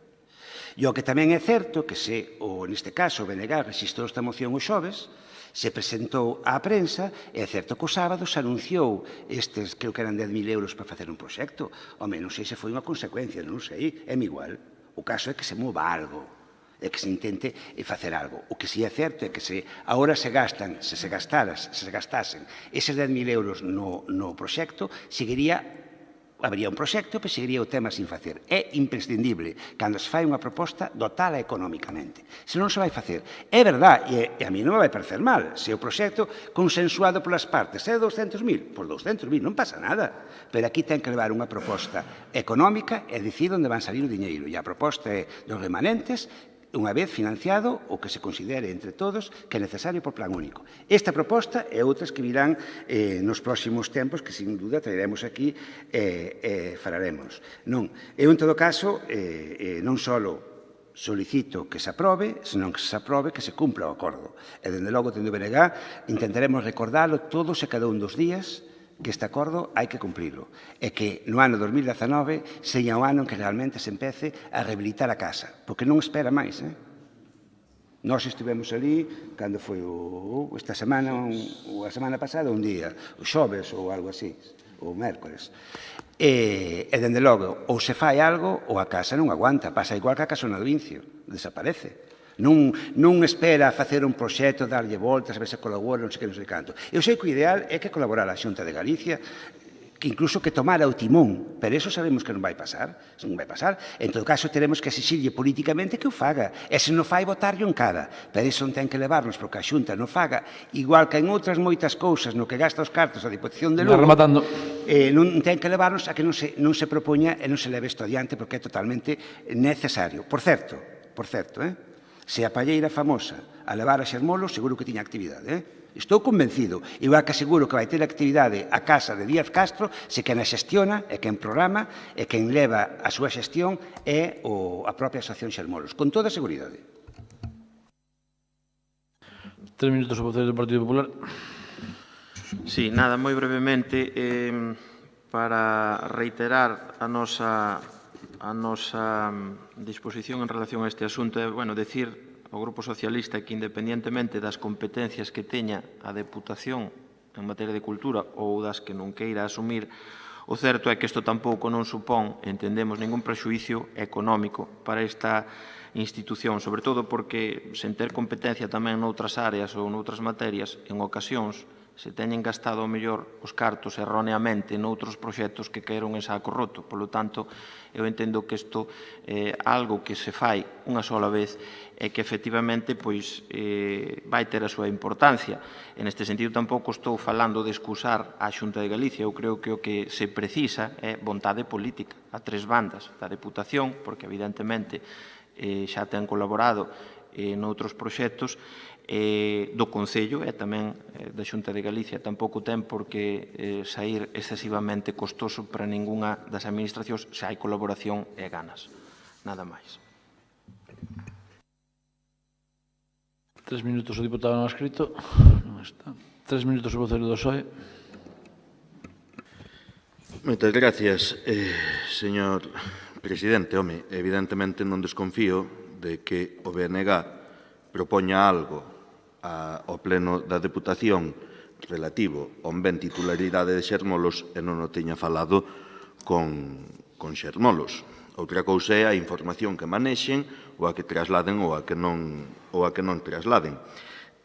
E o que tamén é certo que se, neste caso, o BNG rexistrou esta moción o xoves, se presentou á prensa, e é certo que o sábado se anunciou estes, creo que eran 10.000 euros para facer un proxecto. Home, non sei se foi unha consecuencia, non sei, é igual. O caso é que se mova algo. e que se intente facer algo. O que si é certo é que se agora se gastasen eses 10.000 euros no proxecto, habería un proxecto, pero seguiría o tema sin facer. É imprescindible, cando se fai unha proposta, dotala económicamente. Se non se vai facer. É verdade, e a mí non me vai parecer mal, se o proxecto consensuado polas partes é 200.000, pois 200.000, non pasa nada. Pero aquí ten que levar unha proposta económica e dicir onde van salir o diñeiro. E a proposta é dos remanentes, unha vez financiado o que se considere entre todos que é necesario por plan único. Esta proposta e outras que virán nos próximos tempos que, sin duda, traeremos aquí e falaremos. Non, eu, en todo caso, non só solicito que se aprobe, senón que se aprobe que se cumpra o acordo. E, dende logo, dende o BNG, intentaremos recordalo todos e cada un dos días que este acordo hai que cumplilo e que no ano 2019 seña o ano en que realmente se empece a rehabilitar a casa, porque non espera máis. Nós estivemos ali cando foi esta semana ou a semana pasada un día, o xoves ou algo así, ou mércores. E dende logo, ou se fai algo ou a casa non aguanta, pasa igual que a casa no Vincio, desaparece. Non espera facer un proxecto, darlle voltas, a ver se colabora, non sei que, non sei canto. Eu sei que o ideal é que colaborara a Xunta de Galicia, que incluso que tomara o timón, pero eso sabemos que non vai pasar, non vai pasar. En todo caso, teremos que exixirlle políticamente que o faga, e se non fai, votarlle en cara. Pero iso non ten que levarnos porque a Xunta non faga, igual que en outras moitas cousas no que gasta os cartos a Diputación de Lugo, non ten que levarnos a que non se propoña e non se leve isto adiante porque é totalmente necesario. Por certo, se a palleira famosa a levar a Xermolos, seguro que tiña actividade. Estou convencido, igual que aseguro que vai ter actividade a casa de Díaz Castro, se quen a xestiona, e quen programa, e quen leva a súa xestión é a propia Asociación Xermolos, con toda a seguridade. 3 minutos o voceiro do Partido Popular. Sí, nada, moi brevemente, para reiterar a nosa disposición en relación a este asunto, decir ao Grupo Socialista que, independientemente das competencias que teña a Deputación en materia de cultura ou das que non queira asumir, o certo é que isto tampouco non supón, entendemos, ningún prexuízo económico para esta institución, sobre todo porque, sen ter competencia tamén noutras áreas ou noutras materias, en ocasións, se teñen gastado ao mellor os cartos erróneamente noutros proxectos que caeron en saco roto. Polo tanto, eu entendo que isto é algo que se fai unha sola vez e que efectivamente vai ter a súa importancia. En este sentido, tampouco estou falando de excusar a Xunta de Galicia. Eu creo que o que se precisa é vontade política a tres bandas da Deputación, porque evidentemente xa ten colaborado noutros proxectos, do Concello e tamén da Xunta de Galicia. Tampouco ten por que sair excesivamente costoso para ningunha das administracións se hai colaboración e ganas. Nada máis. 3 minutos o diputado non escrito. Non está. 3 minutos o voceiro do PSOE. Moitas gracias, señor presidente. Home, evidentemente non desconfío de que o BNG propoña algo ao Pleno da Deputación relativo ao ben titularidade de Xermolos e non o teña falado con Xermolos. Outra cousa é a información que manexen ou a que trasladen ou a que non trasladen.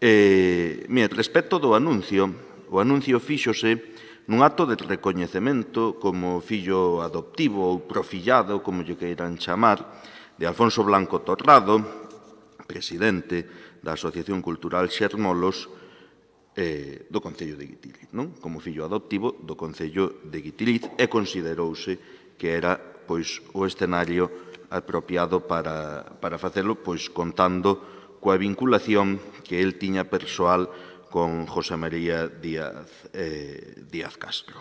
Respecto do anuncio, o anuncio fíxose nun acto de recoñecemento como fillo adoptivo ou profillado, como lle queiran chamar, de Alfonso Blanco Torrado, presidente da Asociación Cultural Xermolos do Concello de Guitiriz, como fillo adoptivo do Concello de Guitiriz, e considerouse que era o escenario apropiado para facelo, contando coa vinculación que el tiña persoal con José María Díaz Castro.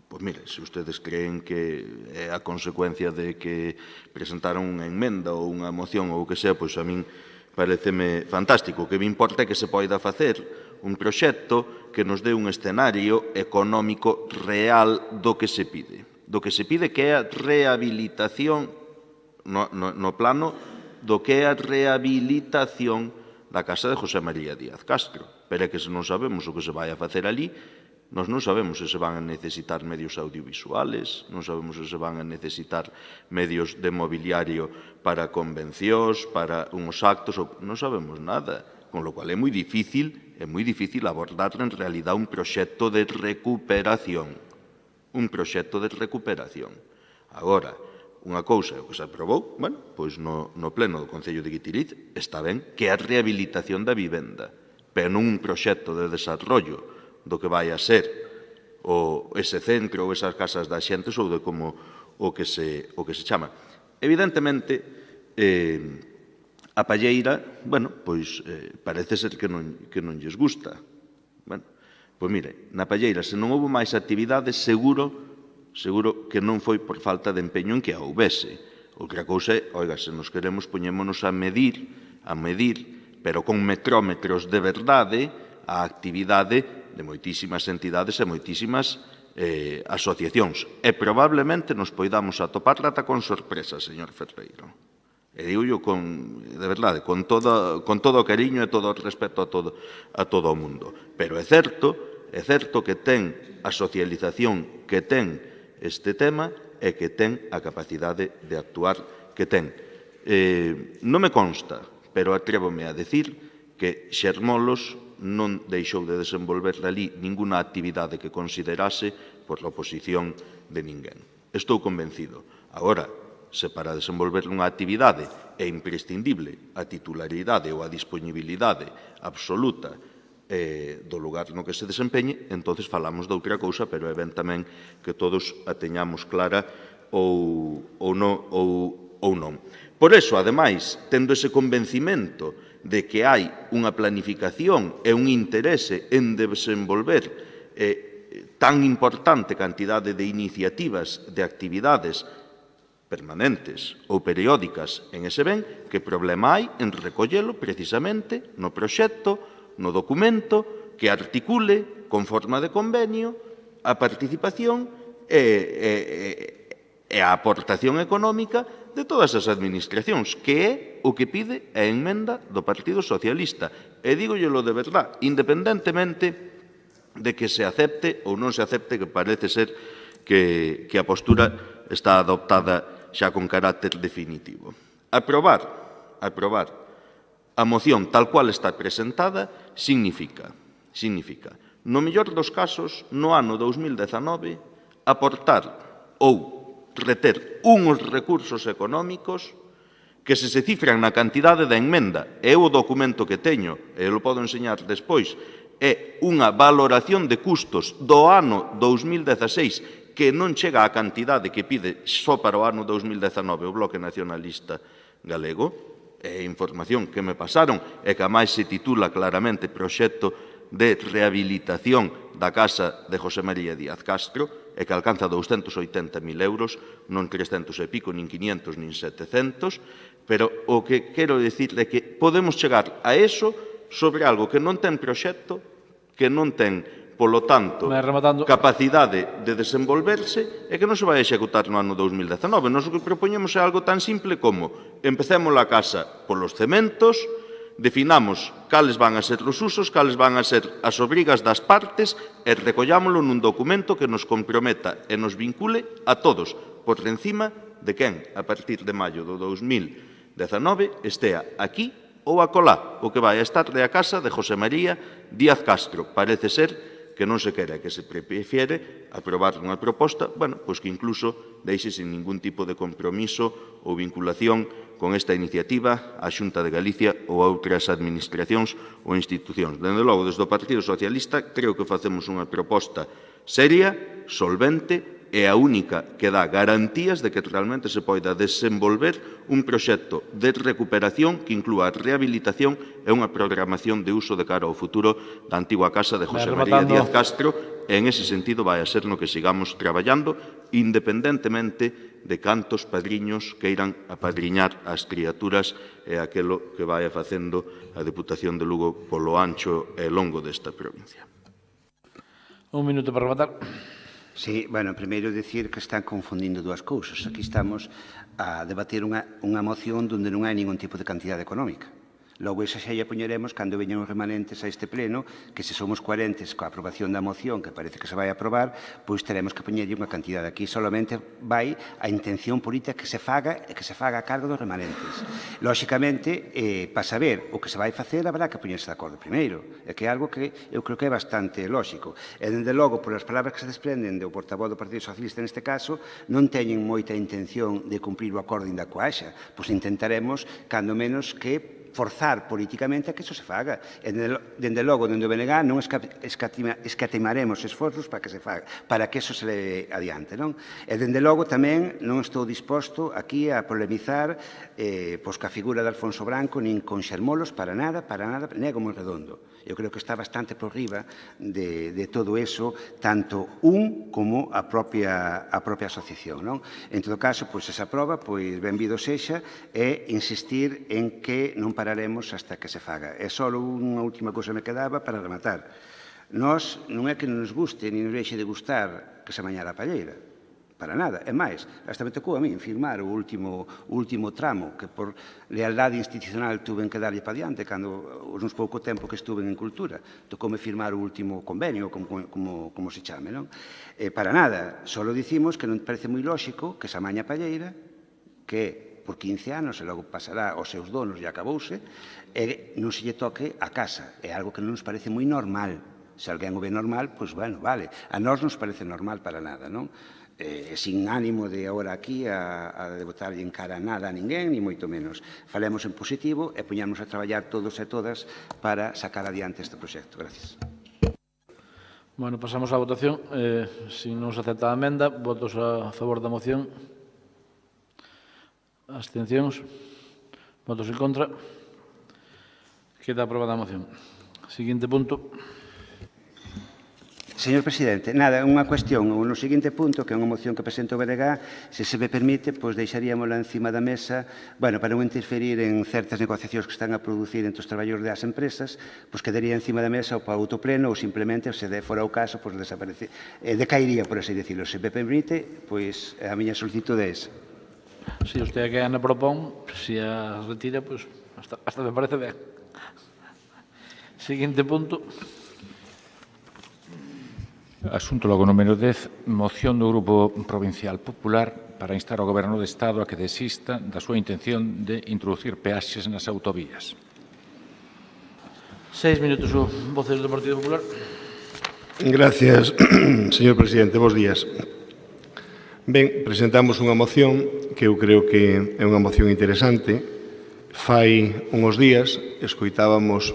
Pois mire, se ustedes creen que é a consecuencia de que presentaron unha enmenda ou unha moción ou o que sea, pois a min pareceme fantástico. O que me importa é que se poida facer un proxecto que nos dé un escenario económico real do que se pide. Do que se pide que é a rehabilitación no plano do que é a rehabilitación da casa de José María Díaz Castro. Pero é que se non sabemos o que se vai a facer ali, Nós non sabemos se se van a necesitar medios audiovisuales, non sabemos se se van a necesitar medios de mobiliario para convencións, para unhos actos, non sabemos nada. Con lo cual é moi difícil abordar en realidad un proxecto de recuperación. Un proxecto de recuperación. Agora, unha cousa é o que se aprobou, bueno, pois no pleno do Concello de Guitiriz está ben que é a rehabilitación da vivenda, pero non un proxecto de desarrollo do que vai a ser ese centro ou esas casas da xentes ou de como o que se chama. Evidentemente, a palleira, bueno, pois parece ser que non lles gusta. Bueno, pois mire, na palleira, se non houve máis actividades, seguro que non foi por falta de empeño en que a houvese. Outra cousa é, oiga, se nos queremos poñémonos a medir, pero con metrómetros de verdade, a actividade de moitísimas entidades e moitísimas asociacións. E probablemente nos poidamos atopar ata con sorpresa, señor Ferreiro. E digo yo, de verdade, con todo o cariño e todo o respeto a todo o mundo. Pero é certo que ten a socialización que ten este tema e que ten a capacidade de actuar que ten. Non me consta, pero atrévome a decir que Xermolos non deixou de desenvolver ali ninguna actividade que considerase por la oposición de ninguén. Estou convencido. Agora, se para desenvolver unha actividade é imprescindible a titularidade ou a disponibilidade absoluta do lugar no que se desempeñe, entonces falamos de outra cousa, pero é ben tamén que todos a teñamos clara ou non. Por eso, ademais, tendo ese convencimento de que hai unha planificación e un interese en desenvolver tan importante cantidade de iniciativas, de actividades permanentes ou periódicas en ese ben, que problema hai en recollelo precisamente no proxecto, no documento que articule, con forma de convenio, a participación e a aportación económica de todas as administracións, que é o que pide a emenda do Partido Socialista. E dígollelo de verdad, independentemente de que se acepte ou non se acepte, que parece ser que a postura está adoptada xa con carácter definitivo. Aprobar a moción tal cual está presentada significa, no mellor dos casos, no ano 2019, aportar ou reter uns recursos económicos que se cifran na cantidade da emenda, e o documento que teño, e o podo enseñar despois, é unha valoración de custos do ano 2016 que non chega á cantidade que pide só para o ano 2019 o Bloque Nacionalista Galego. É información que me pasaron e que a máis se titula claramente Proxecto de Rehabilitación da Casa de José María Díaz Castro e que alcanza 280.000 euros, non 300 e pico, nin 500, nin 700, pero o que quero dicir é que podemos chegar a eso sobre algo que non ten proxecto, que non ten, polo tanto, capacidade de desenvolverse e que non se vai executar no ano 2019. Nos o que propoñemos é algo tan simple como empecemos a casa polos cementos, definamos cales van a ser os usos, cales van a ser as obrigas das partes e recollámoslo nun documento que nos comprometa e nos vincule a todos, por encima de quen, a partir de maio do 2019, estea aquí ou acolá, o que vai a estar de a casa de José María Díaz Castro. Parece ser que non se quere, que se prefiere aprobar unha proposta, bueno, pois que incluso deixe sin ningún tipo de compromiso ou vinculación con esta iniciativa a Xunta de Galicia ou a outras administracións ou institucións. Dende logo, desde o Partido Socialista, creo que facemos unha proposta seria, solvente, é a única que dá garantías de que realmente se poida desenvolver un proxecto de recuperación que inclúa a rehabilitación e unha programación de uso de cara ao futuro da antigua casa de José María Díaz Castro, e en ese sentido vai a ser no que sigamos traballando, independentemente de cantos padriños que irán apadriñar as criaturas e aquelo que vai facendo a Deputación de Lugo polo ancho e longo desta provincia. Un minuto para rematar. Sí, bueno, primeiro dicir que están confundindo dúas cousas. Aquí estamos a debater unha moción onde non hai ningún tipo de cantidade económica. Logo, esa xa lle poñeremos cando veñan os remanentes a este pleno, que se somos coherentes coa aprobación da moción, que parece que se vai aprobar, pois teremos que poñerlle unha cantidade. Aquí solamente vai a intención política que se faga a cargo dos remanentes. Lóxicamente, para saber o que se vai facer, habrá que poñerse de acordo primeiro, que é algo que eu creo que é bastante lóxico. E, dende logo, por as palabras que se desprenden do portavoz do Partido Socialista neste caso, non teñen moita intención de cumprir o acordo inda coa AXA, pois intentaremos, cando menos, que forzar políticamente a que iso se faga. E, dende logo, dende o BNG, non escatimaremos esforzos para que se faga, para que iso se leve adiante, non? E, dende logo, tamén non estou disposto aquí a polemizar pois ca figura de Alfonso Branco, nin con xermolos, para nada, nego moi redondo. Eu creo que está bastante por riba de todo eso, tanto un como a propia asociación, non? En todo caso, pois, se se aproba, pois, benvido sexa, e insistir en que non pararemos hasta que se faga. E só unha última cousa me quedaba para rematar. Nós non é que non nos guste, ni nos deixe de gustar que se mañara a palleira. Para nada. É máis, hasta me tocou a mí firmar o último tramo, que por lealdade institucional tuven que darlle para diante cando os uns pouco tempo que estuve en Cultura. Tocoume firmar o último convenio, como se chame, non? Para nada. Só dicimos que non parece moi lóxico que se amaña a palleira, que por 15 anos, e logo pasará aos seus donos e acabouse, e non se lle toque a casa. É algo que non nos parece moi normal. Se alguén o ve normal, pois, bueno, vale. A nós non nos parece normal para nada, non? Sin ánimo de agora aquí a botarlle en cara nada a ninguén, ni moito menos. Falemos en positivo e poñamos a traballar todos e todas para sacar adiante este proxecto. Gracias. Bueno, pasamos á votación. Se non se acepta a emenda, votos a favor da moción. Abstencións. Votos en contra. Queda aprobada a moción. Seguinte punto. Señor Presidente, nada, unha cuestión. No seguinte punto, que é unha moción que presenta o BNG, se se me permite, pois deixaríamola encima da mesa, bueno, para non interferir en certas negociacións que están a producir entre os traballadores das empresas, pois quedaría encima da mesa o para autopleno ou simplemente, se fora o caso, pois decaería, por así decirlo. Se me permite, pois a miña solicitud é esa. Se usted que Ana propón, se a retira, pois hasta me parece ben. Seguinte punto. Asunto logo número 10, moción do Grupo Provincial Popular para instar ao Goberno do Estado a que desista da súa intención de introducir peaxes nas autovías. 6 minutos o voceiro do Partido Popular. Gracias, señor presidente. Bos días. Ben, presentamos unha moción que eu creo que é unha moción interesante. Fai uns días escoitábamos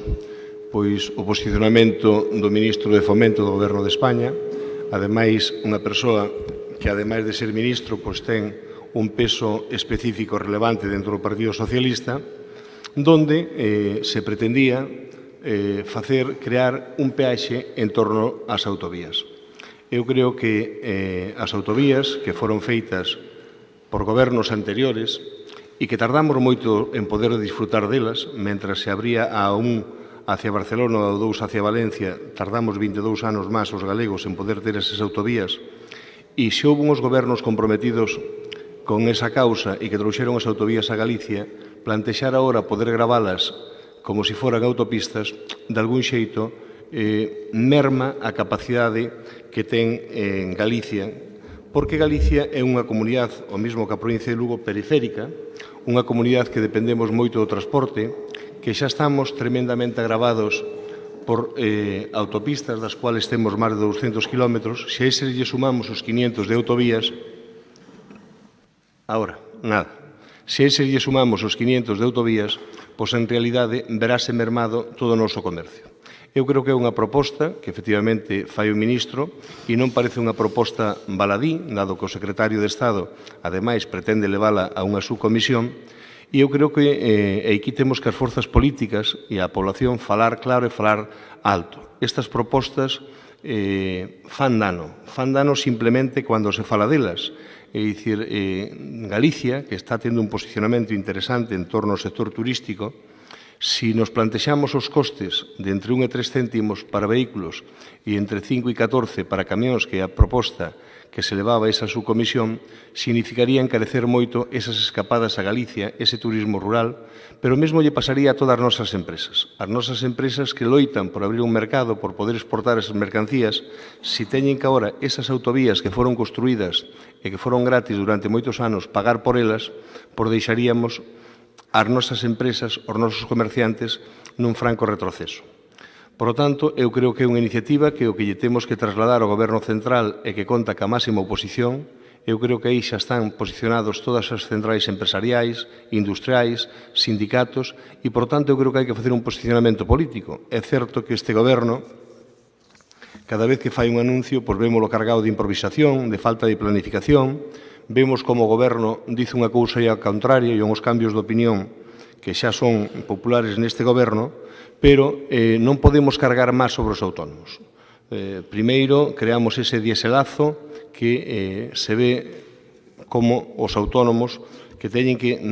pois o posicionamento do ministro de Fomento do Goberno de España, ademais unha persoa que, ademais de ser ministro, pois ten un peso específico relevante dentro do Partido Socialista, donde se pretendía crear un peaxe en torno ás autovías. Eu creo que as autovías que foron feitas por gobernos anteriores e que tardamos moito en poder disfrutar delas, mentras se abría a un hacia Barcelona ou dous hacia Valencia, tardamos 22 anos máis os galegos en poder ter esas autovías, e se houve uns gobernos comprometidos con esa causa e que trouxeron as autovías a Galicia, plantexar agora poder gravalas como se foran autopistas, de algún xeito, merma a capacidade que ten en Galicia, porque Galicia é unha comunidade, o mesmo que a provincia de Lugo, periférica, unha comunidade que dependemos moito do transporte, que xa estamos tremendamente agravados por autopistas das cuales temos máis de 200 kilómetros. Se a ese lle sumamos os 500 de autovías, se a ese lle sumamos os 500 de autovías, pois en realidade verase mermado todo o noso comercio. Eu creo que é unha proposta que efectivamente fai o ministro e non parece unha proposta baladí, dado que o secretario de Estado ademais pretende levala a unha subcomisión. E eu creo que aquí temos que as forzas políticas e a población falar claro e falar alto. Estas propostas fan dano simplemente cando se fala delas. É dicir, Galicia, que está tendo un posicionamento interesante en torno ao sector turístico, Si nos plantexamos os costes de entre 1 e 3 céntimos para vehículos e entre 5 e 14 para camións, que é a proposta que se levaba a esa subcomisión, significaría encarecer moito esas escapadas a Galicia, ese turismo rural, pero mesmo lle pasaría a todas as nosas empresas. As nosas empresas que loitan por abrir un mercado, por poder exportar esas mercancías, si teñen que agora esas autovías que foron construídas e que foron gratis durante moitos anos pagar por elas, por deixaríamos as nosas empresas, os nosos comerciantes, nun franco retroceso. Por lo tanto, eu creo que é unha iniciativa que o que lle temos que trasladar ao Goberno Central e que conta ca máxima oposición. Eu creo que aí xa están posicionados todas as centrais empresariais, industriais, sindicatos e, por tanto, eu creo que hai que facer un posicionamento político. É certo que este Goberno, cada vez que fai un anuncio, pois vémolo cargado de improvisación, de falta de planificación, vemos como o Goberno dice unha cousa e a contraria e uns cambios de opinión que xa son populares neste Goberno, pero non podemos cargar máis sobre os autónomos. Primeiro, creamos ese dieselazo que se ve como os autónomos que teñen que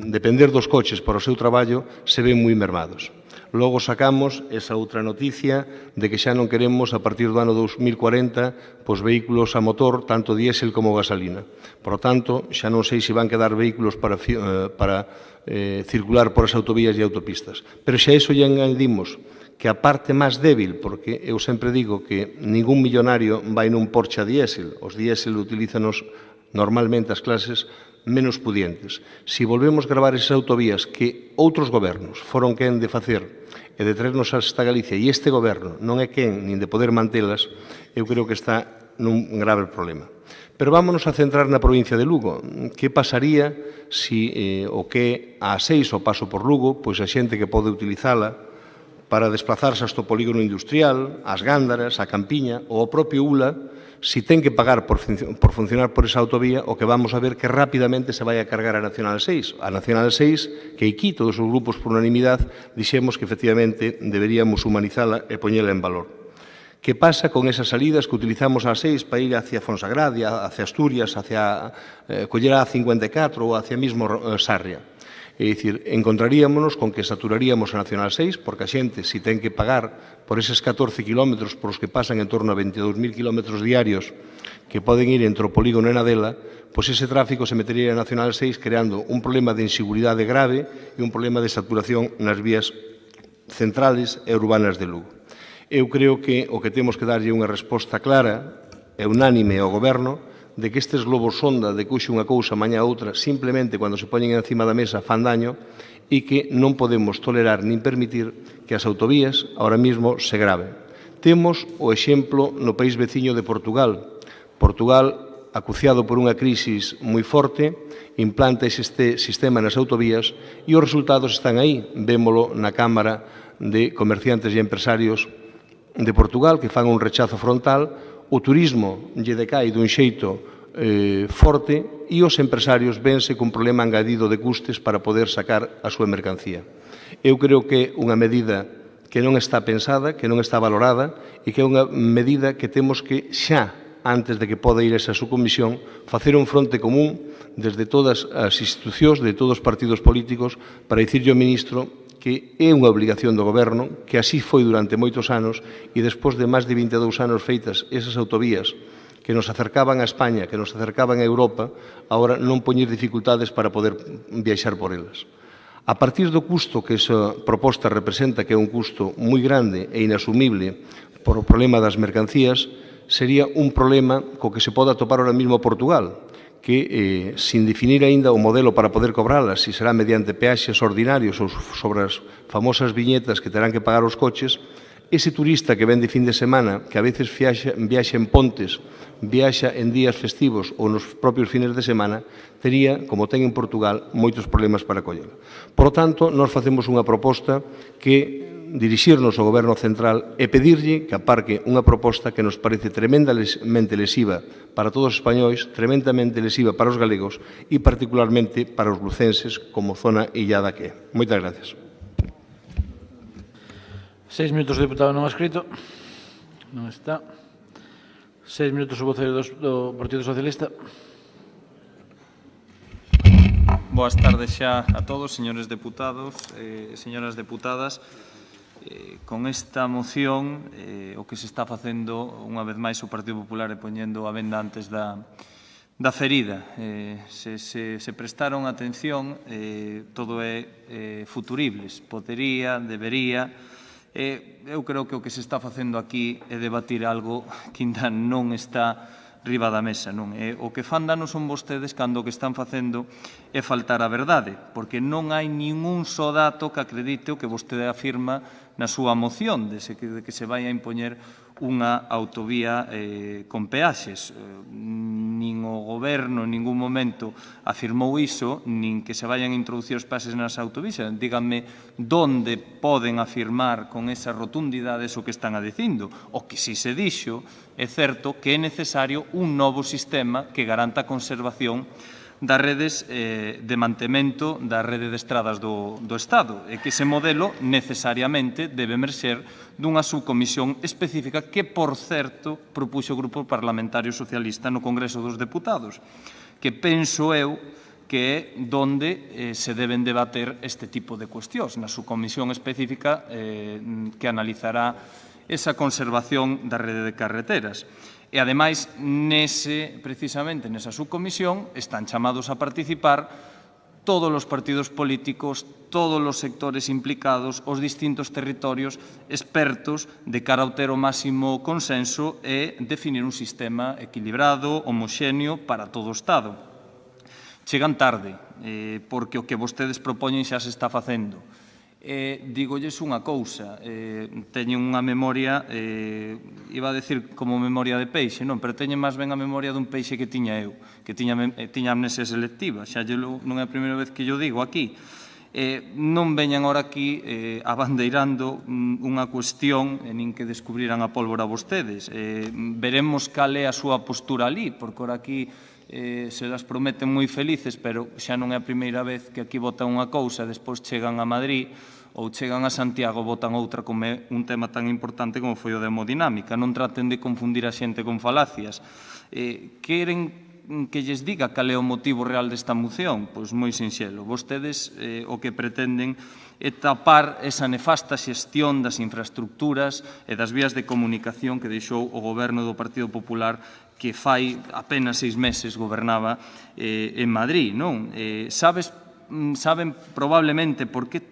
depender dos coches para o seu traballo se ven moi mermados. Logo sacamos esa outra noticia de que xa non queremos, a partir do ano 2040, pois vehículos a motor, tanto diésel como gasolina. Por tanto, xa non sei se van quedar vehículos para circular por as autovías e autopistas. Pero xa iso lle añadimos que a parte máis débil, porque eu sempre digo que ningún millonario vai nun Porsche a diésel, os diésel utilízanos normalmente as clases menos pudientes. Si volvemos gravar esas autovías que outros gobernos foron quen de facer e de traernos hasta Galicia e este goberno non é quen nin de poder mantelas, eu creo que está nun grave problema. Pero vámonos a centrar na provincia de Lugo. Que pasaría se o que a A6 o paso por Lugo, pois a xente que pode utilizala para desplazarse hasta o polígono industrial, as Gándaras, a Campiña ou o propio ULA, si ten que pagar por funcionar por esa autovía, o que vamos a ver que rapidamente se vai a cargar a Nacional 6. A Nacional 6, que aquí todos os grupos por unanimidade dixemos que efectivamente deberíamos humanizala e poñela en valor. Que pasa con esas salidas que utilizamos a 6 para ir hacia Fonsagradia, hacia Asturias, hacia coller a 54 ou hacia mismo Sarria? É dicir, encontraríamos con que saturaríamos a Nacional 6, porque a xente, si ten que pagar por eses 14 kilómetros por os que pasan en torno a 22.000 kilómetros diarios que poden ir entre o polígono e Nadela, pois ese tráfico se metería a Nacional 6 creando un problema de inseguridade grave e un problema de saturación nas vías centrales e urbanas de Lugo. Eu creo que o que temos que darlle unha resposta clara e unánime ao Goberno de que estes globos sonda de que hoxe unha cousa, mañá outra, simplemente cando se poñen encima da mesa fan daño e que non podemos tolerar nin permitir que as autovías ahora mismo se graven. Temos o exemplo no país veciño de Portugal. Portugal, acuciado por unha crisis moi forte, implanta este sistema nas autovías e os resultados están aí. Vémolo na Cámara de Comerciantes e Empresarios de Portugal, que fan un rechazo frontal. O turismo lle decai dun xeito forte e os empresarios vense cun problema engadido de custes para poder sacar a súa mercancía. Eu creo que é unha medida que non está pensada, que non está valorada e que é unha medida que temos que xa, antes de que poda ir esa subcomisión, facer un fronte común desde todas as institucións, de todos os partidos políticos, para dicirlle ao ministro que é unha obligación do Goberno, que así foi durante moitos anos e despois de máis de 22 anos feitas esas autovías que nos acercaban a España, que nos acercaban a Europa, agora non poñer dificultades para poder viaxar por elas. A partir do custo que esa proposta representa, que é un custo moi grande e inasumible por o problema das mercancías, sería un problema co que se pode atopar ahora mismo Portugal, que, sin definir aínda o modelo para poder cobralas, se será mediante peaxes ordinarios ou sobre as famosas viñetas que terán que pagar os coches, ese turista que ven de fin de semana, que a veces viaxa en pontes, viaxa en días festivos ou nos propios fines de semana, tería, como ten en Portugal, moitos problemas para collelo. Por tanto, nós facemos unha proposta que dirixirnos ao Goberno Central e pedirlle que aparque unha proposta que nos parece tremendamente lesiva para todos os españois, tremendamente lesiva para os galegos e particularmente para os lucenses como zona illada que é. Moitas gracias. 6 minutos o deputado non escrito. Non está. 6 minutos o voceiro do Partido Socialista. Boas tardes xa a todos, señores deputados e señoras deputadas. Con esta moción, o que se está facendo, unha vez máis, o Partido Popular é poñendo a venda antes da ferida. Se prestaron atención, todo é futuribles, podería, debería. Eu creo que o que se está facendo aquí é debatir algo que ainda non está riba da mesa, non? O que fan dano son vostedes cando o que están facendo é faltar a verdade, porque non hai ningún só dato que acredite o que vostede afirma na súa moción, de que se vai a impoñer unha autovía con peaxes. Nin o Goberno en ningún momento afirmou iso, nin que se vayan a introducir os peaxes nas autovías. Díganme donde poden afirmar con esa rotundidade o que están a dicindo. O que si se dixo é certo que é necesario un novo sistema que garanta a conservación das redes de mantemento da rede de estradas do Estado e que ese modelo necesariamente debe emerxer dunha subcomisión específica que, por certo, propuxo o Grupo Parlamentario Socialista no Congreso dos Deputados, que penso eu que é donde se deben debater este tipo de cuestións, na subcomisión específica que analizará esa conservación da rede de carreteras. E, ademais, precisamente nesa subcomisión están chamados a participar todos os partidos políticos, todos os sectores implicados, os distintos territorios, expertos, de cara a obter o máximo consenso e definir un sistema equilibrado, homoxéneo para todo o Estado. Chegan tarde, porque o que vostedes propoñen xa se está facendo. Dígolles unha cousa, teñen unha memoria, iba a decir como memoria de peixe, non, pero teñen máis ben a memoria dun peixe que tiña eu, que tiña amnesia selectiva, xa non é a primeira vez que yo digo aquí. Non veñan ahora aquí abandeirando unha cuestión nin que descubriran a pólvora vostedes. Veremos cal é a súa postura ali, porque ahora aquí se las prometen moi felices, pero xa non é a primeira vez que aquí votan unha cousa, despois chegan a Madrid ou chegan a Santiago, votan outra, como é un tema tan importante como foi o de hemodinámica. Non traten de confundir a xente con falacias. Queren que lles diga cal é o motivo real desta moción? Pois moi sinxelo. Vostedes o que pretenden é tapar esa nefasta xestión das infraestructuras e das vías de comunicación que deixou o Goberno do Partido Popular, que fai apenas 6 meses gobernaba en Madrid, non? Saben probablemente por que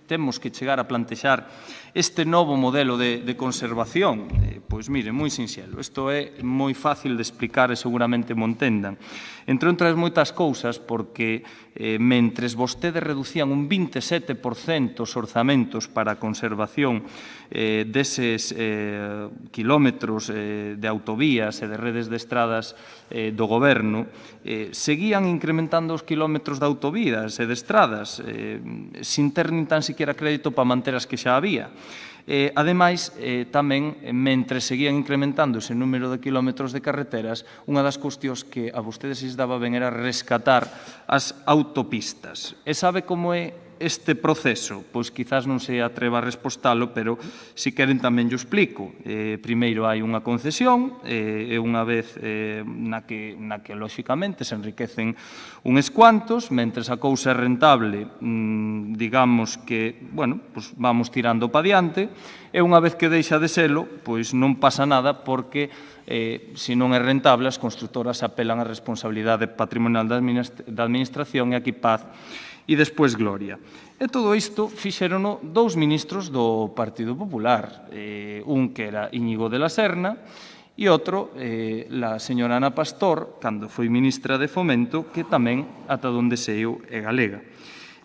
temos que chegar a plantexar este novo modelo de conservación? Pois mire, moi sinxelo. Isto é moi fácil de explicar e seguramente mo entendan. Entre outras moitas cousas, porque mentres vostedes reducían un 27% os orzamentos para a conservación deses kilómetros de autovías e de redes de estradas do Goberno, seguían incrementando os kilómetros de autovías e de estradas, sin ter nin tan siquiera crédito para manter as que xa había. Ademais, tamén, mentre seguían incrementando ese número de kilómetros de carreteras, unha das cuestións que a vostedes lles daba ben era rescatar as autopistas. E sabe como é este proceso? Pois quizás non se atreva a respostalo, pero se queren tamén yo explico. Primeiro hai unha concesión, e unha vez na que lóxicamente se enriquecen uns cuantos, mentres a cousa é rentable, digamos que, bueno, pois vamos tirando pa diante, e unha vez que deixa de selo, pois non pasa nada, porque se non é rentable, as constructoras apelan á responsabilidade patrimonial da Administración e aquí paz e despois gloria. E todo isto fixérono dous ministros do Partido Popular, un que era Íñigo de la Serna e outro, la señora Ana Pastor, cando foi ministra de Fomento, que tamén, ata onde seiu, é galega.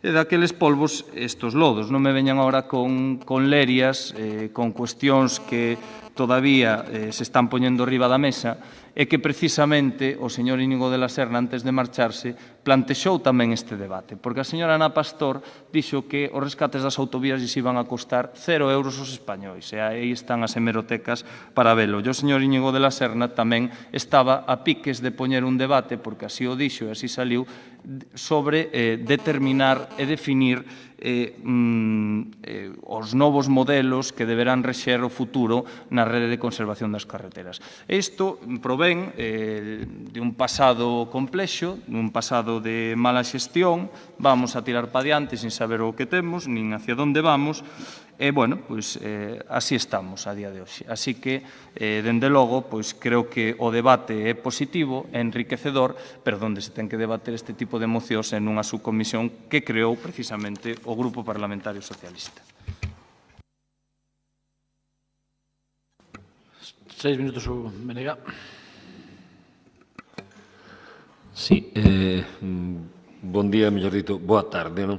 E daqueles polvos estos lodos. Non me veñan agora con lerias, con cuestións que todavía se están poñendo riba da mesa, e que precisamente o señor Íñigo de la Serna, antes de marcharse, plantexou tamén este debate, porque a señora Ana Pastor dixo que os rescates das autovías lles iban a costar 0 euros aos españois, e aí están as hemerotecas para velo. E o señor Íñigo de la Serna tamén estaba a piques de poñer un debate, porque así o dixo e así saliu, sobre determinar e definir os novos modelos que deberán rexer o futuro na rede de conservación das carreteras. Isto provén de un pasado complexo, dun pasado de mala xestión, vamos a tirar pa diante sin saber o que temos, nin hacia onde vamos, e, bueno, pois, así estamos a día de hoxe. Así que, dende logo, pois, creo que o debate é positivo, é enriquecedor, pero onde se ten que debater este tipo de mocións é nunha subcomisión que creou precisamente o Grupo Parlamentario Socialista. 6 minutos, Menega. Sí, bon día, mellor dito, boa tarde, non?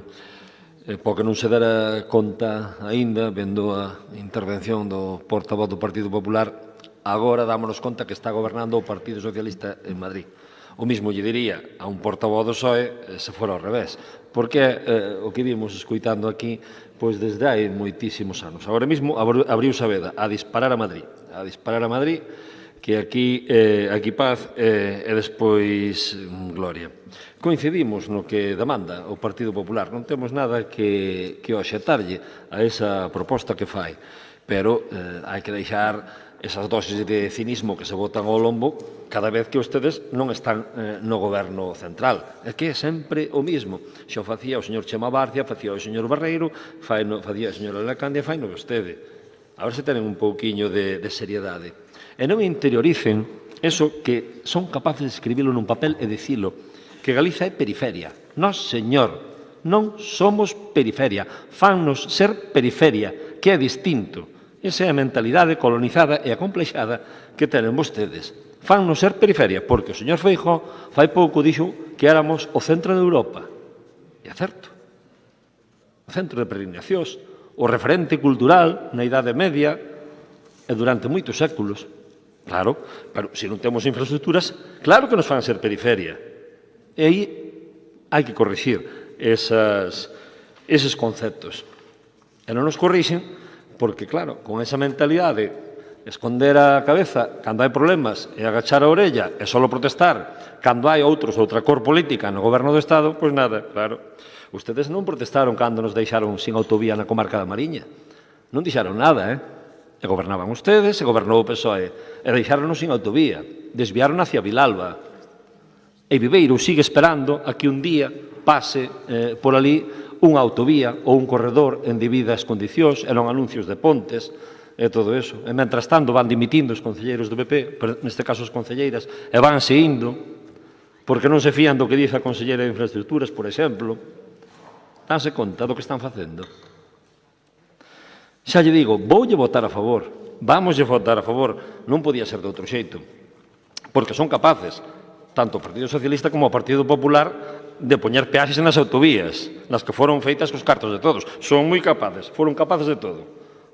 Porque non se dera conta aínda, vendo a intervención do portavoz do Partido Popular, agora dámonos conta que está gobernando o Partido Socialista en Madrid. O mismo lle diría a un portavoz do PSOE se fora ao revés, porque o que vimos escoitando aquí pois desde hai moitísimos anos. Agora mesmo abriuse a veda a disparar a Madrid, que aquí paz e despois gloria. Coincidimos no que demanda o Partido Popular, non temos nada que oxetarlle a esa proposta que fai, pero hai que deixar esas dosis de cinismo que se botan ao lombo cada vez que ustedes non están no goberno central. É que é sempre o mismo. Xa o facía o señor Chema Barcia, facía o señor Barreiro, facía a señora Lacandia, fai no vostede. A ver se tenen un pouquiño de seriedade. E non interioricen eso que son capaces de escribilo nun papel e dicilo, que Galiza é periferia. Nós, señor, non somos periferia. Fannos ser periferia, que é distinto. Esa é a mentalidade colonizada e acomplexada que tenen vostedes. Fannos ser periferia, porque o señor Feijóo fai pouco dixo que éramos o centro de Europa. E é certo. O centro de peregrinacións, o referente cultural na Idade Media e durante moitos séculos. Claro, pero se non temos infraestructuras, claro que nos fan ser periferia. E aí hai que corrixir eses conceptos. E non nos corrixen porque, claro, con esa mentalidade, esconder a cabeza cando hai problemas e agachar a orella e só protestar cando hai outra cor política no goberno do Estado, pois nada, claro. Ustedes non protestaron cando nos deixaron sin autovía na comarca da Mariña. Non dixeron nada, E gobernaban ustedes, e gobernou o PSOE, e deixaron sin autovía, desviaron hacia Vilalba. E Viveiro sigue esperando a que un día pase por ali unha autovía ou un corredor en debidas condicións e non anuncios de pontes e todo eso. E, mentras tanto, van dimitindo os concelleiros do PP, neste caso as concelleiras, e vanse indo, porque non se fían do que dice a conselleira de Infraestructuras, por exemplo. Danse conta do que están facendo. Xa lle digo, voulle votar a favor, vámoslle votar a favor, non podía ser de outro xeito, porque son capaces, tanto o Partido Socialista como o Partido Popular, de poñer peaxes nas autovías, nas que foron feitas cos cartos de todos. Son moi capaces, foron capaces de todo.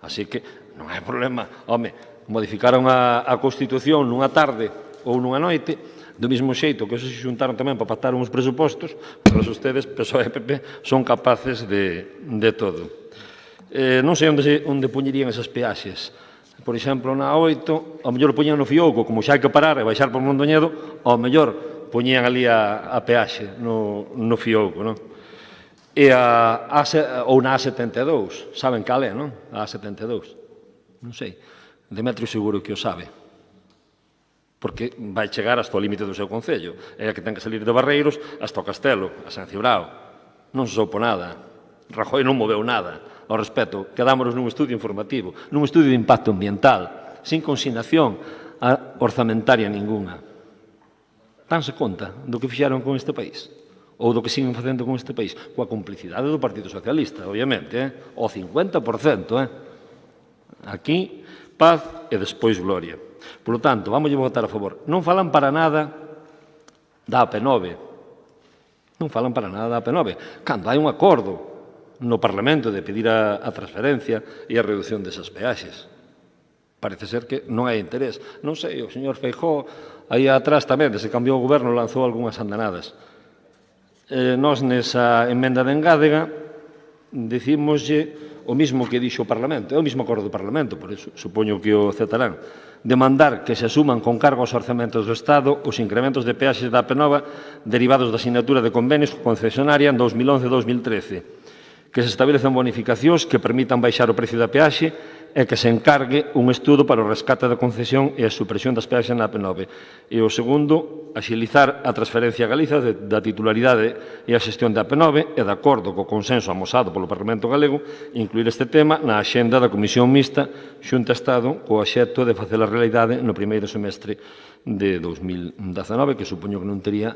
Así que non hai problema. Home, modificaron a Constitución nunha tarde ou nunha noite, do mesmo xeito que se xuntaron tamén para pactar uns presupostos, pero ustedes, PSOE e PP, son capaces de todo. Non sei onde poñerían esas peaxes. Por exemplo, na 8, ao mellor poñían no Fiouco, como xa hai que parar e baixar por Mondoñedo, ao mellor poñían ali a peaxe no Fiouco, non? Ou na A72, saben cal é, non? A A72. Non sei. Demetrio seguro que o sabe. Porque vai chegar hasta o límite do seu concello. É a que ten que salir de Barreiros hasta o Castelo, a San Cibrao. Non se soupo nada. Rajoy non moveu nada. Ao respecto, quedámonos nun estudio informativo, nun estudio de impacto ambiental, sin consignación orzamentaria ninguna. Danse conta do que fixeron con este país? Ou do que siguen facendo con este país? Coa complicidade do Partido Socialista, obviamente, o 50%, Aquí, paz e despois gloria. Por lo tanto, vamos a votar a favor. Non falan para nada da AP9. Non falan para nada da AP9. Cando hai un acordo no Parlamento de pedir a transferencia e a reducción desas peaxes. Parece ser que non hai interés. Non sei, o señor Feijóo, aí atrás tamén, desde que cambiou o goberno, lanzou algunhas andanadas. Nós, nesa emenda de engádega, dicímoslle o mismo que dixo o Parlamento, é o mismo acordo do Parlamento, por iso supoño que o aceptarán, demandar que se asuman con cargo aos orzamentos do Estado os incrementos de peaxes da AP9 derivados da asignatura de convenios con concesionaria en 2011 e 2013, que se estabelezan bonificacións que permitan baixar o precio da peaxe e que se encargue un estudo para o rescate da concesión e a supresión das peaxes na AP9. E o segundo, axilizar a transferencia a Galiza da titularidade e a xestión da AP9 e, de acordo co consenso amosado polo Parlamento Galego, incluir este tema na axenda da Comisión Mixta Xunta-Estado co axecto de facer a realidade no primeiro semestre de 2019, que supoño que non tería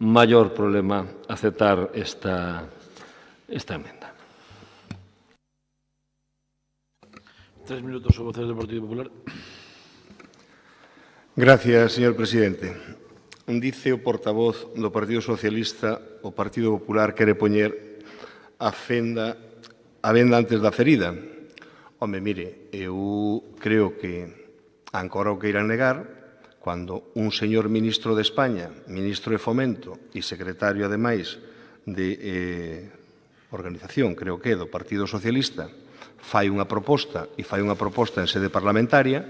maior problema aceptar esta emenda. 3 minutos o voceiro do Partido Popular. Gracias, señor presidente. Dice o portavoz do Partido Socialista o Partido Popular quere poñer a venda antes da ferida. Home, mire, eu creo que ancora o que irán negar cando un señor ministro de España, ministro de Fomento e secretario, ademais, de organización, creo que do Partido Socialista, fai unha proposta en sede parlamentaria,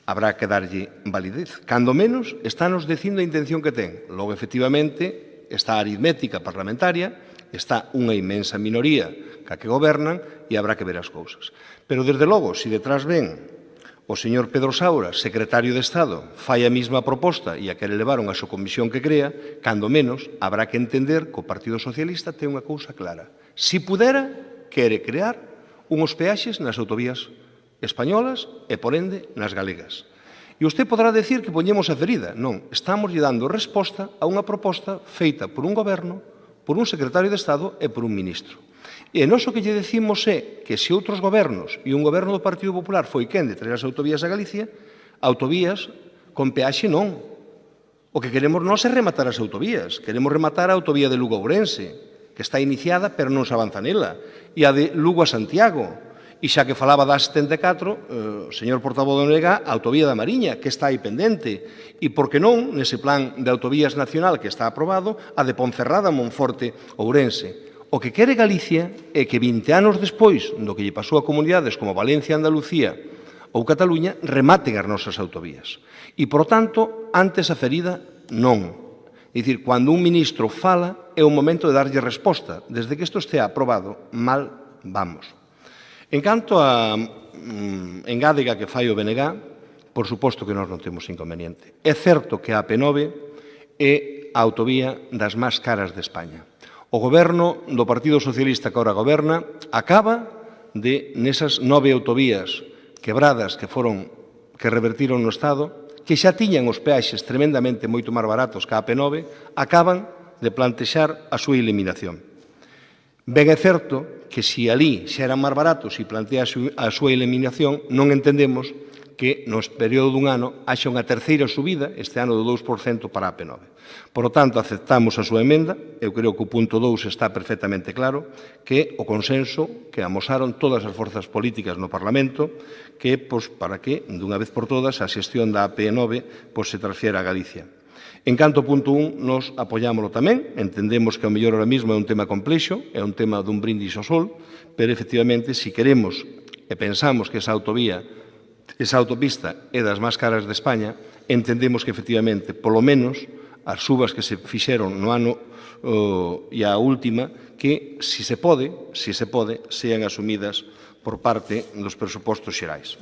habrá que darlle validez. Cando menos, estános dicindo a intención que ten. Logo, efectivamente, está a aritmética parlamentaria, está unha inmensa minoría ca que gobernan e habrá que ver as cousas. Pero, desde logo, se detrás ven o señor Pedro Saura, secretario de Estado, fai a mesma proposta e a quere levaron a súa comisión que crea, cando menos, habrá que entender que o Partido Socialista ten unha cousa clara. Se pudera, quere crear unhos peaxes nas autovías españolas e, por ende, nas galegas. E usted podrá decir que poñemos a ferida. Non, estamos lle dando resposta a unha proposta feita por un goberno, por un secretario de Estado e por un ministro. E nós o que lle decimos é que se outros gobernos e un goberno do Partido Popular foi quen de traer as autovías a Galicia, autovías con peaxe non. O que queremos nós é rematar as autovías. Queremos rematar a autovía de Lugo-Ourense, que está iniciada pero non se avanza nela, e a de Lugo a Santiago. E xa que falaba da 74, señor portavoz do NG, a autovía da Mariña, que está aí pendente. E por que non, nese plan de autovías nacional que está aprobado, a de Ponferrada, Monforte, Ourense. O que quere Galicia é que 20 anos despois do que lle pasou a comunidades como Valencia, Andalucía ou Cataluña, rematen as nosas autovías. E, por tanto, antes a ferida, non. É dicir, cando un ministro fala, é o momento de darlle resposta. Desde que isto estea aprobado, mal vamos. En canto a engádega que fai o BNG, por suposto que nós non temos inconveniente. É certo que a AP9 é a autovía das máis caras de España. O goberno do Partido Socialista que agora goberna acaba de, nesas 9 autovías quebradas que revertiron no Estado, que xa tiñan os peaxes tremendamente moito máis baratos que a AP9, acaban de plantexar a súa eliminación. Ben é certo que se ali xa eran máis baratos e plantea a súa eliminación, non entendemos que no período dun ano haxa unha terceira subida, este ano do 2% para a AP9. Por lo tanto, aceptamos a súa emenda. Eu creo que o punto 2 está perfectamente claro, que o consenso que amosaron todas as forzas políticas no Parlamento, que para que, dunha vez por todas, a xestión da AP9 se transfiera a Galicia. En canto ao punto 1, nos apoiámoslo tamén. Entendemos que, ao mellor, ahora mesmo é un tema complexo, é un tema dun brindis ao sol, pero, efectivamente, se queremos e pensamos que esa autopista é das máis caras de España, entendemos que, efectivamente, polo menos, as subas que se fixeron no ano e a última, que, se se pode, sean asumidas por parte dos presupostos xerais.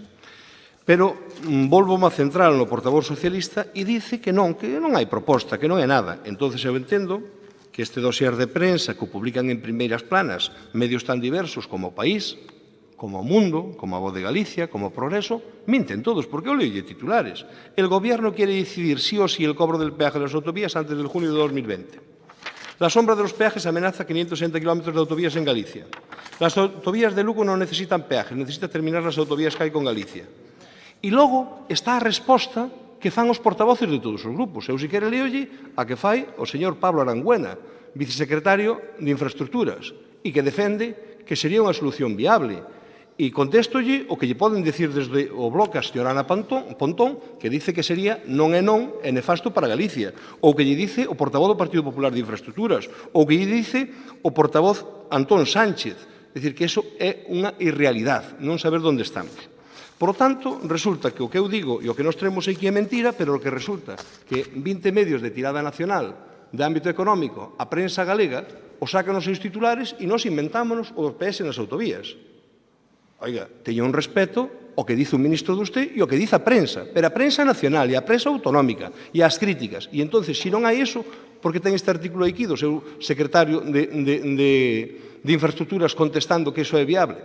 Pero volvo a centrar no portavoz socialista e dice que non hai proposta, que non é nada. Entón, eu entendo que este dossier de prensa que o publican en primeiras planas medios tan diversos como O País, como O Mundo, como a Voz de Galicia, como Progreso, minten todos, porque eu leio titulares. El gobierno quiere decidir sí o sí el cobro del peaje de las autovías antes del junio de 2020. La sombra de los peajes amenaza 560 kilómetros de autovías en Galicia. Las autovías de Lugo non necesitan peajes, necesita terminar las autovías que hai con Galicia. E logo está a resposta que fan os portavoces de todos os grupos. Eu, se quere, leolle a que fai o señor Pablo Arangüena, vicesecretario de Infraestructuras, e que defende que sería unha solución viable. E contéstolle o que lle poden dicir desde o bloque a señora Ana Pontón, que dice que sería non é nefasto para Galicia, ou que lle dice o portavoz do Partido Popular de Infraestructuras, ou que lle dice o portavoz Antón Sánchez. É dicir, que iso é unha irrealidade, non saber onde estamos. Por lo tanto, resulta que o que eu digo e o que nos traemos aquí é mentira, pero o que resulta que 20 medios de tirada nacional de ámbito económico a prensa galega, o sacan os seus titulares e nos inventámonos o PS nas autovías. Oiga, teña un respeto o que dice o ministro de usted e o que dice a prensa, pero a prensa nacional e a prensa autonómica e as críticas. E entonces, se non hai iso, por que ten este artículo aquí do seu secretario de Infraestructuras contestando que iso é viable?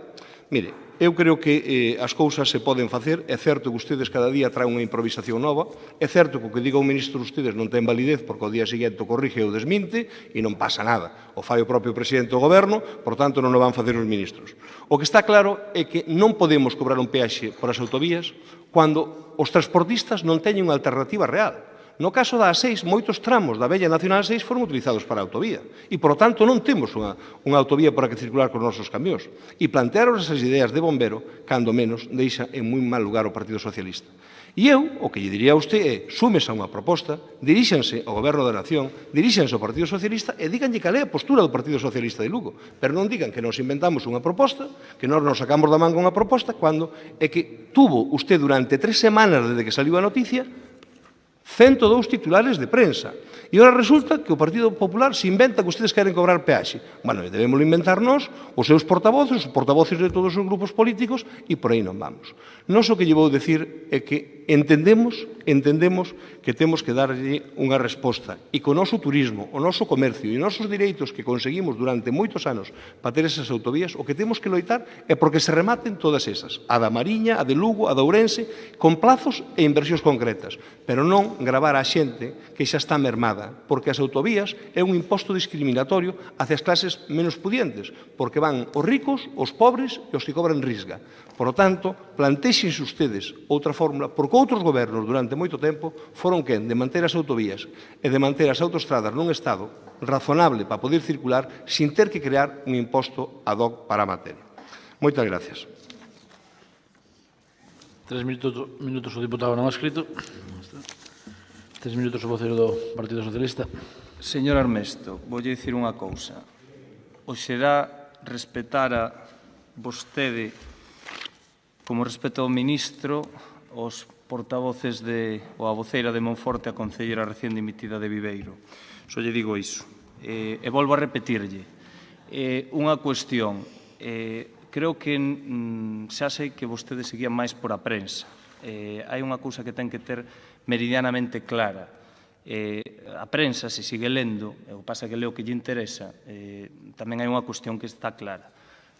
Mire, eu creo que as cousas se poden facer. É certo que ustedes cada día traen unha improvisación nova. É certo que o que diga o ministro de ustedes non ten validez porque ao día seguinte o corrige ou desminte e non pasa nada. O fai o propio presidente do goberno, por tanto non o van facer os ministros. O que está claro é que non podemos cobrar un peaxe por as autovías cando os transportistas non teñen unha alternativa real. No caso da A6, moitos tramos da vella Nacional 6 foron utilizados para a autovía e, por tanto, non temos unha autovía para que circular con os nosos camións. E plantear esas ideas de bombero, cando menos, deixa en moi mal lugar o Partido Socialista. E eu, o que lle diría a usted é, súmese a unha proposta, diríxanse ao Goberno da Nación, diríxanse ao Partido Socialista e díganlle cal é a postura do Partido Socialista de Lugo. Pero non digan que nos inventamos unha proposta, que nós nos sacamos da manga unha proposta, cando é que tuvo usted durante 3 semanas desde que saliu a noticia 102 titulares de prensa. E ora resulta que o Partido Popular se inventa que ustedes queren cobrar peaxe. Bueno, debemos inventar nós, os seus portavoces, os portavoces de todos os grupos políticos, e por aí non vamos. Nos o que lle vou dicir é que entendemos que temos que darlle unha resposta e co noso turismo, o noso comercio e os nosos direitos que conseguimos durante moitos anos para ter esas autovías, o que temos que loitar é porque se rematen todas esas, a da Mariña, a de Lugo, a da Ourense, con plazos e inversións concretas, pero non gravar a xente que xa está mermada, porque as autovías é un imposto discriminatorio hacia as clases menos pudientes, porque van os ricos, os pobres e os que cobran risga. Por lo tanto, plantexense ustedes outra fórmula, porque outros gobernos durante moito tempo foron quen de manter as autovías e de manter as autostradas nun estado razonable para poder circular sin ter que crear un imposto ad hoc para a materia. Moitas gracias. 3 minutos o diputado non escrito. 3 minutos o voceiro do Partido Socialista. Señor Armesto, voulle dicir unha cousa. O será respetar a vostede como respeto ao ministro, os portavoces ou a voceira de Monforte, a concelleira recén dimitida de Viveiro. Só lle digo iso. E volvo a repetirlle. Unha cuestión. Creo que xa sei que vostedes seguían máis por a prensa. Hai unha cousa que ten que ter meridianamente clara. A prensa se sigue lendo, o pasa que leo que lle interesa, tamén hai unha cuestión que está clara.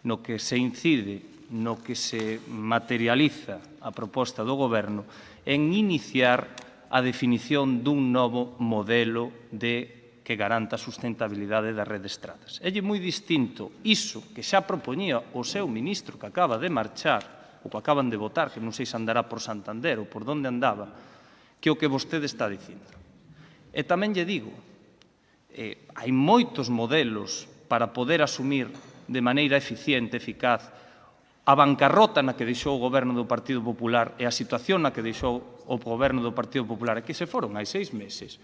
No que se incide, no que se materializa a proposta do Goberno en iniciar a definición dun novo modelo que garanta a sustentabilidade da rede de estradas. É moi distinto iso que xa propoñía o seu ministro que acaba de marchar, ou que acaban de votar, que non sei se andará por Santander ou por onde andaba, que o que vostede está dicindo. E tamén lle digo, hai moitos modelos para poder asumir de maneira eficiente, eficaz, a bancarrota na que deixou o goberno do Partido Popular e a situación na que deixou o goberno do Partido Popular, que se foron hai 6 meses.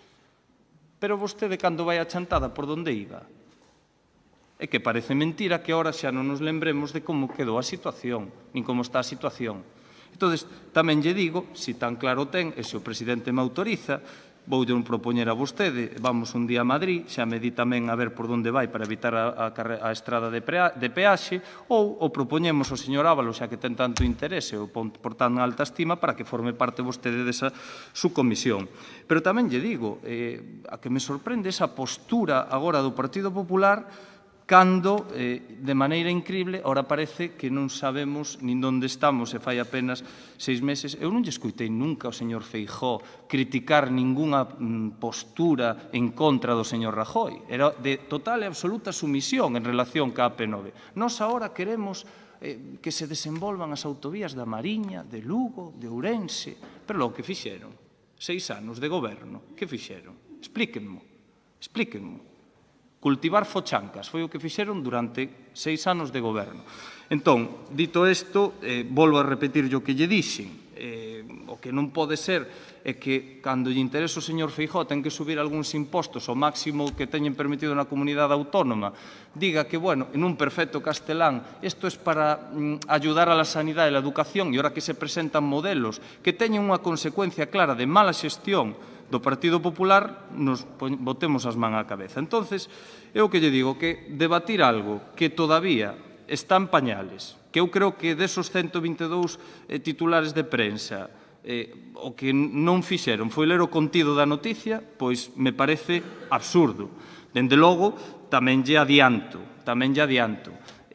Pero vostede, cando vai a chantada, por onde iba? É que parece mentira que ahora xa non nos lembremos de como quedou a situación, nin como está a situación. Entón, tamén lle digo, se tan claro ten, e se o presidente me autoriza, voulle propoñer a vostede, vamos un día a Madrid, xa me di tamén a ver por onde vai para evitar a estrada de peaxe, ou o propoñemos ao señor Ábalo, xa que ten tanto interese ou por tan alta estima, para que forme parte vostede desa subcomisión. Pero tamén lle digo, a que me sorprende esa postura agora do Partido Popular, cando, de maneira increíble, ora parece que non sabemos nin onde estamos e fai apenas 6 meses. Eu non lle escoitei nunca ao señor Feijóo criticar ningunha postura en contra do señor Rajoy. Era de total e absoluta sumisión en relación ca AP9. Nós agora queremos que se desenvolvan as autovías da Mariña, de Lugo, de Ourense. Pero logo que fixeron? 6 anos de goberno. Que fixeron? Explíquenmo. Cultivar fochancas foi o que fixeron durante 6 anos de goberno. Entón, dito isto, volvo a repetir o que lle dixen. O que non pode ser é que, cando lle interesa o señor Feijóo, ten que subir algúns impostos ao máximo que teñen permitido na comunidade autónoma, diga que, bueno, en un perfecto castelán, isto é para ayudar a la sanidade e a educación, e ora que se presentan modelos que teñen unha consecuencia clara de mala xestión do Partido Popular nos botemos as man á cabeza. Entonces, eu que lle digo que debatir algo que todavía está en pañales, que eu creo que desos 122 titulares de prensa o que non fixeron foi ler o contido da noticia, pois me parece absurdo. Dende logo, tamén lle adianto,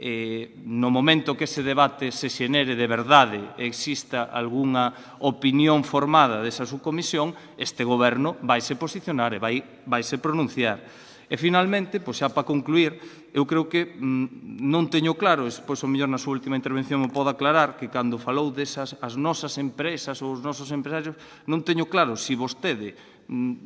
no momento que ese debate se xenere de verdade e exista algunha opinión formada desa subcomisión, este goberno vaise posicionar e vaise pronunciar. E, finalmente, xa para concluir, eu creo que non teño claro, pois o mellor na súa última intervención me pode aclarar, que cando falou desas as nosas empresas ou os nosos empresarios, non teño claro se vostede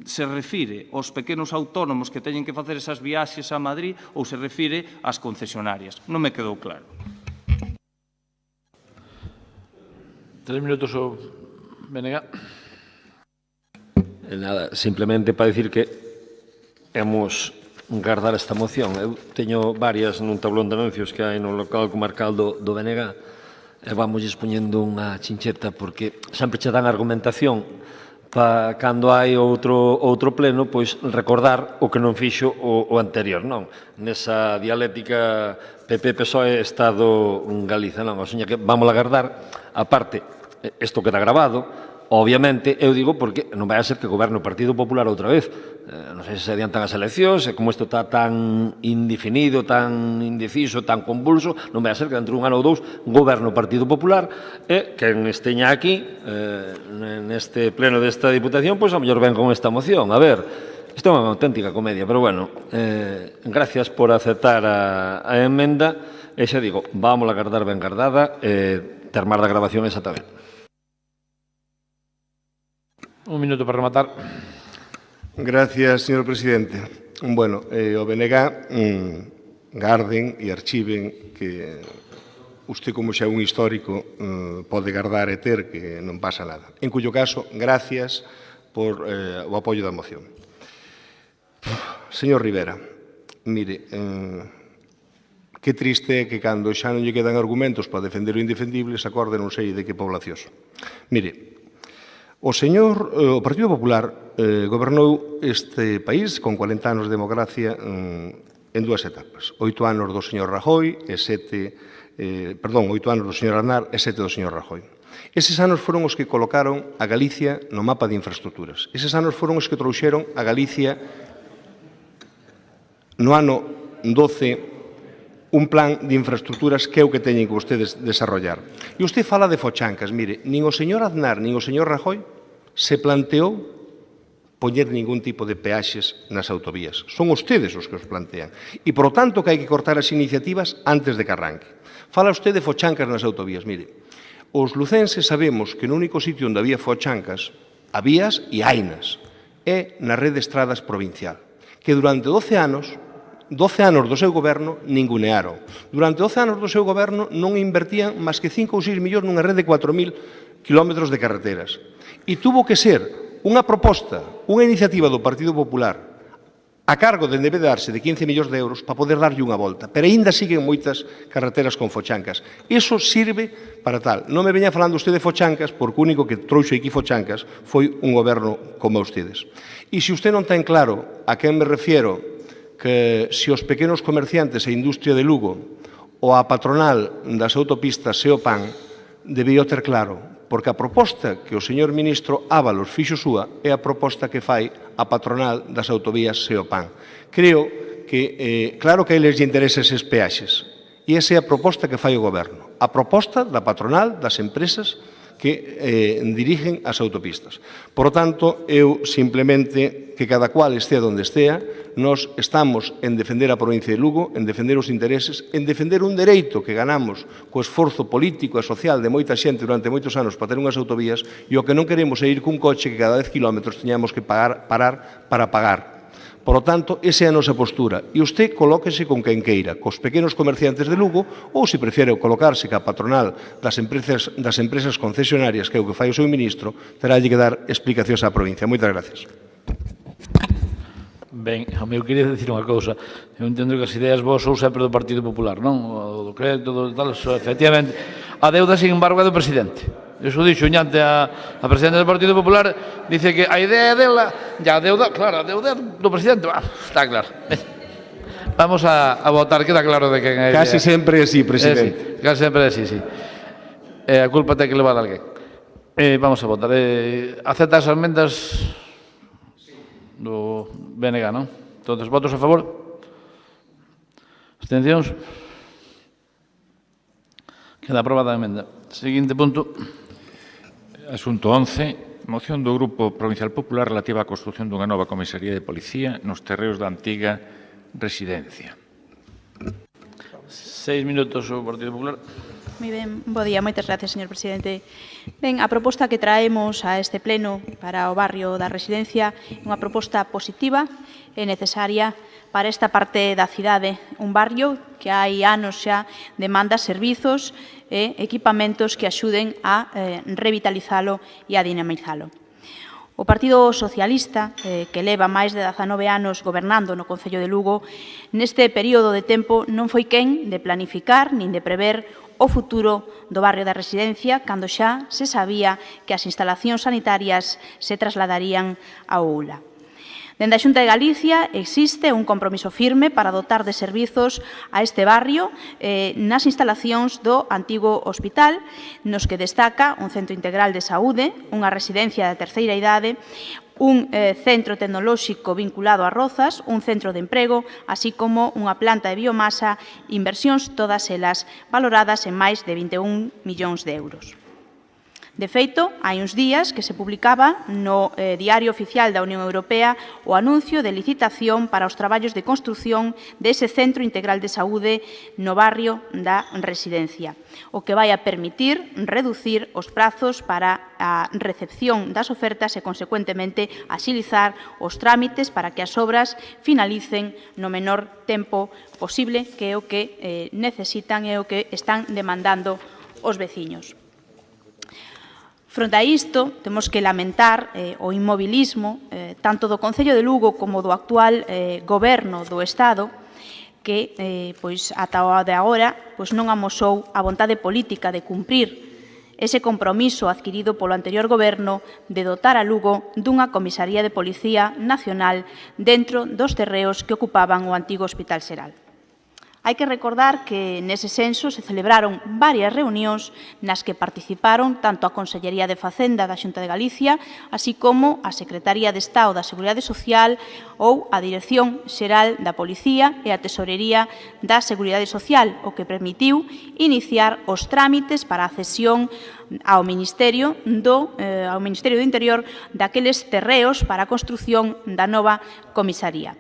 se refire aos pequenos autónomos que teñen que facer esas viaxes a Madrid ou se refire ás concesionarias. Non me quedou claro. 3 minutos o Benega. Nada, simplemente para dicir que hemos guardar esta moción. Eu teño varias nun tablón de anuncios que hai no local comarcal do Benega e vamos expoñendo unha chincheta porque sempre che dan argumentación para cando hai outro pleno, pois recordar o que non fixo o anterior, non? Nesa dialéctica PP-PSOE Estado Galiza, non? O seña que vamos a guardar, aparte, isto queda grabado. Obviamente, eu digo porque non vai a ser que goberne o Partido Popular outra vez. Non sei se se adiantan as eleccións, e como isto está tan indefinido, tan indeciso, tan convulso, non vai a ser que dentro dun ano ou dous goberne o Partido Popular e quen esteña aquí, neste pleno desta Diputación, pois a mellor ven con esta moción. A ver, isto é unha auténtica comedia, pero bueno, gracias por aceptar a emenda, e xa digo, vamos a guardar ben guardada e termar da grabación exactamente. Un minuto para rematar. Gracias, señor presidente. Bueno, o BNG garden e archiven que usted, como xa é un histórico, pode guardar e ter que non pasa nada. En cuyo caso, gracias por o apoio da moción. Señor Rivera, mire, que triste é que cando xa non lle quedan argumentos para defender o indefendible se acorde non sei de que poblacioso. Mire, o Partido Popular gobernou este país con 40 anos de democracia en dúas etapas. 8 anos do señor Rajoy e 8 anos do señor Aznar e 7 do señor Rajoy. Eses anos foron os que colocaron a Galicia no mapa de infraestructuras. Eses anos foron os que trouxeron a Galicia no ano 12 un plan de infraestructuras que é o que teñen que vostedes desarrollar. E usted fala de fochancas. Mire, nin o señor Aznar nin o señor Rajoy se planteou poñer ningún tipo de peaxes nas autovías. Son ustedes os que os plantean. E, por tanto, que hai que cortar as iniciativas antes de que arranque. Fala usted de fochancas nas autovías. Mire, os lucenses sabemos que no único sitio onde había fochancas, habías e hainas, é na rede de estradas provincial, que durante 12 anos do seu goberno ningunearon. Durante 12 anos do seu goberno non invertían máis que 5 ou 6 millóns nunha rede de 4.000 kilómetros de carreteras. E tuvo que ser unha proposta, unha iniciativa do Partido Popular a cargo de endebedarse de 15 millóns de euros para poder darlle unha volta. Pero aínda siguen moitas carreteras con fochancas. Iso sirve para tal. Non me veña falando usted de fochancas, porque o único que trouxo aquí fochancas foi un goberno como ustedes. E se usted non ten claro a quen me refiero, que se os pequenos comerciantes e industria de Lugo ou a patronal das autopistas Seopan debía ter claro, porque a proposta que o señor ministro Ábalos fixo súa é a proposta que fai a patronal das autovías Seopan. Creo que, claro que a eles lle interesa eses peaxes, e esa é a proposta que fai o goberno, a proposta da patronal das empresas que dirigen as autopistas. Por tanto, eu simplemente que cada cual estea onde estea, nós estamos en defender a provincia de Lugo, en defender os intereses, en defender un dereito que ganamos co esforzo político e social de moita xente durante moitos anos para ter unhas autovías, e o que non queremos é ir cun coche que cada 10 kilómetros teñamos que parar para pagar. Por lo tanto, esa é a nosa postura. E usted colóquese con quen queira, cos pequenos comerciantes de Lugo, ou, se prefere, colocarse ca patronal das empresas concesionarias, que é o que fai o seu ministro, terálle que dar explicacións á provincia. Moitas gracias. Ben, eu queria dicir unha cousa. Eu entendo que as ideas vos sou sempre do Partido Popular, non? O do crédito, do tal, efectivamente. A deuda, sin embargo, é do presidente. Iso dixo ñante a presidenta do Partido Popular, dice que a idea é dela, e a deuda, claro, a deuda do presidente, está claro. Vamos a votar, queda claro de quen é. Casi sempre así, presidente. Casi sempre así, sí. A culpa ten que levar alguén. Vamos a votar. Acepta as emendas do BNG, non? Entón, votos a favor? Abstencións? Queda aprobada a emenda. Seguinte punto. Asunto 11. Moción do Grupo Provincial Popular relativa á construción dunha nova comisaría de policía nos terreos da antiga residencia. 6 minutos o Partido Popular. Moi ben, bo día, moitas gracias, señor presidente. Ben, a proposta que traemos a este pleno para o barrio da residencia é unha proposta positiva e necesaria para esta parte da cidade, un barrio que hai anos xa demanda servizos e equipamentos que axuden a revitalizalo e a dinamizalo. O Partido Socialista, que leva máis de 19 anos gobernando no Concello de Lugo, neste período de tempo non foi quen de planificar nin de prever o futuro do barrio da residencia cando xa se sabía que as instalacións sanitarias se trasladarían a Oula. Dende a Xunta de Galicia existe un compromiso firme para dotar de servizos a este barrio nas instalacións do antigo hospital, nos que destaca un centro integral de saúde, unha residencia de terceira idade, un centro tecnolóxico vinculado a Rozas, un centro de emprego, así como unha planta de biomasa, inversións todas elas valoradas en máis de 21 millóns de euros. De feito, hai uns días que se publicaba no Diario Oficial da Unión Europea o anuncio de licitación para os traballos de construción dese Centro Integral de Saúde no barrio da residencia, o que vai a permitir reducir os prazos para a recepción das ofertas e, consecuentemente, axilizar os trámites para que as obras finalicen no menor tempo posible, que é o que necesitan e o que están demandando os veciños. Fronte a isto, temos que lamentar o inmobilismo tanto do Concello de Lugo como do actual Goberno do Estado, que ata o de agora non amosou a vontade política de cumprir ese compromiso adquirido polo anterior Goberno de dotar a Lugo dunha comisaría de Policía Nacional dentro dos terreos que ocupaban o antigo Hospital Xeral. Hai que recordar que nese senso se celebraron varias reunións nas que participaron tanto a Consellería de Facenda da Xunta de Galicia, así como a Secretaría de Estado da Seguridade Social ou a Dirección Xeral da Policía e a Tesorería da Seguridade Social, o que permitiu iniciar os trámites para a cesión ao Ministerio do Interior daqueles terreos para a construción da nova comisaría.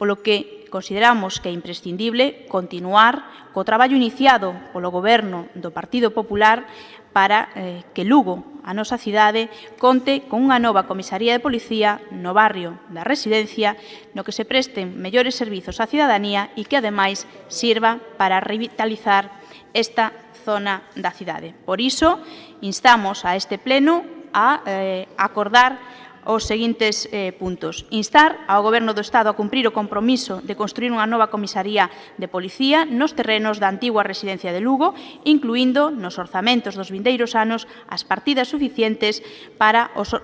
Polo que consideramos que é imprescindible continuar co traballo iniciado polo Goberno do Partido Popular para que Lugo, a nosa cidade, conte con unha nova comisaría de policía no barrio da residencia, no que se presten mellores servizos á cidadanía e que, ademais, sirva para revitalizar esta zona da cidade. Por iso, instamos a este pleno a acordar os seguintes puntos. Instar ao Goberno do Estado a cumprir o compromiso de construir unha nova comisaría de policía nos terrenos da antigua residencia de Lugo, incluindo nos orzamentos dos vindeiros anos as partidas suficientes para os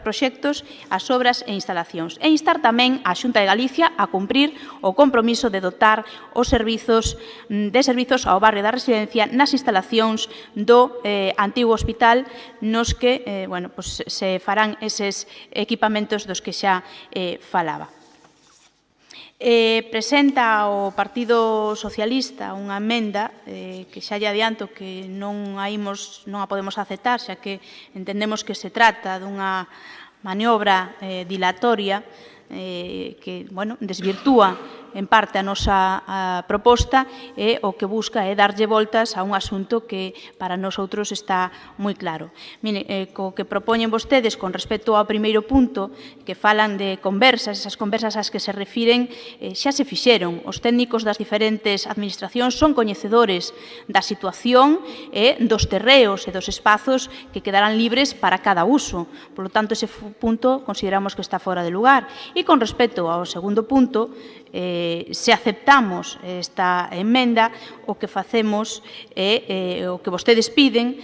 proxectos, as obras e instalacións. E instar tamén a Xunta de Galicia a cumprir o compromiso de dotar os servizos ao barrio da residencia nas instalacións do antigo hospital nos que se farán eses equipamentos dos que xa falaba. Presenta o Partido Socialista unha emenda que xa lle adianto que non a podemos aceptar, xa que entendemos que se trata dunha maniobra dilatoria que desvirtúa en parte a nosa proposta e o que busca é darlle voltas a un asunto que para nosotros está moi claro. Mire, co que propoñen vostedes con respecto ao primeiro punto, que falan de conversas, esas conversas ás que se refiren, xa se fixeron. Os técnicos das diferentes administracións son coñecedores da situación e dos terreos e dos espazos que quedarán libres para cada uso. Por lo tanto, ese punto consideramos que está fora de lugar. E con respecto ao segundo punto, se aceptamos esta emenda, o que facemos é o que vostedes piden,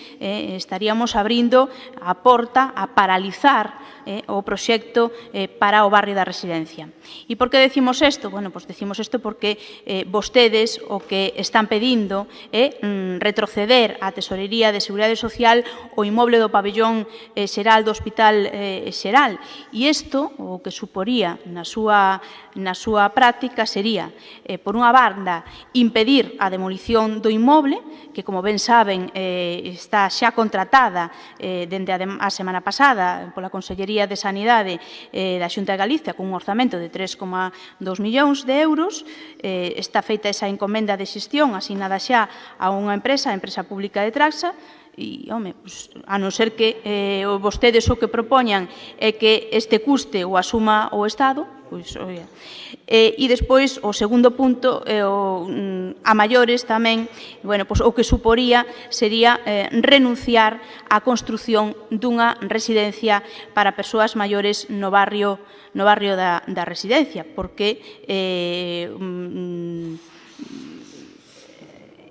estaríamos abrindo a porta a paralizar o proxecto para o barrio da Residencia. E por que decimos isto? Bueno, pois decimos isto porque vostedes o que están pedindo é retroceder á Tesorería de Seguridade Social o inmoble do pabellón xeral do Hospital Xeral. E isto, o que suporía na súa práctica, sería, por unha banda, impedir a demolición do inmoble, que, como ben saben, está xa contratada dende a semana pasada pola Consellería de Sanidade da Xunta de Galicia con un orzamento de 3,2 millóns de euros. Está feita esa encomenda de xestión asignada xa a unha empresa, a empresa pública de Traxa, e, home, a non ser que vostedes o que propoñan é que este custe o asuma o Estado, pois, oia. E despois, o segundo punto, a maiores tamén, bueno, pois, o que suporía sería renunciar á construción dunha residencia para persoas maiores no barrio da Residencia, porque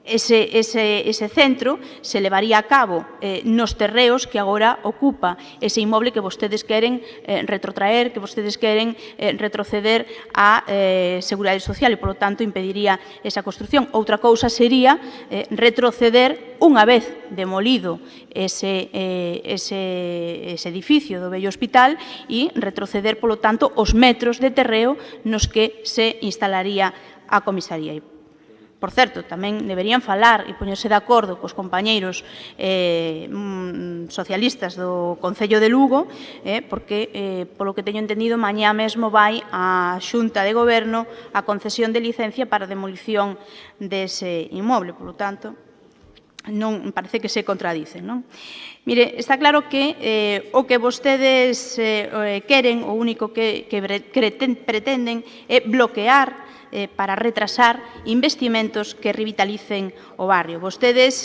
ese centro se levaría a cabo nos terreos que agora ocupa ese inmoble que vostedes queren retrotraer, que vostedes queren retroceder á Seguridade Social, e, polo tanto, impediría esa construción. Outra cousa sería retroceder, unha vez demolido ese edificio do vello hospital, e retroceder, polo tanto, os metros de terreo nos que se instalaría a comisaría. Por certo, tamén deberían falar e poñerse de acordo cos compañeiros socialistas do Concello de Lugo, porque, polo que teño entendido, mañá mesmo vai á Xunta de Goberno a concesión de licencia para a demolición dese inmoble. Por lo tanto, non parece que se contradicen, non? Mire, está claro que o que vostedes queren, o único que pretenden é bloquear para retrasar investimentos que revitalicen o barrio. Vostedes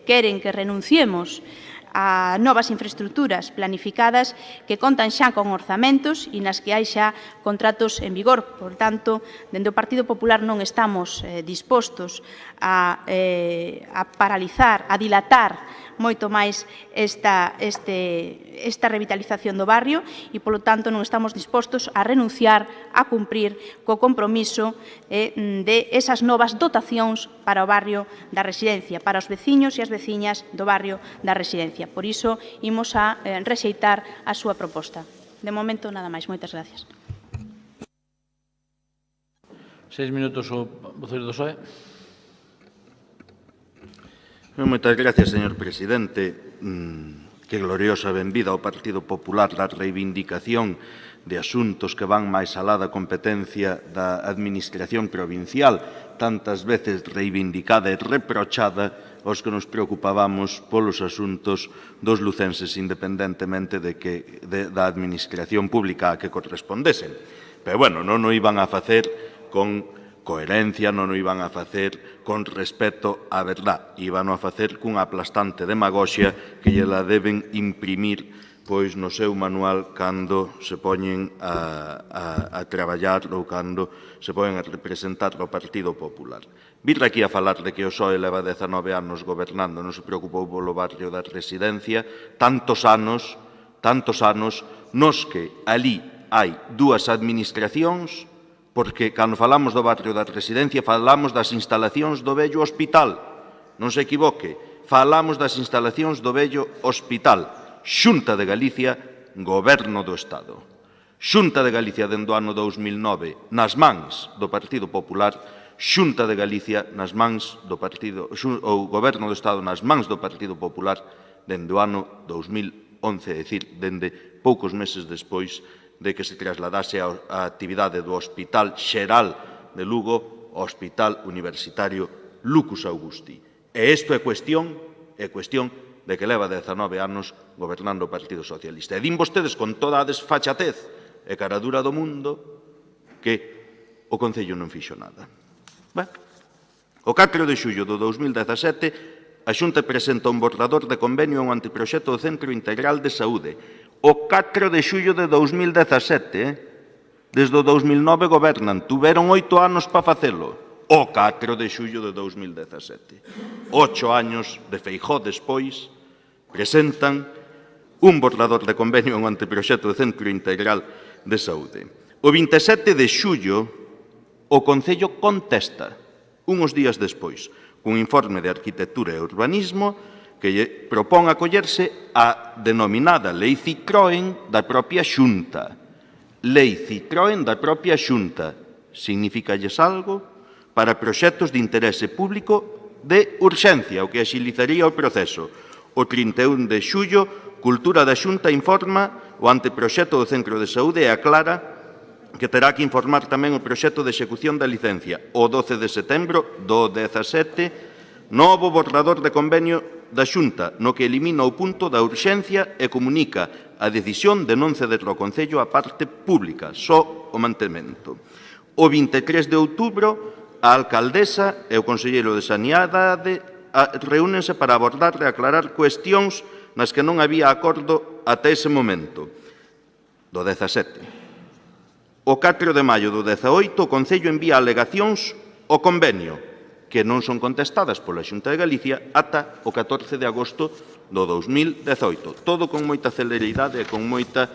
queren que renunciemos a novas infraestructuras planificadas que contan xa con orzamentos e nas que hai xa contratos en vigor. Por tanto, dende o Partido Popular non estamos dispostos a paralizar, a dilatar moito máis esta revitalización do barrio, e, polo tanto, non estamos dispostos a renunciar a cumprir co compromiso de esas novas dotacións para o barrio da Residencia, para os veciños e as veciñas do barrio da Residencia. Por iso, imos a rexeitar a súa proposta. De momento, nada máis. Moitas gracias. 6 minutos o voceiro do PSOE. Moitas gracias, señor presidente. Que gloriosa benvida ao Partido Popular da reivindicación de asuntos que van máis alá da competencia da Administración provincial, tantas veces reivindicada e reprochada aos que nos preocupábamos polos asuntos dos lucenses, independentemente da Administración pública a que correspondesen. Pero, bueno, non o iban a facer con coherencia, non o iban a facer con respeto á verdad, iban a facer cunha aplastante demagoxia que lle la deben imprimir pois no seu manual cando se poñen a traballar ou cando se poñen a representar o Partido Popular. Vir aquí a falar de que o PSOE leva 19 anos gobernando, non se preocupou polo barrio da Residencia, tantos anos nos que ali hai dúas administracións, porque cando falamos do barrio da Residencia falamos das instalacións do vello hospital. Non se equivoque, falamos das instalacións do vello hospital. Xunta de Galicia, Goberno do Estado. Xunta de Galicia dende o ano 2009 nas mans do Partido Popular, Xunta de Galicia nas mans do Partido, ou Goberno do Estado nas mans do Partido Popular dende o ano 2011, é dicir, dende poucos meses despois de que se trasladase a actividade do Hospital Xeral de Lugo ao Hospital Universitario Lucus Augusti. E isto é cuestión de que leva 19 anos gobernando o Partido Socialista. E din vostedes con toda a desfachatez e caradura do mundo que o Concello non fixo nada. O 4 de xullo do 2017, a Xunta presenta un borrador de convenio a un anteproxecto do Centro Integral de Saúde. O 4 de xullo de 2017, Desde o 2009 gobernan, tuveron 8 anos para facelo. O 4 de xullo de 2017. 8 años de Feijóo despois, presentan un borrador de convenio en un anteproxecto de Centro Integral de Saúde. O 27 de xullo, o Concello contesta, uns días despois, un informe de Arquitectura e Urbanismo que lle propón acollerse a denominada Lei Citroën da propia Xunta. Lei Citroën da propia Xunta. Significalles algo para proxectos de interese público de urxencia, o que axilizaría o proceso. O 31 de xullo, Cultura da Xunta informa o anteproxecto do Centro de Saúde e aclara que terá que informar tamén o proxecto de execución da licencia. O 12 de setembro do 17, novo borrador de convenio da Xunta, no que elimina o punto da urxencia e comunica a decisión de non ceder ao Concello a parte pública, só o mantemento. O 23 de outubro, a alcaldesa e o conselleiro de Sanidade reúnense para abordar e aclarar cuestións nas que non había acordo ata ese momento, do 17. O 4 de maio do 18, o Concello envía alegacións ao convenio, que non son contestadas pola Xunta de Galicia ata o 14 de agosto do 2018. Todo con moita celeridade e con moita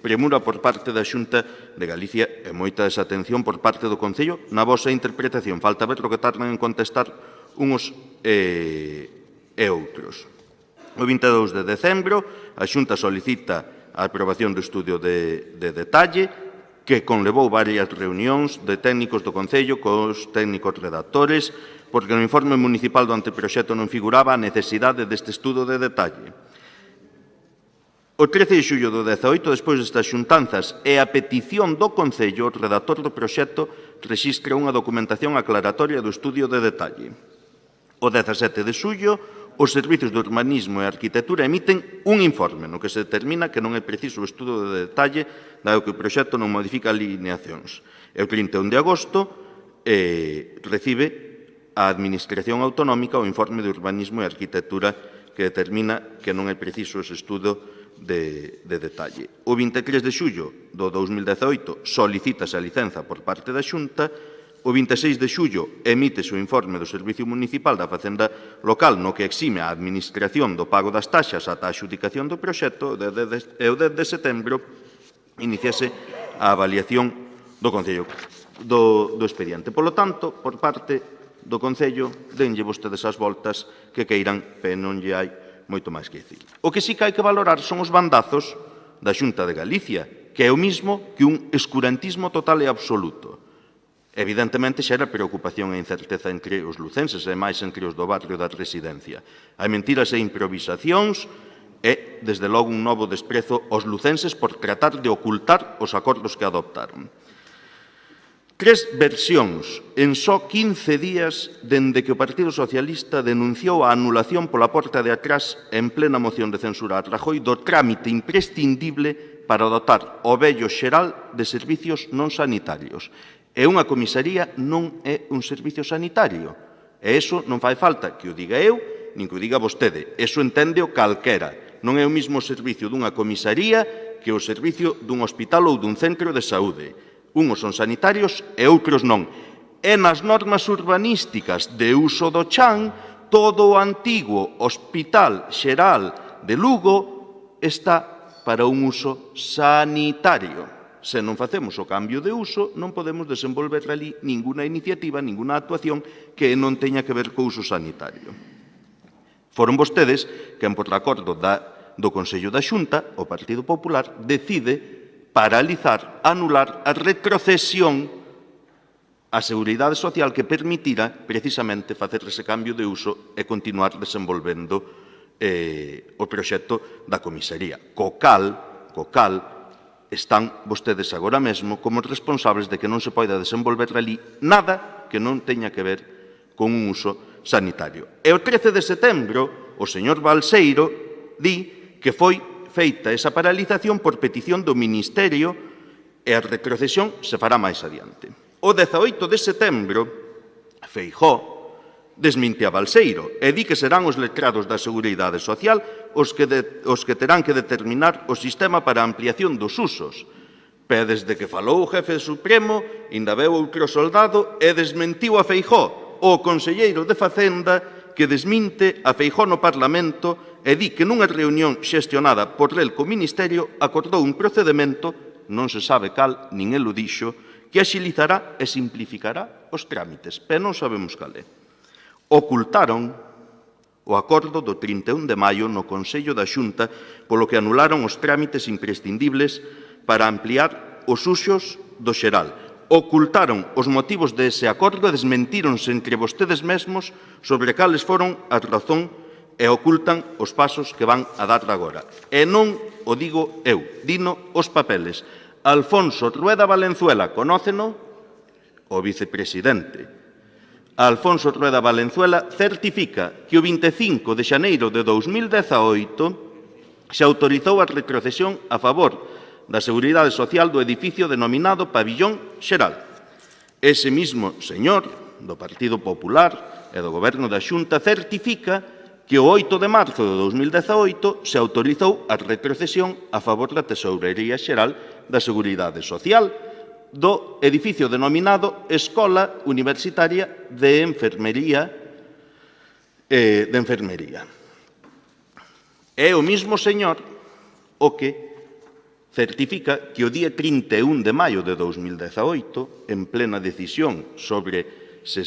premura por parte da Xunta de Galicia e moita desatención por parte do Concello na vosa interpretación. Falta ver o que tardan en contestar uns e outros. O 22 de decembro, a Xunta solicita a aprobación do estudio de detalle que conlevou varias reunións de técnicos do Concello cos técnicos redactores porque no informe municipal do anteproxecto non figuraba a necesidade deste estudo de detalle. O 13 de xullo do 18, despois destas xuntanzas e a petición do Concello, o redactor do proxecto rexistra unha documentación aclaratoria do estudio de detalle. O 17 de xullo, os servizos de urbanismo e arquitectura emiten un informe no que se determina que non é preciso o estudo de detalle dado que o proxecto non modifica alineacións. E o 31 de agosto recibe a Administración Autonómica o informe de urbanismo e arquitectura que determina que non é preciso ese estudo de detalle. O 23 de xullo do 2018 solicítase a licenza por parte da Xunta. O 26 de xullo emítese o informe do Servicio Municipal da Facenda Local no que exime a Administración do pago das taxas ata a adxudicación do proxecto e o 10 de setembro iniciase a avaliación do Concello do expediente. Polo tanto, por parte do Concello, denlle vostedes as voltas que queiran, pero non lle hai moito máis que dicir. O que sí que hai que valorar son os bandazos da Xunta de Galicia, que é o mismo que un escurantismo total e absoluto. Evidentemente, xa era preocupación e incerteza entre os lucenses e máis entre os do barrio da residencia. Hai mentiras e improvisacións e, desde logo, un novo desprezo aos lucenses por tratar de ocultar os acordos que adoptaron. 3 versións en só 15 días dende que o Partido Socialista denunciou a anulación pola porta de atrás en plena moción de censura a Rajoy do trámite imprescindible para dotar o vello xeral de servicios non sanitarios. E unha comisaría non é un servicio sanitario. E iso non fai falta que o diga eu, nin que o diga vostede. Iso entende o calquera. Non é o mesmo servicio dunha comisaría que o servicio dun hospital ou dun centro de saúde. Unos son sanitarios e outros non. E nas normas urbanísticas de uso do chan, todo o antigo Hospital Xeral de Lugo está para un uso sanitario. Se non facemos o cambio de uso, non podemos desenvolver ali ninguna iniciativa, ninguna actuación que non teña que ver co uso sanitario. Foron vostedes quen, por acordo do Consello da Xunta, o Partido Popular, decide paralizar, anular a retrocesión á Seguridade Social que permitira precisamente facer ese cambio de uso e continuar desenvolvendo o proxecto da comisaría. Co cal, están vostedes agora mesmo como responsables de que non se poida desenvolver ali nada que non teña que ver con un uso sanitario. E o 13 de setembro, o señor Balseiro di que foi feita esa paralización por petición do Ministerio e a retrocesión se fará máis adiante. O 18 de setembro, Feijóo desmente a Balseiro e di que serán os letrados da Seguridade Social os que terán que determinar o sistema para a ampliación dos usos. Pero desde que falou o jefe supremo, ainda veu outro soldado e desmentiu a Feijóo, o conselleiro de Facenda, que desminte a Feijóo no Parlamento e di que nunha reunión xestionada por el co Ministerio acordou un procedemento, non se sabe cal, nin el o dixo, que axilizará e simplificará os trámites, pero non sabemos cal é. Ocultaron o acordo do 31 de maio no Consello da Xunta, polo que anularon os trámites imprescindibles para ampliar os usos do xeral. Ocultaron os motivos dese acordo e desmentíronse entre vostedes mesmos sobre cales foron a razón e ocultan os pasos que van a dar agora. E non o digo eu, dino os papeles. Alfonso Rueda Valenzuela, conóceno? O vicepresidente. Alfonso Rueda Valenzuela certifica que o 25 de xaneiro de 2018 se autorizou a retrocesión a favor da Seguridade Social do edificio denominado Pabillón Xeral. Ese mismo señor do Partido Popular e do Goberno da Xunta certifica que o 8 de marzo de 2018 se autorizou a retrocesión a favor da Tesourería Xeral da Seguridade Social do edificio denominado Escola Universitaria de Enfermería. É o mismo señor o que certifica que o día 31 de maio de 2018, en plena decisión sobre se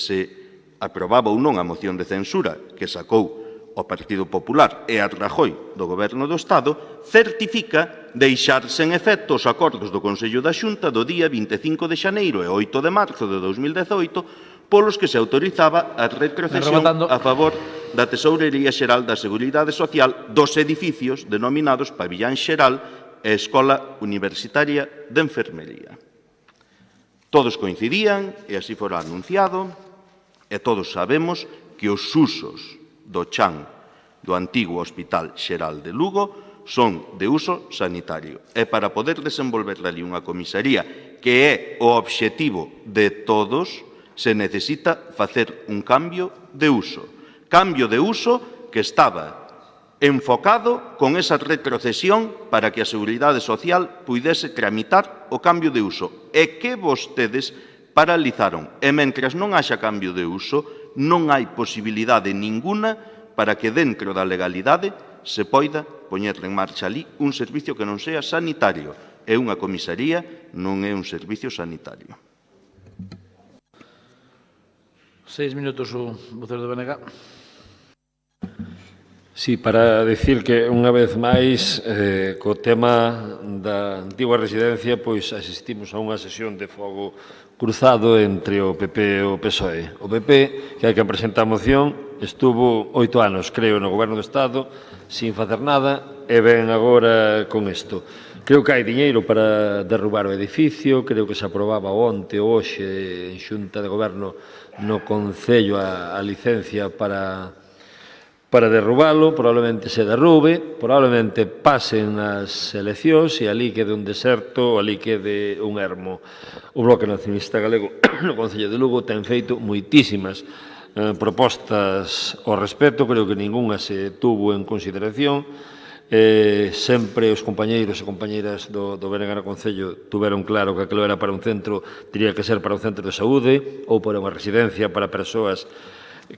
aprobaba ou non a moción de censura que sacou o Partido Popular e a Rajoy do Goberno do Estado, certifica deixarse en efecto os acordos do Consello da Xunta do día 25 de xaneiro e 8 de marzo de 2018 polos que se autorizaba a retrocesión a favor da Tesourería Xeral da Seguridade Social dos edificios denominados Pabillón Xeral e Escola Universitaria de Enfermería. Todos coincidían, e así fora anunciado, e todos sabemos que os usos do chan do antigo Hospital Xeral de Lugo son de uso sanitario. E para poder desenvolver ali unha comisaría que é o obxectivo de todos, se necesita facer un cambio de uso. Cambio de uso que estaba enfocado con esa retrocesión para que a Seguridade Social puidese tramitar o cambio de uso e que vostedes paralizaron. E mentras non haxa cambio de uso, non hai posibilidade ninguna para que dentro da legalidade se poida poñer en marcha ali un servicio que non sea sanitario. E unha comisaría non é un servicio sanitario. 6 minutos o vocero do BNG. Sí, para dicir que unha vez máis co tema da antigua residencia pois asistimos a unha sesión de fogo cruzado entre o PP e o PSOE. O PP, que hai que presentar a moción, estuvo 8 anos, creo, no Goberno do Estado sin facer nada e ven agora con isto. Creo que hai diñeiro para derrubar o edificio, creo que se aprobaba onte ou hoxe en Xunta de Goberno no Concello a licencia para derrubalo, probablemente se derrube, probablemente pasen as eleccións e ali quede un deserto, ali quede un ermo. O Bloque Nacionalista Galego no Concello de Lugo ten feito moitísimas propostas ao respecto, creo que ningunha se tuvo en consideración. Sempre os compañeiros e compañeiras do BNG no Concello tuveron claro que aquilo era para un centro, teria que ser para un centro de saúde ou para unha residencia para persoas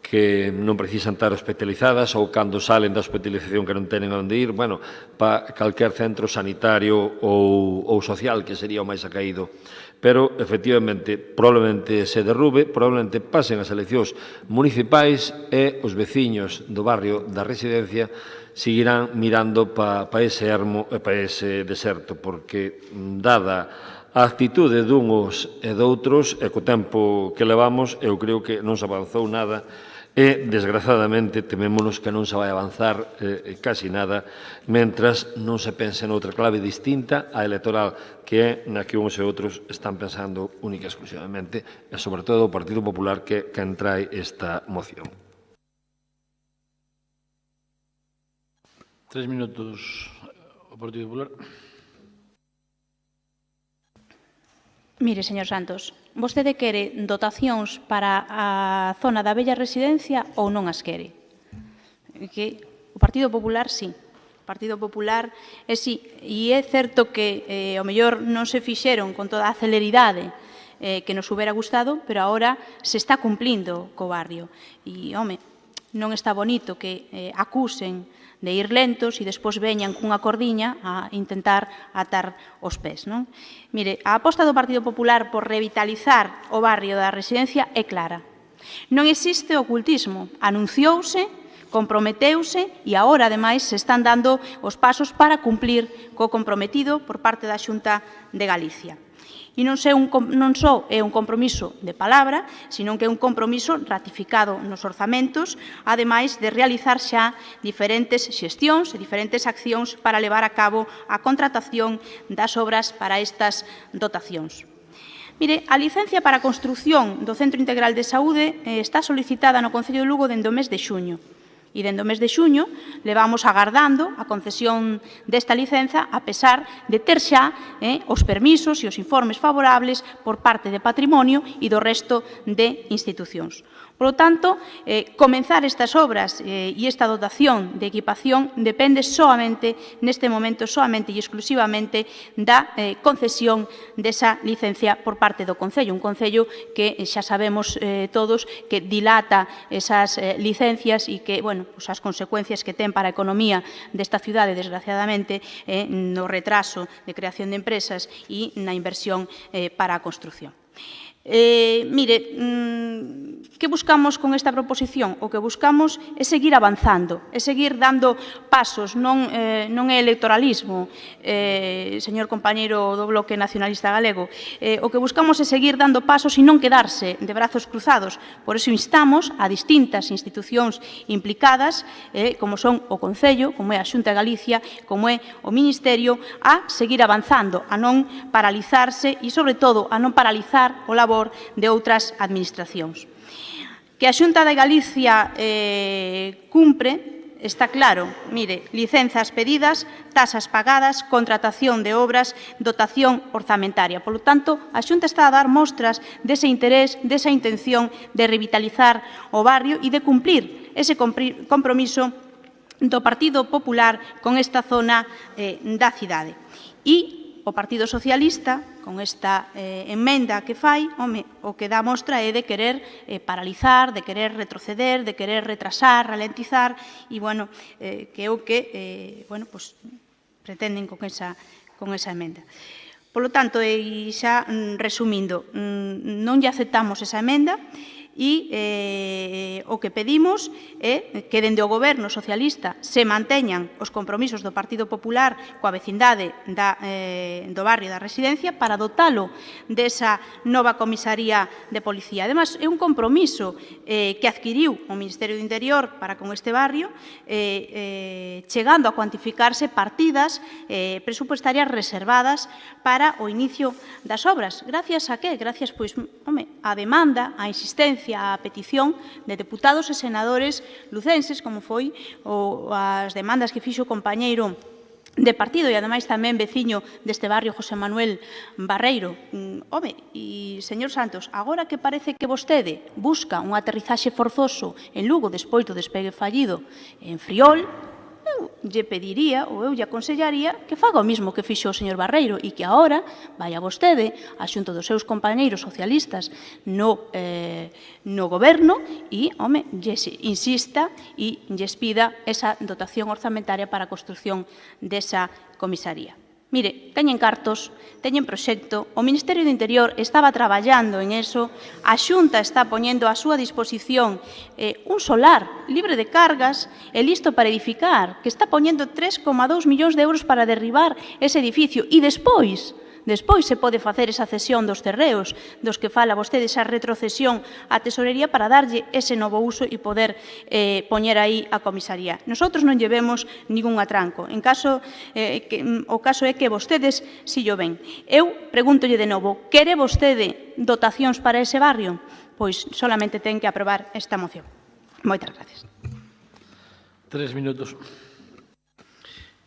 que non precisan estar hospitalizadas ou cando salen da hospitalización que non tenen onde ir, bueno, para calquer centro sanitario ou social, que sería o máis acaído. Pero, efectivamente, probablemente se derrube, probablemente pasen as eleccións municipais e os veciños do barrio da residencia seguirán mirando para ese ermo e para ese deserto, porque, dada a actitude dunhos e doutros, e co tempo que levamos, eu creo que non se avanzou nada e, desgraciadamente, temémonos que non se vai avanzar casi nada mentras non se pense noutra clave distinta á electoral, que é na que uns e outros están pensando única e exclusivamente, e, sobre todo, o Partido Popular que trae esta moción. 3 minutos o Partido Popular. Mire, señor Santos, vostede quere dotacións para a zona da Bella Residencia ou non as quere? Que o Partido Popular, sí. Partido Popular, e é certo que ao mellor non se fixeron con toda a celeridade que nos hubiera gustado, pero agora se está cumplindo co barrio. E, home, non está bonito que acusen de ir lentos e despois veñan cunha cordiña a intentar atar os pés, non? Mire, a aposta do Partido Popular por revitalizar o barrio da Residencia é clara. Non existe ocultismo, anunciouse, comprometeuse e agora, ademais, se están dando os pasos para cumplir co comprometido por parte da Xunta de Galicia. E non só é un compromiso de palabra, sino que é un compromiso ratificado nos orzamentos, ademais de realizar xa diferentes xestións e diferentes accións para levar a cabo a contratación das obras para estas dotacións. Mire, a licencia para a construción do Centro Integral de Saúde está solicitada no Concello de Lugo dende o mes de xuño. E dende o mes de xuño levamos agardando a concesión desta licenza a pesar de ter xa os permisos e os informes favorables por parte de Patrimonio e do resto de institucións. Por lo tanto, comenzar estas obras e esta dotación de equipación depende solamente, neste momento, solamente e exclusivamente da concesión desa licencia por parte do Concello. Un Concello que xa sabemos todos que dilata esas licencias e que, bueno, as consecuencias que ten para a economía desta cidade, desgraciadamente, no retraso de creación de empresas e na inversión para a construción. Mire, que buscamos con esta proposición? O que buscamos é seguir avanzando, é seguir dando pasos, non é electoralismo, señor compañeiro do Bloque Nacionalista Galego. O que buscamos é seguir dando pasos e non quedarse de brazos cruzados. Por iso instamos a distintas institucións implicadas, como son o Concello, como é a Xunta de Galicia, como é o Ministerio, a seguir avanzando, a non paralizarse e, sobre todo, a non paralizar o labor de outras administracións. Que a Xunta de Galicia cumpre, está claro. Mire, licenzas pedidas, tasas pagadas, contratación de obras, dotación orzamentaria. Por lo tanto, a Xunta está a dar mostras dese interés, desa intención de revitalizar o barrio e de cumplir ese compromiso do Partido Popular con esta zona da cidade. E o Partido Socialista, con esta emenda que fai, o que dá mostra é de querer paralizar, de querer retroceder, de querer retrasar, ralentizar, e, bueno, que é o que, pretenden con esa emenda. Por lo tanto, e xa resumindo, non lle aceptamos esa emenda, e o que pedimos é que dende o Goberno socialista se manteñan os compromisos do Partido Popular coa vecindade do barrio da Residencia para dotalo desa nova comisaría de policía. Ademais, é un compromiso que adquiriu o Ministerio do Interior para con este barrio, chegando a cuantificarse partidas presupuestarias reservadas para o inicio das obras. Gracias a que? Gracias, pois, a demanda, a insistencia, a petición de deputados e senadores lucenses, como foi as demandas que fixo o compañeiro de partido e, ademais, tamén veciño deste barrio, José Manuel Barreiro. E, señor Santos, agora que parece que vostede busca un aterrizaxe forzoso en Lugo despois do despegue fallido en Friol, eu lle pediría ou eu lle aconsellaría que faga o mismo que fixo o señor Barreiro e que agora vaya vostede a xunto dos seus compañeiros socialistas no goberno e, lles insista e lles pida esa dotación orzamentaria para a construción desa comisaría. Mire, teñen cartos, teñen proxecto, o Ministerio do Interior estaba traballando en eso, a Xunta está poñendo a súa disposición un solar libre de cargas e listo para edificar, que está poñendo 3,2 millóns de euros para derribar ese edificio e despois se pode facer esa cesión dos terreos dos que fala vostede, esa retrocesión á tesorería para darlle ese novo uso e poder poñer aí a comisaría. Nosotros non llevemos ningún atranco. O caso é que vostedes si llo ven. Eu pregúntolle de novo, quere vostede dotacións para ese barrio? Pois solamente ten que aprobar esta moción. Moitas gracias. 3 minutos.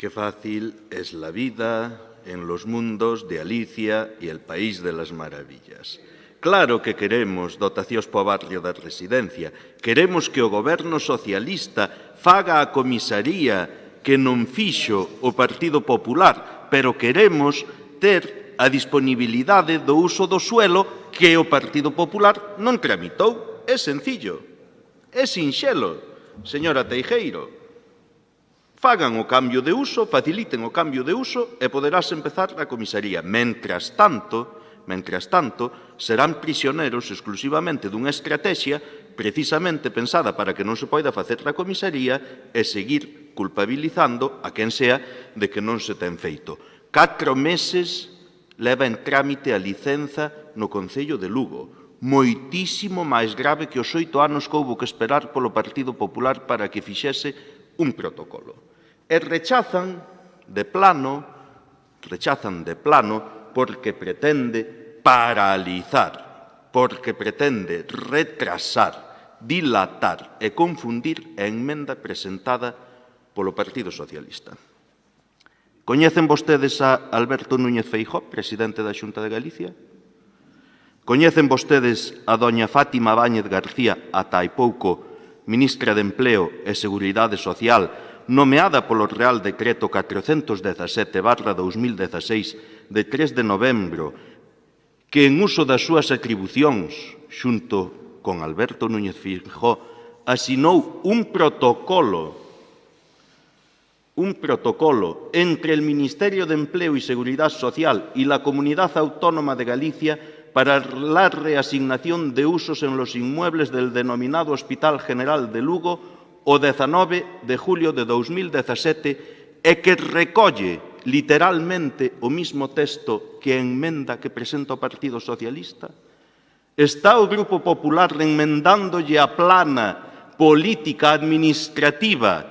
Qué fácil es la vida en los mundos de Alicia y el País de las Maravillas. Claro que queremos dotacións para o barrio da Residencia. Queremos que o goberno socialista faga a comisaría que non fixo o Partido Popular, pero queremos ter a disponibilidade do uso do suelo que o Partido Popular non tramitou. É sencillo, é sinxelo, señora Teijeiro. Fagan o cambio de uso, faciliten o cambio de uso e poderás empezar a comisaría. Mentras tanto, serán prisioneros exclusivamente dunha estrategia precisamente pensada para que non se poida facer a comisaría e seguir culpabilizando a quen sea de que non se ten feito. 4 meses leva en trámite a licenza no Concello de Lugo, moitísimo máis grave que os 8 anos que houbo que esperar polo Partido Popular para que fixese un protocolo. E rechazan de plano porque pretende paralizar, porque pretende retrasar, dilatar e confundir a emenda presentada polo Partido Socialista. Coñecen vostedes a Alberto Núñez Feijóo, presidente da Xunta de Galicia? Coñecen vostedes a doña Fátima Báñez García, ata hai pouco ministra de Empleo e Seguridade Social, nomeada polo Real Decreto 417/2016 de 3 de novembro, que en uso das súas atribucións, xunto con Alberto Núñez Feijóo, asinou un protocolo entre el Ministerio de Empleo y Seguridad Social y la Comunidad Autónoma de Galicia para la reasignación de usos en los inmuebles del denominado Hospital General de Lugo o 19 de julio de 2017 e que recolle literalmente o mismo texto que a emenda que presenta o Partido Socialista? Está o Grupo Popular enmendándolle a plana política administrativa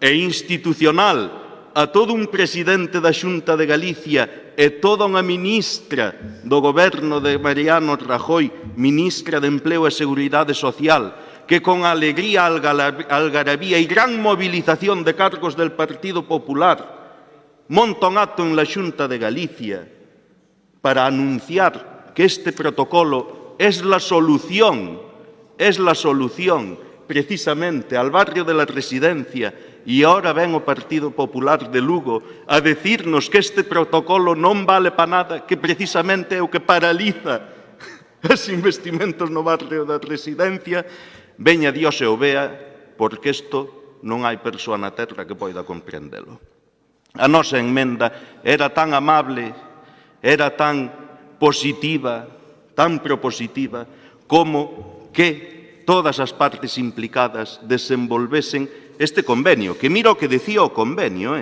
e institucional a todo un presidente da Xunta de Galicia e toda unha ministra do goberno de Mariano Rajoy, ministra de Empleo e Seguridade Social, que con alegría, algarabía e gran movilización de cargos del Partido Popular monta un acto en la Xunta de Galicia para anunciar que este protocolo es la solución precisamente al barrio de la Residencia, e ahora ven o Partido Popular de Lugo a decirnos que este protocolo non vale para nada, que precisamente é o que paraliza os investimentos no barrio da Residencia. Veña Dios e o vea, porque isto non hai persoa na terra que poida comprendelo. A nosa emenda era tan amable, era tan positiva, tan propositiva, como que todas as partes implicadas desenvolvesen este convenio, que mira o que decía o convenio,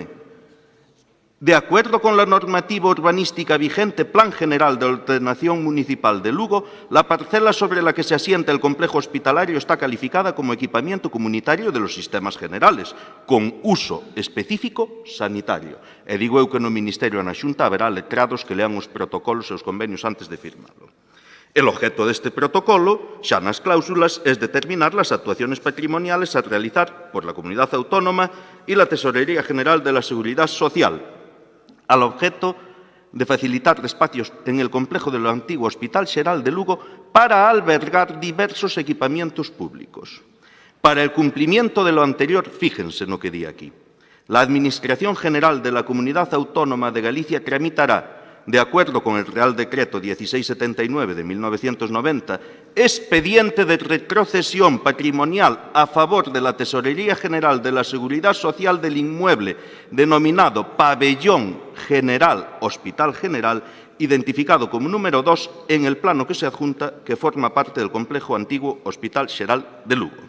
De acuerdo con la normativa urbanística vigente, Plan General de Ordenación Municipal de Lugo, la parcela sobre la que se asienta el complejo hospitalario está calificada como equipamiento comunitario de los sistemas generales, con uso específico sanitario. E digo eu que no Ministerio e na Xunta haberá letrados que lean os protocolos e os convenios antes de firmarlo. El objeto deste protocolo, xa nas cláusulas, es determinar las actuaciones patrimoniales a realizar por la Comunidad Autónoma y la Tesorería General de la Seguridad Social, al objeto de facilitar espacios en el complejo del antiguo Hospital Xeral de Lugo para albergar diversos equipamientos públicos. Para el cumplimiento de lo anterior, fíjense no que di aquí. La Administración General de la Comunidad Autónoma de Galicia tramitará, de acuerdo con el Real Decreto 1679 de 1990, expediente de retrocesión patrimonial a favor de la Tesorería General de la Seguridad Social del inmueble denominado Pabellón General Hospital General, identificado como número 2 en el plano que se adjunta, que forma parte del complejo antiguo Hospital Xeral de Lugo.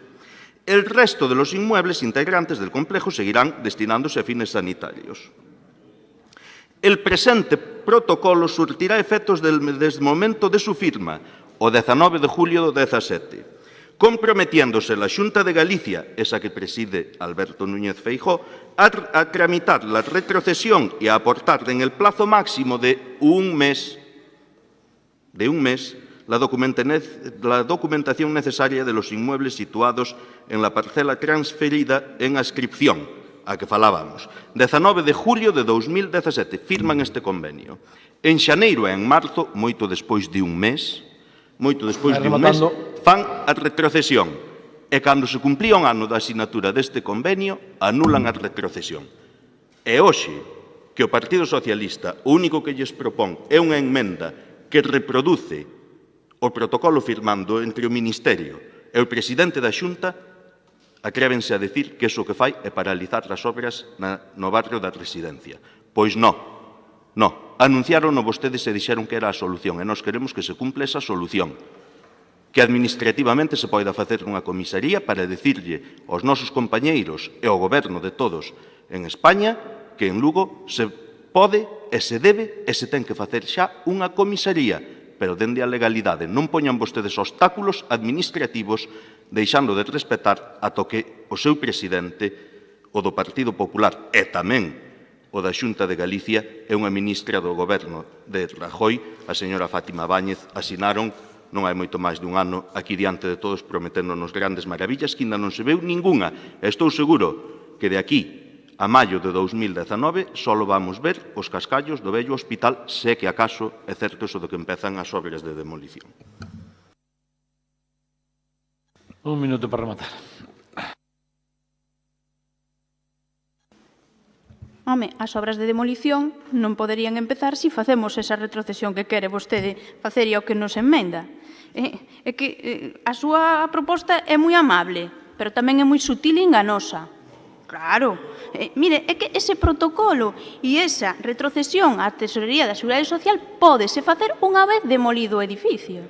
El resto de los inmuebles integrantes del complejo seguirán destinándose a fines sanitarios. El presente protocolo surtirá efectos desde el momento de su firma, o 19 de julio do 17, comprometiéndose la Xunta de Galicia, esa que preside Alberto Núñez Feijóo, a tramitar la retrocesión y a aportar en el plazo máximo de un mes la documentación necesaria de los inmuebles situados en la parcela transferida en ascripción, a que falábamos. 19 de julio de 2017 firman este convenio. En xaneiro e en marzo, moito despois de un mes, fan a retrocesión. E cando se cumplía un ano da asinatura deste convenio, anulan a retrocesión. E hoxe, que o Partido Socialista o único que lles propón é unha emenda que reproduce o protocolo firmando entre o Ministerio e o presidente da Xunta, atrévense a decir que iso que fai é paralizar as obras no barrio da Residencia. Pois non. Anunciaron vostedes e dixeron que era a solución, e nós queremos que se cumpla esa solución. Que administrativamente se poida facer unha comisaría para decirlle aos nosos compañeiros e ao goberno de todos en España que en Lugo se pode e se debe e se ten que facer xa unha comisaría, pero dende a legalidade. Non poñan vostedes obstáculos administrativos deixando de respetar ata que o seu presidente, o do Partido Popular e tamén o da Xunta de Galicia e unha ministra do goberno de Rajoy, a señora Fátima Báñez, asinaron non hai moito máis dun ano aquí diante de todos prometéndonos grandes maravillas que ainda non se veu ningunha. Estou seguro que de aquí a maio de 2019 só vamos ver os cascallos do vello hospital, se que acaso é certo iso de que empezan as obras de demolición. Un minuto para rematar. Home, as obras de demolición non poderían empezar se facemos esa retrocesión que quere vostede facer e o que nos emenda. É que a súa proposta é moi amable, pero tamén é moi sutil e enganosa. Claro, mire, é que ese protocolo e esa retrocesión á Tesorería da Seguridade Social pódese facer unha vez demolido o edificio.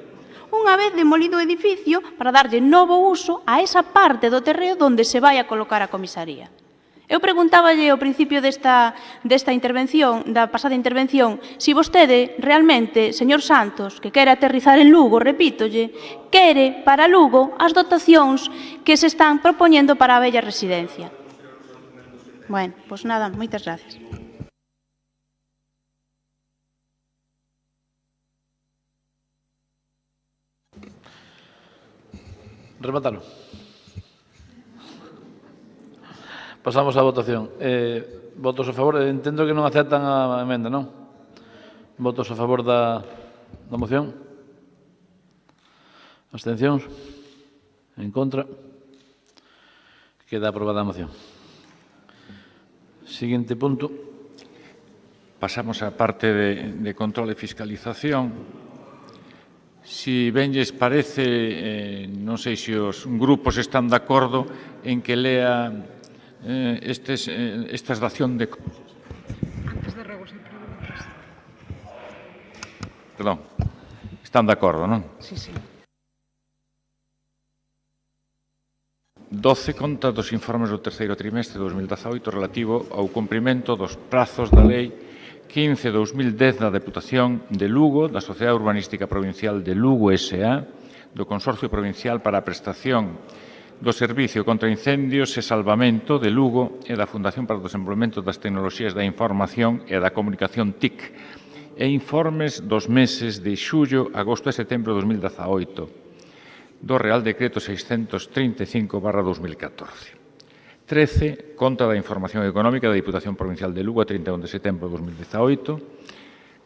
Unha vez demolido o edificio para darlle novo uso a esa parte do terreo onde se vai a colocar a comisaría. Eu preguntáballe ao principio desta intervención, da pasada intervención, se vostede realmente, señor Santos, que quere aterrizar en Lugo, repítolle, quere para Lugo as dotacións que se están propoñendo para a bella residencia. Bueno, pois nada, moitas gracias. Rematalo. Pasamos á votación. Votos a favor. Entendo que non aceptan a emenda, non? Votos a favor da moción? Abstencións? En contra? Queda aprobada a moción. Seguinte punto. Pasamos á parte de control e fiscalización. Si ben lles parece, non sei se os grupos están de acordo en que lea estas dación de... Perdón, están de acordo, non? Sí, sí. 12 conta dos informes do terceiro trimestre de 2018 relativo ao cumprimento dos prazos da Lei 15/2010 da Deputación de Lugo, da Sociedade Urbanística Provincial de Lugo S.A., do Consorcio Provincial para a Prestación do Servicio contra Incendios e Salvamento de Lugo e da Fundación para o Desenvolvemento das Tecnoloxías da Información e da Comunicación TIC e informes dos meses de xullo, agosto e setembro de 2018 do Real Decreto 635/2014. 13. Conta da Información Económica da Diputación Provincial de Lugo a 31 de setembro de 2018.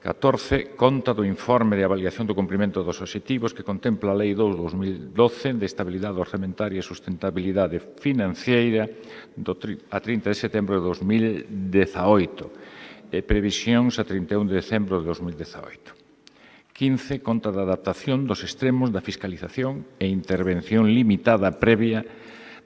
14. Conta do informe de avaliación do cumprimento dos obxectivos que contempla a Lei 2/2012 de Estabilidade Orzamentaria e Sustentabilidade Financeira a 30 de setembro de 2018 e previsións a 31 de decembro de 2018. 15. Conta da adaptación dos extremos da fiscalización e intervención limitada previa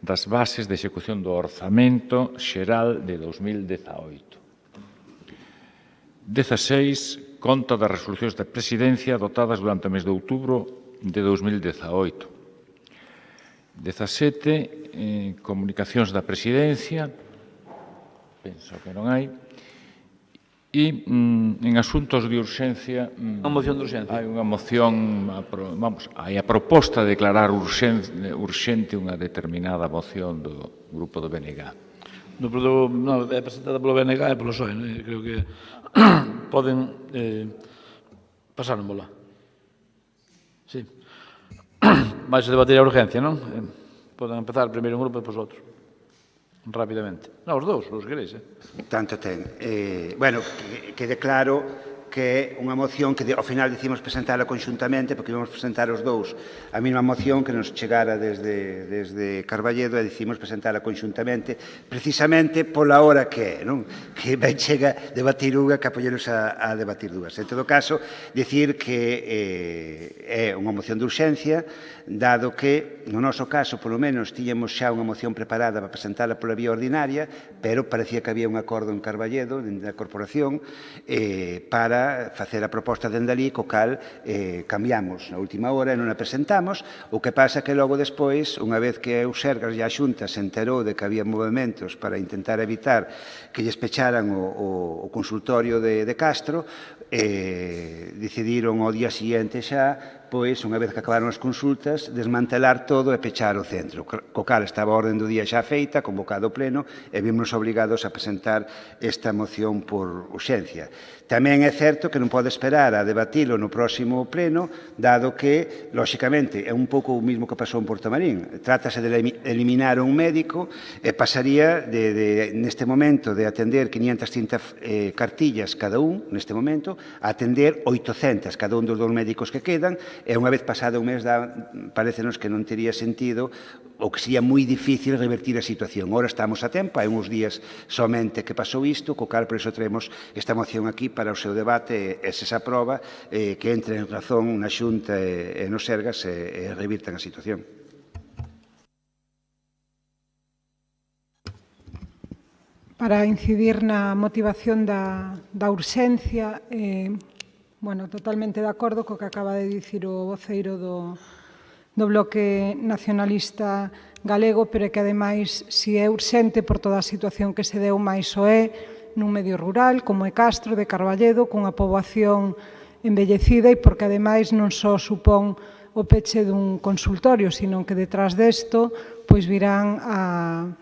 das bases de execución do Orzamento Xeral de 2018. 16. Conta das resolucións da Presidencia adotadas durante o mes de outubro de 2018. 17. Comunicacións da Presidencia. Penso que non hai. E en asuntos de urxencia... Unha moción de urxencia. Hai unha moción, hai a proposta de declarar urxente unha determinada moción do grupo do BNG. É presentada polo BNG e polo PSOE. Creo que poden pasárnosla. Sí. Vais a debatir a urgencia, non? Poden empezar primeiro un grupo e depois outro. Rapidamente. Non, os dous, os queréis, Tanto ten. Bueno, quede claro que é unha moción que ao final decidimos presentala conxuntamente, porque íbamos presentar os dous a mesma moción que nos chegara desde Carballedo, e decidimos presentala conxuntamente, precisamente pola hora que é, non? Que ben chega debatir unha que apoyernos a debatir dúas. En todo caso, dicir que é unha moción de urxencia, dado que, no noso caso, polo menos, tiñamos xa unha moción preparada para presentala pola vía ordinaria, pero parecía que había un acordo en Carballedo, da Corporación, para facer a proposta dende ali, co cal cambiamos na última hora e non a presentamos. O que pasa que logo despois, unha vez que o Sergas e a Xunta se enterou de que había movimentos para intentar evitar que lles pecharan o consultorio de Castro, decidiron ao día siguiente xa, pois, unha vez que acabaron as consultas, desmantelar todo e pechar o centro. Co cal estaba a orden do día xa feita, convocado o pleno, e vimos obrigados a presentar esta moción por urxencia. Tamén é certo que non pode esperar a debatilo no próximo pleno, dado que, lóxicamente, é un pouco o mismo que pasou en Portomarín. Trátase de eliminar un médico e pasaría, neste momento, de atender 530 cartillas cada un, neste momento, a atender 800 cada un dos dous médicos que quedan, e unha vez pasado un mes parecenos que non tería sentido ou que sería moi difícil revertir a situación. Ora estamos a tempo, hai uns días somente que pasou isto, co cal por iso traemos esta moción aquí para o seu debate e se se aproba que entre en razón na Xunta e no Sergas e revirtan a situación. Para incidir na motivación da urxencia, totalmente de acordo co que acaba de dicir o voceiro do Bloque Nacionalista Galego, pero é que, ademais, si é urxente por toda a situación que se deu, máis o é nun medio rural, como é Castro de Carballedo, cunha poboación envellecida e porque, ademais, non só supón o peche dun consultorio, sino que detrás desto pois virán a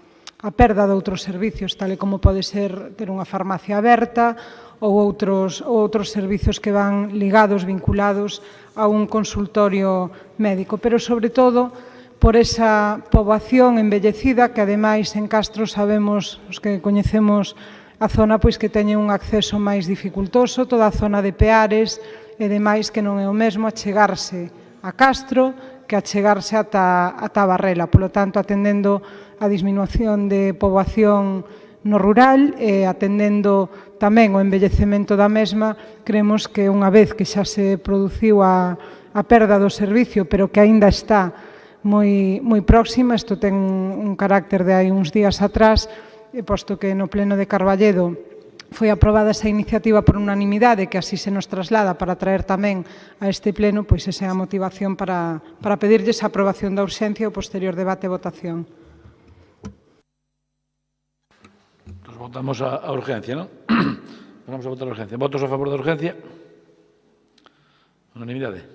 perda de outros servicios, tal e como pode ser ter unha farmacia aberta ou outros servicios que van ligados, vinculados a un consultorio médico. Pero, sobre todo, por esa poboación envellecida que, ademais, en Castro sabemos, os que coñecemos a zona, pois que teñen un acceso máis dificultoso, toda a zona de Peares e demais, que non é o mesmo achegarse a Castro que achegarse ata Barrela. Polo tanto, atendendo a disminución de poboación no rural e atendendo tamén o envellecemento da mesma, creemos que unha vez que xa se produciu a perda do servicio, pero que aínda está moi próxima, isto ten un carácter de hai uns días atrás, posto que no pleno de Carballedo foi aprobada esa iniciativa por unanimidade, que así se nos traslada para traer tamén a este pleno, pois esa é a motivación para pedirlles a aprobación da urxencia e o posterior debate e votación. Votamos a urgencia, non? Vamos a votar a urgencia. Votos a favor da urgencia? Unanimidade.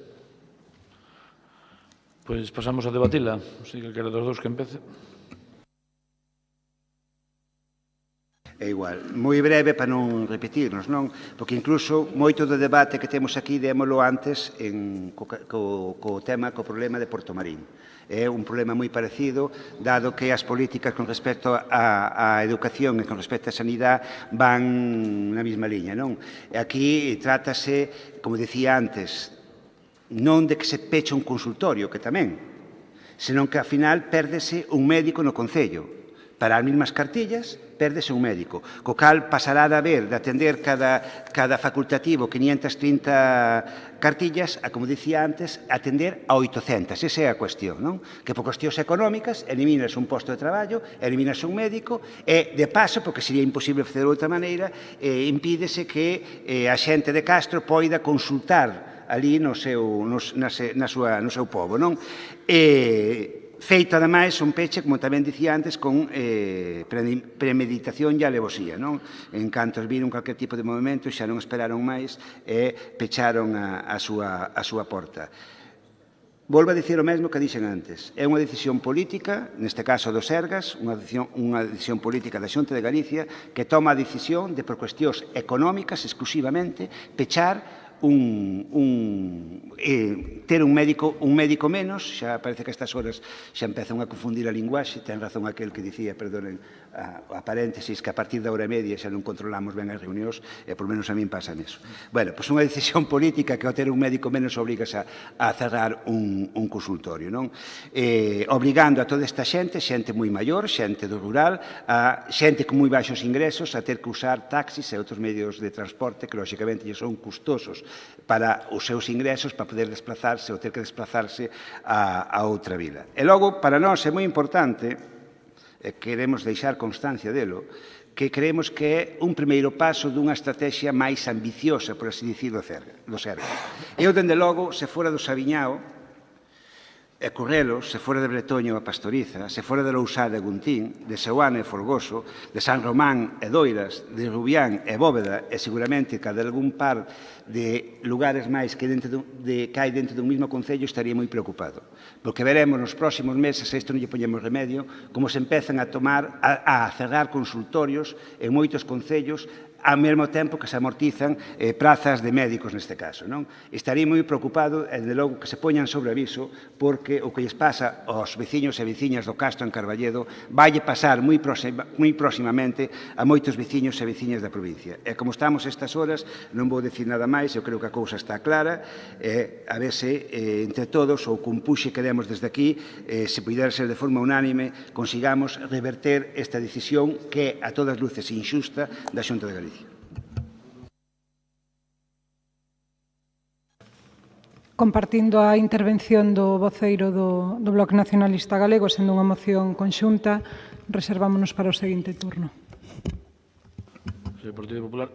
Pois pasamos a debatila. Non sei que quere dos dous que empece. É igual. Moi breve para non repetirnos, non? Porque incluso moito do debate que temos aquí démolo antes co problema de Portomarín. É un problema moi parecido, dado que as políticas con respecto á educación e con respecto á sanidade van na mesma liña, non? Aquí trátase, como dicía antes, non de que se peche un consultorio, que tamén, senón que, ao final, pérdese un médico no concello. Para as mesmas cartillas, pérdese un médico. Co cal pasará de haber, de atender cada facultativo 530 cartillas, a, como dicía antes, atender a 800. Esa é a cuestión, non? Que por cuestións económicas eliminas un posto de traballo, eliminas un médico e, de paso, porque sería imposible facer de outra maneira, impídese que a xente de Castro poida consultar ali no seu pobo, non? Feito, ademais, un peche, como tamén dicía antes, con premeditación e alevosía, non? En canto viron calquer tipo de movimento, xa non esperaron máis e pecharon a súa porta. Volvo a dicir o mesmo que dixen antes. É unha decisión política, neste caso do Sergas, unha decisión política da Xunta de Galicia, que toma a decisión de, por cuestións económicas, exclusivamente, pechar ter un médico menos, xa parece que a estas horas xa empezan a confundir a linguaxe, ten razón aquel que dicía, perdonen a paréntesis, que a partir da hora e media xa non controlamos ben as reunións, e por menos a min pasa neso. Bueno, pois unha decisión política que ao ter un médico menos obrigas a cerrar un consultorio, non? Obrigando a toda esta xente moi maior, xente do rural, a xente con moi baixos ingresos a ter que usar taxis e outros medios de transporte que, lóxicamente, son custosos para os seus ingresos, para poder desplazarse ou ter que desplazarse a outra vila. E logo, para nós é moi importante, queremos deixar constancia delo, que creemos que é un primeiro paso dunha estrategia máis ambiciosa, por así dicirlo, do Sergas. Eu, dende logo, se fora do Sabiñao, e Correlos, se fora de Bretoño a Pastoriza, se fora de Lousada e Guntín, de Seuana e Folgoso, de San Román e Doiras, de Rubián e Bóveda, e seguramente cada algún par de lugares máis que hai dentro dun mesmo concello, estaría moi preocupado. Porque veremos nos próximos meses, se isto non lle poñemos remedio, como se empezan a cerrar consultorios en moitos concellos, ao mesmo tempo que se amortizan prazas de médicos neste caso. Estaría moi preocupado, e de logo, que se poñan sobre aviso, porque o que lles pasa aos veciños e veciñas do Castro en Carballedo vaille pasar moi próximamente a moitos veciños e veciñas da provincia. E como estamos estas horas, non vou dicir nada máis, eu creo que a cousa está clara, a ver se entre todos, ou con puxe que demos desde aquí, se puidera ser de forma unánime, consigamos reverter esta decisión que é a todas luces injusta da Xunta de Galicia. Compartindo a intervención do voceiro do Bloque Nacionalista Galego, sendo unha moción conxunta, reservámonos para o seguinte turno. Señor Partido Popular.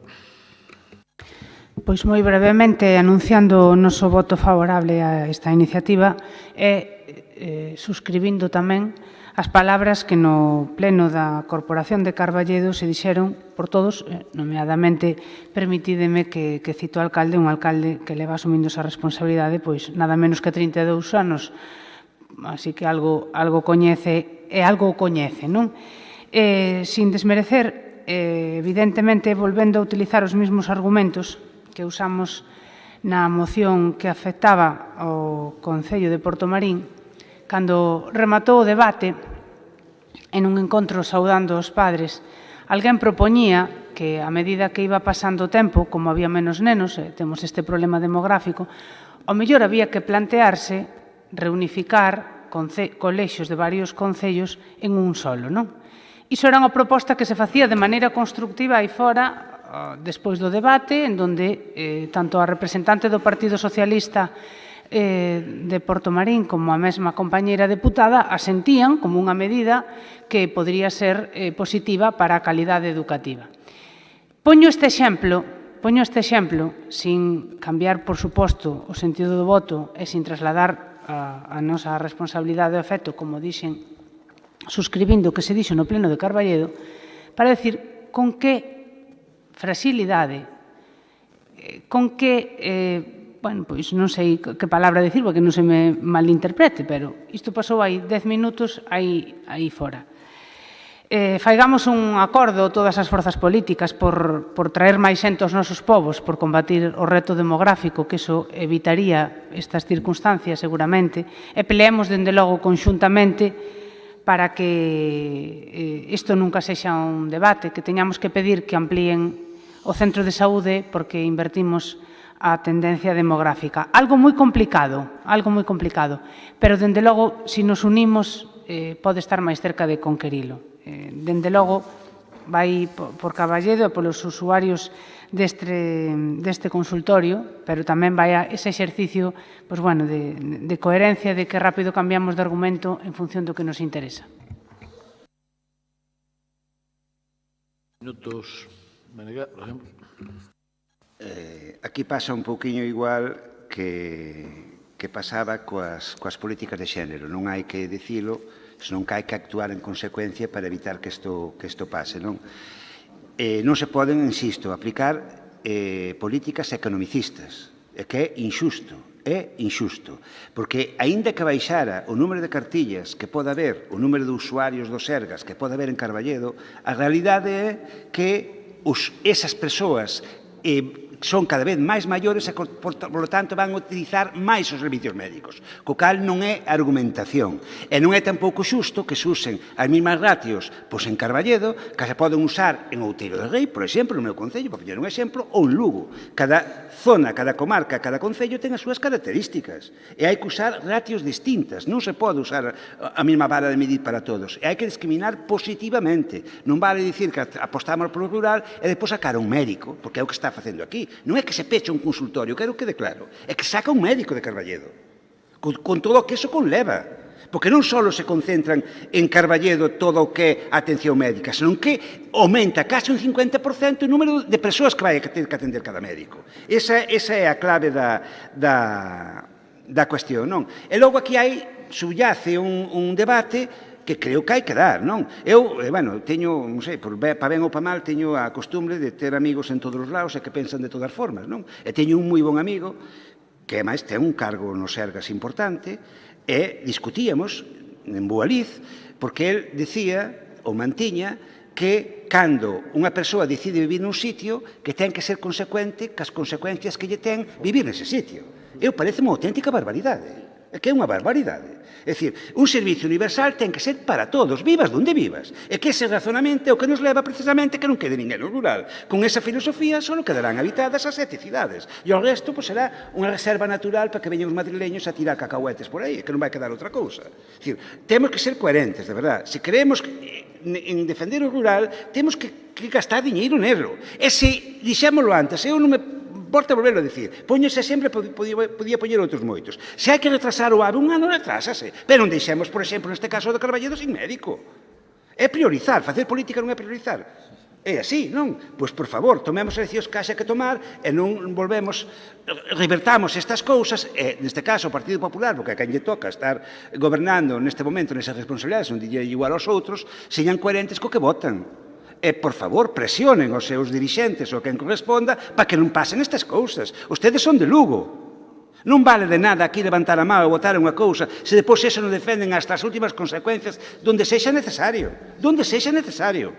Pois moi brevemente, anunciando o noso voto favorable a esta iniciativa e suscribindo tamén as palabras que no pleno da Corporación de Carballedo se dixeron por todos, nomeadamente, permitídeme que cito o alcalde, un alcalde que leva asumindo esa responsabilidade, pois nada menos que 32 anos, así que algo coñece, e algo coñece, non? Sin desmerecer, evidentemente, volvendo a utilizar os mesmos argumentos que usamos na moción que afectaba ao Concello de Portomarín, cando rematou o debate, en un encontro saudando os padres, alguén propoñía que, a medida que iba pasando o tempo, como había menos nenos, e temos este problema demográfico, ao mellor había que plantearse reunificar colexios de varios concellos en un solo, non? Iso era unha proposta que se facía de maneira constructiva aí fora, despois do debate, en donde tanto a representante do Partido Socialista de Portomarín como a mesma compañeira deputada asentían como unha medida que podría ser positiva para a calidade educativa. Poño este exemplo sin cambiar, por suposto, o sentido do voto e sin trasladar a nosa responsabilidade ao efecto, como dixen, suscribindo o que se dixo no pleno de Carballedo, para decir con que fragilidade, con que bueno, pois non sei que palabra dicir, porque non se me malinterprete, pero isto pasou aí 10 minutos aí fora. Faigamos un acordo todas as forzas políticas por traer máis xente aos nosos povos, por combatir o reto demográfico, que iso evitaría estas circunstancias seguramente, e peleemos dende logo conxuntamente para que isto nunca sexa un debate, que teñamos que pedir que amplíen o centro de saúde porque invertimos a tendencia demográfica. Algo moi complicado, pero, dende logo, se nos unimos, pode estar máis cerca de conquerilo. Dende logo, vai por Carballedo e polos usuarios deste consultorio, pero tamén vai a ese exercicio de coherencia, de que rápido cambiamos de argumento en función do que nos interesa. Minutos, Menega, por exemplo. Aquí pasa un pouquiño igual que pasaba coas políticas de xénero. Non hai que dicilo, senón que hai que actuar en consecuencia para evitar que isto pase. Non se poden, insisto, aplicar políticas economicistas, que é injusto, porque aínda que baixara o número de cartillas que pode haber, o número de usuarios do Sergas que pode haber en Carballedo, a realidade é que esas persoas son cada vez máis maiores e, por lo tanto, van a utilizar máis os servicios médicos, co cal non é argumentación. E non é tampouco xusto que se usen as mesmas ratios en Carballedo que se poden usar en Outeiro de Rei, por exemplo, no meu concello, para poñer un exemplo, ou en Lugo. Cada zona, cada comarca, cada concello ten as súas características e hai que usar ratios distintas. Non se pode usar a mesma vara de medir para todos. E hai que discriminar positivamente. Non vale dicir que apostamos polo rural e depois sacar un médico, porque é o que está facendo aquí. Non é que se peche un consultorio, quero que quede claro, é que saca un médico de Carballedo, con todo o que eso conleva, porque non só se concentran en Carballedo todo o que é atención médica, senón que aumenta case un 50% o número de persoas que vai ter que atender cada médico. Esa é a clave da cuestión, non? E logo aquí subyace un debate que creo que hai que dar, non? Eu, teño, non sei, para ben ou para mal, teño a costumbre de ter amigos en todos os lados e que pensan de todas formas, non? E teño un moi bon amigo que, ademais, ten un cargo no Sergas importante e discutíamos en Boaliz porque el decía ou mantiña que cando unha persoa decide vivir nun sitio que ten que ser consecuente cas consecuencias que lle ten vivir nese sitio. Eu parece unha auténtica barbaridade. É que é unha barbaridade. É dicir, un servicio universal ten que ser para todos, vivas donde vivas. E que ese razonamento é o que nos leva precisamente que non quede ninguén no rural. Con esa filosofía só quedarán habitadas as 7 cidades. E o resto será unha reserva natural para que veñan os madrileños a tirar cacahuetes por aí, que non vai quedar outra cousa. É dicir, temos que ser coherentes, de verdade. Se queremos en defender o rural, temos que gastar diñeiro negro. E se, dixémolo antes, eu non me importa volverlo a dicir, póñese sempre, podía poñer outros moitos. Se hai que retrasar o AVE un ano, retrásase. Pero non deixemos, por exemplo, neste caso do Carballedo sin médico. É priorizar, facer política non é priorizar. É así, non? Pois, por favor, tomemos as decisións que haxa que tomar e non revertamos estas cousas, e, neste caso, o Partido Popular, porque a quen lle toca estar gobernando neste momento nesas responsabilidades, non dille igual aos outros, señan coherentes co que votan. E, por favor, presionen os seus dirixentes ou quen corresponda para que non pasen estas cousas. Ustedes son de Lugo. Non vale de nada aquí levantar a mão e votar unha cousa se depois eso non defenden hasta as últimas consecuencias donde sexa necesario. Donde sexa necesario.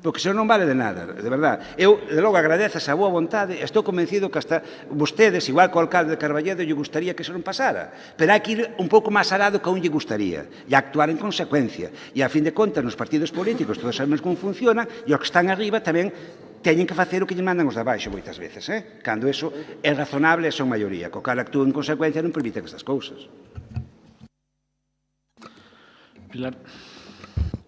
Porque se non vale de nada, de verdade. Eu, de logo, agradezo esa boa vontade, estou convencido que hasta vostedes, igual que o alcalde de Carballedo, lle gustaría que eso non pasara. Pero hai que ir un pouco máis alado que a un lle gustaría, e actuar en consecuencia. E, a fin de contas, nos partidos políticos, todos sabemos como funcionan, e os que están arriba tamén teñen que facer o que lle mandan os de abaixo moitas veces, cando eso é razonable e son maioría. Co cal actúen en consecuencia non permiten estas cousas. Pilar.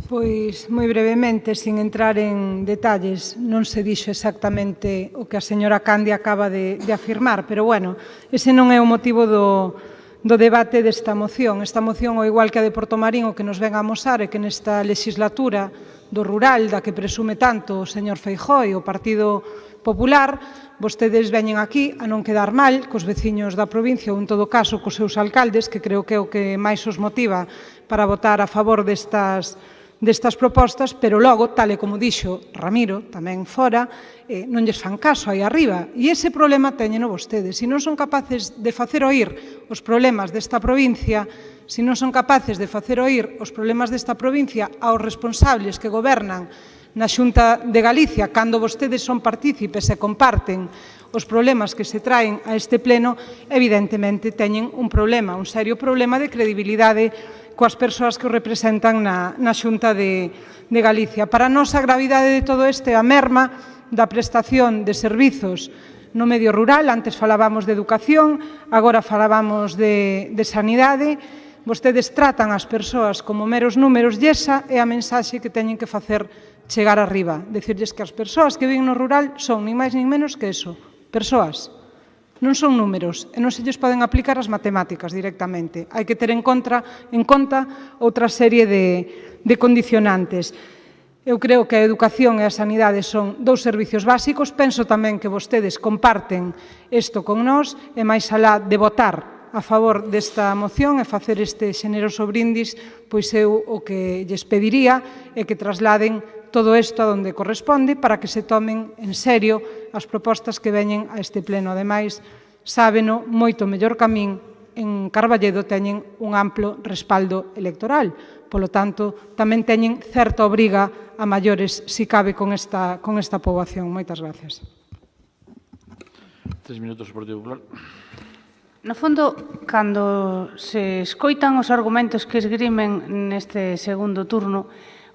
Pois, moi brevemente, sin entrar en detalles, non se dixo exactamente o que a señora Candi acaba de afirmar, pero, bueno, ese non é o motivo do debate desta moción. Esta moción, ao igual que a de Portomarín, o que nos ven a amosar é que nesta legislatura do rural, da que presume tanto o señor Feijóo e o Partido Popular, vostedes veñen aquí a non quedar mal cos veciños da provincia ou, en todo caso, cos seus alcaldes, que creo que é o que máis os motiva para votar a favor destas propostas, pero logo, tal e como dixo Ramiro, tamén fora, non lles fan caso aí arriba. E ese problema teñeno vostedes. Se non son capaces de facer oír os problemas desta provincia, se non son capaces de facer oír os problemas desta provincia aos responsables que gobernan na Xunta de Galicia, cando vostedes son partícipes e comparten os problemas que se traen a este pleno, evidentemente teñen un problema, un serio problema de credibilidade coas persoas que o representan na Xunta de Galicia. Para nós, a gravidade de todo isto é a merma da prestación de servizos no medio rural. Antes falábamos de educación, agora falábamos de sanidade. Vostedes tratan as persoas como meros números e esa é a mensaxe que teñen que facer chegar arriba. Decirles que as persoas que viven no rural son nin máis nin menos que eso, persoas. Non son números e non se lles poden aplicar as matemáticas directamente. Hai que ter en conta outra serie de condicionantes. Eu creo que a educación e a sanidade son dous servicios básicos. Penso tamén que vostedes comparten isto con nós e máis alá de votar a favor desta moción e facer este xeneroso brindis, pois eu o que lles pediría é que trasladen todo isto a onde corresponde para que se tomen en serio as propostas que veñen a este pleno. Ademais, sábeno moito mellor que a min, en Carballedo teñen un amplo respaldo electoral. Polo tanto, tamén teñen certa obriga a maiores, si cabe, con esta poboación. Moitas gracias. 3 minutos o Partido Popular. No fondo, cando se escoitan os argumentos que esgrimen neste segundo turno,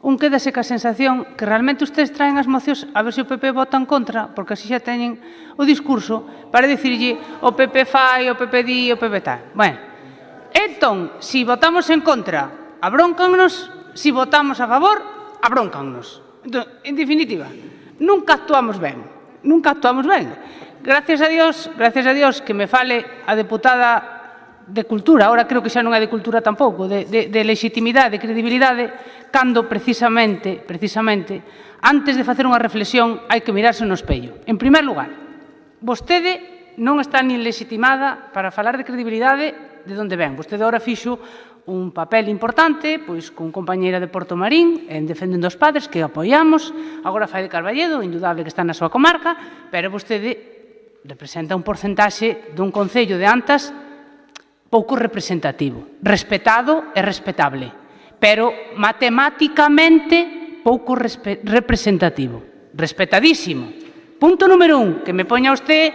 un quedase ca sensación que realmente ustedes traen as mocións a ver se o PP vota en contra, porque así xa teñen o discurso para dicirlle o PP fai, o PP di, o PP tal. Bueno, entón, se votamos en contra, abróncannos, se votamos a favor, abróncannos. Entón, en definitiva, nunca actuamos ben, nunca actuamos ben. Gracias a Dios que me fale a deputada de Cultura, ahora creo que xa non é de Cultura tampouco, de legitimidade, de credibilidade, cando precisamente, antes de facer unha reflexión, hai que mirarse no espello. En primer lugar, vostede non está nin legitimada para falar de credibilidade de onde ven. Vostede agora fixo un papel importante, pois con compañeira de Portomarín, en Defendendo os Padres, que apoiamos, agora fai de Carballedo, indudable que está na súa comarca, pero vostede representa un porcentaxe dun concello de Antas pouco representativo, respetado e respetable, pero matemáticamente pouco representativo. Respetadísimo. Punto número 1, que me poña usted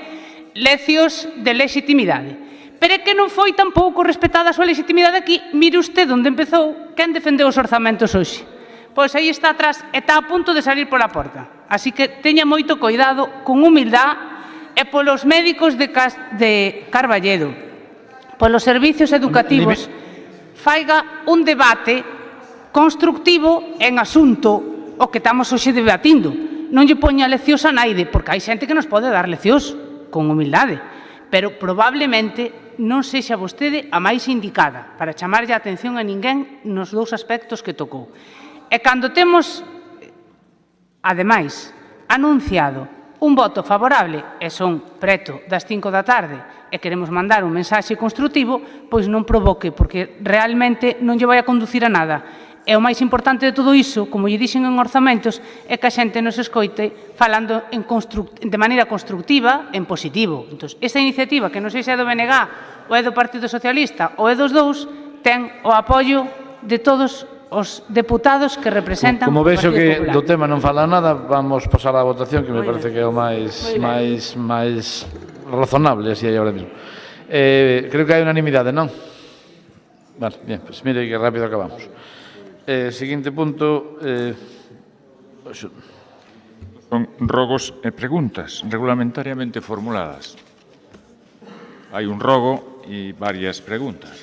lecios de legitimidade. Pero é que non foi tampouco respetada a súa legitimidade aquí. Mire usted onde empezou, quen defendeu os orzamentos hoxe. Pois aí está atrás, está a punto de salir pola porta. Así que teña moito cuidado, con humildade, e polos médicos de Carballedo, polos servicios educativos, faiga un debate constructivo en asunto o que estamos hoxe debatindo. Non lle poña leccións a naide, porque hai xente que nos pode dar leccións con humildade, pero probablemente non sexa vostede a máis indicada para chamarlle a atención a ninguén nos dous aspectos que tocou. E cando temos, ademais, anunciado un voto favorable e son preto das 5 da tarde e queremos mandar un mensaxe construtivo, pois non provoque, porque realmente non lle vai a conducir a nada. E o máis importante de todo iso, como lle dixen en orzamentos, é que a xente nos escoite falando de maneira constructiva, en positivo. Entón, esta iniciativa, que non sei se é do BNG ou é do Partido Socialista ou é dos dous, ten o apoio de todos os deputados que representan como o Partido vexo que Popular. do tema non fala nada, vamos pasar á votación, que me parece que é o máis razonable, así aí ahora mismo. Creo que hai unanimidade, non? Vale, bien, pues mire que rápido acabamos. Seguinte punto. Son rogos e preguntas regulamentariamente formuladas. Hai un rogo e varias preguntas.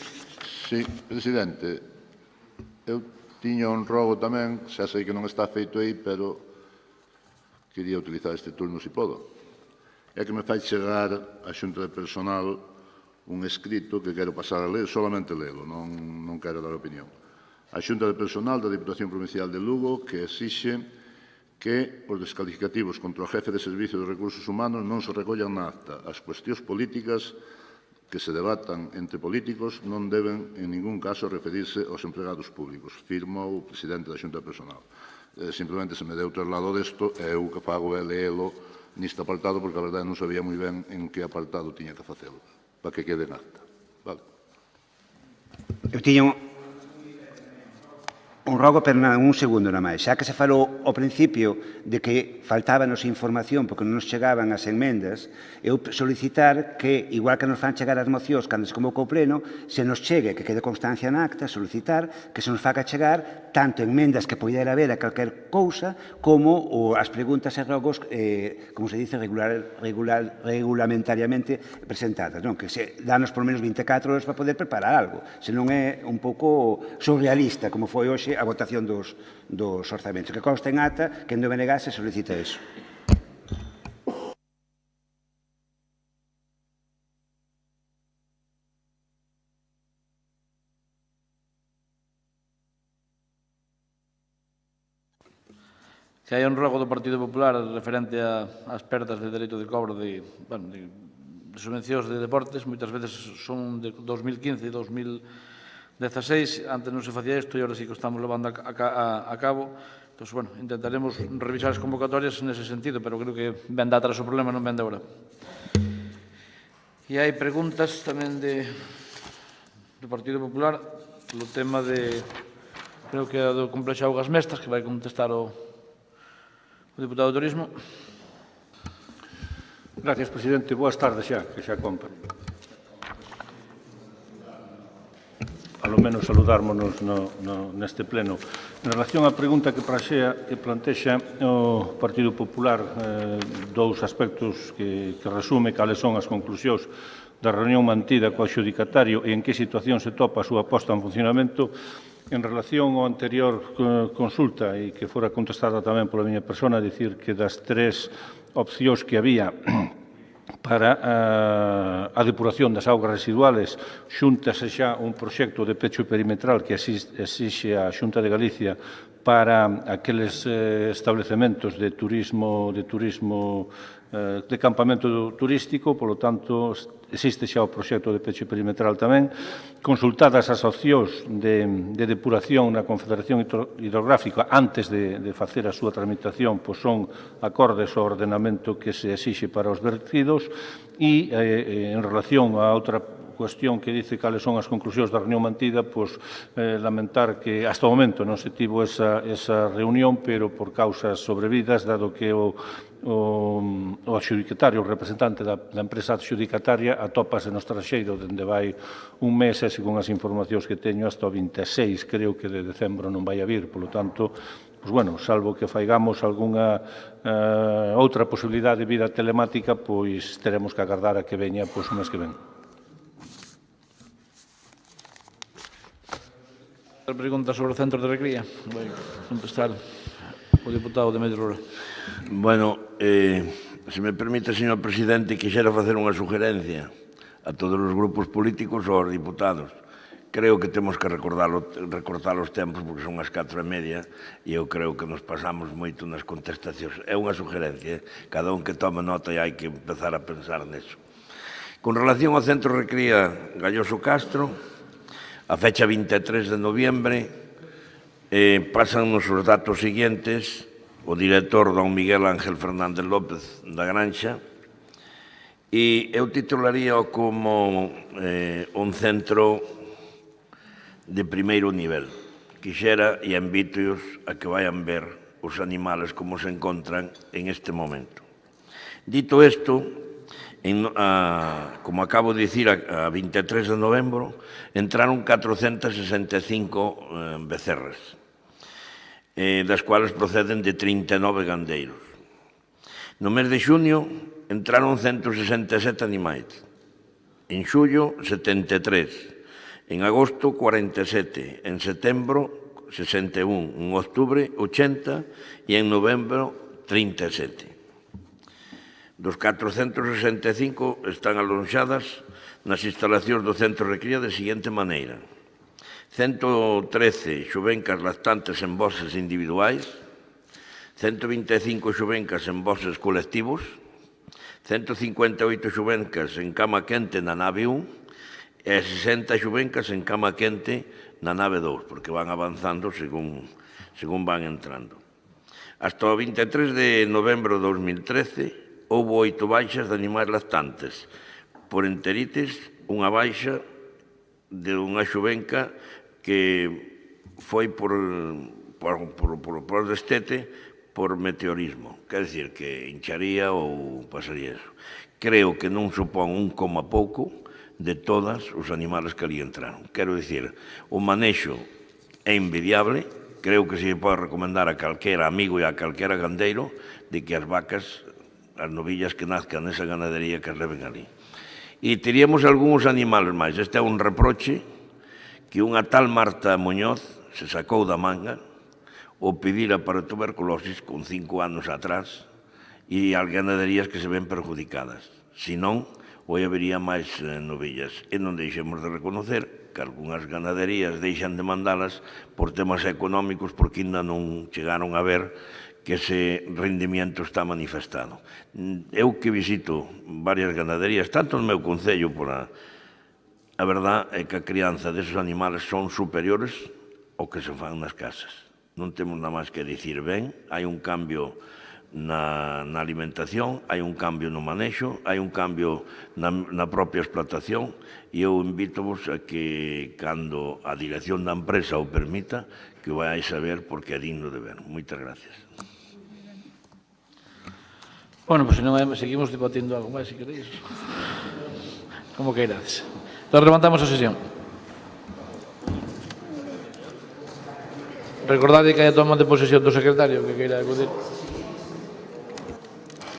Sí, presidente. Eu tiña un rogo tamén, xa sei que non está feito aí, pero quería utilizar este turno se podo. É que me fai chegar a Xunta de Personal un escrito que quero pasar a ler, solamente lelo, non quero dar opinión. A Xunta de Personal da Diputación Provincial de Lugo que exixe que os descalificativos contra o jefe de Servicio de Recursos Humanos non se recollan na acta. As cuestións políticas que se debatan entre políticos non deben en ningún caso referirse aos empregados públicos. Firma o presidente da Xunta de Personal. Simplemente se me deu traslado desto e eu que fago é leelo neste apartado porque a verdade non sabía moi ben en que apartado tiña que facelo para que quede en acta. Vale. Eu tiña un rogo, pero un segundo na máis. Xa que se falou ao principio de que faltábanos información porque non nos chegaban as enmendas, eu solicitar que, igual que nos fan chegar as mocións cando se convoca o pleno, se nos chegue, que quede constancia na acta, solicitar que se nos faga chegar tanto enmendas que poidera haber a calquer cousa, como as preguntas e rogos, como se dice, regulamentariamente presentadas. Que se danos por menos 24 horas para poder preparar algo. Senón é un pouco surrealista, como foi hoxe a votación dos orzamentos. Que consta en acta que en do BNG se solicita iso. Que hai un rogo do Partido Popular referente ás perdas de dereito de cobro de subvencións de deportes, moitas veces son de 2015 e 2016, antes non se facía isto e agora sí que estamos levando a cabo. Entón, intentaremos revisar as convocatorias nese sentido, pero creo que ven de atrás o problema, non ven de agora. E hai preguntas tamén do Partido Popular polo tema de, creo que é do complexo Augas Mestas, que vai contestar o deputado de Turismo. Gracias, presidente. Boas tardes xa, que xa compra. A lo menos saludármonos neste pleno. En relación á pregunta que plantexa o Partido Popular, dous aspectos que resume cales son as conclusións da reunión mantida co adxudicatario e en que situación se topa a súa posta en funcionamento. En relación ao anterior consulta e que fora contestada tamén pola miña persona, dicir que das tres opcións que había para a depuración das augas residuales xúntase xa un proxecto de pecho perimetral que exixe a Xunta de Galicia para aqueles establecementos de turismo de campamento turístico, polo tanto, existe xa o proxecto de peche perimetral tamén. Consultadas as opcións de depuración na Confederación Hidrográfica antes de facer a súa tramitación, pois son acordes ao ordenamento que se exixe para os vertidos e en relación a outra cuestión que dice cales son as conclusións da reunión mantida, pois lamentar que hasta o momento non se tivo esa reunión, pero por causas sobrevidas, dado que o adxudicatario, o representante da empresa adxudicataria, atópase no estranxeiro dende vai un mes e, según as informacións que teño, hasta o 26, creo que de decembro non vai a vir. Polo tanto, pois, bueno, salvo que faigamos algunha outra posibilidade de vida telemática, pois teremos que agardar a que veña pois, o mes que ven. Pregunta sobre o centro de recría. Vai contestar o deputado de Medio Rural. Bueno, se me permite, señor presidente, quixera facer unha sugerencia a todos os grupos políticos ou aos diputados. Creo que temos que recortar os tempos porque son as 4:30 e eu creo que nos pasamos moito nas contestacións. É unha sugerencia, cada un que tome nota e hai que empezar a pensar neso. Con relación ao centro de recría Galloso Castro, a fecha 23 de noviembre, pásannos os datos seguintes o director don Miguel Ángel Fernández López da Granxa, e eu titularía como un centro de primeiro nivel. Quixera e invito-os a que vayan ver os animales como se encontran en este momento. Dito isto, como acabo de dicir, a 23 de novembro, entraron 465 becerras, das cuales proceden de 39 gandeiros. No mes de xuño entraron 167 animais, en xullo 73, en agosto 47, en setembro 61, en outubro 80 e en novembro 37. Dos 465 están alonxadas nas instalacións do centro de recría de seguinte maneira: 113 xuvencas lactantes en boxes individuais, 125 xuvencas en boxes colectivos, 158 xuvencas en cama quente na nave 1 e 60 xuvencas en cama quente na nave 2, porque van avanzando según van entrando. Hasta o 23 de novembro de 2013, houve 8 baixas de animais lactantes. Por enteritis, unha baixa de unha xuvenca que foi por destete por meteorismo. Quer dicir que hincharía ou pasaría eso. Creo que non supón un coma pouco de todos os animales que ali entraron. Quero dicir, o manexo é envidiable. Creo que se pode recomendar a calquera amigo e a calquera gandeiro de que as vacas, as novillas que nazcan nesa ganadería, que as leven ali. E teríamos algúns animales máis. Este é un reproche que unha tal Marta Muñoz se sacou da manga ou pedira para tuberculosis con 5 anos atrás e as ganaderías que se ven perjudicadas. Se non, hoi habería máis novillas. E non deixemos de reconocer que algunhas ganaderías deixan de mandalas por temas económicos porque ainda non chegaron a ver que ese rendimiento está manifestado. Eu que visito varias ganaderías, tanto no meu concello, a verdad é que a crianza deses animales son superiores ao que se fan nas casas. Non temos nada máis que dicir ben, hai un cambio na alimentación, hai un cambio no manexo, hai un cambio na propia explotación e eu invito-vos a que, cando a dirección da empresa o permita, que o vayáis a ver porque é digno de ver. Moitas gracias. Bueno, pois seguimos debatindo algo máis, se queréis. Como queirades. Entón, levantamos a sesión. Recordade que hai a toma de posesión do secretario que queira acudir.